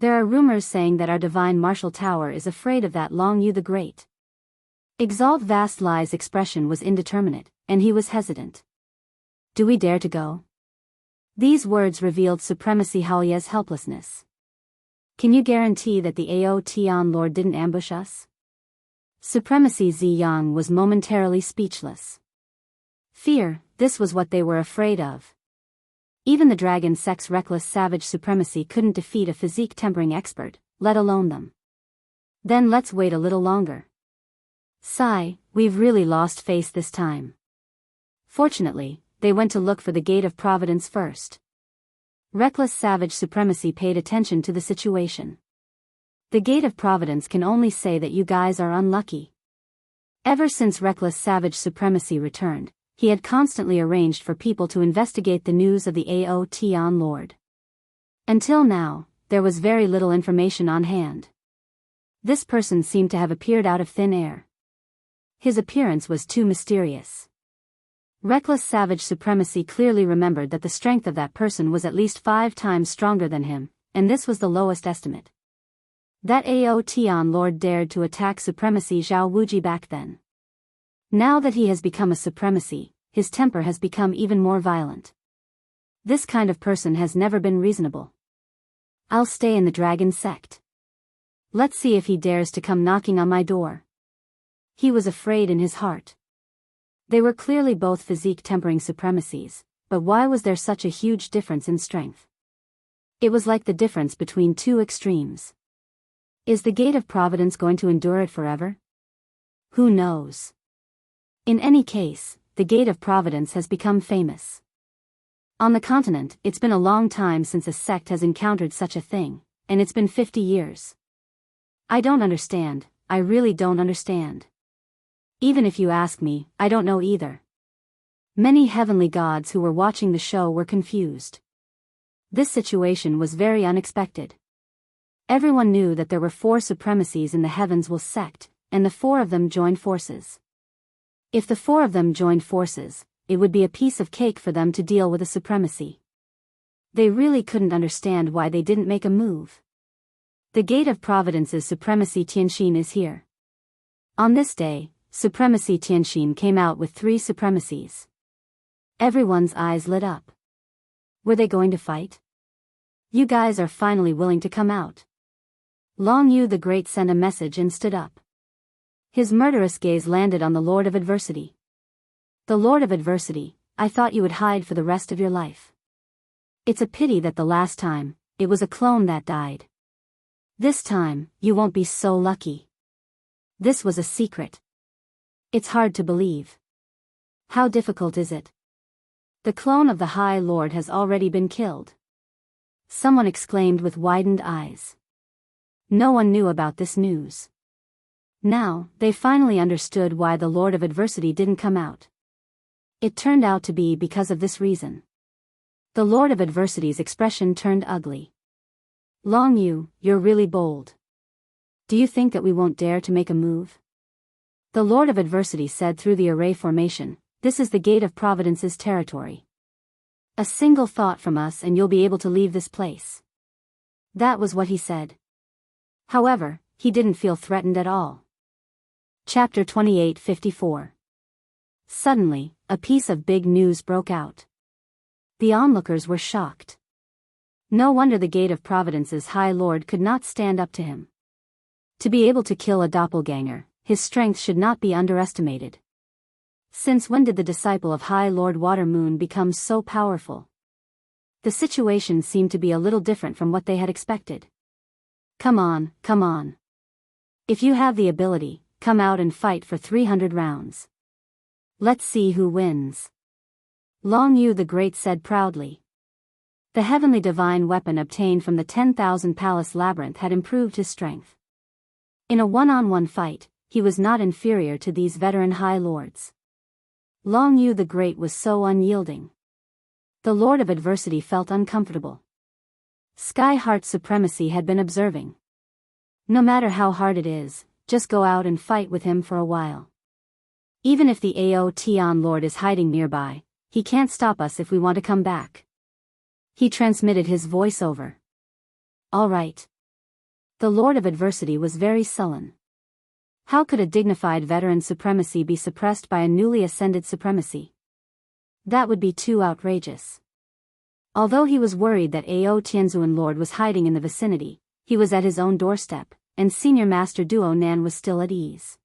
There are rumors saying that our Divine Martial Tower is afraid of that Long Yu the Great. Exalt Vast Lie's expression was indeterminate, and he was hesitant. Do we dare to go? These words revealed Supremacy Haoya's helplessness. Can you guarantee that the Ao Tian Lord didn't ambush us? Supremacy Ziyang was momentarily speechless. Fear, this was what they were afraid of. Even the dragon sex reckless savage supremacy couldn't defeat a physique tempering expert, let alone them. Then let's wait a little longer. Sigh, we've really lost face this time. Fortunately, they went to look for the Gate of Providence first. Reckless savage supremacy paid attention to the situation. The Gate of Providence can only say that you guys are unlucky. Ever since reckless savage supremacy returned, he had constantly arranged for people to investigate the news of the Ao Tian Lord. Until now, there was very little information on hand. This person seemed to have appeared out of thin air. His appearance was too mysterious. Reckless savage supremacy clearly remembered that the strength of that person was at least 5 times stronger than him, and this was the lowest estimate. That Ao Tian Lord dared to attack Supremacy Zhao Wuji back then. Now that he has become a supremacy, his temper has become even more violent. This kind of person has never been reasonable. I'll stay in the dragon sect. Let's see if he dares to come knocking on my door. He was afraid in his heart. They were clearly both physique tempering supremacies, but why was there such a huge difference in strength? It was like the difference between two extremes. Is the Gate of Providence going to endure it forever? Who knows? In any case, the Gate of Providence has become famous. On the continent, it's been a long time since a sect has encountered such a thing, and it's been 50 years. I don't understand, I really don't understand. Even if you ask me, I don't know either. Many heavenly gods who were watching the show were confused. This situation was very unexpected. Everyone knew that there were 4 supremacies in the Heavens Will sect, and the 4 of them joined forces. If the 4 of them joined forces, it would be a piece of cake for them to deal with a supremacy. They really couldn't understand why they didn't make a move. The Gate of Providence's Supremacy Tianxin is here. On this day, Supremacy Tianxin came out with 3 supremacies. Everyone's eyes lit up. Were they going to fight? You guys are finally willing to come out. Long Yu the Great sent a message and stood up. His murderous gaze landed on the Lord of Adversity. The Lord of Adversity, I thought you would hide for the rest of your life. It's a pity that the last time, it was a clone that died. This time, you won't be so lucky. This was a secret. It's hard to believe. How difficult is it? The clone of the High Lord has already been killed. Someone exclaimed with widened eyes. No one knew about this news. Now, they finally understood why the Lord of Adversity didn't come out. It turned out to be because of this reason. The Lord of Adversity's expression turned ugly. Long Yu, you're really bold. Do you think that we won't dare to make a move? The Lord of Adversity said through the array formation, this is the Gate of Providence's territory. A single thought from us and you'll be able to leave this place. That was what he said. However, he didn't feel threatened at all. Chapter 28:54. Suddenly, a piece of big news broke out. The onlookers were shocked. No wonder the Gate of Providence's High Lord could not stand up to him. To be able to kill a doppelganger, his strength should not be underestimated. Since when did the disciple of High Lord Water Moon become so powerful? the situation seemed to be a little different from what they had expected. Come on, come on. If you have the ability, come out and fight for 300 rounds. Let's see who wins. Long Yu the Great said proudly. The heavenly divine weapon obtained from the 10,000 Palace Labyrinth had improved his strength. In a one-on-one fight, he was not inferior to these veteran High Lords. Long Yu the Great was so unyielding. The Lord of Adversity felt uncomfortable. Sky Heart Supremacy had been observing. No matter how hard it is, just go out and fight with him for a while. Even if the Aotian Lord is hiding nearby, he can't stop us if we want to come back. He transmitted his voice over. All right. The Lord of Adversity was very sullen. How could a dignified veteran supremacy be suppressed by a newly ascended supremacy? That would be too outrageous. Although he was worried that Ao Tianzuan Lord was hiding in the vicinity, he was at his own doorstep, and Senior Master Duo Nan was still at ease.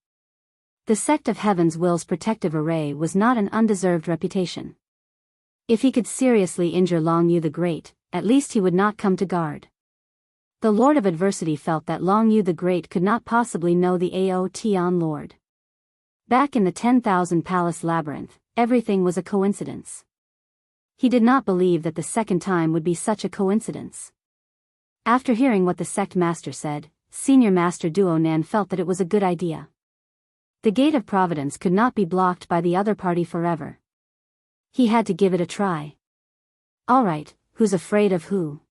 The Sect of Heaven's Will's protective array was not an undeserved reputation. If he could seriously injure Long Yu the Great, at least he would not come to guard. The Lord of Adversity felt that Long Yu the Great could not possibly know the Ao Tian Lord. Back in the 10,000 Palace Labyrinth, everything was a coincidence. He did not believe that the second time would be such a coincidence. After hearing what the Sect Master said, Senior Master Duo Nan felt that it was a good idea. The Gate of Providence could not be blocked by the other party forever. He had to give it a try. Alright, who's afraid of who?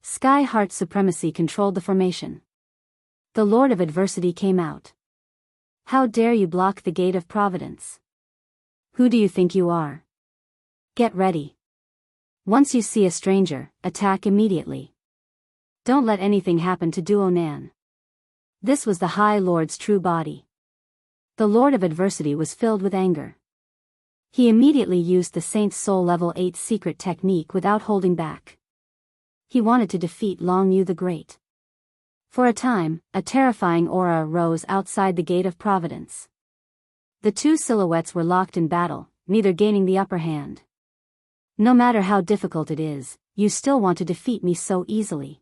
Sky Heart Supremacy controlled the formation. The Lord of Adversity came out. How dare you block the Gate of Providence? Who do you think you are? Get ready. Once you see a stranger, attack immediately. Don't let anything happen to Duo Nan. This was the High Lord's true body. The Lord of Adversity was filled with anger. He immediately used the Saint's Soul Level 8 secret technique without holding back. He wanted to defeat Long Yu the Great. For a time, a terrifying aura rose outside the Gate of Providence. The two silhouettes were locked in battle, neither gaining the upper hand. No matter how difficult it is, you still want to defeat me so easily.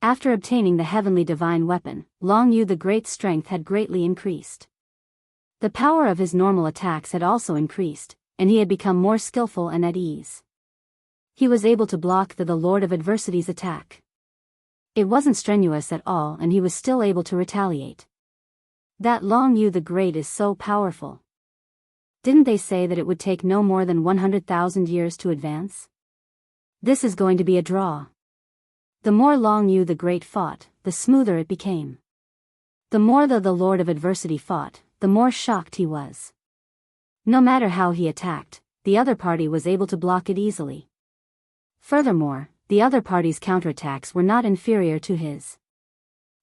After obtaining the heavenly divine weapon, Long Yu the Great's strength had greatly increased. The power of his normal attacks had also increased, and he had become more skillful and at ease. He was able to block the Lord of Adversity's attack. It wasn't strenuous at all, and he was still able to retaliate. That Long Yu the Great is so powerful. Didn't they say that it would take no more than 100,000 years to advance? This is going to be a draw. The more Long Yu the Great fought, the smoother it became. The more the Lord of Adversity fought, the more shocked he was. No matter how he attacked, the other party was able to block it easily. Furthermore, the other party's counterattacks were not inferior to his.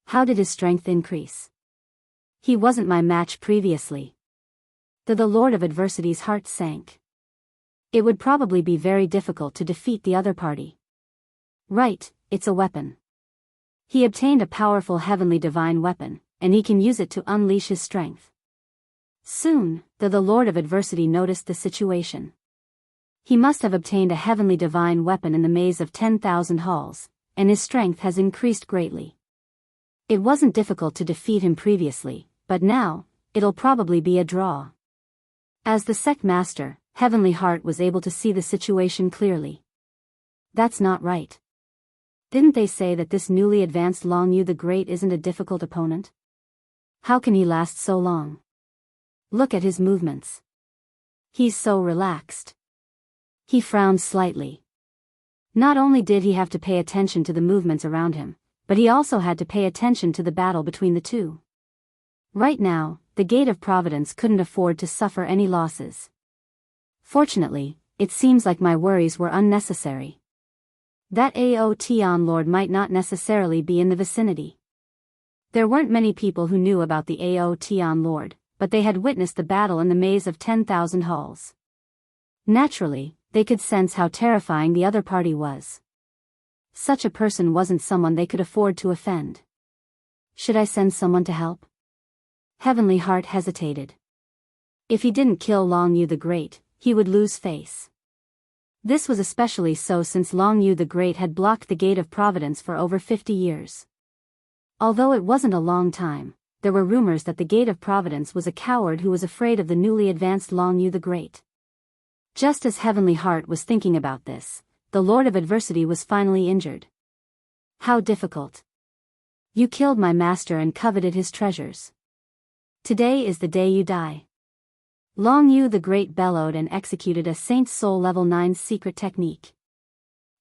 How did his strength increase? He wasn't my match previously. The Lord of Adversity's heart sank. It would probably be very difficult to defeat the other party. Right, it's a weapon. He obtained a powerful heavenly divine weapon, and he can use it to unleash his strength. Soon, the Lord of Adversity noticed the situation. He must have obtained a heavenly divine weapon in the maze of 10,000 halls, and his strength has increased greatly. It wasn't difficult to defeat him previously, but now, it'll probably be a draw. As the Sect Master, Heavenly Heart was able to see the situation clearly. That's not right. Didn't they say that this newly advanced Long Yu the Great isn't a difficult opponent? How can he last so long? Look at his movements. He's so relaxed. He frowned slightly. Not only did he have to pay attention to the movements around him, but he also had to pay attention to the battle between the two. Right now, the Gate of Providence couldn't afford to suffer any losses. Fortunately, it seems like my worries were unnecessary. That Ao Tian Lord might not necessarily be in the vicinity. There weren't many people who knew about the Ao Tian Lord, but they had witnessed the battle in the maze of 10,000 halls. Naturally, they could sense how terrifying the other party was. Such a person wasn't someone they could afford to offend. Should I send someone to help? Heavenly Heart hesitated. If he didn't kill Long Yu the Great, he would lose face. This was especially so since Long Yu the Great had blocked the Gate of Providence for over 50 years. Although it wasn't a long time, there were rumors that the Gate of Providence was a coward who was afraid of the newly advanced Long Yu the Great. Just as Heavenly Heart was thinking about this, the Lord of Adversity was finally injured. How difficult. You killed my master and coveted his treasures. Today is the day you die. Long Yu the Great bellowed and executed a Saint's Soul Level 9 secret technique.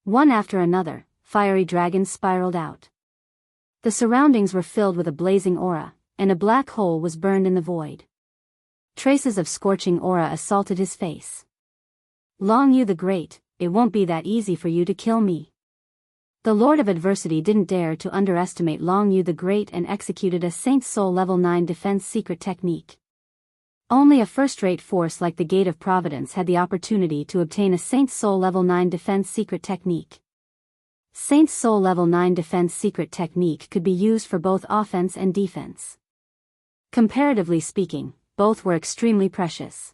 One after another, fiery dragons spiraled out. The surroundings were filled with a blazing aura, and a black hole was burned in the void. Traces of scorching aura assaulted his face. Long Yu the Great, it won't be that easy for you to kill me. The Lord of Adversity didn't dare to underestimate Long Yu the Great and executed a Saint's Soul Level 9 defense secret technique. Only a first-rate force like the Gate of Providence had the opportunity to obtain a Saint's Soul Level 9 defense secret technique. Saint's Soul Level 9 defense secret technique could be used for both offense and defense. Comparatively speaking, both were extremely precious.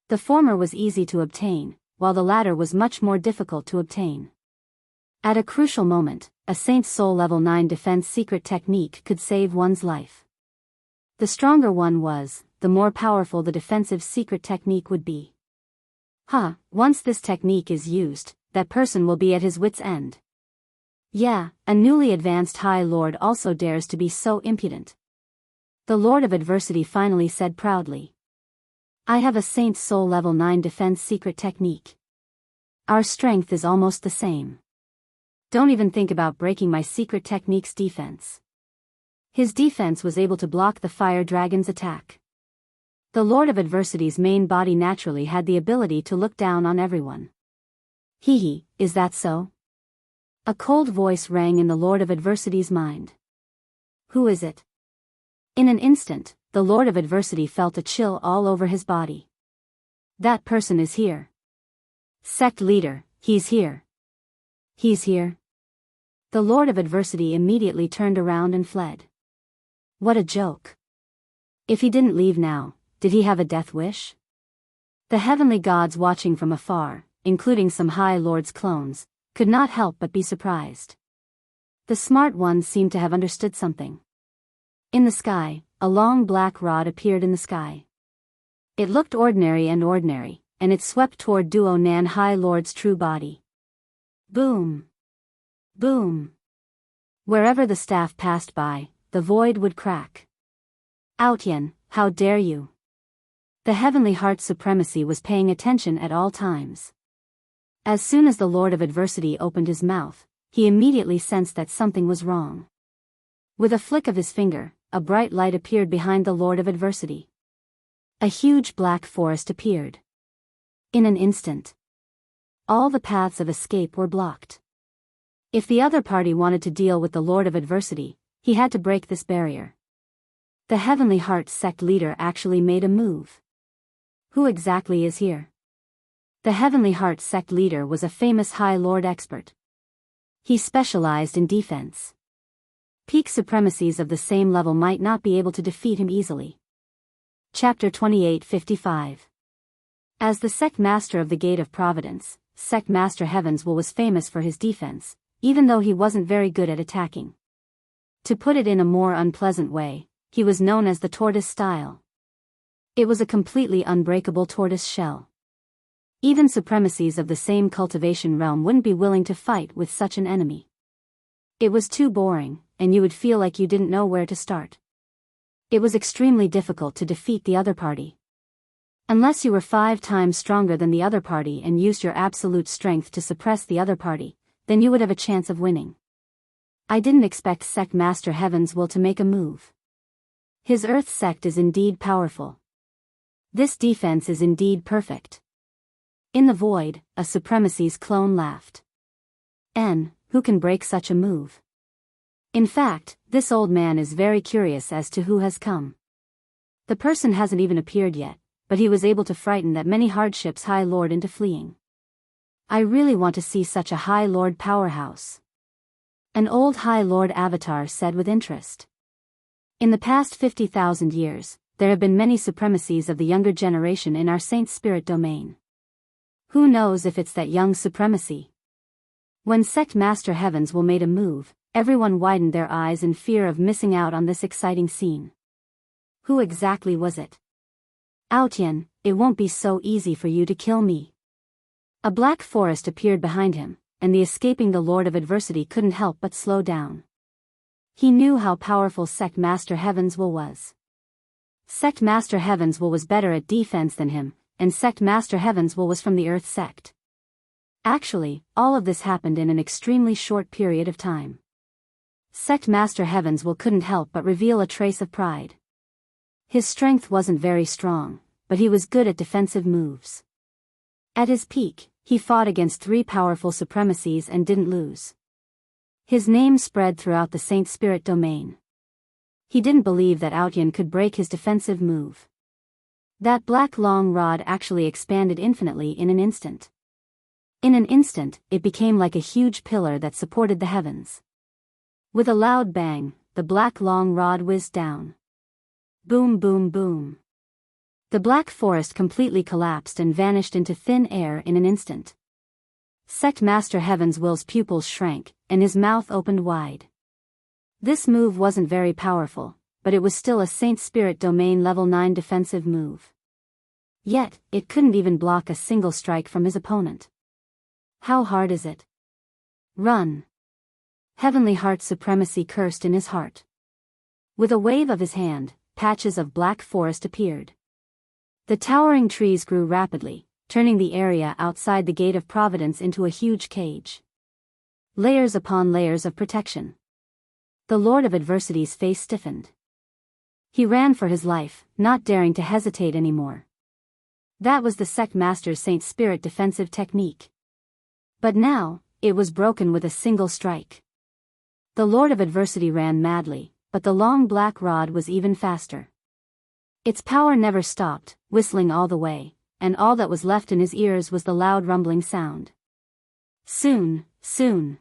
The former was easy to obtain, while the latter was much more difficult to obtain. At a crucial moment, a Saint's Soul Level 9 defense secret technique could save one's life. The stronger one was, the more powerful the defensive secret technique would be. Once this technique is used, that person will be at his wit's end. Yeah, a newly advanced High Lord also dares to be so impudent. The Lord of Adversity finally said proudly. I have a Saint's Soul Level 9 defense secret technique. Our strength is almost the same. Don't even think about breaking my secret technique's defense. His defense was able to block the fire dragon's attack. The Lord of Adversity's main body naturally had the ability to look down on everyone. Is that so? A cold voice rang in the Lord of Adversity's mind. Who is it? In an instant, the Lord of Adversity felt a chill all over his body. That person is here. Sect leader, he's here. He's here. The Lord of Adversity immediately turned around and fled. What a joke. If he didn't leave now, did he have a death wish? The heavenly gods watching from afar, including some High Lord's clones, could not help but be surprised. The smart ones seemed to have understood something. In the sky, a long black rod appeared in the sky. It looked ordinary, and it swept toward Duo Nan High Lord's true body. Boom! Boom! Wherever the staff passed by, the void would crack. Outyen, how dare you! The Heavenly Heart's supremacy was paying attention at all times. As soon as the Lord of Adversity opened his mouth, he immediately sensed that something was wrong. With a flick of his finger, a bright light appeared behind the Lord of Adversity. A huge black forest appeared. In an instant, all the paths of escape were blocked. If the other party wanted to deal with the Lord of Adversity, he had to break this barrier. The Heavenly Heart sect leader actually made a move. Who exactly is here? The Heavenly Heart sect leader was a famous High Lord expert. He specialized in defense. Peak supremacies of the same level might not be able to defeat him easily. Chapter 2855. As the sect master of the Gate of Providence, Sect Master Heavenswell was famous for his defense, even though he wasn't very good at attacking. To put it in a more unpleasant way, he was known as the tortoise style. It was a completely unbreakable tortoise shell. Even supremacies of the same cultivation realm wouldn't be willing to fight with such an enemy. It was too boring, and you would feel like you didn't know where to start. It was extremely difficult to defeat the other party. Unless you were 5 times stronger than the other party and used your absolute strength to suppress the other party, then you would have a chance of winning. I didn't expect Sect Master Heavenswell to make a move. His Earth sect is indeed powerful. This defense is indeed perfect. In the void, a supremacy's clone laughed. Who can break such a move? In fact, this old man is very curious as to who has come. The person hasn't even appeared yet, but he was able to frighten that many hardships High Lord into fleeing. I really want to see such a High Lord powerhouse. An old High Lord avatar said with interest. In the past 50,000 years, there have been many supremacies of the younger generation in our Saint Spirit domain. Who knows if it's that young supremacy? When Sect Master Heavenswell made a move, everyone widened their eyes in fear of missing out on this exciting scene. Who exactly was it? Aotian, it won't be so easy for you to kill me. A black forest appeared behind him, and the escaping the Lord of Adversity couldn't help but slow down. He knew how powerful Sect Master Heavenswell was. Sect Master Heavenswell was better at defense than him, and Sect Master Heavenswell was from the Earth Sect. Actually, all of this happened in an extremely short period of time. Sect Master Heavenswell couldn't help but reveal a trace of pride. His strength wasn't very strong, but he was good at defensive moves. At his peak, he fought against 3 powerful supremacies and didn't lose. His name spread throughout the Saint Spirit domain. He didn't believe that Aotian could break his defensive move. That black long rod actually expanded infinitely in an instant. In an instant, it became like a huge pillar that supported the heavens. With a loud bang, the black long rod whizzed down. Boom, boom, boom. The black forest completely collapsed and vanished into thin air in an instant. Sect Master Heavenswell's pupils shrank, and his mouth opened wide. This move wasn't very powerful, but it was still a Saint Spirit Domain Level 9 defensive move. Yet, it couldn't even block a single strike from his opponent. How hard is it? Run! Heavenly Heart Supremacy cursed in his heart. With a wave of his hand, patches of black forest appeared. The towering trees grew rapidly, turning the area outside the Gate of Providence into a huge cage. Layers upon layers of protection. The Lord of Adversity's face stiffened. He ran for his life, not daring to hesitate anymore. That was the Sect Master's Saint Spirit defensive technique. But now, it was broken with a single strike. The Lord of Adversity ran madly, but the long black rod was even faster. Its power never stopped, whistling all the way, and all that was left in his ears was the loud rumbling sound. Soon, soon.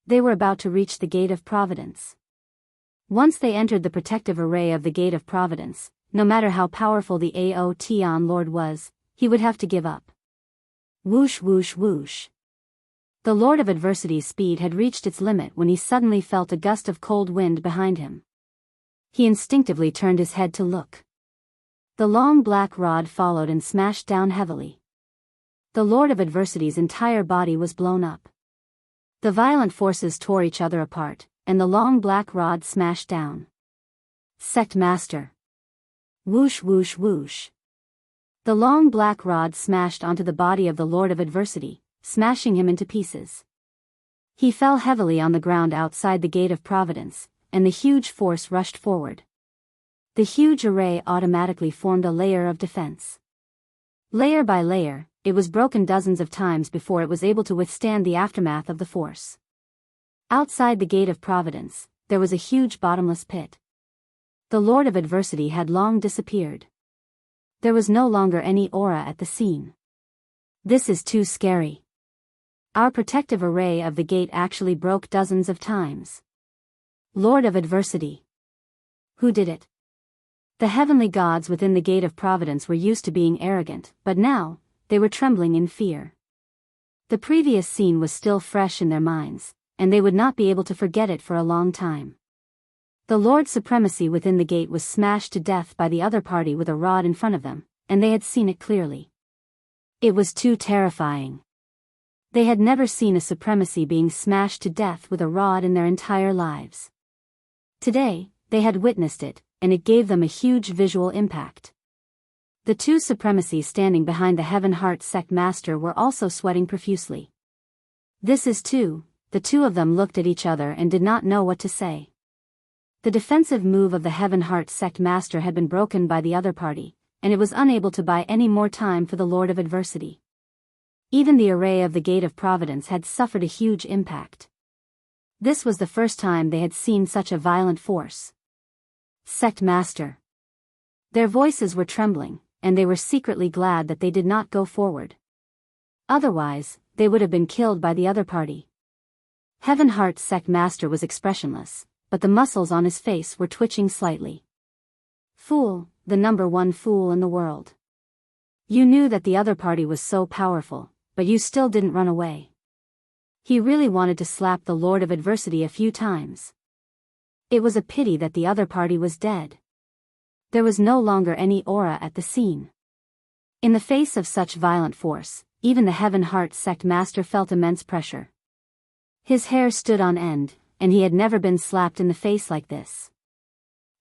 They were about to reach the Gate of Providence. Once they entered the protective array of the Gate of Providence, no matter how powerful the Aotian Lord was, he would have to give up. Whoosh whoosh whoosh. The Lord of Adversity's speed had reached its limit when he suddenly felt a gust of cold wind behind him. He instinctively turned his head to look. The long black rod followed and smashed down heavily. The Lord of Adversity's entire body was blown up. The violent forces tore each other apart, and the long black rod smashed down. Sect Master. Whoosh whoosh whoosh. The long black rod smashed onto the body of the Lord of Adversity, smashing him into pieces. He fell heavily on the ground outside the Gate of Providence, and the huge force rushed forward. The huge array automatically formed a layer of defense. Layer by layer, it was broken dozens of times before it was able to withstand the aftermath of the force. Outside the Gate of Providence, there was a huge bottomless pit. The Lord of Adversity had long disappeared. There was no longer any aura at the scene. This is too scary. Our protective array of the gate actually broke dozens of times. Lord of Adversity. Who did it? The heavenly gods within the Gate of Providence were used to being arrogant, but now, they were trembling in fear. The previous scene was still fresh in their minds, and they would not be able to forget it for a long time. The Lord's supremacy within the gate was smashed to death by the other party with a rod in front of them, and they had seen it clearly. It was too terrifying. They had never seen a supremacy being smashed to death with a rod in their entire lives. Today, they had witnessed it, and it gave them a huge visual impact. The 2 supremacies standing behind the Heaven Heart Sect Master were also sweating profusely. This is too, the 2 of them looked at each other and did not know what to say. The defensive move of the Heaven Heart Sect Master had been broken by the other party, and it was unable to buy any more time for the Lord of Adversity. Even the array of the Gate of Providence had suffered a huge impact. This was the first time they had seen such a violent force. Sect Master. Their voices were trembling, and they were secretly glad that they did not go forward. Otherwise, they would have been killed by the other party. Heaven Heart Sect Master was expressionless, but the muscles on his face were twitching slightly. Fool, the number 1 fool in the world. You knew that the other party was so powerful, but you still didn't run away. He really wanted to slap the Lord of Adversity a few times. It was a pity that the other party was dead. There was no longer any aura at the scene. In the face of such violent force, even the Heaven Heart sect master felt immense pressure. His hair stood on end, and he had never been slapped in the face like this.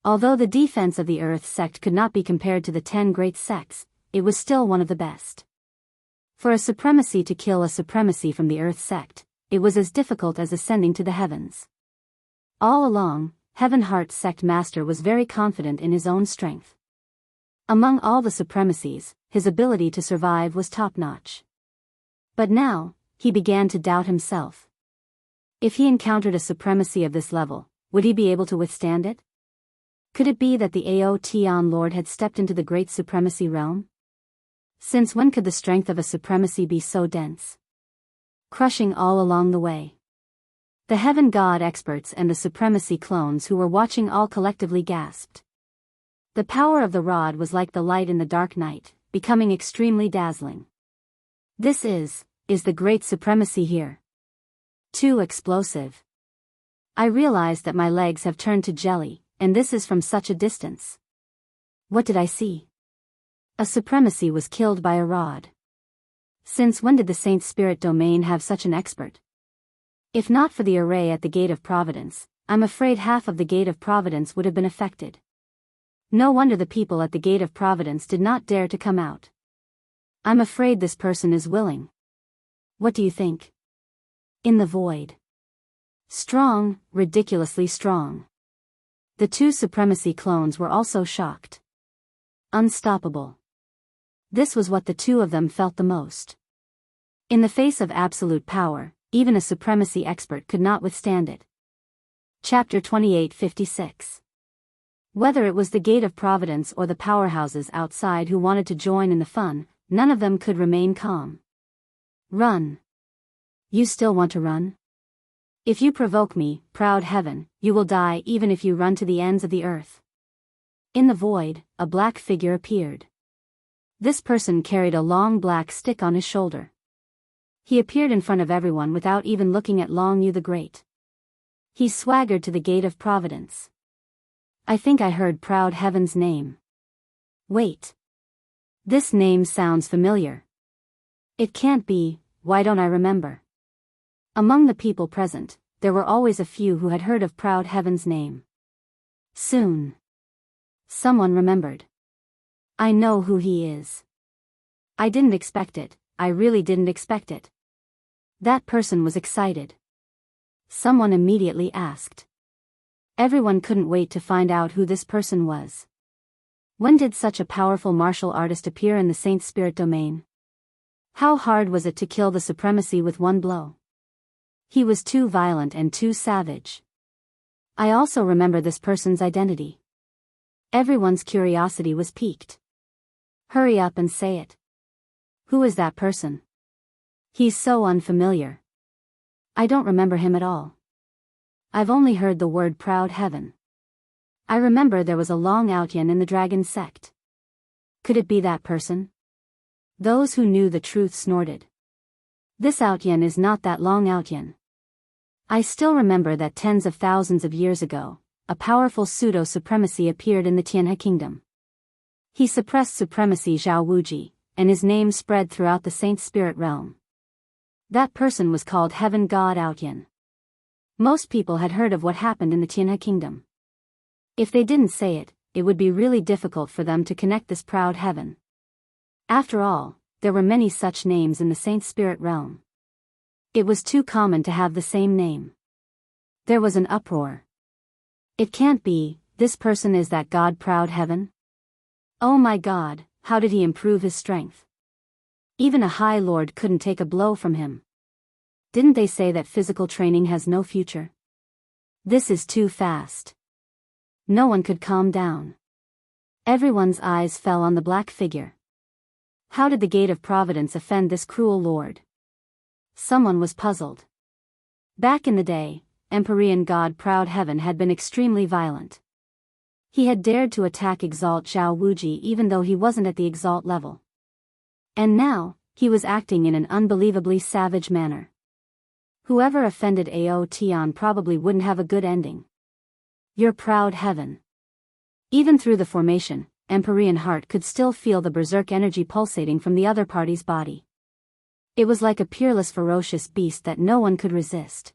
Although the defense of the Earth sect could not be compared to the 10 great sects, it was still one of the best. For a supremacy to kill a supremacy from the Earth sect, it was as difficult as ascending to the heavens. All along, Heaven Heart sect master was very confident in his own strength. Among all the supremacies, his ability to survive was top-notch. But now, he began to doubt himself. If he encountered a supremacy of this level, would he be able to withstand it? Could it be that the Aoteon Lord had stepped into the great supremacy realm? Since when could the strength of a supremacy be so dense? Crushing all along the way. The Heaven God experts and the supremacy clones who were watching all collectively gasped. The power of the rod was like the light in the dark night, becoming extremely dazzling. This is the great supremacy here. Too explosive. I realized that my legs have turned to jelly, and this is from such a distance. What did I see? A supremacy was killed by a rod. Since when did the Saint Spirit domain have such an expert? If not for the array at the Gate of Providence, I'm afraid half of the Gate of Providence would have been affected. No wonder the people at the Gate of Providence did not dare to come out. I'm afraid this person is willing. What do you think? In the void. Strong, ridiculously strong. The 2 supremacy clones were also shocked. Unstoppable. This was what the 2 of them felt the most. In the face of absolute power, even a supremacy expert could not withstand it. Chapter 28:56. Whether it was the Gate of Providence or the powerhouses outside who wanted to join in the fun, none of them could remain calm. Run. You still want to run? If you provoke me, proud heaven, you will die even if you run to the ends of the earth. In the void, a black figure appeared. This person carried a long black stick on his shoulder. He appeared in front of everyone without even looking at Long Yu the Great. He swaggered to the Gate of Providence. I think I heard Proud Heaven's name. Wait. This name sounds familiar. It can't be, why don't I remember? Among the people present, there were always a few who had heard of Proud Heaven's name. Soon. Someone remembered. I know who he is. I didn't expect it, I really didn't expect it. That person was excited. Someone immediately asked. Everyone couldn't wait to find out who this person was. When did such a powerful martial artist appear in the Saint Spirit domain? How hard was it to kill the supremacy with one blow? He was too violent and too savage. I also remember this person's identity. Everyone's curiosity was piqued. Hurry up and say it. Who is that person? He's so unfamiliar. I don't remember him at all. I've only heard the word Proud Heaven. I remember there was a Long Outyan in the Dragon sect. Could it be that person? Those who knew the truth snorted. This Outyan is not that Long Outyan. I still remember that tens of thousands of years ago, a powerful pseudo-supremacy appeared in the Tianhe kingdom. He suppressed supremacy Zhao Wuji, and his name spread throughout the Saint Spirit realm. That person was called Heaven God Outyan. Most people had heard of what happened in the Tianhe kingdom. If they didn't say it, it would be really difficult for them to connect this proud heaven. After all, there were many such names in the Saint Spirit realm. It was too common to have the same name. There was an uproar. It can't be, this person is that God Proud Heaven? Oh my God, how did he improve his strength? Even a High Lord couldn't take a blow from him. Didn't they say that physical training has no future? This is too fast. No one could calm down. Everyone's eyes fell on the black figure. How did the Gate of Providence offend this cruel lord? Someone was puzzled. Back in the day, Empyrean God Proud Heaven had been extremely violent. He had dared to attack Exalt Zhao Wuji even though he wasn't at the Exalt level. And now, he was acting in an unbelievably savage manner. Whoever offended Aotion probably wouldn't have a good ending. Your proud heaven. Even through the formation, Empyrean Heart could still feel the berserk energy pulsating from the other party's body. It was like a peerless ferocious beast that no one could resist.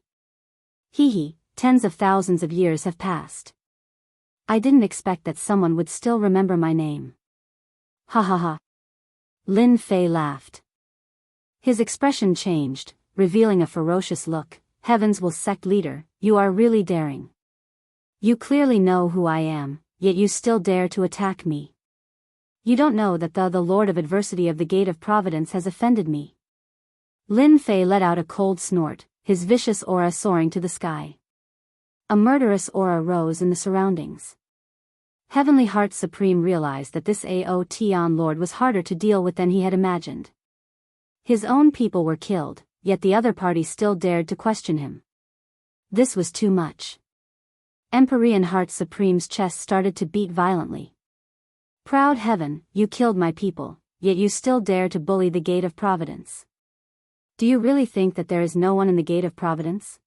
Hee, tens of thousands of years have passed. I didn't expect that someone would still remember my name. Ha ha ha. Lin Fei laughed. His expression changed, revealing a ferocious look. Heavens will sect leader, you are really daring. You clearly know who I am, yet you still dare to attack me. You don't know that the Lord of Adversity of the Gate of Providence has offended me. Lin Fei let out a cold snort, his vicious aura soaring to the sky. A murderous aura rose in the surroundings. Heavenly Heart Supreme realized that this Aotion Lord was harder to deal with than he had imagined. His own people were killed, yet the other party still dared to question him. This was too much. Empyrean Heart Supreme's chest started to beat violently. Proud heaven, you killed my people, yet you still dare to bully the Gate of Providence. Do you really think that there is no one in the Gate of Providence?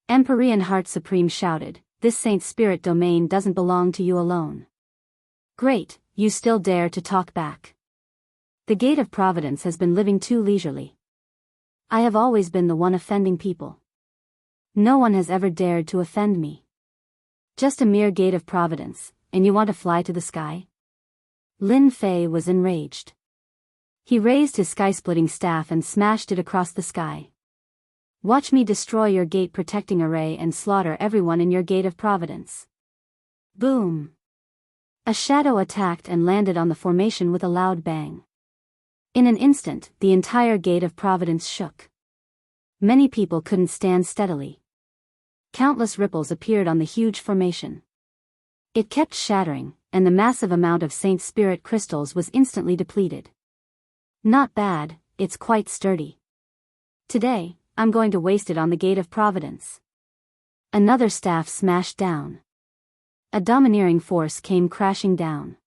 Empyrean Heart Supreme shouted, this Saint Spirit domain doesn't belong to you alone. Great, you still dare to talk back. The Gate of Providence has been living too leisurely. I have always been the one offending people. No one has ever dared to offend me. Just a mere Gate of Providence, and you want to fly to the sky? Lin Fei was enraged. He raised his sky-splitting staff and smashed it across the sky. Watch me destroy your gate-protecting array and slaughter everyone in your Gate of Providence. Boom! A shadow attacked and landed on the formation with a loud bang. In an instant, the entire Gate of Providence shook. Many people couldn't stand steadily. Countless ripples appeared on the huge formation. It kept shattering, and the massive amount of Saint Spirit crystals was instantly depleted. Not bad, it's quite sturdy. Today, I'm going to waste it on the Gate of Providence. Another staff smashed down. A domineering force came crashing down.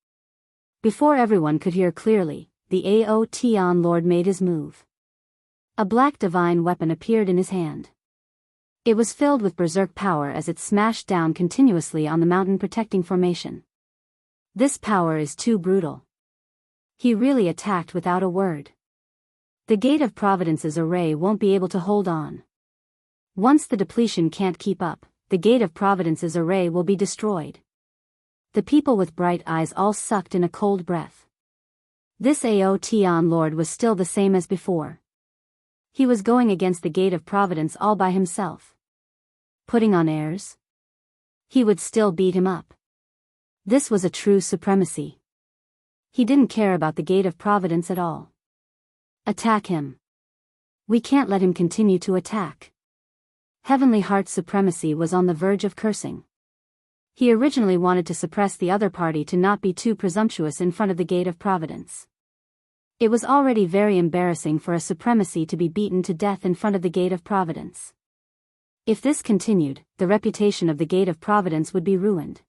Before everyone could hear clearly, the Aotion Lord made his move. A black divine weapon appeared in his hand. It was filled with berserk power as it smashed down continuously on the mountain protecting formation. This power is too brutal. He really attacked without a word. The Gate of Providence's array won't be able to hold on. Once the depletion can't keep up, the Gate of Providence's array will be destroyed. The people with bright eyes all sucked in a cold breath. This Aotion Lord was still the same as before. He was going against the Gate of Providence all by himself. Putting on airs? He would still beat him up. This was a true supremacy. He didn't care about the Gate of Providence at all. Attack him. We can't let him continue to attack. Heavenly Heart Supremacy was on the verge of cursing. He originally wanted to suppress the other party to not be too presumptuous in front of the Gate of Providence. It was already very embarrassing for a supremacy to be beaten to death in front of the Gate of Providence. If this continued, the reputation of the Gate of Providence would be ruined.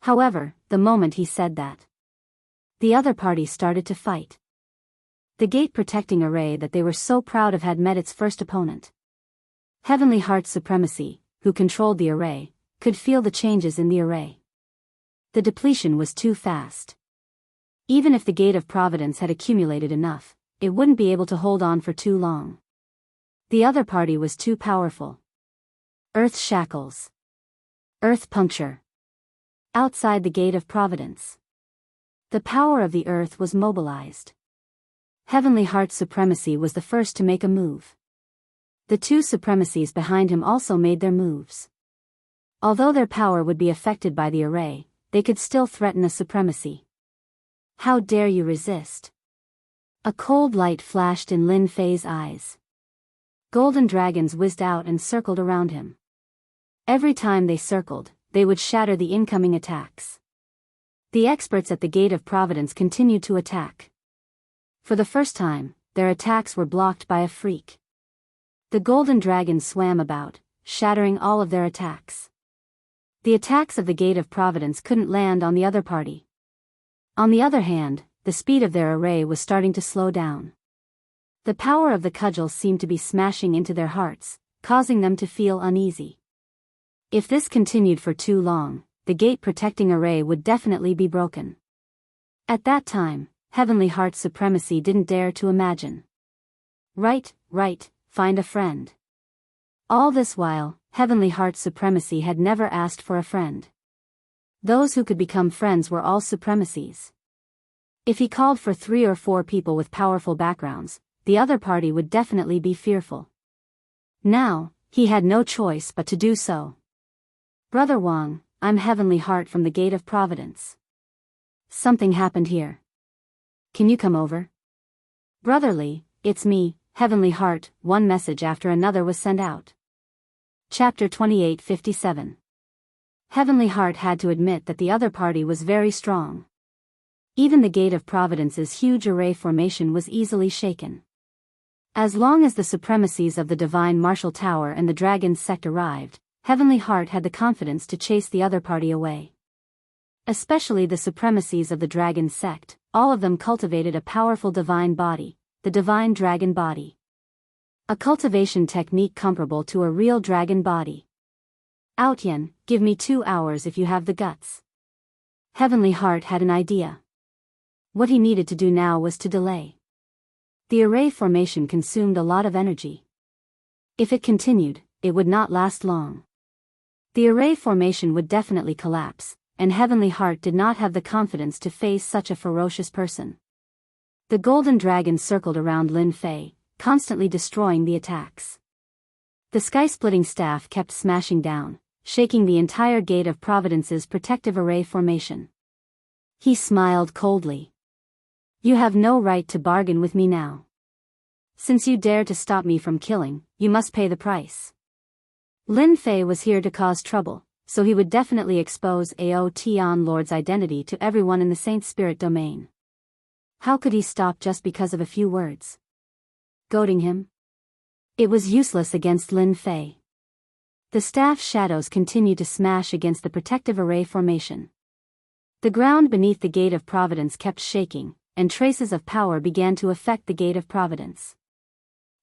However, the moment he said that, the other party started to fight. The gate-protecting array that they were so proud of had met its first opponent. Heavenly Heart Supremacy, who controlled the array, could feel the changes in the array. The depletion was too fast. Even if the Gate of Providence had accumulated enough, it wouldn't be able to hold on for too long. The other party was too powerful. Earth shackles. Earth puncture. Outside the Gate of Providence, the power of the earth was mobilized. Heavenly Heart Supremacy was the first to make a move. The two supremacies behind him also made their moves. Although their power would be affected by the array, they could still threaten a supremacy. How dare you resist? A cold light flashed in Lin Fei's eyes. Golden dragons whizzed out and circled around him. Every time they circled, they would shatter the incoming attacks. The experts at the Gate of Providence continued to attack. For the first time, their attacks were blocked by a freak. The golden dragons swam about, shattering all of their attacks. The attacks of the Gate of Providence couldn't land on the other party. On the other hand, the speed of their array was starting to slow down. The power of the cudgel seemed to be smashing into their hearts, causing them to feel uneasy. If this continued for too long, the gate protecting array would definitely be broken. At that time, Heavenly Heart's supremacy didn't dare to imagine. Right, find a friend. All this while, Heavenly Heart's supremacy had never asked for a friend. Those who could become friends were all supremacies. If he called for 3 or 4 people with powerful backgrounds, the other party would definitely be fearful. Now, he had no choice but to do so. Brother Wang, I'm Heavenly Heart from the Gate of Providence. Something happened here. Can you come over? Brotherly, it's me, Heavenly Heart. One message after another was sent out. Chapter 28:57. Heavenly Heart had to admit that the other party was very strong. Even the Gate of Providence's huge array formation was easily shaken. As long as the supremacies of the Divine Martial Tower and the Dragon's sect arrived, Heavenly Heart had the confidence to chase the other party away. Especially the supremacies of the Dragon's sect, all of them cultivated a powerful divine body, the Divine Dragon Body. A cultivation technique comparable to a real dragon body. Outyen, give me 2 hours if you have the guts. Heavenly Heart had an idea. What he needed to do now was to delay. The array formation consumed a lot of energy. If it continued, it would not last long. The array formation would definitely collapse, and Heavenly Heart did not have the confidence to face such a ferocious person. The golden dragon circled around Lin Fei, constantly destroying the attacks. The sky-splitting staff kept smashing down, shaking the entire Gate of Providence's protective array formation. He smiled coldly. You have no right to bargain with me now. Since you dare to stop me from killing, you must pay the price. Lin Fei was here to cause trouble, so he would definitely expose Ao Tian Lord's identity to everyone in the Saint Spirit domain. How could he stop just because of a few words? Goading him? It was useless against Lin Fei. The staff shadows continued to smash against the protective array formation. The ground beneath the Gate of Providence kept shaking, and traces of power began to affect the Gate of Providence.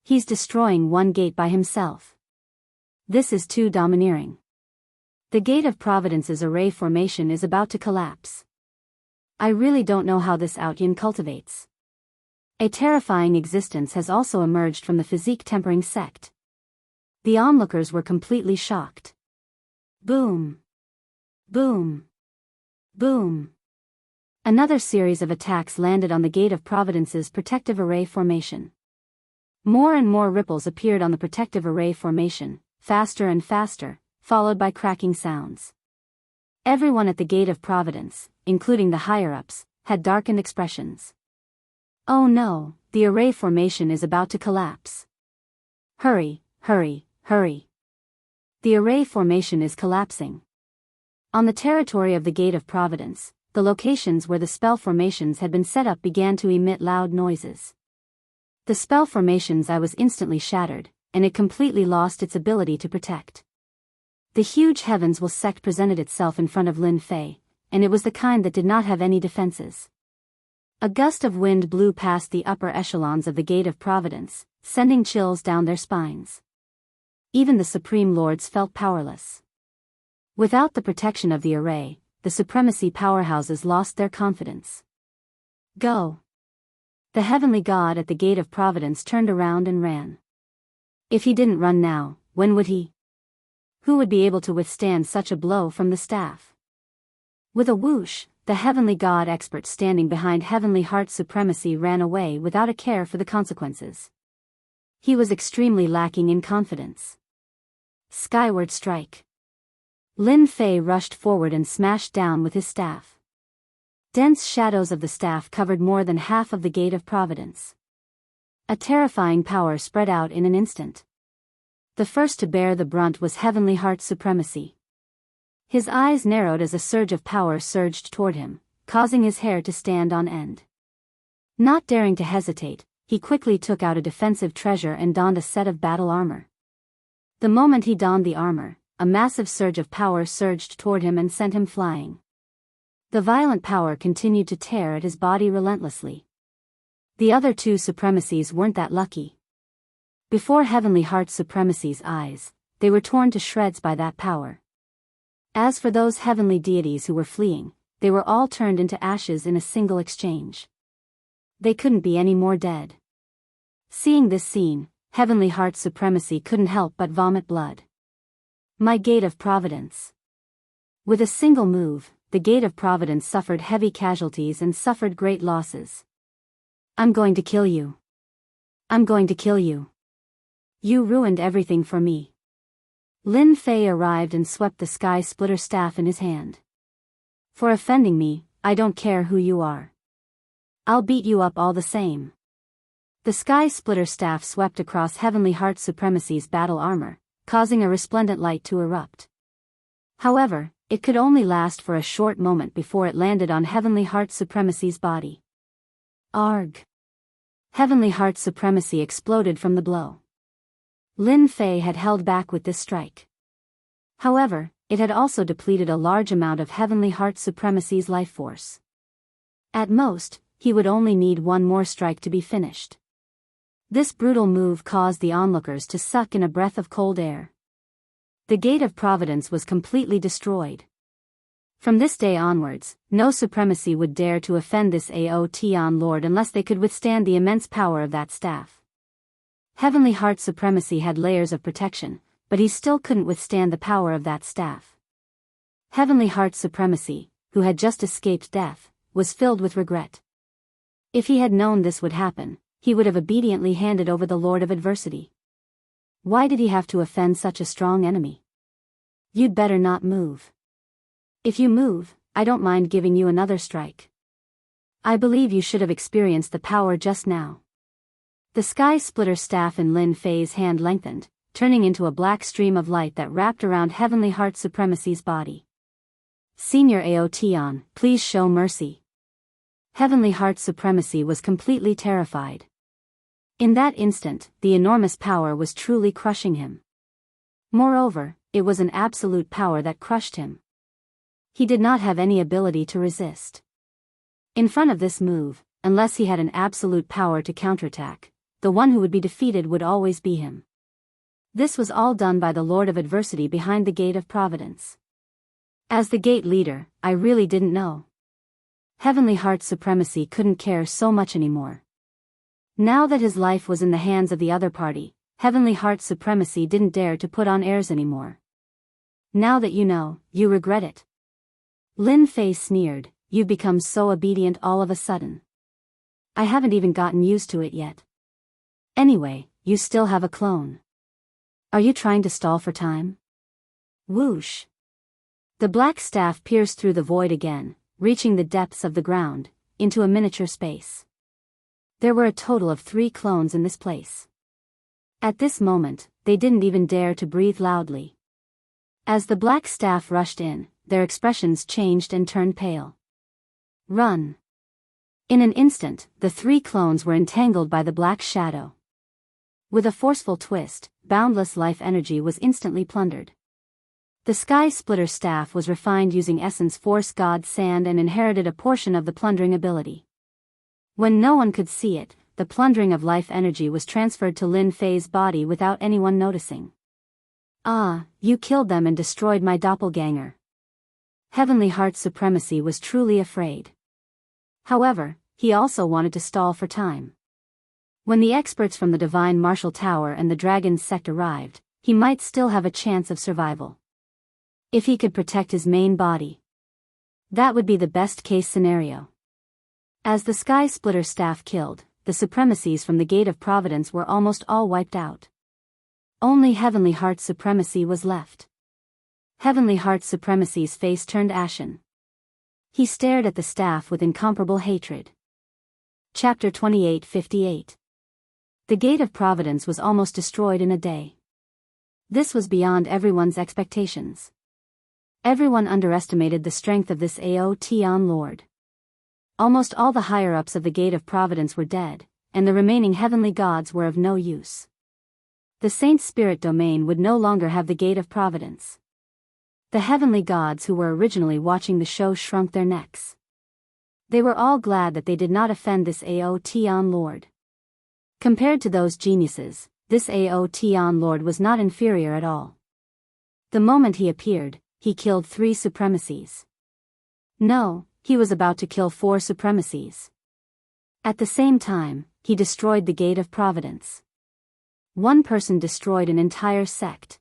He's destroying one gate by himself. This is too domineering. The Gate of Providence's array formation is about to collapse. I really don't know how this Outyin cultivates. A terrifying existence has also emerged from the physique tempering sect. The onlookers were completely shocked. Boom. Boom. Boom. Another series of attacks landed on the Gate of Providence's protective array formation. More and more ripples appeared on the protective array formation, faster and faster, followed by cracking sounds. Everyone at the Gate of Providence, including the higher-ups, had darkened expressions. Oh no, the array formation is about to collapse. Hurry, hurry, hurry. The array formation is collapsing. On the territory of the Gate of Providence, the locations where the spell formations had been set up began to emit loud noises. The spell formation's eye was instantly shattered, and it completely lost its ability to protect. The huge Heavens Will sect presented itself in front of Lin Fei, and it was the kind that did not have any defenses. A gust of wind blew past the upper echelons of the Gate of Providence, sending chills down their spines. Even the Supreme Lords felt powerless. Without the protection of the array, the supremacy powerhouses lost their confidence. Go! The heavenly god at the Gate of Providence turned around and ran. If he didn't run now, when would he? Who would be able to withstand such a blow from the staff? With a whoosh, the heavenly god expert standing behind Heavenly Heart's supremacy ran away without a care for the consequences. He was extremely lacking in confidence. Skyward strike. Lin Fei rushed forward and smashed down with his staff. Dense shadows of the staff covered more than half of the Gate of Providence. A terrifying power spread out in an instant. The first to bear the brunt was Heavenly Heart's supremacy. His eyes narrowed as a surge of power surged toward him, causing his hair to stand on end. Not daring to hesitate, he quickly took out a defensive treasure and donned a set of battle armor. The moment he donned the armor, a massive surge of power surged toward him and sent him flying. The violent power continued to tear at his body relentlessly. The other two supremacies weren't that lucky. Before Heavenly Heart Supremacy's eyes, they were torn to shreds by that power. As for those heavenly deities who were fleeing, they were all turned into ashes in a single exchange. They couldn't be any more dead. Seeing this scene, Heavenly Heart Supremacy couldn't help but vomit blood. My Gate of Providence. With a single move, the Gate of Providence suffered heavy casualties and suffered great losses. I'm going to kill you. I'm going to kill you. You ruined everything for me. Lin Fei arrived and swept the sky splitter staff in his hand. For offending me, I don't care who you are. I'll beat you up all the same. The sky splitter staff swept across Heavenly Heart Supremacy's battle armor, causing a resplendent light to erupt. However, it could only last for a short moment before it landed on Heavenly Heart Supremacy's body. Arg! Heavenly Heart Supremacy exploded from the blow. Lin Fei had held back with this strike. However, it had also depleted a large amount of Heavenly Heart Supremacy's life force. At most, he would only need one more strike to be finished. This brutal move caused the onlookers to suck in a breath of cold air. The Gate of Providence was completely destroyed. From this day onwards, no supremacy would dare to offend this Aotian Lord unless they could withstand the immense power of that staff. Heavenly Heart Supremacy had layers of protection, but he still couldn't withstand the power of that staff. Heavenly Heart Supremacy, who had just escaped death, was filled with regret. If he had known this would happen, he would have obediently handed over the Lord of Adversity. Why did he have to offend such a strong enemy? You'd better not move. If you move, I don't mind giving you another strike. I believe you should have experienced the power just now. The sky splitter staff in Lin Fei's hand lengthened, turning into a black stream of light that wrapped around Heavenly Heart Supremacy's body. Senior Aotian, please show mercy. Heavenly Heart Supremacy was completely terrified. In that instant, the enormous power was truly crushing him. Moreover, it was an absolute power that crushed him. He did not have any ability to resist. In front of this move, unless he had an absolute power to counterattack, the one who would be defeated would always be him. This was all done by the Lord of Adversity behind the Gate of Providence. As the gate leader, I really didn't know. Heavenly Heart Supremacy couldn't care so much anymore. Now that his life was in the hands of the other party, Heavenly Heart Supremacy didn't dare to put on airs anymore. Now that you know, you regret it. Lin Fei sneered, you've become so obedient all of a sudden. I haven't even gotten used to it yet. Anyway, you still have a clone. Are you trying to stall for time? Whoosh. The black staff pierced through the void again, reaching the depths of the ground, into a miniature space. There were a total of 3 clones in this place. At this moment, they didn't even dare to breathe loudly. As the black staff rushed in, their expressions changed and turned pale. Run! In an instant, the 3 clones were entangled by the black shadow. With a forceful twist, Boundless life energy was instantly plundered. The Sky Splitter staff was refined using Essence Force God Sand and inherited a portion of the plundering ability. When no one could see it, the plundering of life energy was transferred to Lin Fei's body without anyone noticing. Ah, you killed them and destroyed my doppelganger. Heavenly Heart Supremacy was truly afraid. However, he also wanted to stall for time. When the experts from the Divine Martial Tower and the Dragon's Sect arrived, he might still have a chance of survival. If he could protect his main body. That would be the best-case scenario. As the Sky Splitter staff killed, the supremacies from the Gate of Providence were almost all wiped out. Only Heavenly Heart Supremacy was left. Heavenly Heart Supremacy's face turned ashen. He stared at the staff with incomparable hatred. Chapter 28:58. The Gate of Providence was almost destroyed in a day. This was beyond everyone's expectations. Everyone underestimated the strength of this Aotian Lord. Almost all the higher-ups of the Gate of Providence were dead, and the remaining heavenly gods were of no use. The Saint's spirit domain would no longer have the Gate of Providence. the heavenly gods who were originally watching the show shrunk their necks. They were all glad that they did not offend this Aoteon lord. Compared to those geniuses, this Aoteon lord was not inferior at all. The moment he appeared, he killed 3 supremacies. No, he was about to kill 4 supremacies. At the same time, he destroyed the Gate of Providence. One person destroyed an entire sect.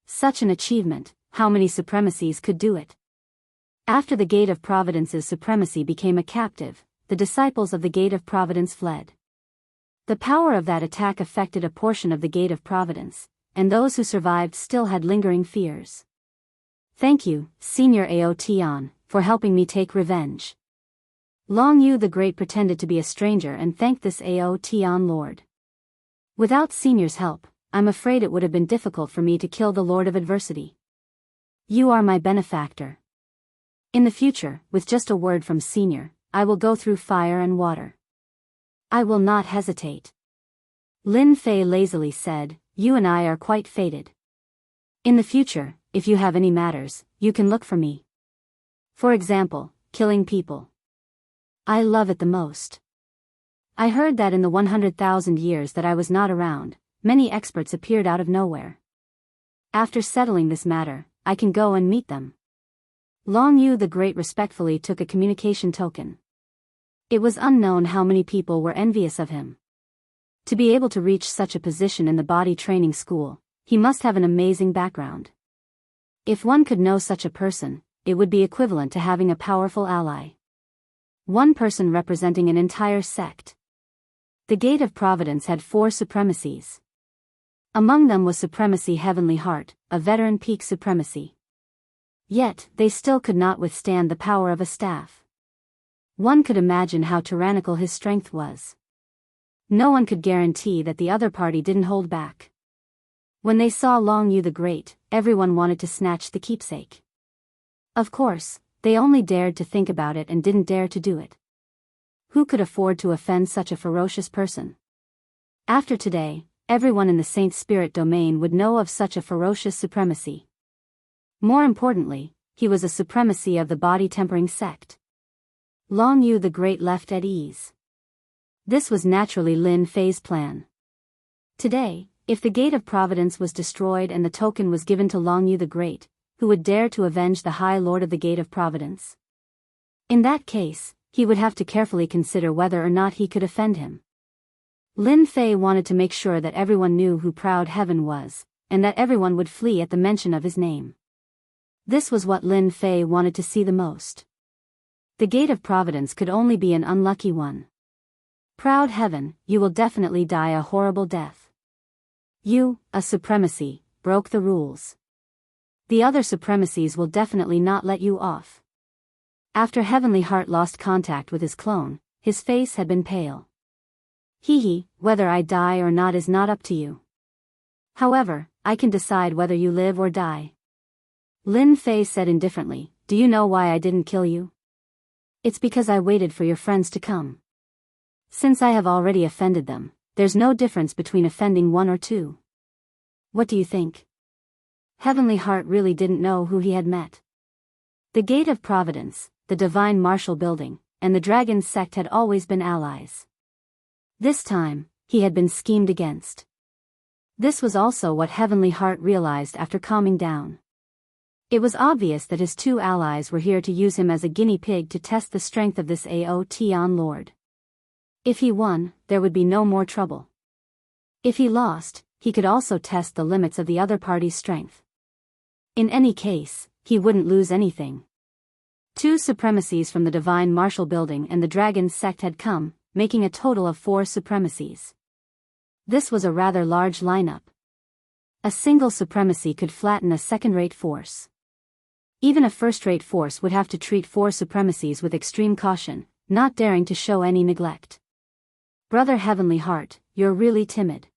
Such an achievement, how many supremacies could do it? After the Gate of Providence's supremacy became a captive, the disciples of the Gate of Providence fled. The power of that attack affected a portion of the Gate of Providence, and those who survived still had lingering fears. Thank you, Senior Aoteon, for helping me take revenge. Long Yu the Great pretended to be a stranger and thanked this Aoteon lord. Without Senior's help, I'm afraid it would have been difficult for me to kill the Lord of Adversity. You are my benefactor. In the future, with just a word from Senior, I will go through fire and water. I will not hesitate. Lin Fei lazily said, you and I are quite fated. In the future, if you have any matters, you can look for me. For example, killing people. I love it the most. I heard that in the 100,000 years that I was not around, many experts appeared out of nowhere. After settling this matter, I can go and meet them. Long Yu the Great respectfully took a communication token. It was unknown how many people were envious of him. To be able to reach such a position in the body training school, he must have an amazing background. If one could know such a person, it would be equivalent to having a powerful ally. One person representing an entire sect. The Gate of Providence had 4 supremacies. Among them was Supremacy Heavenly Heart, a veteran peak supremacy. Yet, they still could not withstand the power of a staff. One could imagine how tyrannical his strength was. No one could guarantee that the other party didn't hold back. When they saw Long Yu the Great, everyone wanted to snatch the keepsake. Of course, they only dared to think about it and didn't dare to do it. Who could afford to offend such a ferocious person? After today, everyone in the Saint Spirit domain would know of such a ferocious supremacy. More importantly, he was a supremacy of the body-tempering sect. Long Yu the Great left at ease. This was naturally Lin Fei's plan. Today, if the Gate of Providence was destroyed and the token was given to Long Yu the Great, who would dare to avenge the High Lord of the Gate of Providence? In that case, he would have to carefully consider whether or not he could offend him. Lin Fei wanted to make sure that everyone knew who Proud Heaven was, and that everyone would flee at the mention of his name. This was what Lin Fei wanted to see the most. The Gate of Providence could only be an unlucky one. Proud Heaven, you will definitely die a horrible death. You, a supremacy, broke the rules. The other supremacies will definitely not let you off. After Heavenly Heart lost contact with his clone, his face had been pale. Hee, whether I die or not is not up to you. However, I can decide whether you live or die. Lin Fei said indifferently, do you know why I didn't kill you? It's because I waited for your friends to come. Since I have already offended them, there's no difference between offending 1 or 2. What do you think? Heavenly Heart really didn't know who he had met. The Gate of Providence, the Divine Martial Building, and the Dragon Sect had always been allies. This time, he had been schemed against. This was also what Heavenly Heart realized after calming down. It was obvious that his 2 allies were here to use him as a guinea pig to test the strength of this Aoteon Lord. If he won, there would be no more trouble. If he lost, he could also test the limits of the other party's strength. In any case, he wouldn't lose anything. 2 supremacies from the Divine Martial Building and the Dragon Sect had come, making a total of 4 supremacies. This was a rather large lineup. A single supremacy could flatten a second-rate force. Even a first-rate force would have to treat 4 supremacies with extreme caution, not daring to show any neglect. Brother Heavenly Heart, you're really timid.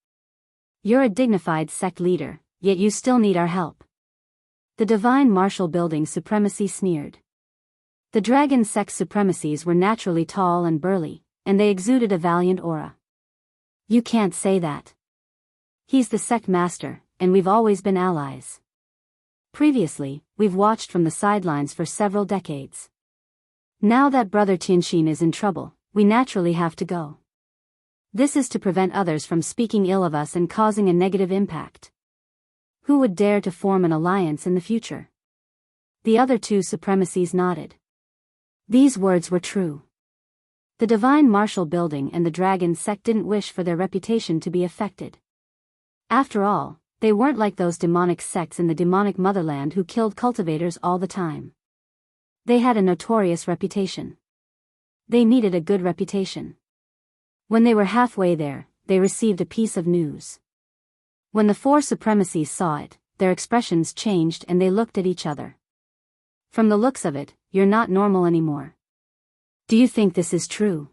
You're a dignified sect leader, yet you still need our help. The Divine Martial Building supremacy sneered. The Dragon Sect supremacies were naturally tall and burly, and they exuded a valiant aura. You can't say that. He's the sect master, and we've always been allies. Previously, we've watched from the sidelines for several decades. Now that Brother Tianxin is in trouble, we naturally have to go. This is to prevent others from speaking ill of us and causing a negative impact. Who would dare to form an alliance in the future? The other two supremacies nodded. These words were true. The Divine Martial Building and the Dragon Sect didn't wish for their reputation to be affected. After all, they weren't like those demonic sects in the demonic motherland who killed cultivators all the time. They had a notorious reputation. They needed a good reputation. When they were halfway there, they received a piece of news. When the four supremacies saw it, their expressions changed and they looked at each other. From the looks of it, you're not normal anymore. Do you think this is true?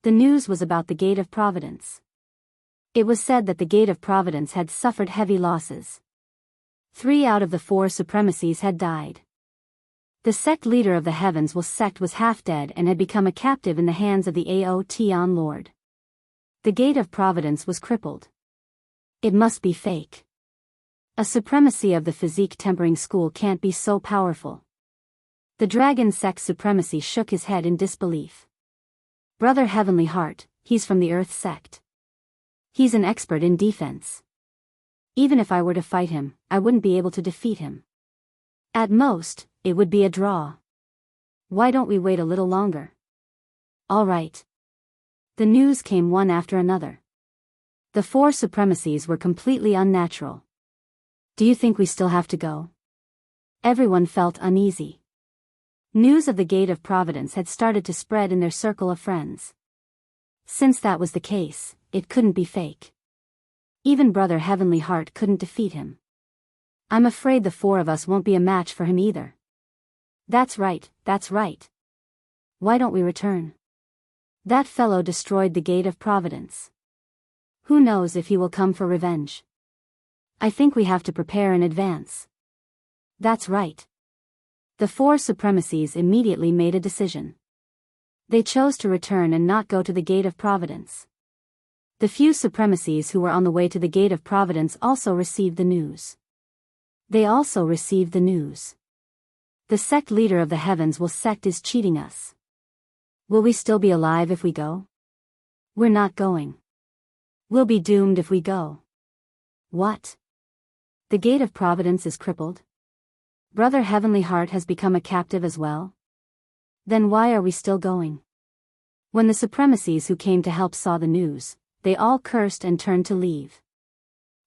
The news was about the Gate of Providence. It was said that the Gate of Providence had suffered heavy losses. 3 out of the 4 supremacies had died. The sect leader of the Heavens sect was half dead and had become a captive in the hands of the Aotian Lord. The Gate of Providence was crippled. It must be fake. A supremacy of the physique tempering school can't be so powerful. The Dragon Sect supremacy shook his head in disbelief. Brother Heavenly Heart, he's from the Earth Sect. He's an expert in defense. Even if I were to fight him, I wouldn't be able to defeat him. At most, it would be a draw. Why don't we wait a little longer? All right. The news came one after another. The 4 supremacies were completely unnatural. Do you think we still have to go? Everyone felt uneasy. News of the Gate of Providence had started to spread in their circle of friends. Since that was the case, it couldn't be fake. Even Brother Heavenly Heart couldn't defeat him. I'm afraid the 4 of us won't be a match for him either. That's right, that's right. Why don't we return? That fellow destroyed the Gate of Providence. Who knows if he will come for revenge? I think we have to prepare in advance. That's right. The 4 supremacies immediately made a decision. They chose to return and not go to the Gate of Providence. The few supremacies who were on the way to the Gate of Providence also received the news. They also received the news. The sect leader of the Heavens sect is cheating us. Will we still be alive if we go? We're not going. We'll be doomed if we go. What? The Gate of Providence is crippled? Brother Heavenly Heart has become a captive as well? Then why are we still going? When the supremacies who came to help saw the news, they all cursed and turned to leave.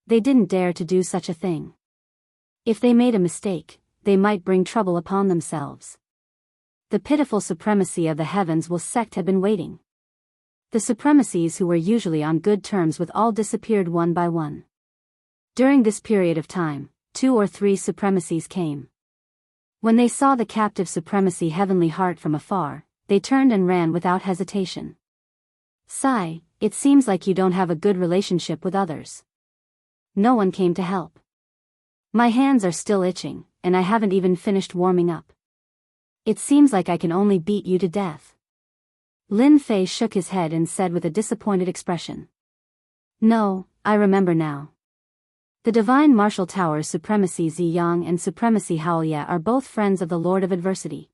They didn't dare to do such a thing. If they made a mistake, they might bring trouble upon themselves. The pitiful supremacy of the Heavens sect had been waiting. The supremacies who were usually on good terms with all disappeared one by one. During this period of time, 2 or 3 supremacies came. When they saw the captive supremacy Heavenly Heart from afar, they turned and ran without hesitation. Sigh, it seems like you don't have a good relationship with others. No one came to help. My hands are still itching, and I haven't even finished warming up. It seems like I can only beat you to death. Lin Fei shook his head and said with a disappointed expression. No, I remember now. The Divine Martial Tower's Supremacy Ziyang and Supremacy Haoya are both friends of the Lord of Adversity.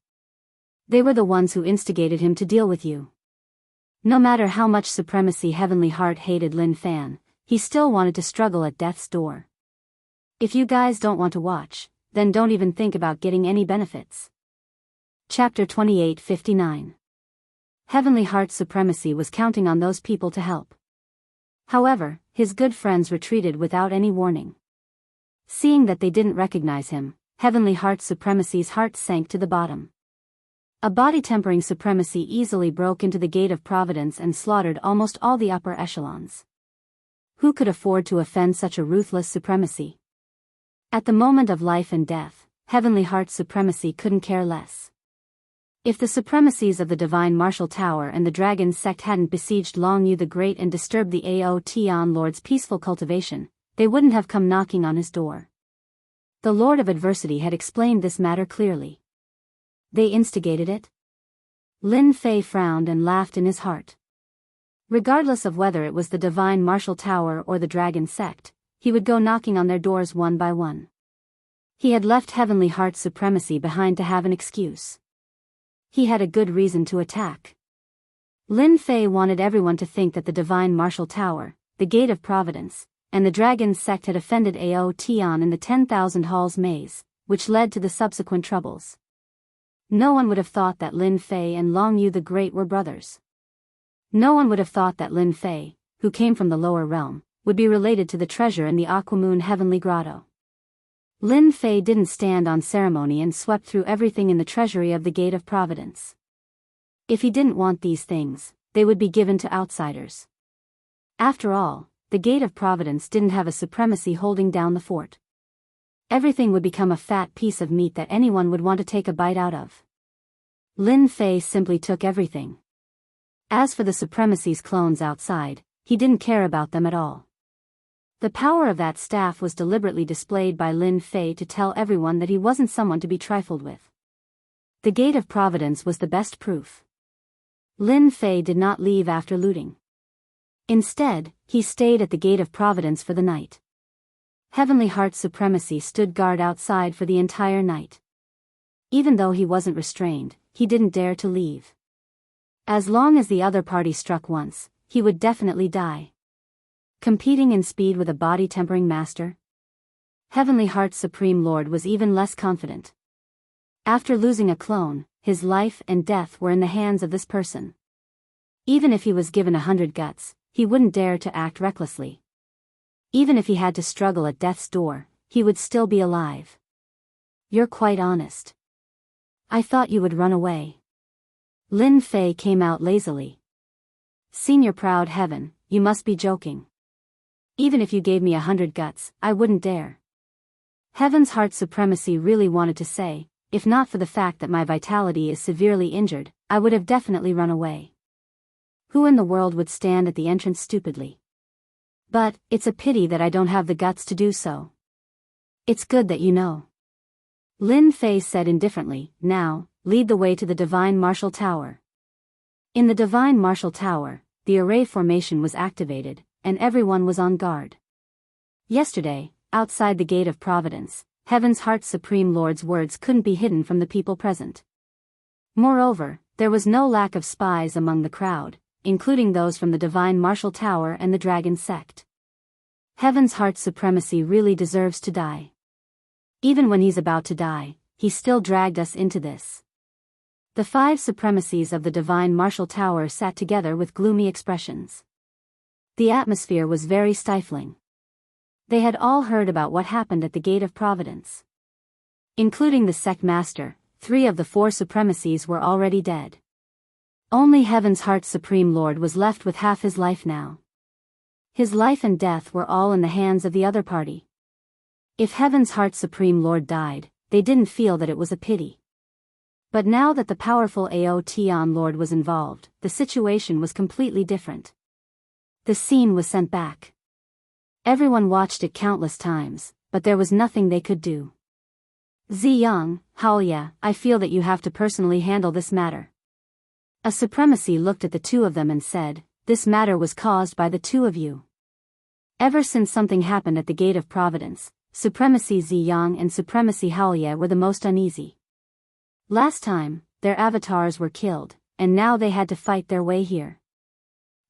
They were the ones who instigated him to deal with you. No matter how much Supremacy Heavenly Heart hated Lin Fan, he still wanted to struggle at death's door. If you guys don't want to watch, then don't even think about getting any benefits. Chapter 28:59. Heavenly Heart's supremacy was counting on those people to help. However, his good friends retreated without any warning. Seeing that they didn't recognize him, Heavenly Heart's supremacy's heart sank to the bottom. A body-tempering supremacy easily broke into the Gate of Providence and slaughtered almost all the upper echelons. Who could afford to offend such a ruthless supremacy? At the moment of life and death, Heavenly Heart's supremacy couldn't care less. If the supremacies of the Divine Martial Tower and the Dragon Sect hadn't besieged Long Yu the Great and disturbed the Aotian Lord's peaceful cultivation, they wouldn't have come knocking on his door. The Lord of Adversity had explained this matter clearly. They instigated it? Lin Fei frowned and laughed in his heart. Regardless of whether it was the Divine Martial Tower or the Dragon Sect, he would go knocking on their doors one by one. He had left Heavenly Heart's supremacy behind to have an excuse. He had a good reason to attack. Lin Fei wanted everyone to think that the Divine Martial Tower, the Gate of Providence, and the Dragon's sect had offended Ao Tian in the 10,000 Halls maze, which led to the subsequent troubles. No one would have thought that Lin Fei and Long Yu the Great were brothers. No one would have thought that Lin Fei, who came from the lower realm, would be related to the treasure in the Aquamoon Heavenly Grotto. Lin Fei didn't stand on ceremony and swept through everything in the treasury of the Gate of Providence. If he didn't want these things, they would be given to outsiders. After all, the Gate of Providence didn't have a supremacy holding down the fort. Everything would become a fat piece of meat that anyone would want to take a bite out of. Lin Fei simply took everything. As for the supremacy's clones outside, he didn't care about them at all. The power of that staff was deliberately displayed by Lin Fei to tell everyone that he wasn't someone to be trifled with. The Gate of Providence was the best proof. Lin Fei did not leave after looting. Instead, he stayed at the Gate of Providence for the night. Heavenly Heart's supremacy stood guard outside for the entire night. Even though he wasn't restrained, he didn't dare to leave. As long as the other party struck once, he would definitely die. Competing in speed with a body-tempering master? Heavenly Heart's Supreme Lord was even less confident. After losing a clone, his life and death were in the hands of this person. Even if he was given 100 guts, he wouldn't dare to act recklessly. Even if he had to struggle at death's door, he would still be alive. You're quite honest. I thought you would run away. Lin Fei came out lazily. Senior Proud Heaven, you must be joking. Even if you gave me 100 guts, I wouldn't dare. Heaven's Heart Supremacy really wanted to say, if not for the fact that my vitality is severely injured, I would have definitely run away. Who in the world would stand at the entrance stupidly? But, it's a pity that I don't have the guts to do so. It's good that you know. Lin Fei said indifferently, now, lead the way to the Divine Martial Tower. In the Divine Martial Tower, the array formation was activated, and everyone was on guard. Yesterday, outside the Gate of Providence, Heaven's Heart Supreme Lord's words couldn't be hidden from the people present. Moreover, there was no lack of spies among the crowd, including those from the Divine Martial Tower and the Dragon Sect. Heaven's Heart Supremacy really deserves to die. Even when he's about to die, he still dragged us into this. The 5 supremacies of the Divine Martial Tower sat together with gloomy expressions. The atmosphere was very stifling. They had all heard about what happened at the Gate of Providence. Including the sect master, 3 of the 4 supremacies were already dead. Only Heaven's Heart Supreme Lord was left with half his life now. His life and death were all in the hands of the other party. If Heaven's Heart Supreme Lord died, they didn't feel that it was a pity. But now that the powerful Ao Tian Lord was involved, the situation was completely different. The scene was sent back. Everyone watched it countless times, but there was nothing they could do. Ziyang, Haoya, I feel that you have to personally handle this matter. A supremacy looked at the 2 of them and said, this matter was caused by the 2 of you. Ever since something happened at the Gate of Providence, Supremacy Ziyang and Supremacy Haoya were the most uneasy. Last time, their avatars were killed, and now they had to fight their way here.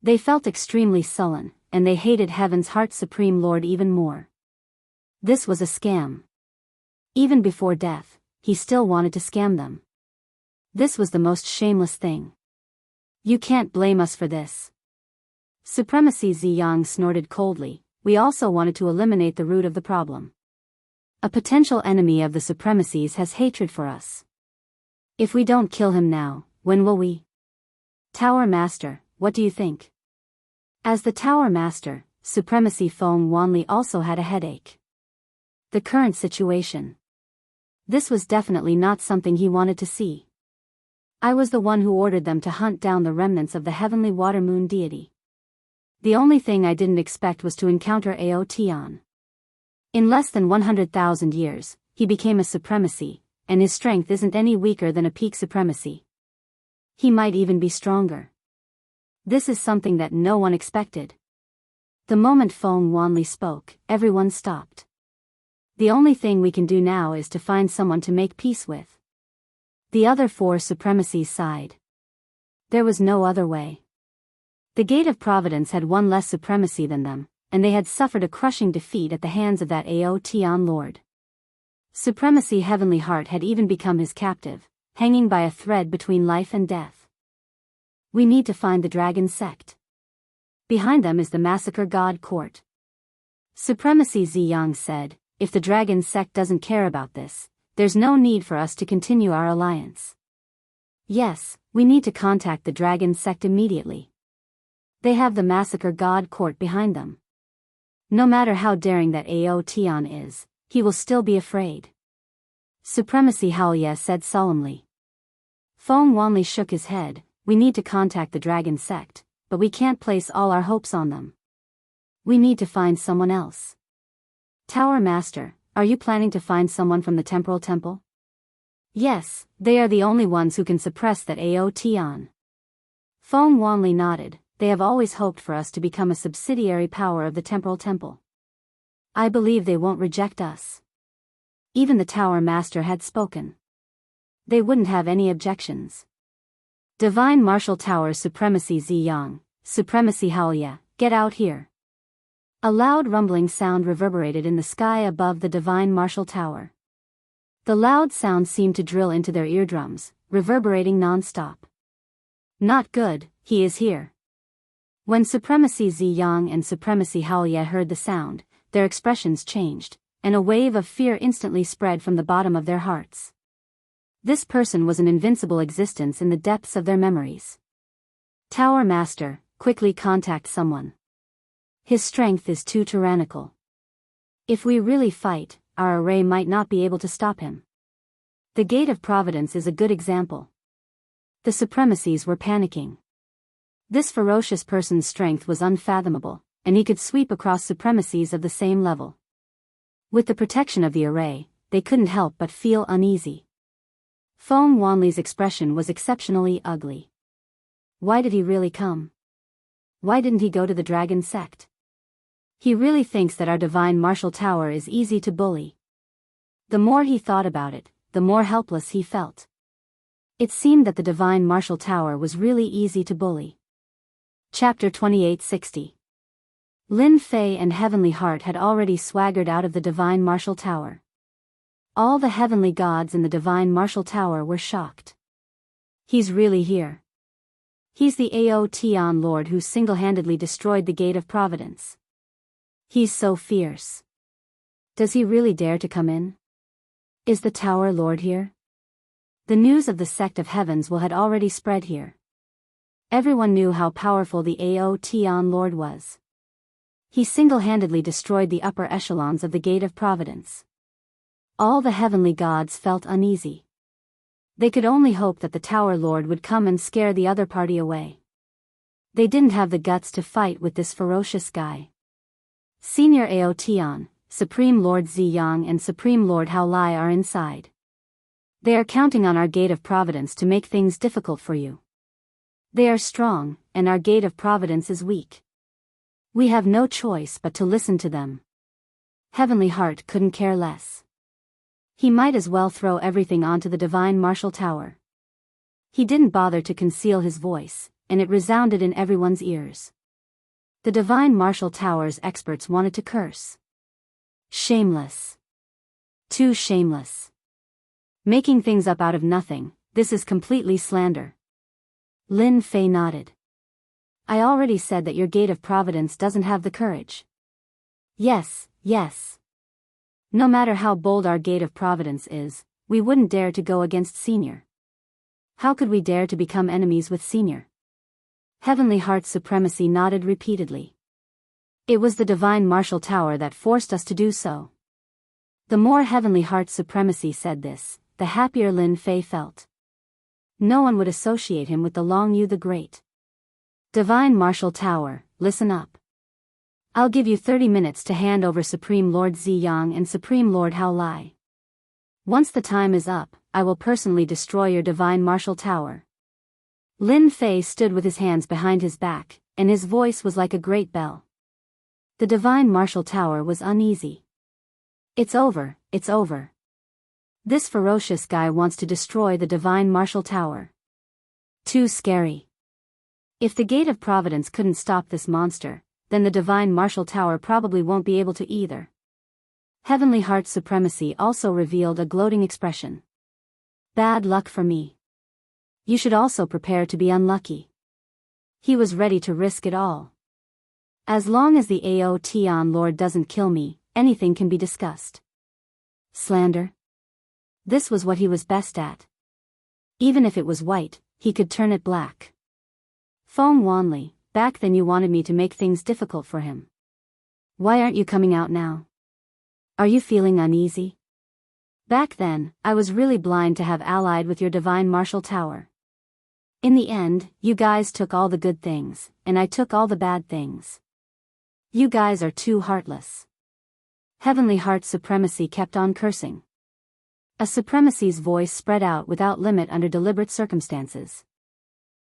They felt extremely sullen, and they hated Heaven's Heart Supreme Lord even more. This was a scam. Even before death, he still wanted to scam them. This was the most shameless thing. You can't blame us for this. Supremacy Ziyang snorted coldly, we also wanted to eliminate the root of the problem. A potential enemy of the supremacies has hatred for us. If we don't kill him now, when will we? Tower Master, what do you think? As the Tower Master, Supremacy Feng Wanli also had a headache. The current situation. This was definitely not something he wanted to see. I was the one who ordered them to hunt down the remnants of the heavenly water moon deity. The only thing I didn't expect was to encounter Ao Tian. In less than 100,000 years, he became a supremacy, and his strength isn't any weaker than a peak supremacy. He might even be stronger. This is something that no one expected. The moment Feng Wanli spoke, everyone stopped. The only thing we can do now is to find someone to make peace with. The other four supremacies sighed. There was no other way. The Gate of Providence had one less supremacy than them, and they had suffered a crushing defeat at the hands of that Aoteon Lord. Supremacy Heavenly Heart had even become his captive, hanging by a thread between life and death. We need to find the dragon sect. Behind them is the massacre god court. Supremacy Ziyang said, if the dragon sect doesn't care about this, there's no need for us to continue our alliance. Yes, we need to contact the dragon sect immediately. They have the massacre god court behind them. No matter how daring that Aoteon is, he will still be afraid. Supremacy Haoye said solemnly. Feng Wanli shook his head. We need to contact the dragon sect, but we can't place all our hopes on them. We need to find someone else. Tower Master, are you planning to find someone from the Temporal Temple? Yes, they are the only ones who can suppress that Aoteon. Feng Wanli nodded. They have always hoped for us to become a subsidiary power of the Temporal Temple. I believe they won't reject us. Even the Tower Master had spoken. They wouldn't have any objections. Divine Martial Tower Supremacy Ziyang, Supremacy Haoye, get out here. A loud rumbling sound reverberated in the sky above the Divine Martial Tower. The loud sound seemed to drill into their eardrums, reverberating non-stop. Not good, he is here. When Supremacy Ziyang and Supremacy Haoye heard the sound, their expressions changed, and a wave of fear instantly spread from the bottom of their hearts. This person was an invincible existence in the depths of their memories. Tower Master, quickly contact someone. His strength is too tyrannical. If we really fight, our array might not be able to stop him. The Gate of Providence is a good example. The supremacies were panicking. This ferocious person's strength was unfathomable, and he could sweep across supremacies of the same level. With the protection of the array, they couldn't help but feel uneasy. Feng Wanli's expression was exceptionally ugly. Why did he really come? Why didn't he go to the dragon sect? He really thinks that our divine martial tower is easy to bully. The more he thought about it, the more helpless he felt. It seemed that the divine martial tower was really easy to bully. Chapter 2860. Lin Fei and Heavenly Heart had already swaggered out of the divine martial tower. All the heavenly gods in the divine martial tower were shocked. He's really here. He's the Aoteon Lord who single-handedly destroyed the Gate of Providence. He's so fierce. Does he really dare to come in? Is the Tower Lord here? The news of the Sect of Heavens had already spread here. Everyone knew how powerful the Aoteon Lord was. He single-handedly destroyed the upper echelons of the Gate of Providence. All the heavenly gods felt uneasy. They could only hope that the Tower Lord would come and scare the other party away. They didn't have the guts to fight with this ferocious guy. Senior Aoteon, Supreme Lord Ziyang and Supreme Lord Haolai are inside. They are counting on our Gate of Providence to make things difficult for you. They are strong, and our Gate of Providence is weak. We have no choice but to listen to them. Heavenly Heart couldn't care less. He might as well throw everything onto the divine martial tower. He didn't bother to conceal his voice, and it resounded in everyone's ears. The divine martial tower's experts wanted to curse. Shameless. Too shameless. Making things up out of nothing, this is completely slander. Lin Fei nodded. I already said that your Gate of Providence doesn't have the courage. Yes, yes. No matter how bold our Gate of Providence is, we wouldn't dare to go against Senior. How could we dare to become enemies with Senior? Heavenly Heart's supremacy nodded repeatedly. It was the divine martial tower that forced us to do so. The more Heavenly Heart's supremacy said this, the happier Lin Fei felt. No one would associate him with the Long Yu the Great. Divine Martial Tower, listen up. I'll give you 30 minutes to hand over Supreme Lord Ziyang and Supreme Lord Haolai. Once the time is up, I will personally destroy your Divine Martial Tower. Lin Fei stood with his hands behind his back, and his voice was like a great bell. The Divine Martial Tower was uneasy. It's over, it's over. This ferocious guy wants to destroy the divine martial tower. Too scary. If the gate of Providence couldn't stop this monster, then the divine martial tower probably won't be able to either. Heavenly Heart Supremacy also revealed a gloating expression. Bad luck for me. You should also prepare to be unlucky. He was ready to risk it all. As long as the Aoteon Lord doesn't kill me, anything can be discussed. Slander? This was what he was best at. Even if it was white, he could turn it black. Foam Wanley, back then you wanted me to make things difficult for him. Why aren't you coming out now? Are you feeling uneasy? Back then, I was really blind to have allied with your divine martial tower. In the end, you guys took all the good things, and I took all the bad things. You guys are too heartless. Heavenly Heart Supremacy kept on cursing. A supremacy's voice spread out without limit under deliberate circumstances.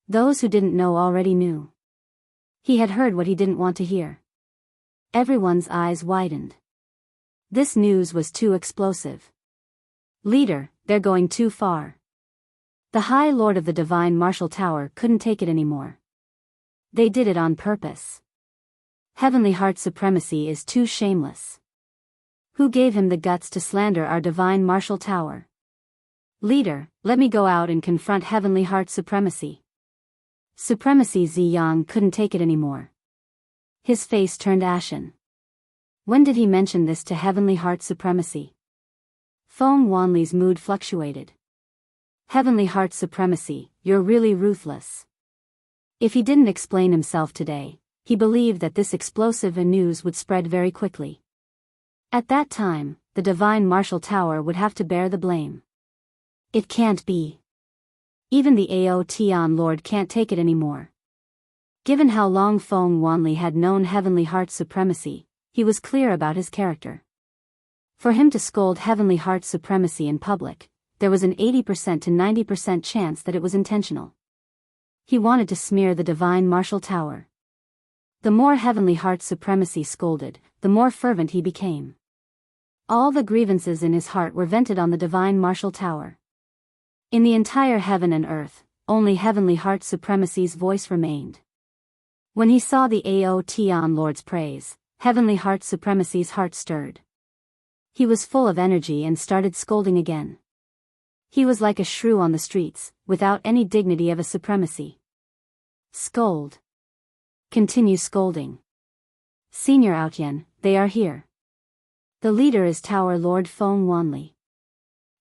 Those who didn't know already knew. He had heard what he didn't want to hear. Everyone's eyes widened. This news was too explosive. Leader, they're going too far. The High Lord of the Divine Martial Tower couldn't take it anymore. They did it on purpose. Heavenly Heart Supremacy is too shameless. Who gave him the guts to slander our divine martial tower? Leader, let me go out and confront Heavenly Heart Supremacy. Supremacy Ziyang couldn't take it anymore. His face turned ashen. When did he mention this to Heavenly Heart Supremacy? Foam Wanley's mood fluctuated. Heavenly Heart Supremacy, you're really ruthless. If he didn't explain himself today, he believed that this explosive news would spread very quickly. At that time, the divine martial tower would have to bear the blame. It can't be. Even the Aoteon Lord can't take it anymore. Given how long Foam Wanley had known Heavenly Heart Supremacy, he was clear about his character. For him to scold Heavenly Heart Supremacy in public, there was an 80% to 90% chance that it was intentional. He wanted to smear the divine martial tower. The more Heavenly Heart Supremacy scolded, the more fervent he became. All the grievances in his heart were vented on the divine martial tower. In the entire heaven and earth, only Heavenly Heart Supremacy's voice remained. When he saw the Aoteon Lord's praise, Heavenly Heart Supremacy's heart stirred. He was full of energy and started scolding again. He was like a shrew on the streets, without any dignity of a supremacy. Scold. Continue scolding. Senior Outyen, they are here. The leader is Tower Lord Foam Wanley.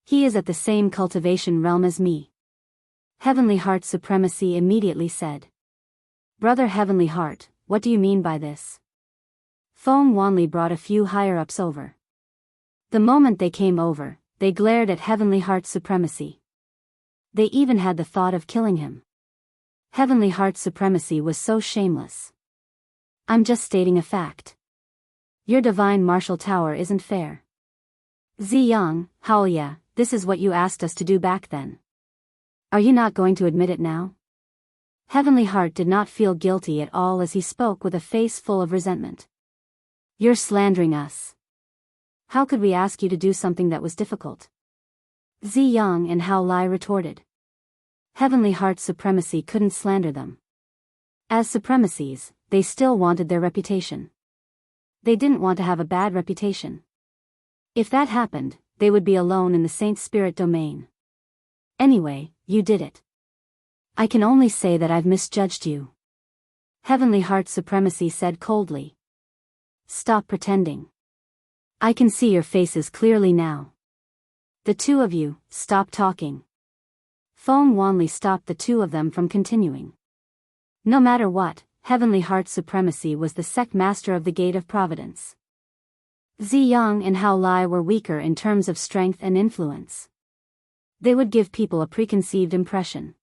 He is at the same cultivation realm as me. Heavenly Heart Supremacy immediately said. Brother Heavenly Heart, what do you mean by this? Foam Wanley brought a few higher-ups over. The moment they came over, they glared at Heavenly Heart Supremacy. They even had the thought of killing him. Heavenly Heart Supremacy was so shameless. I'm just stating a fact. Your divine martial tower isn't fair. Ziyang, Haoya, this is what you asked us to do back then. Are you not going to admit it now? Heavenly Heart did not feel guilty at all as he spoke with a face full of resentment. You're slandering us. How could we ask you to do something that was difficult? Ziyang and Hao Lai retorted. Heavenly Heart Supremacy couldn't slander them. As supremacies, they still wanted their reputation. They didn't want to have a bad reputation. If that happened, they would be alone in the Saint Spirit domain. Anyway, you did it. I can only say that I've misjudged you. Heavenly Heart Supremacy said coldly. Stop pretending. I can see your faces clearly now. The two of you, stop talking. Foam Wanley stopped the two of them from continuing. No matter what, Heavenly Heart Supremacy was the sect master of the Gate of Providence. Ziyang and Hao Lai were weaker in terms of strength and influence. They would give people a preconceived impression.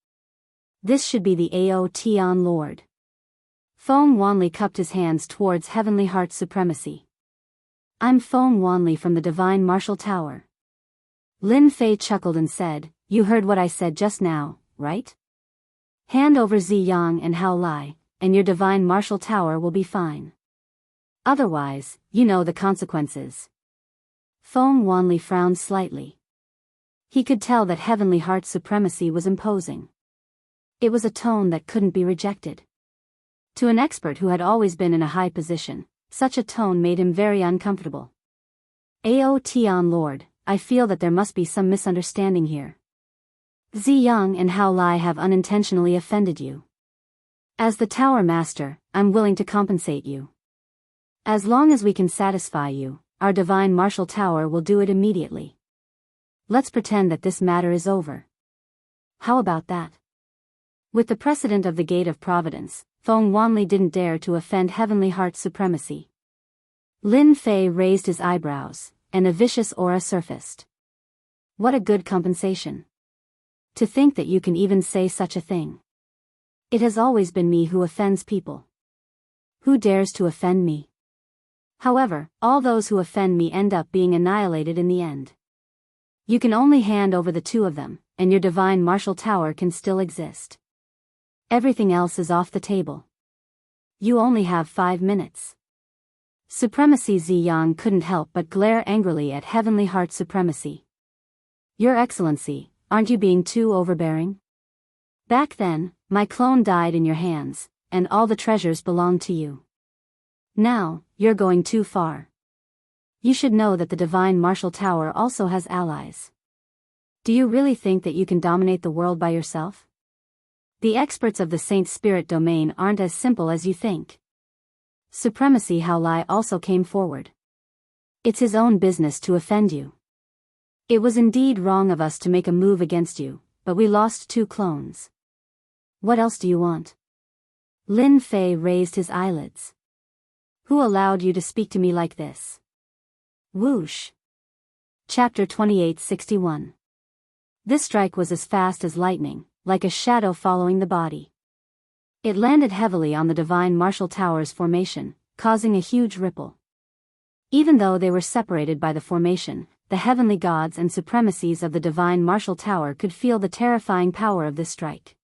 This should be the Aoteon Lord. Foam Wanley cupped his hands towards Heavenly Heart Supremacy. I'm Foam Wanley from the Divine Martial Tower. Lin Fei chuckled and said, You heard what I said just now, right? Hand over Ziyang and Hao Lai, and your Divine Martial Tower will be fine. Otherwise, you know the consequences. Feng Wanli frowned slightly. He could tell that Heavenly Heart's supremacy was imposing. It was a tone that couldn't be rejected. To an expert who had always been in a high position, such a tone made him very uncomfortable. Aotian Lord, I feel that there must be some misunderstanding here. Ziyang and Hao Lai have unintentionally offended you. As the Tower Master, I'm willing to compensate you. As long as we can satisfy you, our Divine Martial Tower will do it immediately. Let's pretend that this matter is over. How about that? With the precedent of the Gate of Providence, Feng Wanli didn't dare to offend Heavenly Heart's supremacy. Lin Fei raised his eyebrows, and a vicious aura surfaced. What a good compensation. To think that you can even say such a thing. It has always been me who offends people. Who dares to offend me? However, all those who offend me end up being annihilated in the end. You can only hand over the two of them, and your Divine Martial Tower can still exist. Everything else is off the table. You only have 5 minutes. Supremacy. Ziyang couldn't help but glare angrily at Heavenly Heart's supremacy. Your Excellency, aren't you being too overbearing? Back then, my clone died in your hands, and all the treasures belonged to you. Now, you're going too far. You should know that the Divine Martial Tower also has allies. Do you really think that you can dominate the world by yourself? The experts of the Saint Spirit domain aren't as simple as you think. Supremacy. Hao Lai also came forward. It's his own business to offend you. It was indeed wrong of us to make a move against you, but we lost 2 clones. What else do you want? Lin Fei raised his eyelids. Who allowed you to speak to me like this? Whoosh. Chapter 2861. This strike was as fast as lightning, like a shadow following the body. It landed heavily on the Divine Martial Tower's formation, causing a huge ripple. Even though they were separated by the formation, the heavenly gods and supremacies of the Divine Martial Tower could feel the terrifying power of this strike.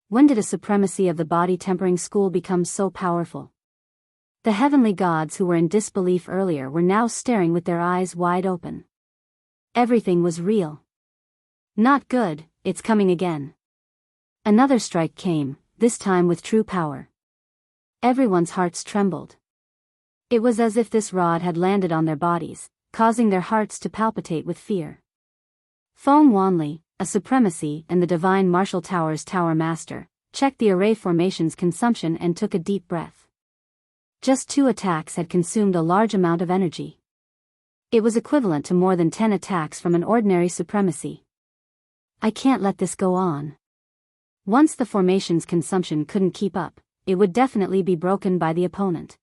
When did a supremacy of the body tempering school become so powerful? The heavenly gods who were in disbelief earlier were now staring with their eyes wide open. Everything was real. Not good, it's coming again. Another strike came, this time with true power. Everyone's hearts trembled. It was as if this rod had landed on their bodies, causing their hearts to palpitate with fear. Feng Wanli, a supremacy and the Divine Martial Tower's Tower Master, checked the array formation's consumption and took a deep breath. Just 2 attacks had consumed a large amount of energy. It was equivalent to more than 10 attacks from an ordinary supremacy. I can't let this go on. Once the formation's consumption couldn't keep up, it would definitely be broken by the opponent.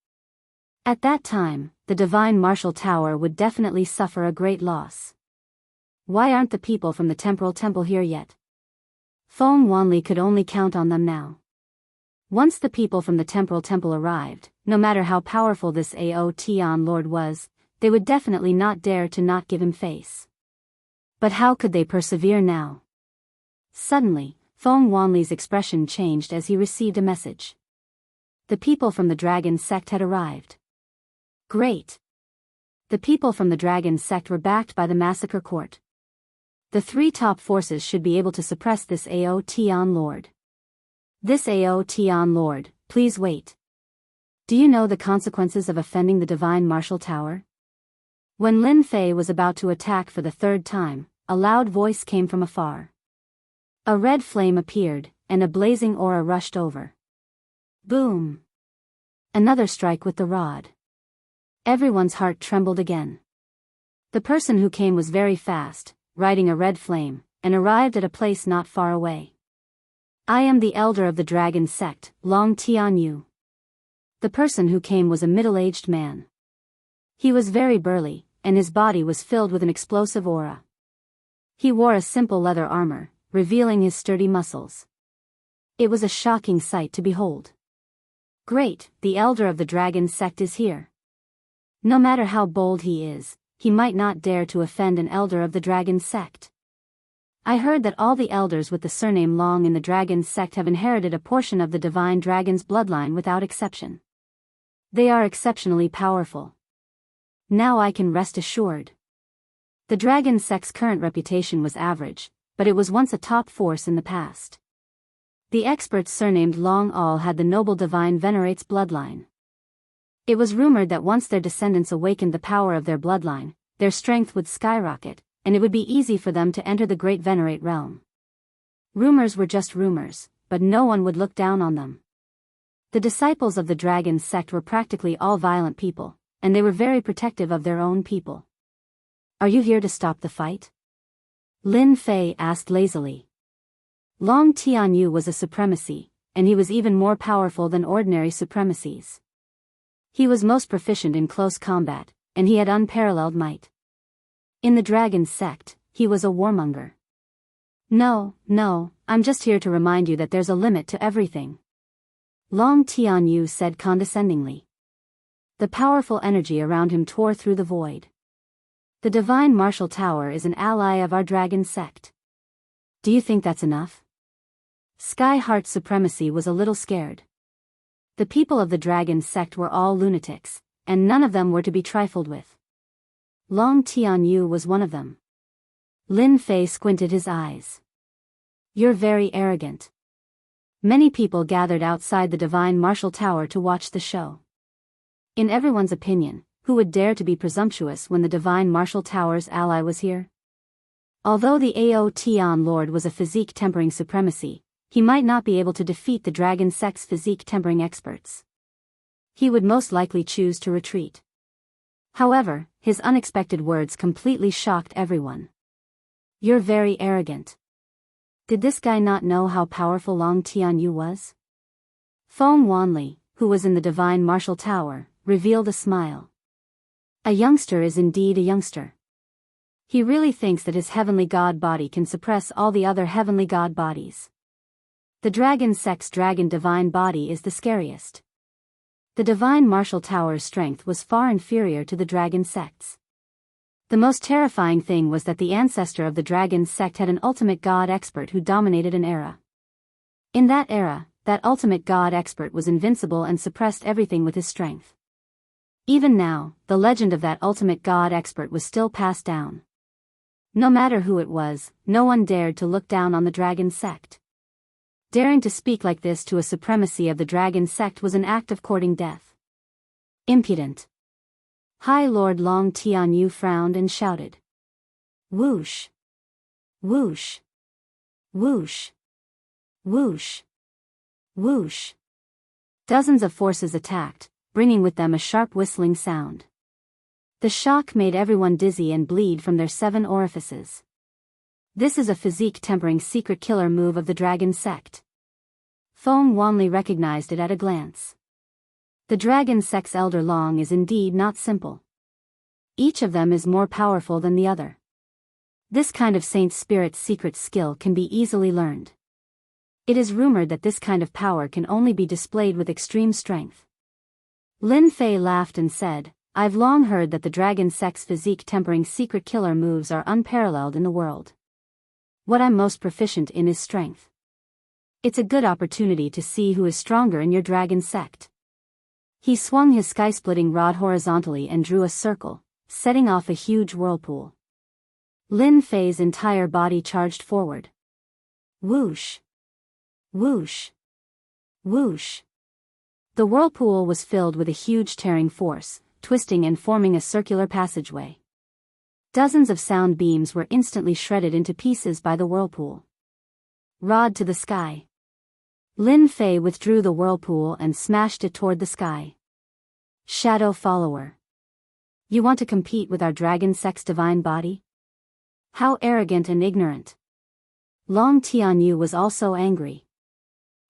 At that time, the Divine Martial Tower would definitely suffer a great loss. Why aren't the people from the Temporal Temple here yet? Feng Wanli could only count on them now. Once the people from the Temporal Temple arrived, no matter how powerful this Aotian Lord was, they would definitely not dare to not give him face. But how could they persevere now? Suddenly, Feng Wanli's expression changed as he received a message. The people from the Dragon Sect had arrived. Great! The people from the Dragon Sect were backed by the Massacre Court. The 3 top forces should be able to suppress this Aotian Lord. This Aotian Lord, please wait. Do you know the consequences of offending the Divine Martial Tower? When Lin Fei was about to attack for the 3rd time, a loud voice came from afar. A red flame appeared, and a blazing aura rushed over. Boom! Another strike with the rod. Everyone's heart trembled again. The person who came was very fast, riding a red flame, and arrived at a place not far away. I am the elder of the Dragon Sect, Long Tianyu. The person who came was a middle-aged man. He was very burly, and his body was filled with an explosive aura. He wore a simple leather armor, revealing his sturdy muscles. It was a shocking sight to behold. Great, the elder of the Dragon Sect is here. No matter how bold he is, he might not dare to offend an elder of the Dragon Sect. I heard that all the elders with the surname Long in the Dragon Sect have inherited a portion of the Divine Dragon's bloodline without exception. They are exceptionally powerful. Now I can rest assured. The dragon sect's current reputation was average, but it was once a top force in the past. The experts surnamed Long All had the noble divine venerate's bloodline. It was rumored that once their descendants awakened the power of their bloodline, their strength would skyrocket, and it would be easy for them to enter the great venerate realm. Rumors were just rumors, but no one would look down on them. The disciples of the dragon sect were practically all violent people, and they were very protective of their own people. "Are you here to stop the fight?" Lin Fei asked lazily. Long Tianyu was a supremacy, and he was even more powerful than ordinary supremacies. He was most proficient in close combat, and he had unparalleled might. In the dragon sect, he was a warmonger. No, I'm just here to remind you that there's a limit to everything," Long Tianyu said condescendingly. The powerful energy around him tore through the void. "The Divine Martial Tower is an ally of our dragon sect. Do you think that's enough?" Sky Heart's supremacy was a little scared. The people of the dragon sect were all lunatics, and none of them were to be trifled with. Long Tianyu was one of them. Lin Fei squinted his eyes. "You're very arrogant." Many people gathered outside the Divine Martial Tower to watch the show. In everyone's opinion, who would dare to be presumptuous when the Divine Martial Tower's ally was here? Although the Ao Tian Lord was a physique-tempering supremacy, he might not be able to defeat the dragon sect's physique-tempering experts. He would most likely choose to retreat. However, his unexpected words completely shocked everyone. "You're very arrogant." Did this guy not know how powerful Long Tianyu was? Feng Wanli, who was in the Divine Martial Tower, revealed a smile. A youngster is indeed a youngster. He really thinks that his heavenly god body can suppress all the other heavenly god bodies. The dragon sect's dragon divine body is the scariest. The Divine Martial Tower's strength was far inferior to the dragon sect's. The most terrifying thing was that the ancestor of the dragon sect had an ultimate god expert who dominated an era. In that era, that ultimate god expert was invincible and suppressed everything with his strength. Even now, the legend of that ultimate god expert was still passed down. No matter who it was, no one dared to look down on the dragon sect. Daring to speak like this to a supremacy of the dragon sect was an act of courting death. Impudent. High Lord Long Tianyu frowned and shouted. "Whoosh! Whoosh! Whoosh! Whoosh! Whoosh!" Dozens of forces attacked, bringing with them a sharp whistling sound. The shock made everyone dizzy and bleed from their 7 orifices. This is a physique-tempering secret killer move of the dragon sect. Feng Wanli recognized it at a glance. The dragon sect's elder Long is indeed not simple. Each of them is more powerful than the other. This kind of saint spirit secret skill can be easily learned. It is rumored that this kind of power can only be displayed with extreme strength. Lin Fei laughed and said, "I've long heard that the dragon sect's physique-tempering secret killer moves are unparalleled in the world. What I'm most proficient in is strength. It's a good opportunity to see who is stronger in your dragon sect." He swung his sky-splitting rod horizontally and drew a circle, setting off a huge whirlpool. Lin Fei's entire body charged forward. Whoosh! Whoosh! Whoosh! The whirlpool was filled with a huge tearing force, twisting and forming a circular passageway. Dozens of sound beams were instantly shredded into pieces by the whirlpool. Rod to the sky. Lin Fei withdrew the whirlpool and smashed it toward the sky. Shadow follower. You want to compete with our dragon sect's divine body? How arrogant and ignorant. Long Tianyu was also angry.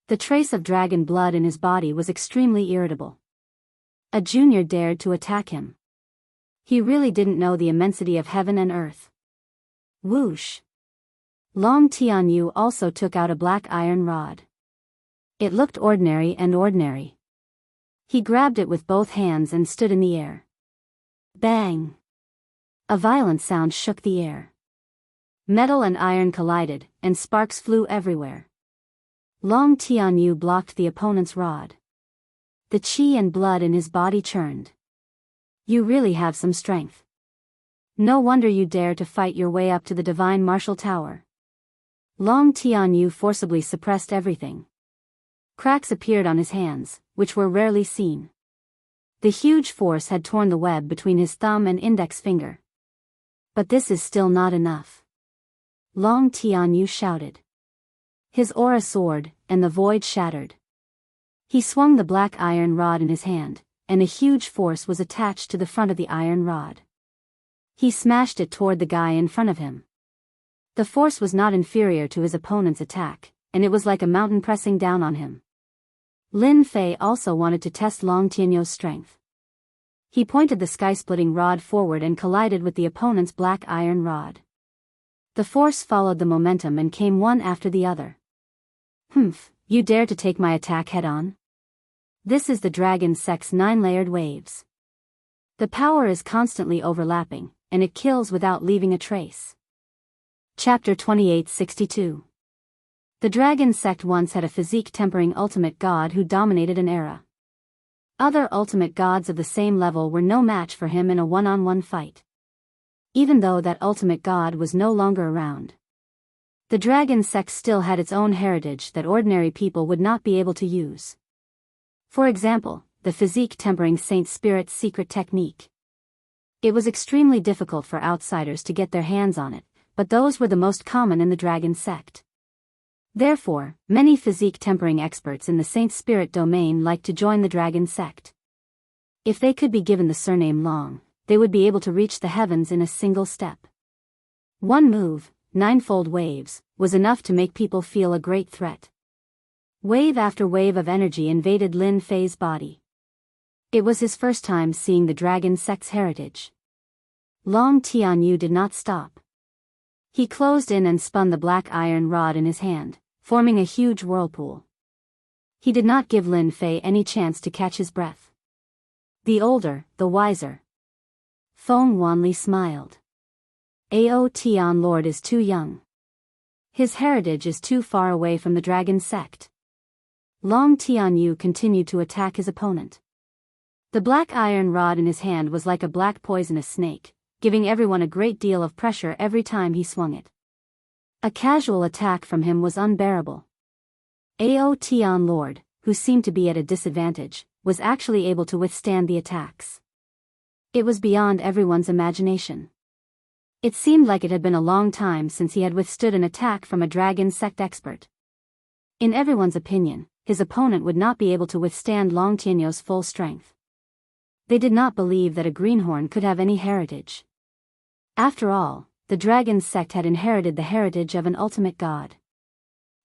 The trace of dragon blood in his body was extremely irritable. A junior dared to attack him. He really didn't know the immensity of heaven and earth. Whoosh! Long Tianyu also took out a black iron rod. It looked ordinary and ordinary. He grabbed it with both hands and stood in the air. Bang! A violent sound shook the air. Metal and iron collided, and sparks flew everywhere. Long Tianyu blocked the opponent's rod. The qi and blood in his body churned. You really have some strength. No wonder you dare to fight your way up to the divine martial tower. Long Tianyu forcibly suppressed everything. Cracks appeared on his hands, which were rarely seen. The huge force had torn the web between his thumb and index finger. But this is still not enough. Long Tianyu shouted. His aura soared, and the void shattered. He swung the black iron rod in his hand, and a huge force was attached to the front of the iron rod. He smashed it toward the guy in front of him. The force was not inferior to his opponent's attack, and it was like a mountain pressing down on him. Lin Fei also wanted to test Long Tianyu's strength. He pointed the sky-splitting rod forward and collided with the opponent's black iron rod. The force followed the momentum and came one after the other. Humph, you dare to take my attack head-on? This is the Dragon Sect's 9-layered waves. The power is constantly overlapping, and it kills without leaving a trace. Chapter 2862. The Dragon Sect once had a physique-tempering ultimate god who dominated an era. Other ultimate gods of the same level were no match for him in a one-on-one fight. Even though that ultimate god was no longer around. The Dragon Sect still had its own heritage that ordinary people would not be able to use. For example, the physique-tempering Saint Spirit's secret technique. It was extremely difficult for outsiders to get their hands on it, but those were the most common in the Dragon Sect. Therefore, many physique-tempering experts in the Saint Spirit domain liked to join the Dragon Sect. If they could be given the surname Long, they would be able to reach the heavens in a single step. One move, 9-fold waves, was enough to make people feel a great threat. Wave after wave of energy invaded Lin Fei's body. It was his first time seeing the Dragon Sect's heritage. Long Tianyu did not stop. He closed in and spun the black iron rod in his hand, forming a huge whirlpool. He did not give Lin Fei any chance to catch his breath. The older, the wiser. Feng Wanli smiled. Ao Tian Lord is too young. His heritage is too far away from the Dragon Sect. Long Tianyu continued to attack his opponent. The black iron rod in his hand was like a black poisonous snake, giving everyone a great deal of pressure every time he swung it. A casual attack from him was unbearable. Ao Tian Lord, who seemed to be at a disadvantage, was actually able to withstand the attacks. It was beyond everyone's imagination. It seemed like it had been a long time since he had withstood an attack from a Dragon Sect expert. In everyone's opinion, his opponent would not be able to withstand Long Tianyu's full strength. They did not believe that a greenhorn could have any heritage. After all, the Dragon Sect had inherited the heritage of an ultimate god.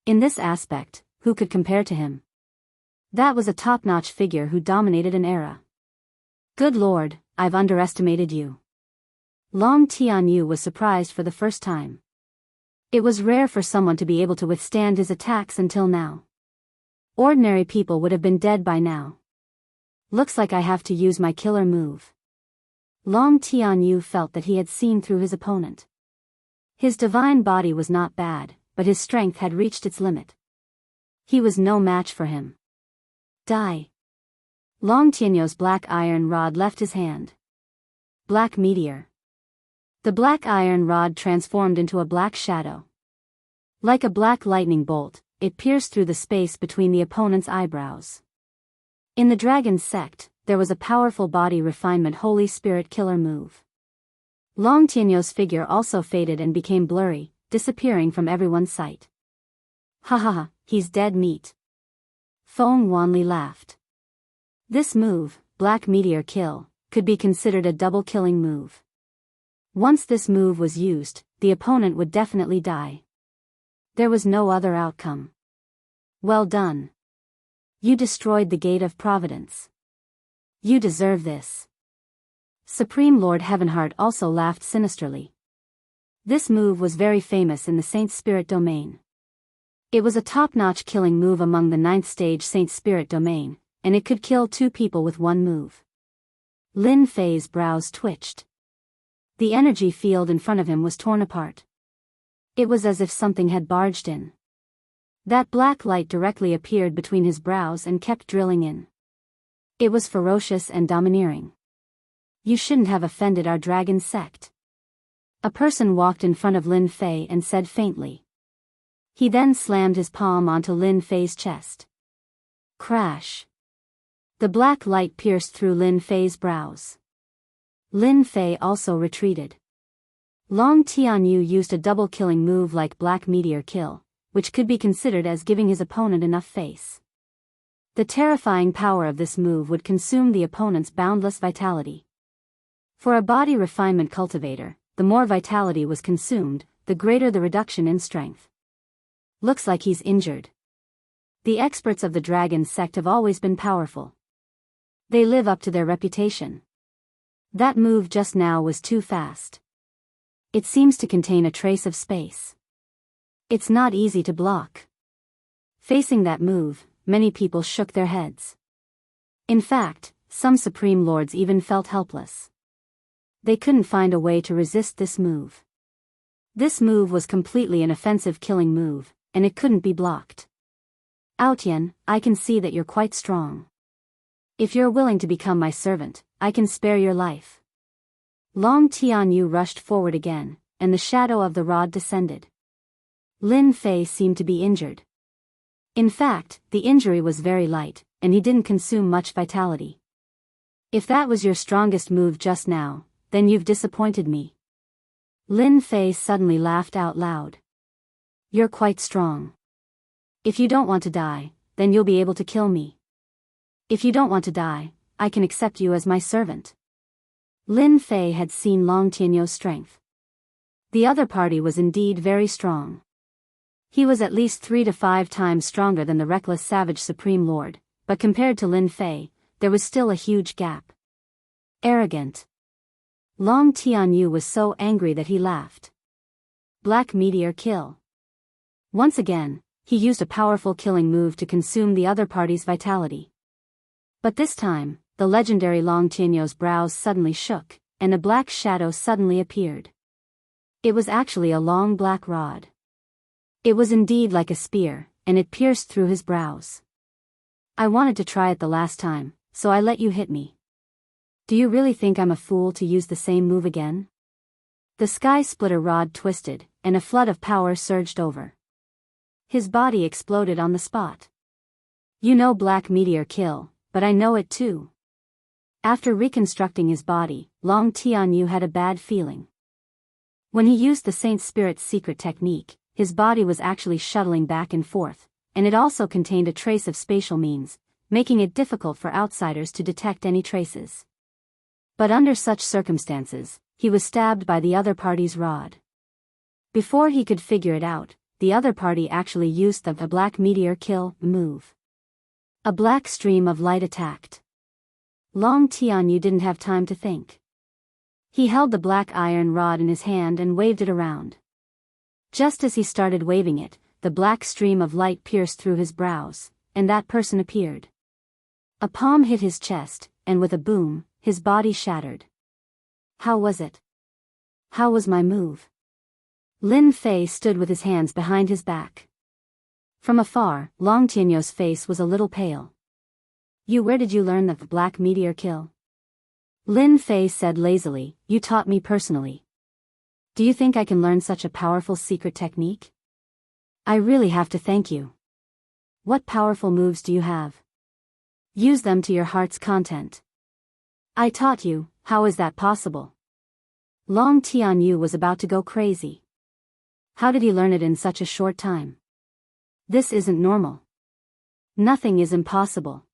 In this aspect, who could compare to him? That was a top-notch figure who dominated an era. Good lord, I've underestimated you. Long Tianyu was surprised for the first time. It was rare for someone to be able to withstand his attacks until now. Ordinary people would have been dead by now. Looks like I have to use my killer move. Long Tianyu felt that he had seen through his opponent. His divine body was not bad, but his strength had reached its limit. He was no match for him. Die. Long Tianyu's black iron rod left his hand. Black meteor. The black iron rod transformed into a black shadow. Like a black lightning bolt, it pierced through the space between the opponent's eyebrows. In the Dragon Sect, there was a powerful body refinement Holy Spirit killer move. Long Tianyu's figure also faded and became blurry, disappearing from everyone's sight. Ha ha ha, he's dead meat. Feng Wanli laughed. This move, Black Meteor Kill, could be considered a double-killing move. Once this move was used, the opponent would definitely die. There was no other outcome. Well done. You destroyed the Gate of Providence. You deserve this. Supreme Lord Heavenheart also laughed sinisterly. This move was very famous in the Saint Spirit domain. It was a top-notch killing move among the 9th stage Saint Spirit domain, and it could kill 2 people with one move. Lin Fei's brows twitched. The energy field in front of him was torn apart. It was as if something had barged in. That black light directly appeared between his brows and kept drilling in. It was ferocious and domineering. You shouldn't have offended our Dragon Sect. A person walked in front of Lin Fei and said faintly. He then slammed his palm onto Lin Fei's chest. Crash. The black light pierced through Lin Fei's brows. Lin Fei also retreated. Long Tianyu used a double-killing move like Black Meteor Kill, which could be considered as giving his opponent enough face. The terrifying power of this move would consume the opponent's boundless vitality. For a body refinement cultivator, the more vitality was consumed, the greater the reduction in strength. Looks like he's injured. The experts of the dragon sect have always been powerful. They live up to their reputation. That move just now was too fast. It seems to contain a trace of space. It's not easy to block. Facing that move, many people shook their heads. In fact, some Supreme Lords even felt helpless. They couldn't find a way to resist this move. This move was completely an offensive killing move, and it couldn't be blocked. Aotian, I can see that you're quite strong. If you're willing to become my servant, I can spare your life. Long Tianyu rushed forward again, and the shadow of the rod descended. Lin Fei seemed to be injured. In fact, the injury was very light, and he didn't consume much vitality. If that was your strongest move just now, then you've disappointed me. Lin Fei suddenly laughed out loud. You're quite strong. If you don't want to die, then you'll be able to kill me. If you don't want to die, I can accept you as my servant. Lin Fei had seen Long Tianyu's strength. The other party was indeed very strong. He was at least 3 to 5 times stronger than the reckless savage Supreme Lord, but compared to Lin Fei, there was still a huge gap. Arrogant. Long Tianyu was so angry that he laughed. Black Meteor Kill. Once again, he used a powerful killing move to consume the other party's vitality. But this time, the legendary Long Tianyu's brows suddenly shook, and a black shadow suddenly appeared. It was actually a long black rod. It was indeed like a spear, and it pierced through his brows. I wanted to try it the last time, so I let you hit me. Do you really think I'm a fool to use the same move again? The sky splitter rod twisted, and a flood of power surged over. His body exploded on the spot. You know Black Meteor Kill, but I know it too. After reconstructing his body, Long Tianyu had a bad feeling. When he used the Saint Spirit's secret technique, his body was actually shuttling back and forth, and it also contained a trace of spatial means, making it difficult for outsiders to detect any traces. But under such circumstances, he was stabbed by the other party's rod. Before he could figure it out, the other party actually used the Black Meteor Kill move. A black stream of light attacked. Long Tianyu didn't have time to think. He held the black iron rod in his hand and waved it around. Just as he started waving it, the black stream of light pierced through his brows, and that person appeared. A palm hit his chest, and with a boom, his body shattered. How was it? How was my move? Lin Fei stood with his hands behind his back. From afar, Long Tianyu's face was a little pale. Where did you learn the Black Meteor Kill? Lin Fei said lazily, you taught me personally. Do you think I can learn such a powerful secret technique? I really have to thank you. What powerful moves do you have? Use them to your heart's content. I taught you, how is that possible? Long Tianyu was about to go crazy. How did he learn it in such a short time? This isn't normal. Nothing is impossible.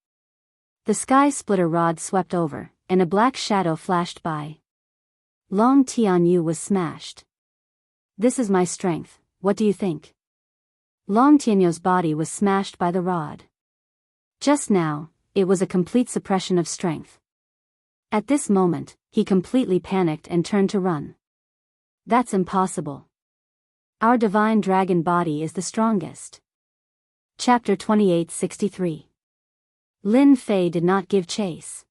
The sky splitter rod swept over, and a black shadow flashed by. Long Tianyu was smashed. This is my strength, what do you think? Long Tianyu's body was smashed by the rod. Just now, it was a complete suppression of strength. At this moment, he completely panicked and turned to run. That's impossible. Our divine dragon body is the strongest. Chapter 2863. Lin Fei did not give chase.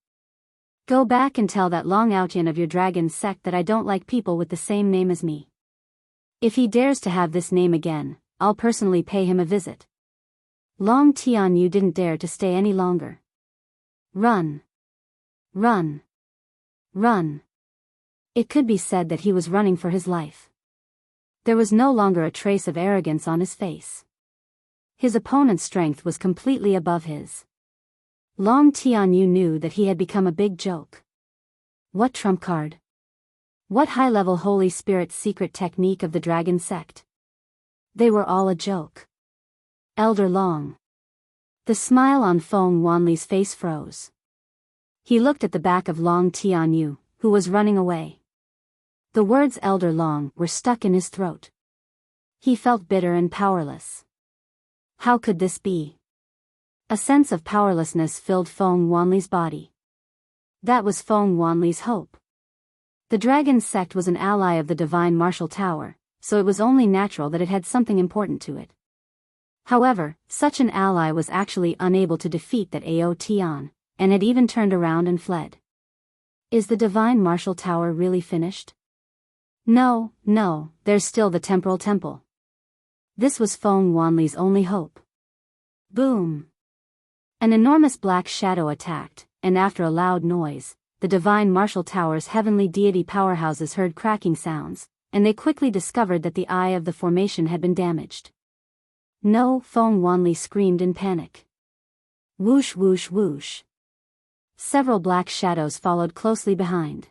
Go back and tell that Long Aotian of your dragon sect that I don't like people with the same name as me. If he dares to have this name again, I'll personally pay him a visit. Long Tianyu didn't dare to stay any longer. Run. Run. Run. It could be said that he was running for his life. There was no longer a trace of arrogance on his face. His opponent's strength was completely above his. Long Tianyu knew that he had become a big joke. What trump card? What high-level Holy Spirit secret technique of the dragon sect? They were all a joke. Elder Long. The smile on Feng Wanli's face froze. He looked at the back of Long Tianyu, who was running away. The words Elder Long were stuck in his throat. He felt bitter and powerless. How could this be? A sense of powerlessness filled Feng Wanli's body. That was Feng Wanli's hope. The dragon sect was an ally of the divine martial tower, so it was only natural that it had something important to it. However, such an ally was actually unable to defeat that Ao Tian, and had even turned around and fled. Is the divine martial tower really finished? No, there's still the temporal temple. This was Feng Wanli's only hope. Boom! An enormous black shadow attacked, and after a loud noise, the divine martial tower's heavenly deity powerhouses heard cracking sounds, and they quickly discovered that the eye of the formation had been damaged. No, Feng Wanli screamed in panic. Whoosh whoosh whoosh. Several black shadows followed closely behind.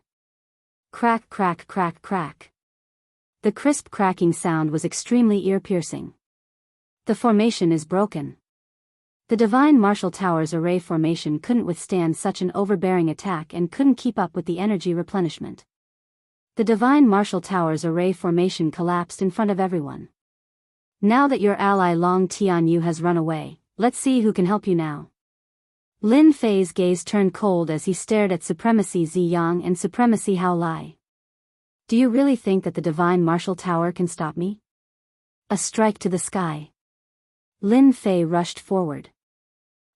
Crack crack crack crack. The crisp cracking sound was extremely ear-piercing. The formation is broken. The divine martial tower's array formation couldn't withstand such an overbearing attack and couldn't keep up with the energy replenishment. The divine martial tower's array formation collapsed in front of everyone. Now that your ally Long Tianyu has run away, let's see who can help you now. Lin Fei's gaze turned cold as he stared at Supremacy Ziyang and Supremacy Hao Lai. Do you really think that the divine martial tower can stop me? A strike to the sky. Lin Fei rushed forward.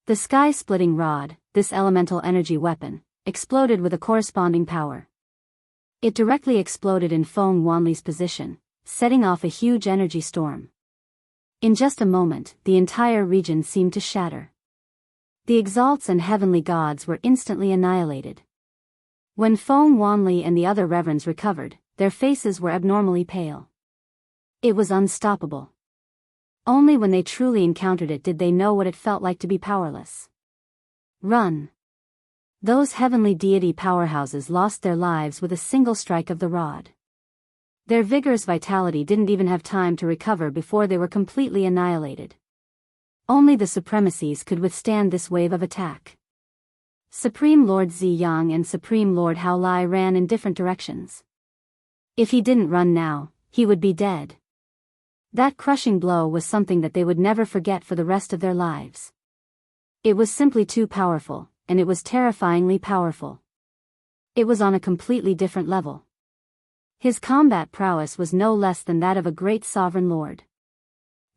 The sky-splitting rod, this elemental energy weapon, exploded with a corresponding power. It directly exploded in Feng Wanli's position, setting off a huge energy storm. In just a moment, the entire region seemed to shatter. The exalts and heavenly gods were instantly annihilated. When Feng Wanli and the other reverends recovered, their faces were abnormally pale. It was unstoppable. Only when they truly encountered it did they know what it felt like to be powerless. Run! Those heavenly deity powerhouses lost their lives with a single strike of the rod. Their vigorous vitality didn't even have time to recover before they were completely annihilated. Only the supremacies could withstand this wave of attack. Supreme Lord Ziyang and Supreme Lord Hao Lai ran in different directions. If he didn't run now, he would be dead. That crushing blow was something that they would never forget for the rest of their lives. It was simply too powerful, and it was terrifyingly powerful. It was on a completely different level. His combat prowess was no less than that of a great sovereign lord.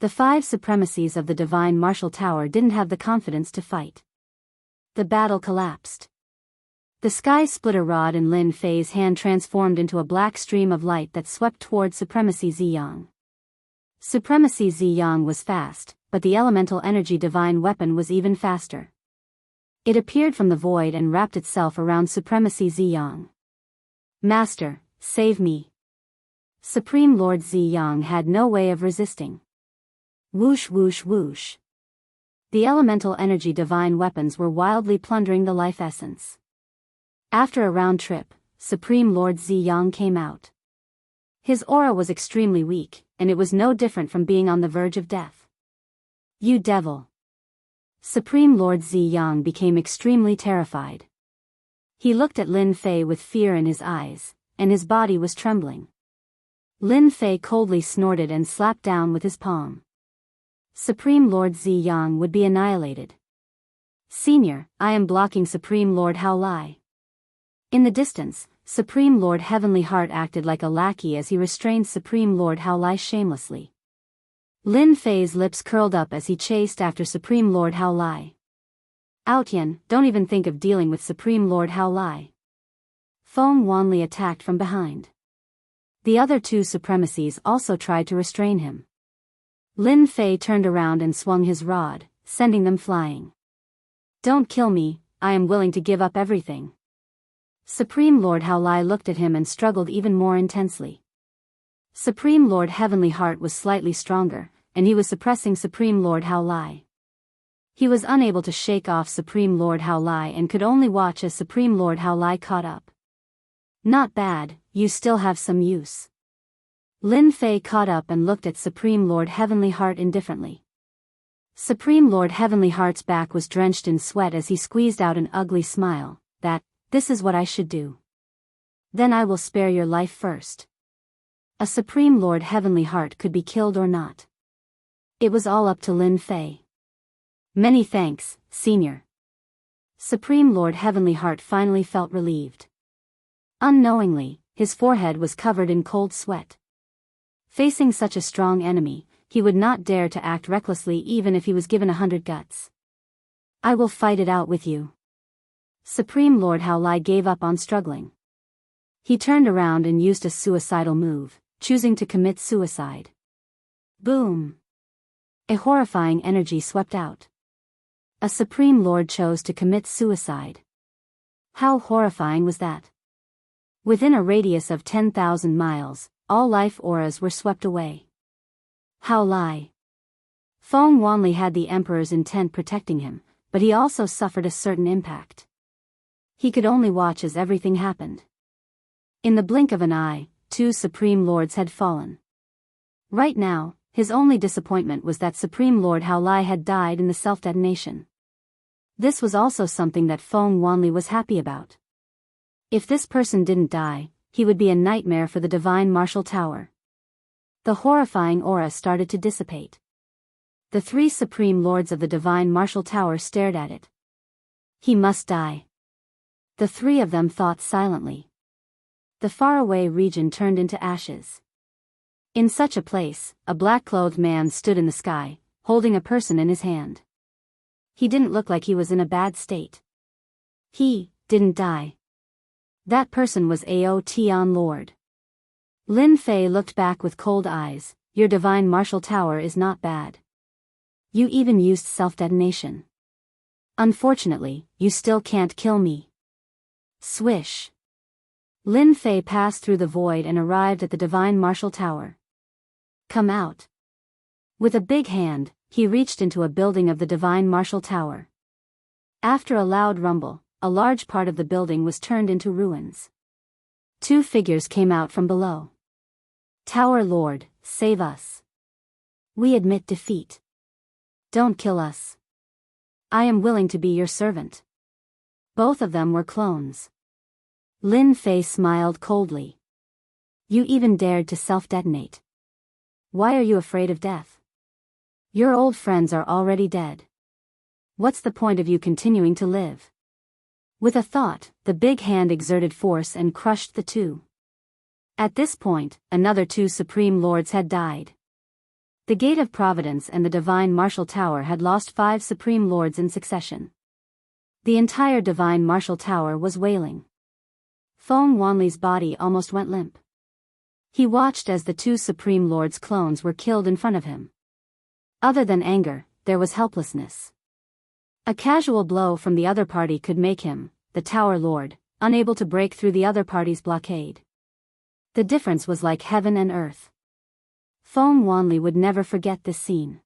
The 5 supremacies of the divine martial tower didn't have the confidence to fight. The battle collapsed. The sky splitter rod in Lin Fei's hand transformed into a black stream of light that swept toward Supremacy Ziyang. Supremacy Ziyang was fast, but the elemental energy divine weapon was even faster. It appeared from the void and wrapped itself around Supremacy Ziyang. Master, save me. Supreme Lord Ziyang had no way of resisting. Whoosh whoosh whoosh. The elemental energy divine weapons were wildly plundering the life essence. After a round trip, Supreme Lord Ziyang came out. His aura was extremely weak, and it was no different from being on the verge of death. You devil! Supreme Lord Ziyang became extremely terrified. He looked at Lin Fei with fear in his eyes, and his body was trembling. Lin Fei coldly snorted and slapped down with his palm. Supreme Lord Ziyang would be annihilated. Senior, I am blocking Supreme Lord Hao Lai. In the distance, Supreme Lord Heavenly Heart acted like a lackey as he restrained Supreme Lord Hao Lai shamelessly. Lin Fei's lips curled up as he chased after Supreme Lord Hao Lai. Outyan, don't even think of dealing with Supreme Lord Hao Lai. Feng Wanli attacked from behind. The other 2 supremacies also tried to restrain him. Lin Fei turned around and swung his rod, sending them flying. Don't kill me, I am willing to give up everything. Supreme Lord Hao Lai looked at him and struggled even more intensely. Supreme Lord Heavenly Heart was slightly stronger, and he was suppressing Supreme Lord Hao Lai. He was unable to shake off Supreme Lord Hao Lai and could only watch as Supreme Lord Hao Lai caught up. Not bad, you still have some use. Lin Fei caught up and looked at Supreme Lord Heavenly Heart indifferently. Supreme Lord Heavenly Heart's back was drenched in sweat as he squeezed out an ugly smile. This is what I should do. Then I will spare your life first. A Supreme Lord Heavenly Heart could be killed or not. It was all up to Lin Fei. Many thanks, Senior. Supreme Lord Heavenly Heart finally felt relieved. Unknowingly, his forehead was covered in cold sweat. Facing such a strong enemy, he would not dare to act recklessly even if he was given 100 guts. I will fight it out with you. Supreme Lord Hao Lai gave up on struggling. He turned around and used a suicidal move, choosing to commit suicide. Boom! A horrifying energy swept out. A Supreme Lord chose to commit suicide. How horrifying was that? Within a radius of 10,000 miles, all life auras were swept away. Hao Lai. Feng Wanli had the Emperor's intent protecting him, but he also suffered a certain impact. He could only watch as everything happened. In the blink of an eye, 2 Supreme Lords had fallen. Right now, his only disappointment was that Supreme Lord Hao Lai had died in the self-detonation. This was also something that Feng Wanli was happy about. If this person didn't die, he would be a nightmare for the Divine Martial Tower. The horrifying aura started to dissipate. The 3 Supreme Lords of the Divine Martial Tower stared at it. He must die. The 3 of them thought silently. The faraway region turned into ashes. In such a place, a black-clothed man stood in the sky, holding a person in his hand. He didn't look like he was in a bad state. He didn't die. That person was Ao Tian Lord. Lin Fei looked back with cold eyes. Your Divine Martial Tower is not bad. You even used self-detonation. Unfortunately, you still can't kill me. Swish. Lin Fei passed through the void and arrived at the Divine Martial Tower. Come out. With a big hand, he reached into a building of the Divine Martial Tower. After a loud rumble, a large part of the building was turned into ruins. 2 figures came out from below. Tower Lord, save us. We admit defeat. Don't kill us. I am willing to be your servant. Both of them were clones. Lin Fei smiled coldly. You even dared to self-detonate. Why are you afraid of death? Your old friends are already dead. What's the point of you continuing to live? With a thought, the big hand exerted force and crushed the 2. At this point, another 2 Supreme Lords had died. The Gate of Providence and the Divine Martial Tower had lost 5 Supreme Lords in succession. The entire Divine Martial Tower was wailing. Feng Wanli's body almost went limp. He watched as the 2 Supreme Lords' clones were killed in front of him. Other than anger, there was helplessness. A casual blow from the other party could make him, the Tower Lord, unable to break through the other party's blockade. The difference was like heaven and earth. Feng Wanli would never forget this scene.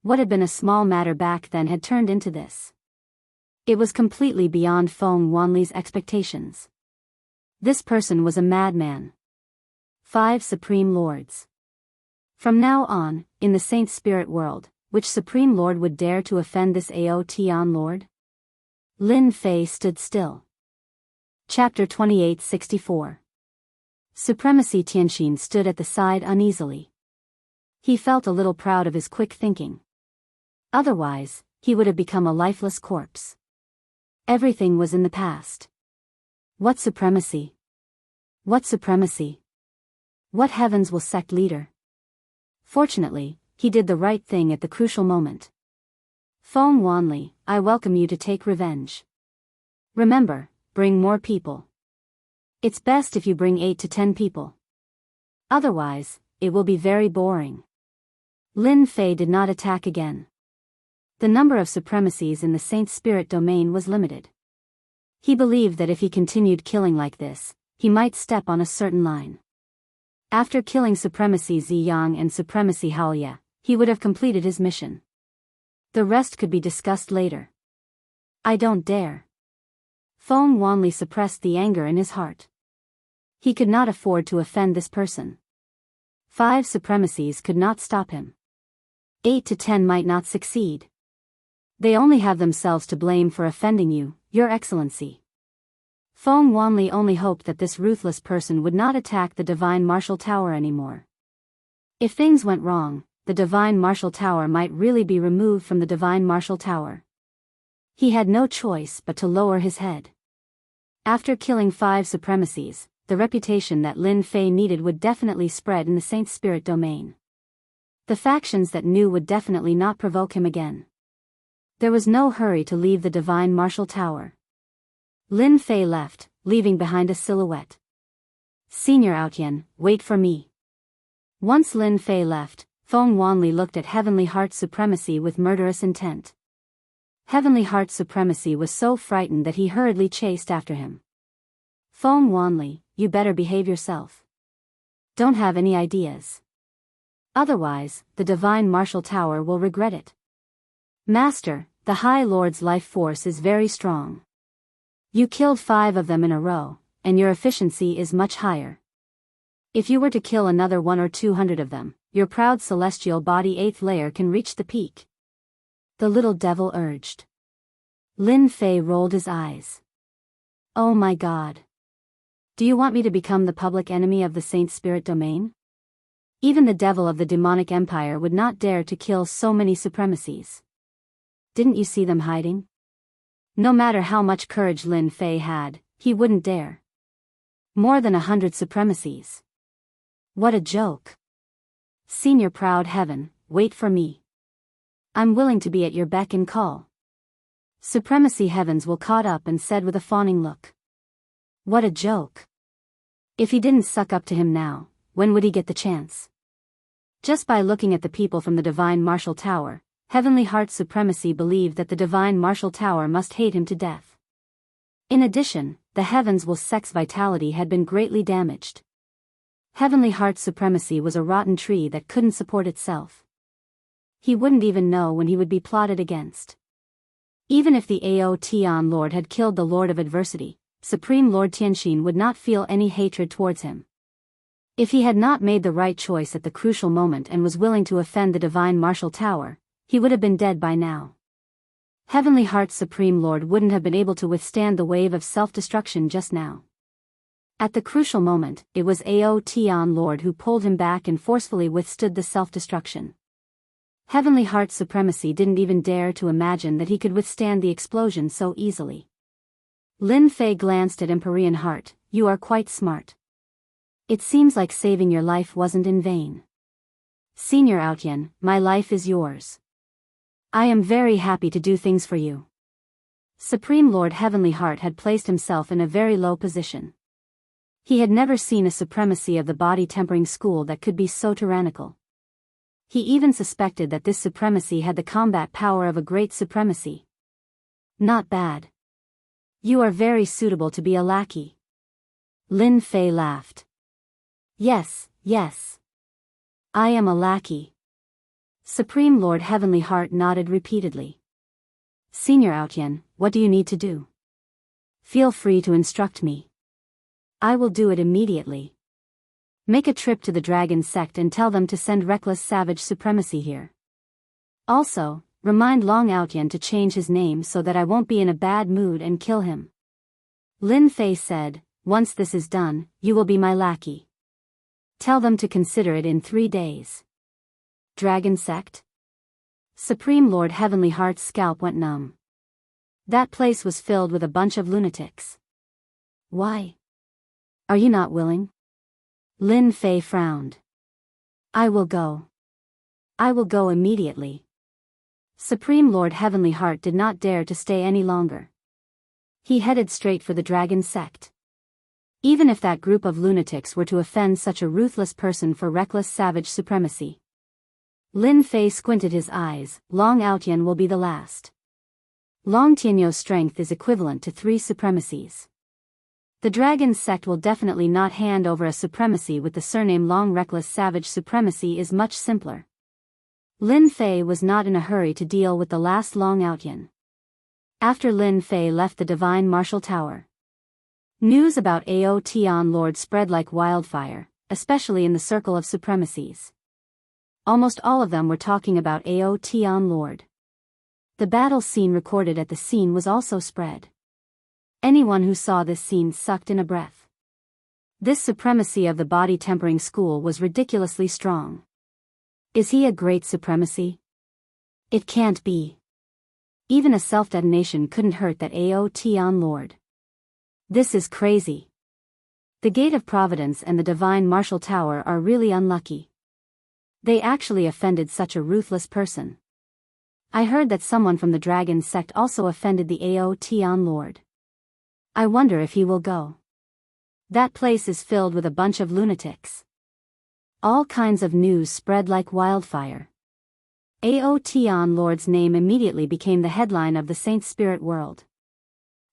What had been a small matter back then had turned into this. It was completely beyond Feng Wanli's expectations. This person was a madman. 5 Supreme Lords. From now on, in the Saint Spirit world, which Supreme Lord would dare to offend this Ao Tian Lord? Lin Fei stood still. Chapter 2864. Supremacy. Tianxin stood at the side uneasily. He felt a little proud of his quick thinking. Otherwise, he would have become a lifeless corpse. Everything was in the past. What supremacy? What supremacy? What heavens will sect leader? Fortunately, he did the right thing at the crucial moment. Feng Wanli, I welcome you to take revenge. Remember, bring more people. It's best if you bring 8 to 10 people. Otherwise, it will be very boring. Lin Fei did not attack again. The number of supremacies in the Saint Spirit domain was limited. He believed that if he continued killing like this, he might step on a certain line. After killing Supremacy Ziyang and Supremacy Haoya, he would have completed his mission. The rest could be discussed later. I don't dare. Feng Wanli suppressed the anger in his heart. He could not afford to offend this person. 5 supremacies could not stop him. 8 to 10 might not succeed. They only have themselves to blame for offending you, Your Excellency. Feng Wanli only hoped that this ruthless person would not attack the Divine Martial Tower anymore. If things went wrong, the Divine Martial Tower might really be removed from the Divine Martial Tower. He had no choice but to lower his head. After killing 5 supremacies, the reputation that Lin Fei needed would definitely spread in the Saint Spirit domain. The factions that knew would definitely not provoke him again. There was no hurry to leave the Divine Martial Tower. Lin Fei left, leaving behind a silhouette. Senior Outyan, wait for me. Once Lin Fei left, Feng Wanli looked at Heavenly Heart Supremacy with murderous intent. Heavenly Heart Supremacy was so frightened that he hurriedly chased after him. Feng Wanli, you better behave yourself. Don't have any ideas. Otherwise, the Divine Martial Tower will regret it. Master, the High Lord's life force is very strong. You killed 5 of them in a row, and your efficiency is much higher. If you were to kill another 100 or 200 of them, your proud celestial body 8th layer can reach the peak. The little devil urged. Lin Fei rolled his eyes. Oh my God. Do you want me to become the public enemy of the Saint Spirit domain? Even the devil of the demonic empire would not dare to kill so many supremacies. Didn't you see them hiding? No matter how much courage Lin Fei had, he wouldn't dare. More than 100 supremacies. What a joke. Senior Proud Heaven, wait for me. I'm willing to be at your beck and call. Supremacy Heavens will caught up and said with a fawning look. What a joke. If he didn't suck up to him now, when would he get the chance? Just by looking at the people from the Divine Martial Tower, Heavenly Heart Supremacy believed that the Divine Martial Tower must hate him to death. In addition, the Heavens' sex vitality had been greatly damaged. Heavenly Heart Supremacy was a rotten tree that couldn't support itself. He wouldn't even know when he would be plotted against. Even if the Ao Tian Lord had killed the Lord of Adversity, Supreme Lord Tianxin would not feel any hatred towards him. If he had not made the right choice at the crucial moment and was willing to offend the Divine Martial Tower, he would have been dead by now. Heavenly Heart's Supreme Lord wouldn't have been able to withstand the wave of self-destruction just now. At the crucial moment, it was Ao Tian Lord who pulled him back and forcefully withstood the self-destruction. Heavenly Heart Supremacy didn't even dare to imagine that he could withstand the explosion so easily. Lin Fei glanced at Empyrean Heart. You are quite smart. It seems like saving your life wasn't in vain. Senior Outyan, my life is yours. I am very happy to do things for you. Supreme Lord Heavenly Heart had placed himself in a very low position. He had never seen a supremacy of the body tempering school that could be so tyrannical. He even suspected that this supremacy had the combat power of a great supremacy. Not bad. You are very suitable to be a lackey. Lin Fei laughed. Yes, yes. I am a lackey. Supreme Lord Heavenly Heart nodded repeatedly. Senior Outyan, what do you need to do? Feel free to instruct me. I will do it immediately. Make a trip to the Dragon Sect and tell them to send Reckless Savage Supremacy here. Also, remind Long Outyan to change his name so that I won't be in a bad mood and kill him. Lin Fei said, once this is done, you will be my lackey. Tell them to consider it in 3 days. Dragon Sect? Supreme Lord Heavenly Heart's scalp went numb. That place was filled with a bunch of lunatics. Why? Are you not willing? Lin Fei frowned. I will go. I will go immediately. Supreme Lord Heavenly Heart did not dare to stay any longer. He headed straight for the Dragon Sect. Even if that group of lunatics were to offend such a ruthless person for Reckless Savage Supremacy. Lin Fei squinted his eyes. Long Outyan will be the last. Long Tianyo's strength is equivalent to 3 supremacies. The dragon sect will definitely not hand over a supremacy with the surname Long. Reckless savage supremacy is much simpler. Lin Fei was not in a hurry to deal with the last Long Outyan. After Lin Fei left the Divine Martial Tower, news about Ao Tian Lord spread like wildfire, especially in the circle of supremacies. Almost all of them were talking about Ao Tian Lord. The battle scene recorded at the scene was also spread. Anyone who saw this scene sucked in a breath. This supremacy of the body tempering school was ridiculously strong. Is he a great supremacy? It can't be. Even a self-detonation couldn't hurt that Ao Tian Lord. This is crazy. The Gate of Providence and the Divine Martial Tower are really unlucky. They actually offended such a ruthless person. I heard that someone from the Dragon sect also offended the Ao Tian Lord. I wonder if he will go. That place is filled with a bunch of lunatics. All kinds of news spread like wildfire. Ao Tian Lord's name immediately became the headline of the Saint Spirit world.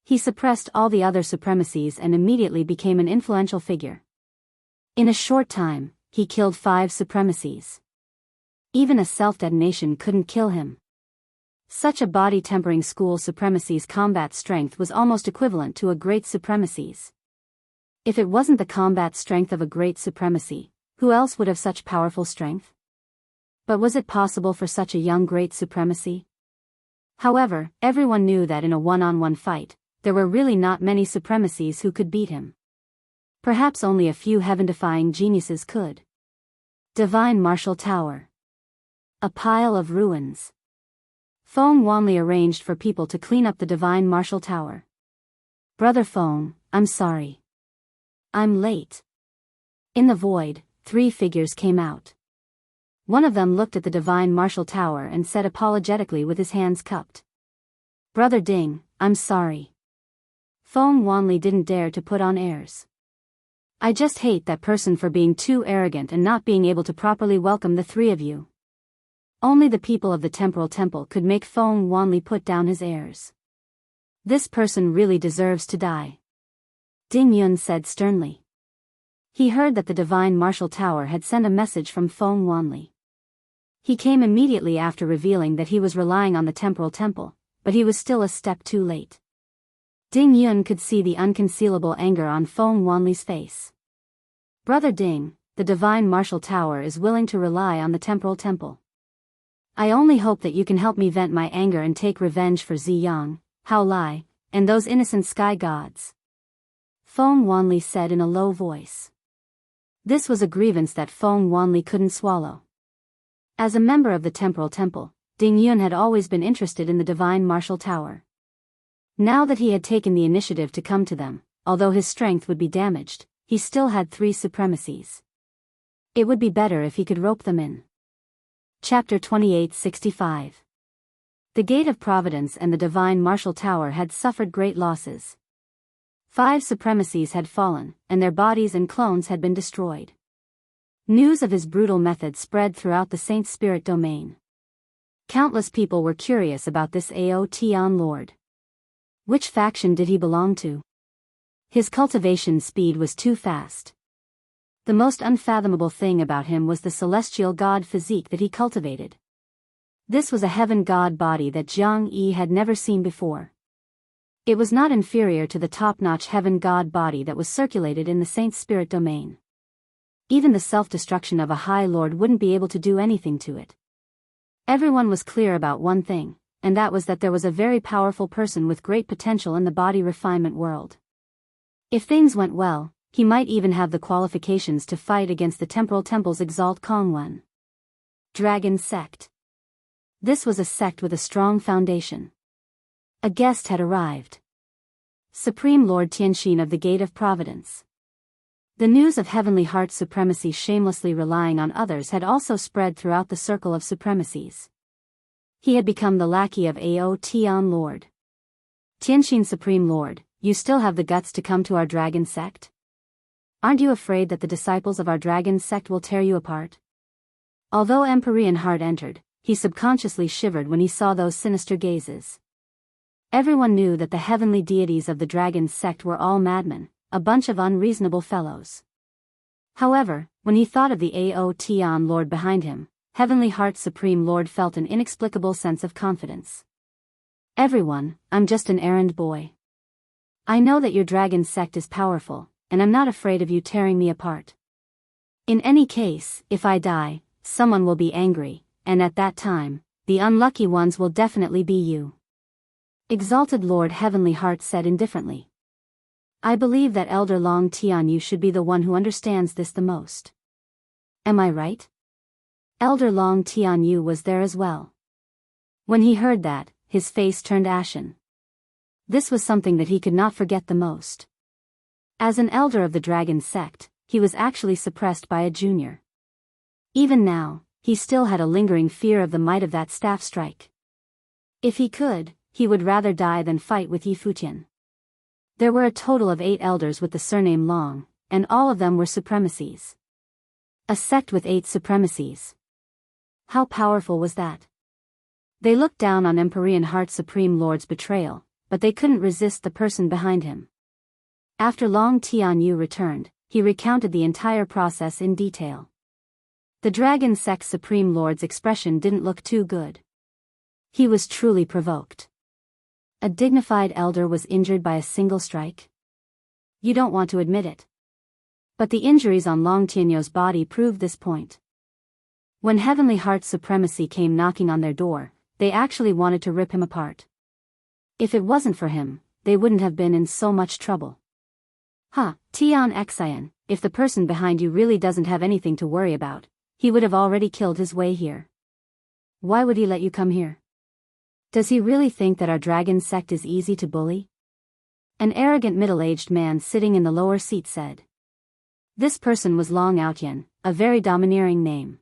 He suppressed all the other supremacies and immediately became an influential figure. In a short time, he killed 5 supremacies. Even a self-detonation couldn't kill him. Such a body-tempering school supremacy's combat strength was almost equivalent to a great supremacy's. If it wasn't the combat strength of a great supremacy, who else would have such powerful strength? But was it possible for such a young great supremacy? However, everyone knew that in a one-on-one fight, there were really not many supremacies who could beat him. Perhaps only a few heaven-defying geniuses could. Divine Martial Tower. A pile of ruins. Feng Wanli arranged for people to clean up the Divine Martial Tower. Brother Feng, I'm sorry. I'm late. In the void, 3 figures came out. One of them looked at the Divine Martial Tower and said apologetically with his hands cupped. Brother Ding, I'm sorry. Feng Wanli didn't dare to put on airs. I just hate that person for being too arrogant and not being able to properly welcome the 3 of you. Only the people of the Temporal Temple could make Feng Wanli put down his airs. This person really deserves to die. Ding Yun said sternly. He heard that the Divine Martial Tower had sent a message from Feng Wanli. He came immediately after revealing that he was relying on the Temporal Temple, but he was still a step too late. Ding Yun could see the unconcealable anger on Feng Wanli's face. Brother Ding, the Divine Martial Tower is willing to rely on the Temporal Temple. I only hope that you can help me vent my anger and take revenge for Ziyang, Hao Lai, and those innocent sky gods. Feng Wanli said in a low voice. This was a grievance that Feng Wanli couldn't swallow. As a member of the Temporal Temple, Ding Yun had always been interested in the Divine Martial Tower. Now that he had taken the initiative to come to them, although his strength would be damaged, he still had 3 supremacies. It would be better if he could rope them in. Chapter 2865. The Gate of Providence and the Divine Martial Tower had suffered great losses. 5 supremacies had fallen, and their bodies and clones had been destroyed. News of his brutal method spread throughout the Saint Spirit domain. Countless people were curious about this Ao Tian Lord. Which faction did he belong to? His cultivation speed was too fast. The most unfathomable thing about him was the celestial god physique that he cultivated. This was a heaven god body that Jiang Yi had never seen before. It was not inferior to the top-notch heaven god body that was circulated in the Saint Spirit domain. Even the self-destruction of a High Lord wouldn't be able to do anything to it. Everyone was clear about one thing, and that was that there was a very powerful person with great potential in the body refinement world. If things went well, he might even have the qualifications to fight against the Temporal Temple's Exalt Kongwen. Dragon Sect. This was a sect with a strong foundation. A guest had arrived. Supreme Lord Tianxin of the Gate of Providence. The news of Heavenly Heart's supremacy shamelessly relying on others had also spread throughout the circle of supremacies. He had become the lackey of Ao Tian Lord. Tianxin Supreme Lord, you still have the guts to come to our dragon sect? Aren't you afraid that the disciples of our dragon sect will tear you apart? Although Empyrean Heart entered, he subconsciously shivered when he saw those sinister gazes. Everyone knew that the heavenly deities of the dragon sect were all madmen, a bunch of unreasonable fellows. However, when he thought of the Aotion Lord behind him, Heavenly Heart Supreme Lord felt an inexplicable sense of confidence. Everyone, I'm just an errand boy. I know that your dragon sect is powerful, and I'm not afraid of you tearing me apart. In any case, if I die, someone will be angry, and at that time, the unlucky ones will definitely be you. Exalted Lord Heavenly Heart said indifferently. I believe that Elder Long Tianyu should be the one who understands this the most. Am I right? Elder Long Tianyu was there as well. When he heard that, his face turned ashen. This was something that he could not forget the most. As an elder of the dragon sect, he was actually suppressed by a junior. Even now, he still had a lingering fear of the might of that staff strike. If he could, he would rather die than fight with Yi Futian. There were a total of 8 elders with the surname Long, and all of them were supremacies. A sect with 8 supremacies. How powerful was that? They looked down on Empyrean Heart Supreme Lord's betrayal, but they couldn't resist the person behind him. After Long Tianyu returned, he recounted the entire process in detail. The Dragon Sect Supreme Lord's expression didn't look too good. He was truly provoked. A dignified elder was injured by a single strike? You don't want to admit it. But the injuries on Long Tianyu's body proved this point. When Heavenly Heart Supremacy came knocking on their door, they actually wanted to rip him apart. If it wasn't for him, they wouldn't have been in so much trouble. Tian Xian, if the person behind you really doesn't have anything to worry about, he would have already killed his way here. Why would he let you come here? Does he really think that our dragon sect is easy to bully? An arrogant middle-aged man sitting in the lower seat said. This person was Long Outyan, a very domineering name.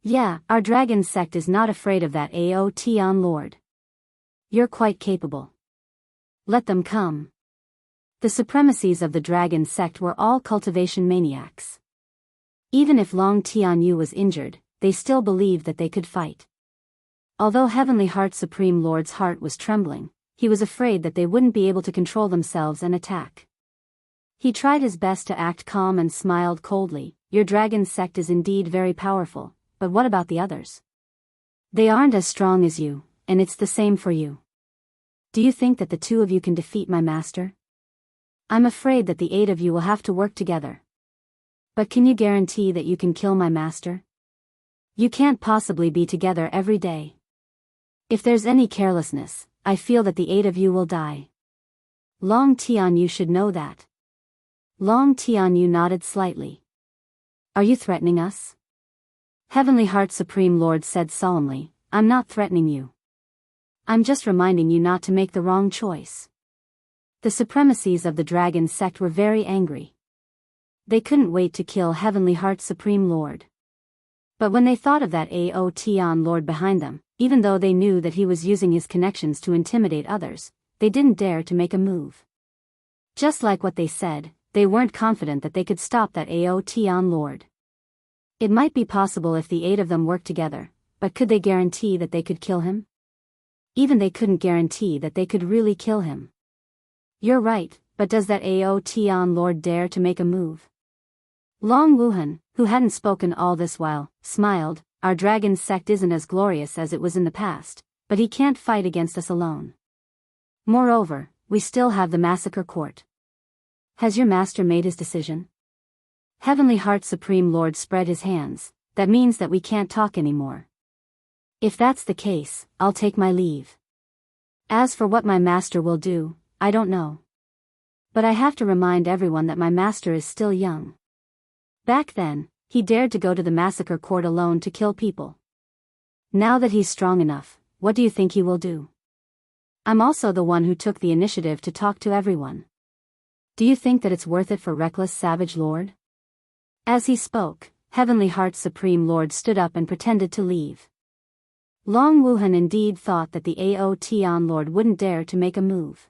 Yeah, our dragon sect is not afraid of that Aotion Lord. You're quite capable. Let them come. The supremacies of the dragon sect were all cultivation maniacs. Even if Long Tianyu was injured, they still believed that they could fight. Although Heavenly Heart Supreme Lord's heart was trembling, he was afraid that they wouldn't be able to control themselves and attack. He tried his best to act calm and smiled coldly. Your dragon sect is indeed very powerful, but what about the others? They aren't as strong as you, and it's the same for you. Do you think that the 2 of you can defeat my master? I'm afraid that the 8 of you will have to work together. But can you guarantee that you can kill my master? You can't possibly be together every day. If there's any carelessness, I feel that the 8 of you will die. Long Tianyu should know that. Long Tianyu nodded slightly. Are you threatening us? Heavenly Heart Supreme Lord said solemnly, I'm not threatening you. I'm just reminding you not to make the wrong choice. The supremacies of the dragon sect were very angry. They couldn't wait to kill Heavenly Heart Supreme Lord. But when they thought of that Aotion Lord behind them, even though they knew that he was using his connections to intimidate others, they didn't dare to make a move. Just like what they said, they weren't confident that they could stop that Aotion Lord. It might be possible if the 8 of them worked together, but could they guarantee that they could kill him? Even they couldn't guarantee that they could really kill him. You're right, but does that Aotion Lord dare to make a move? Long Wuhan, who hadn't spoken all this while, smiled. Our dragon sect isn't as glorious as it was in the past, but he can't fight against us alone. Moreover, we still have the massacre court. Has your master made his decision? Heavenly Heart Supreme Lord spread his hands. That means that we can't talk anymore. If that's the case, I'll take my leave. As for what my master will do, I don't know. But I have to remind everyone that my master is still young. Back then, he dared to go to the massacre court alone to kill people. Now that he's strong enough, what do you think he will do? I'm also the one who took the initiative to talk to everyone. Do you think that it's worth it for reckless savage lord? As he spoke, Heavenly Heart Supreme Lord stood up and pretended to leave. Long Wuhan indeed thought that the Aotion Lord wouldn't dare to make a move.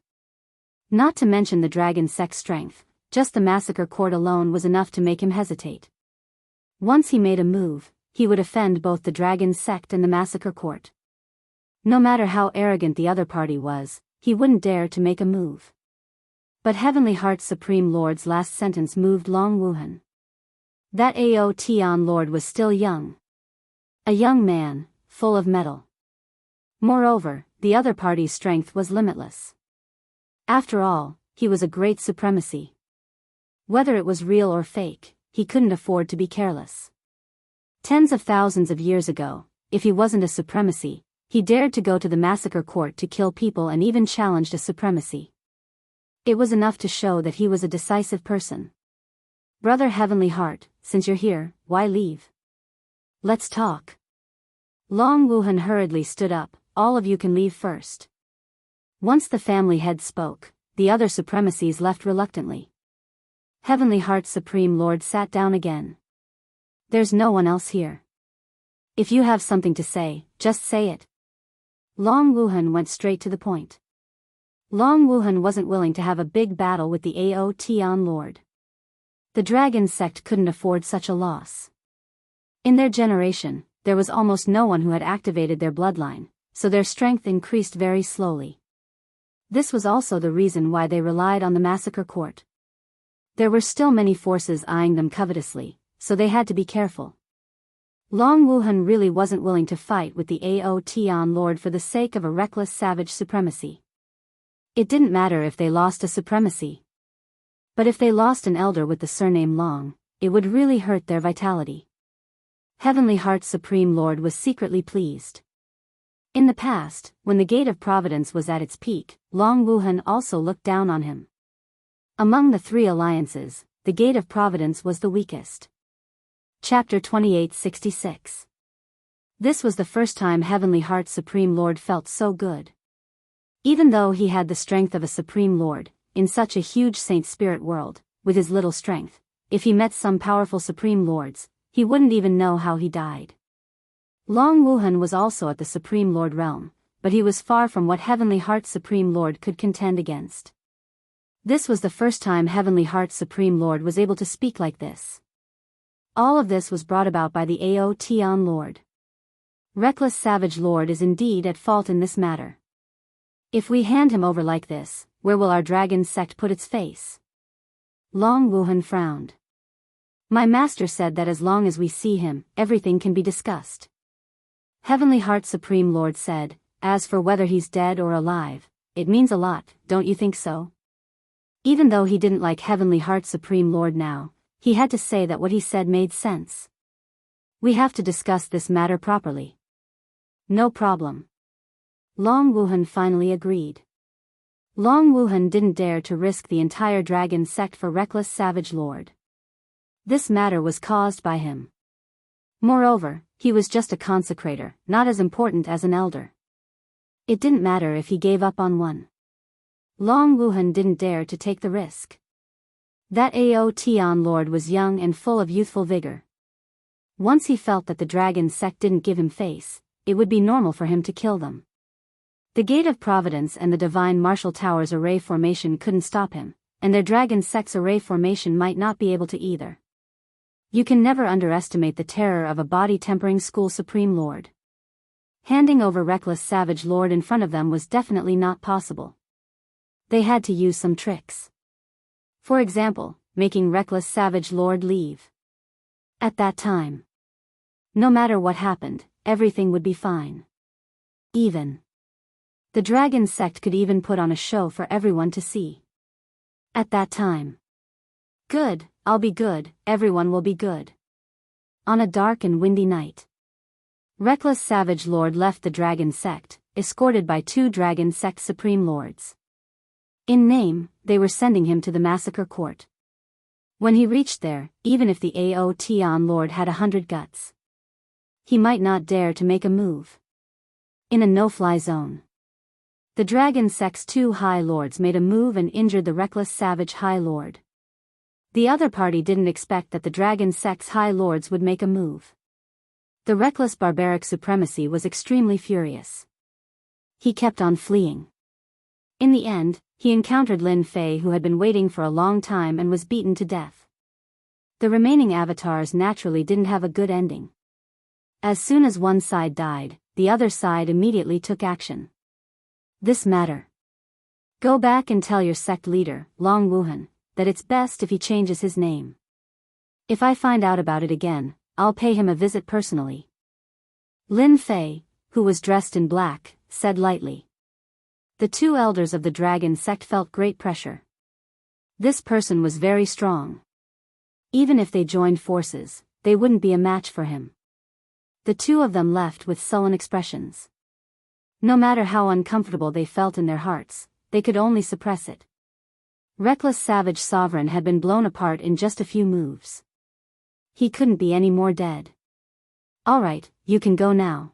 Not to mention the dragon sect's strength, just the massacre court alone was enough to make him hesitate. Once he made a move, he would offend both the dragon sect and the massacre court. No matter how arrogant the other party was, he wouldn't dare to make a move. But Heavenly Heart's Supreme Lord's last sentence moved Long Wuhan. That Aotian Lord was still young. A young man, full of mettle. Moreover, the other party's strength was limitless. After all, he was a great supremacy. Whether it was real or fake, he couldn't afford to be careless. Tens of thousands of years ago, if he wasn't a supremacy, he dared to go to the massacre court to kill people and even challenged a supremacy. It was enough to show that he was a decisive person. Brother Heavenly Heart, since you're here, why leave? Let's talk. Long Wuhan hurriedly stood up. All of you can leave first. Once the family head spoke, the other supremacies left reluctantly. Heavenly Heart's Supreme Lord sat down again. There's no one else here. If you have something to say, just say it. Long Wuhan went straight to the point. Long Wuhan wasn't willing to have a big battle with the Aotian Lord. The dragon sect couldn't afford such a loss. In their generation, there was almost no one who had activated their bloodline, so their strength increased very slowly. This was also the reason why they relied on the massacre court. There were still many forces eyeing them covetously, so they had to be careful. Long Wuhan really wasn't willing to fight with the Aotian Lord for the sake of a reckless savage supremacy. It didn't matter if they lost a supremacy. But if they lost an elder with the surname Long, it would really hurt their vitality. Heavenly Heart's Supreme Lord was secretly pleased. In the past, when the Gate of Providence was at its peak, Long Wuhan also looked down on him. Among the three alliances, the Gate of Providence was the weakest. Chapter 2866. This was the first time Heavenly Heart's Supreme Lord felt so good. Even though he had the strength of a Supreme Lord, in such a huge Saint Spirit world, with his little strength, if he met some powerful Supreme Lords, he wouldn't even know how he died. Long Wuhan was also at the Supreme Lord realm, but he was far from what Heavenly Heart's Supreme Lord could contend against. This was the first time Heavenly Heart's Supreme Lord was able to speak like this. All of this was brought about by the Aotian Lord. Reckless Savage Lord is indeed at fault in this matter. If we hand him over like this, where will our dragon sect put its face? Long Wuhan frowned. My master said that as long as we see him, everything can be discussed. Heavenly Heart's Supreme Lord said, as for whether he's dead or alive, it means a lot, don't you think so? Even though he didn't like Heavenly Heart's Supreme Lord now, he had to say that what he said made sense. We have to discuss this matter properly. No problem. Long Wuhan finally agreed. Long Wuhan didn't dare to risk the entire dragon sect for reckless savage lord. This matter was caused by him. Moreover, he was just a consecrator, not as important as an elder. It didn't matter if he gave up on one. Long Wuhan didn't dare to take the risk. That Aotian Lord was young and full of youthful vigor. Once he felt that the dragon sect didn't give him face, it would be normal for him to kill them. The Gate of Providence and the Divine Martial Tower's array formation couldn't stop him, and their dragon sect's array formation might not be able to either. You can never underestimate the terror of a body-tempering school Supreme Lord. Handing over reckless savage Lord in front of them was definitely not possible. They had to use some tricks. For example, making reckless savage Lord leave. At that time, no matter what happened, everything would be fine. The dragon sect could even put on a show for everyone to see. At that time. Good, I'll be good, everyone will be good. On a dark and windy night, reckless savage Lord left the dragon sect, escorted by two dragon sect Supreme Lords. In name, they were sending him to the massacre court. When he reached there, even if the Aotian Lord had 100 guts, he might not dare to make a move. In a no-fly zone, the dragon sect's two High Lords made a move and injured the reckless savage High Lord. The other party didn't expect that the dragon sect's High Lords would make a move. The reckless barbaric supremacy was extremely furious. He kept on fleeing. In the end, he encountered Lin Fei, who had been waiting for a long time and was beaten to death. The remaining avatars naturally didn't have a good ending. As soon as one side died, the other side immediately took action. This matter Go back and tell your sect leader, Long Wuhan, that it's best if he changes his name. If I find out about it again, I'll pay him a visit personally. Lin Fei, who was dressed in black, said lightly. The two elders of the dragon sect felt great pressure. This person was very strong. Even if they joined forces, they wouldn't be a match for him. The two of them left with sullen expressions. No matter how uncomfortable they felt in their hearts, they could only suppress it. Reckless savage sovereign had been blown apart in just a few moves. He couldn't be any more dead. All right, you can go now.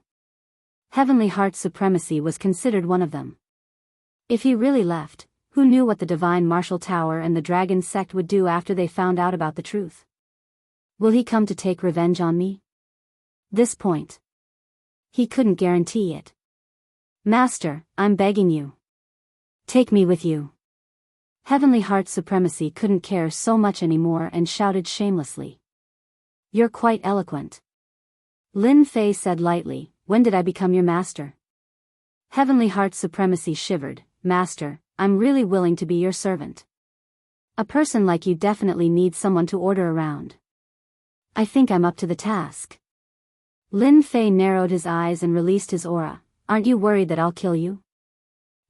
Heavenly Heart supremacy was considered one of them. If he really left, who knew what the Divine Martial Tower and the Dragon Sect would do after they found out about the truth? Will he come to take revenge on me? This point. He couldn't guarantee it. Master, I'm begging you. Take me with you. Heavenly Heart supremacy couldn't care so much anymore and shouted shamelessly. You're quite eloquent. Lin Fei said lightly, when did I become your master? Heavenly Heart supremacy shivered, Master, I'm really willing to be your servant. A person like you definitely needs someone to order around. I think I'm up to the task. Lin Fei narrowed his eyes and released his aura. Aren't you worried that I'll kill you?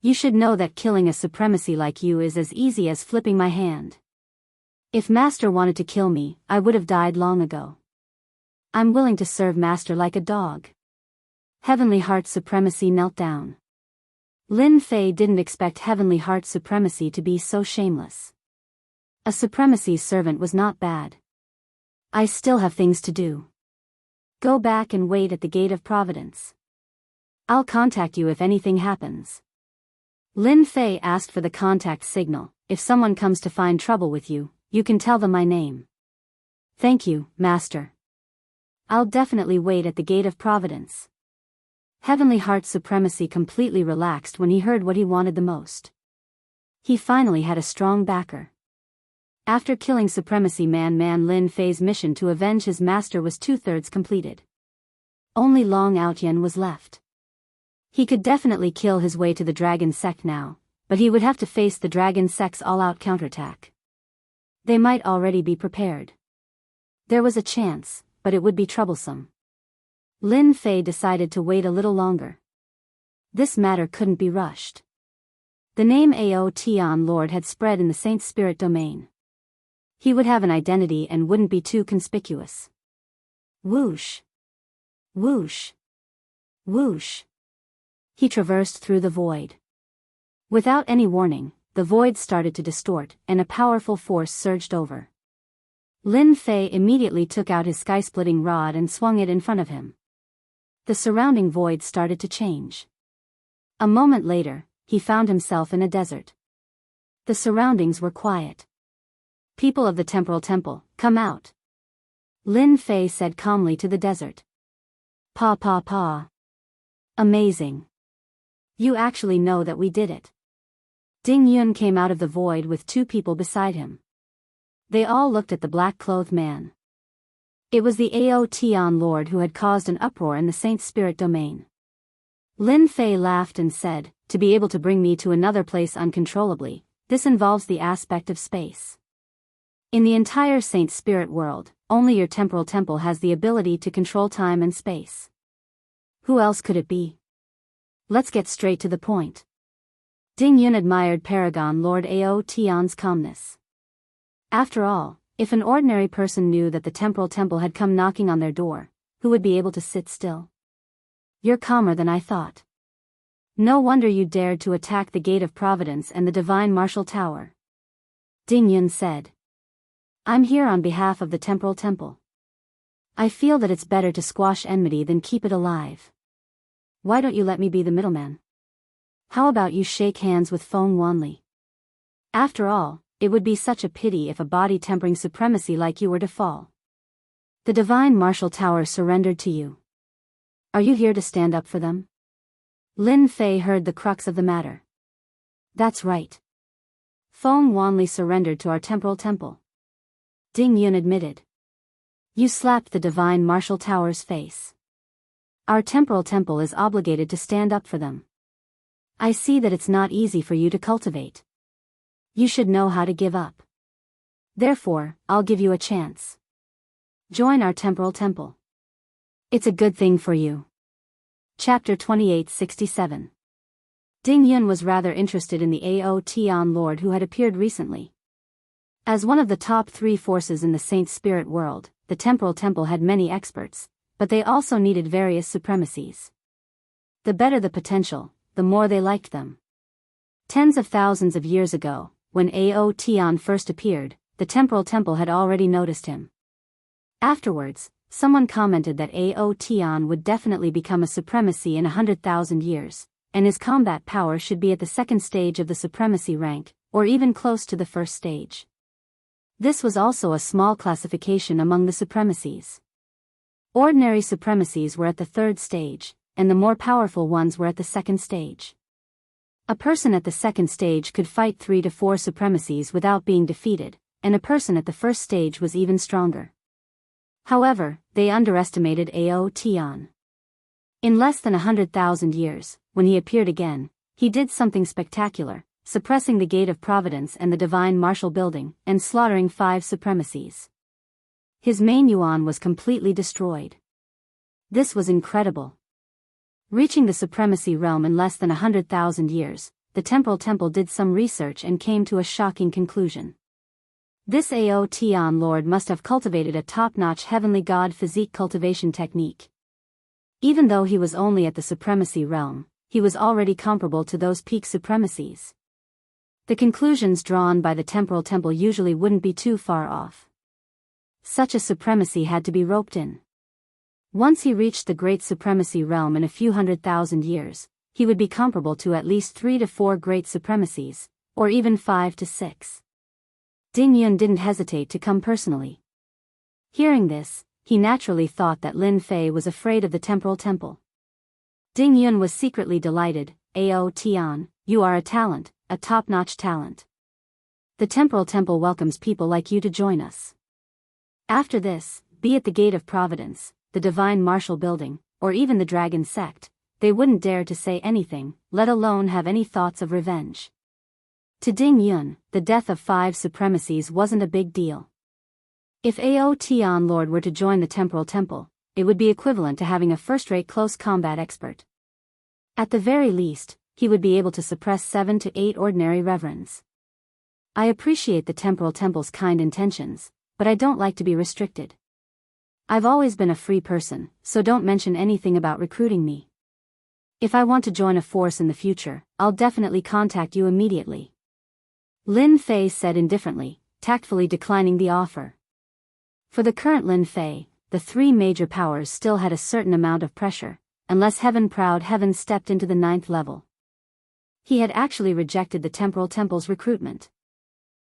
You should know that killing a supremacy like you is as easy as flipping my hand. If Master wanted to kill me, I would have died long ago. I'm willing to serve Master like a dog. Heavenly Heart supremacy knelt down. Lin Fei didn't expect Heavenly Heart supremacy to be so shameless. A supremacy's servant was not bad. I still have things to do. Go back and wait at the gate of Providence. I'll contact you if anything happens. Lin Fei asked for the contact signal. If someone comes to find trouble with you, you can tell them my name. Thank you, Master. I'll definitely wait at the gate of Providence. Heavenly Heart supremacy completely relaxed when he heard what he wanted the most. He finally had a strong backer. After killing Supremacy Man Lin Fei's mission to avenge his master was 2/3 completed. Only Long Outyen was left. He could definitely kill his way to the Dragon Sect now, but he would have to face the Dragon Sect's all-out counterattack. They might already be prepared. There was a chance, but it would be troublesome. Lin Fei decided to wait a little longer. This matter couldn't be rushed. The name Ao Tian Lord had spread in the Saint Spirit domain. He would have an identity and wouldn't be too conspicuous. Whoosh! Whoosh! Whoosh! He traversed through the void. Without any warning, the void started to distort, and a powerful force surged over. Lin Fei immediately took out his sky-splitting rod and swung it in front of him. The surrounding void started to change. A moment later, he found himself in a desert. The surroundings were quiet. People of the Temporal Temple, come out. Lin Fei said calmly to the desert. Pa pa pa. Amazing. You actually know that we did it. Ding Yun came out of the void with two people beside him. They all looked at the black-clothed man. It was the Ao Tian Lord who had caused an uproar in the Saint Spirit domain. Lin Fei laughed and said, to be able to bring me to another place uncontrollably, this involves the aspect of space. In the entire Saint Spirit world, only your temporal temple has the ability to control time and space. Who else could it be? Let's get straight to the point. Ding Yun admired Paragon Lord Ao Tian's calmness. After all, if an ordinary person knew that the temporal temple had come knocking on their door, who would be able to sit still? You're calmer than I thought. No wonder you dared to attack the Gate of Providence and the Divine Martial Tower. Ding Yun said. I'm here on behalf of the temporal temple. I feel that it's better to squash enmity than keep it alive. Why don't you let me be the middleman? How about you shake hands with Feng Wanli? After all, it would be such a pity if a body-tempering supremacy like you were to fall. The Divine Martial Tower surrendered to you. Are you here to stand up for them? Lin Fei heard the crux of the matter. That's right. Feng Wanli surrendered to our temporal temple. Ding Yun admitted. You slapped the Divine Martial Tower's face. Our temporal temple is obligated to stand up for them. I see that it's not easy for you to cultivate. You should know how to give up. Therefore, I'll give you a chance. Join our temporal temple. It's a good thing for you. Chapter 2867. Ding Yun was rather interested in the Aotian Lord who had appeared recently. As one of the top 3 forces in the Saint Spirit world, the temporal temple had many experts, but they also needed various supremacies. The better the potential, the more they liked them. Tens of thousands of years ago, when Aotian first appeared, the temporal temple had already noticed him. Afterwards, someone commented that Aotian would definitely become a supremacy in 100,000 years, and his combat power should be at the second stage of the supremacy rank, or even close to the first stage. This was also a small classification among the supremacies. Ordinary supremacies were at the third stage, and the more powerful ones were at the second stage. A person at the second stage could fight 3 to 4 supremacies without being defeated, and a person at the first stage was even stronger. However, they underestimated Aotian. In less than 100,000 years, when he appeared again, he did something spectacular, suppressing the Gate of Providence and the Divine Martial Building, and slaughtering 5 supremacies. His main yuan was completely destroyed. This was incredible. Reaching the supremacy realm in less than 100,000 years, the temporal temple did some research and came to a shocking conclusion. This Aotian Lord must have cultivated a top-notch heavenly god physique cultivation technique. Even though he was only at the supremacy realm, he was already comparable to those peak supremacies. The conclusions drawn by the temporal temple usually wouldn't be too far off. Such a supremacy had to be roped in. Once he reached the great supremacy realm in a few 100,000 years, he would be comparable to at least 3 to 4 great supremacies, or even 5 to 6. Ding Yun didn't hesitate to come personally. Hearing this, he naturally thought that Lin Fei was afraid of the temporal temple. Ding Yun was secretly delighted. Aotian, you are a talent, a top-notch talent. The temporal temple welcomes people like you to join us. After this, be it the Gate of Providence, the Divine Martial Building, or even the Dragon Sect, they wouldn't dare to say anything, let alone have any thoughts of revenge. To Ding Yun, the death of 5 supremacies wasn't a big deal. If Aotian Lord were to join the temporal temple, it would be equivalent to having a first-rate close combat expert. At the very least, he would be able to suppress 7 to 8 ordinary reverends. I appreciate the temporal temple's kind intentions, but I don't like to be restricted. I've always been a free person, so don't mention anything about recruiting me. If I want to join a force in the future, I'll definitely contact you immediately. Lin Fei said indifferently, tactfully declining the offer. For the current Lin Fei, the 3 major powers still had a certain amount of pressure, unless Heaven-proud Heaven stepped into the 9th level. He had actually rejected the temporal temple's recruitment.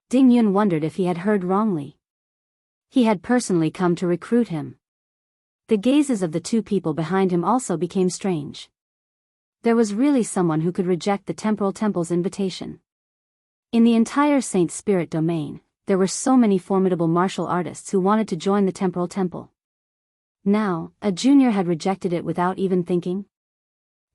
Ding Yun wondered if he had heard wrongly. He had personally come to recruit him. The gazes of the 2 people behind him also became strange. There was really someone who could reject the temporal temple's invitation. In the entire Saint Spirit domain, there were so many formidable martial artists who wanted to join the temporal temple. Now, a junior had rejected it without even thinking?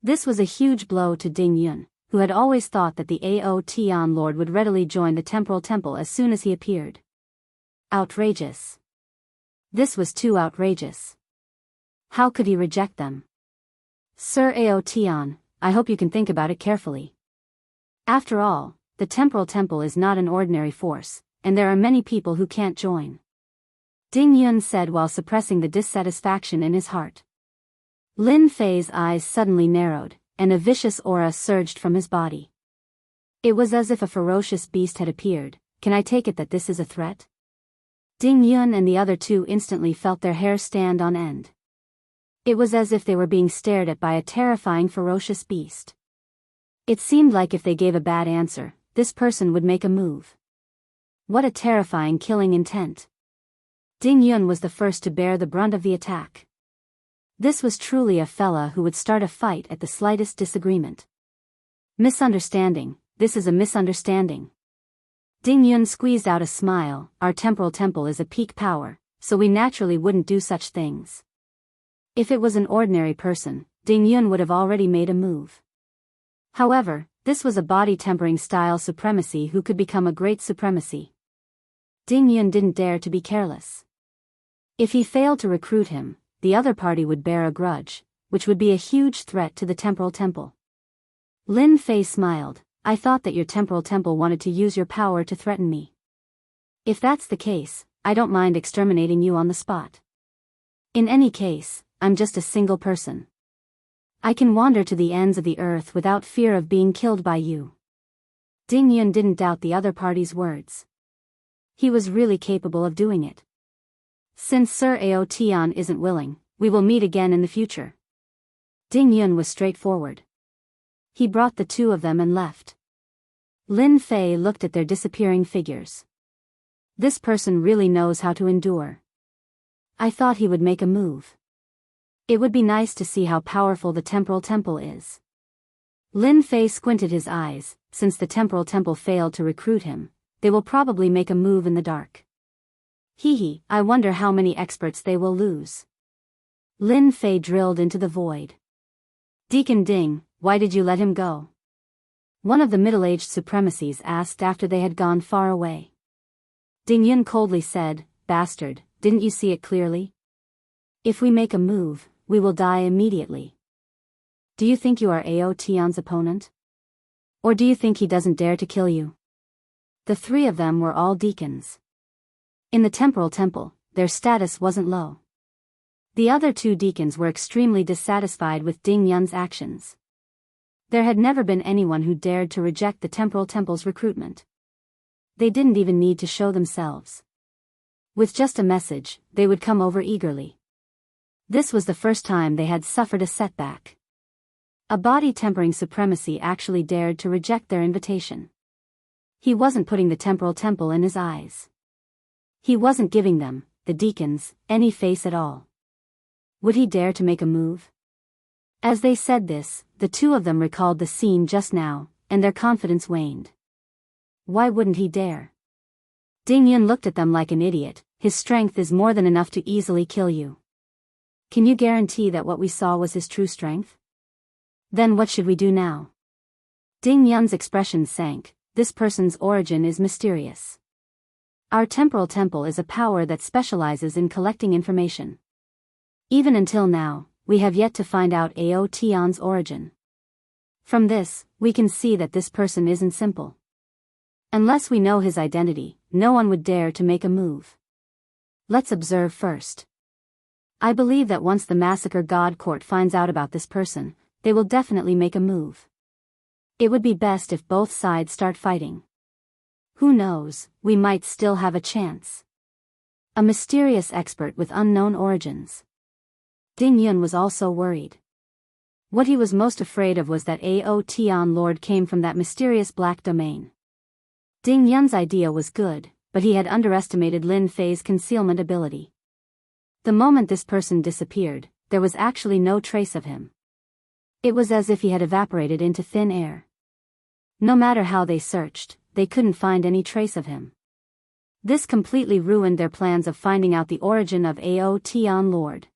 This was a huge blow to Ding Yun, who had always thought that the Aotian Lord would readily join the temporal temple as soon as he appeared. Outrageous. This was too outrageous. How could he reject them? Sir Aotian, I hope you can think about it carefully. After all, the temporal temple is not an ordinary force, and there are many people who can't join. Ding Yun said while suppressing the dissatisfaction in his heart. Lin Fei's eyes suddenly narrowed, and a vicious aura surged from his body. It was as if a ferocious beast had appeared. Can I take it that this is a threat? Ding Yun and the other 2 instantly felt their hair stand on end. It was as if they were being stared at by a terrifying ferocious beast. It seemed like if they gave a bad answer, this person would make a move. What a terrifying killing intent. Ding Yun was the first to bear the brunt of the attack. This was truly a fella who would start a fight at the slightest disagreement. Misunderstanding, this is a misunderstanding. Ding Yun squeezed out a smile. Our temporal temple is a peak power, so we naturally wouldn't do such things. If it was an ordinary person, Ding Yun would have already made a move. However, this was a body-tempering style supremacy who could become a great supremacy. Ding Yun didn't dare to be careless. If he failed to recruit him, the other party would bear a grudge, which would be a huge threat to the temporal temple. Lin Fei smiled. I thought that your temporal temple wanted to use your power to threaten me. If that's the case, I don't mind exterminating you on the spot. In any case, I'm just a single person. I can wander to the ends of the earth without fear of being killed by you. Ding Yun didn't doubt the other party's words. He was really capable of doing it. Since Sir Ao Tian isn't willing, we will meet again in the future. Ding Yun was straightforward. He brought the two of them and left. Lin Fei looked at their disappearing figures. This person really knows how to endure. I thought he would make a move. It would be nice to see how powerful the temporal temple is. Lin Fei squinted his eyes. Since the temporal temple failed to recruit him, they will probably make a move in the dark. Hee, I wonder how many experts they will lose. Lin Fei drilled into the void. Deacon Ding, why did you let him go? One of the middle-aged supremacies asked after they had gone far away. Ding Yun coldly said, Bastard, didn't you see it clearly? If we make a move, we will die immediately. Do you think you are Ao Tian's opponent? Or do you think he doesn't dare to kill you? The three of them were all deacons. In the temporal temple, their status wasn't low. The other two deacons were extremely dissatisfied with Ding Yun's actions. There had never been anyone who dared to reject the temporal temple's recruitment. They didn't even need to show themselves. With just a message, they would come over eagerly. This was the first time they had suffered a setback. A body-tempering supremacy actually dared to reject their invitation. He wasn't putting the temporal temple in his eyes. He wasn't giving them, the deacons, any face at all. Would he dare to make a move? As they said this, the two of them recalled the scene just now, and their confidence waned. Why wouldn't he dare? Ding Yun looked at them like an idiot. His strength is more than enough to easily kill you. Can you guarantee that what we saw was his true strength? Then what should we do now? Ding Yun's expression sank. This person's origin is mysterious. Our temporal temple is a power that specializes in collecting information. Even until now, we have yet to find out Ao Tian's origin. From this, we can see that this person isn't simple. Unless we know his identity, no one would dare to make a move. Let's observe first. I believe that once the Massacre God Court finds out about this person, they will definitely make a move. It would be best if both sides start fighting. Who knows, we might still have a chance. A mysterious expert with unknown origins. Ding Yun was also worried. What he was most afraid of was that Ao Tian Lord came from that mysterious black domain. Ding Yun's idea was good, but he had underestimated Lin Fei's concealment ability. The moment this person disappeared, there was actually no trace of him. It was as if he had evaporated into thin air. No matter how they searched, they couldn't find any trace of him. This completely ruined their plans of finding out the origin of Ao Tian Lord.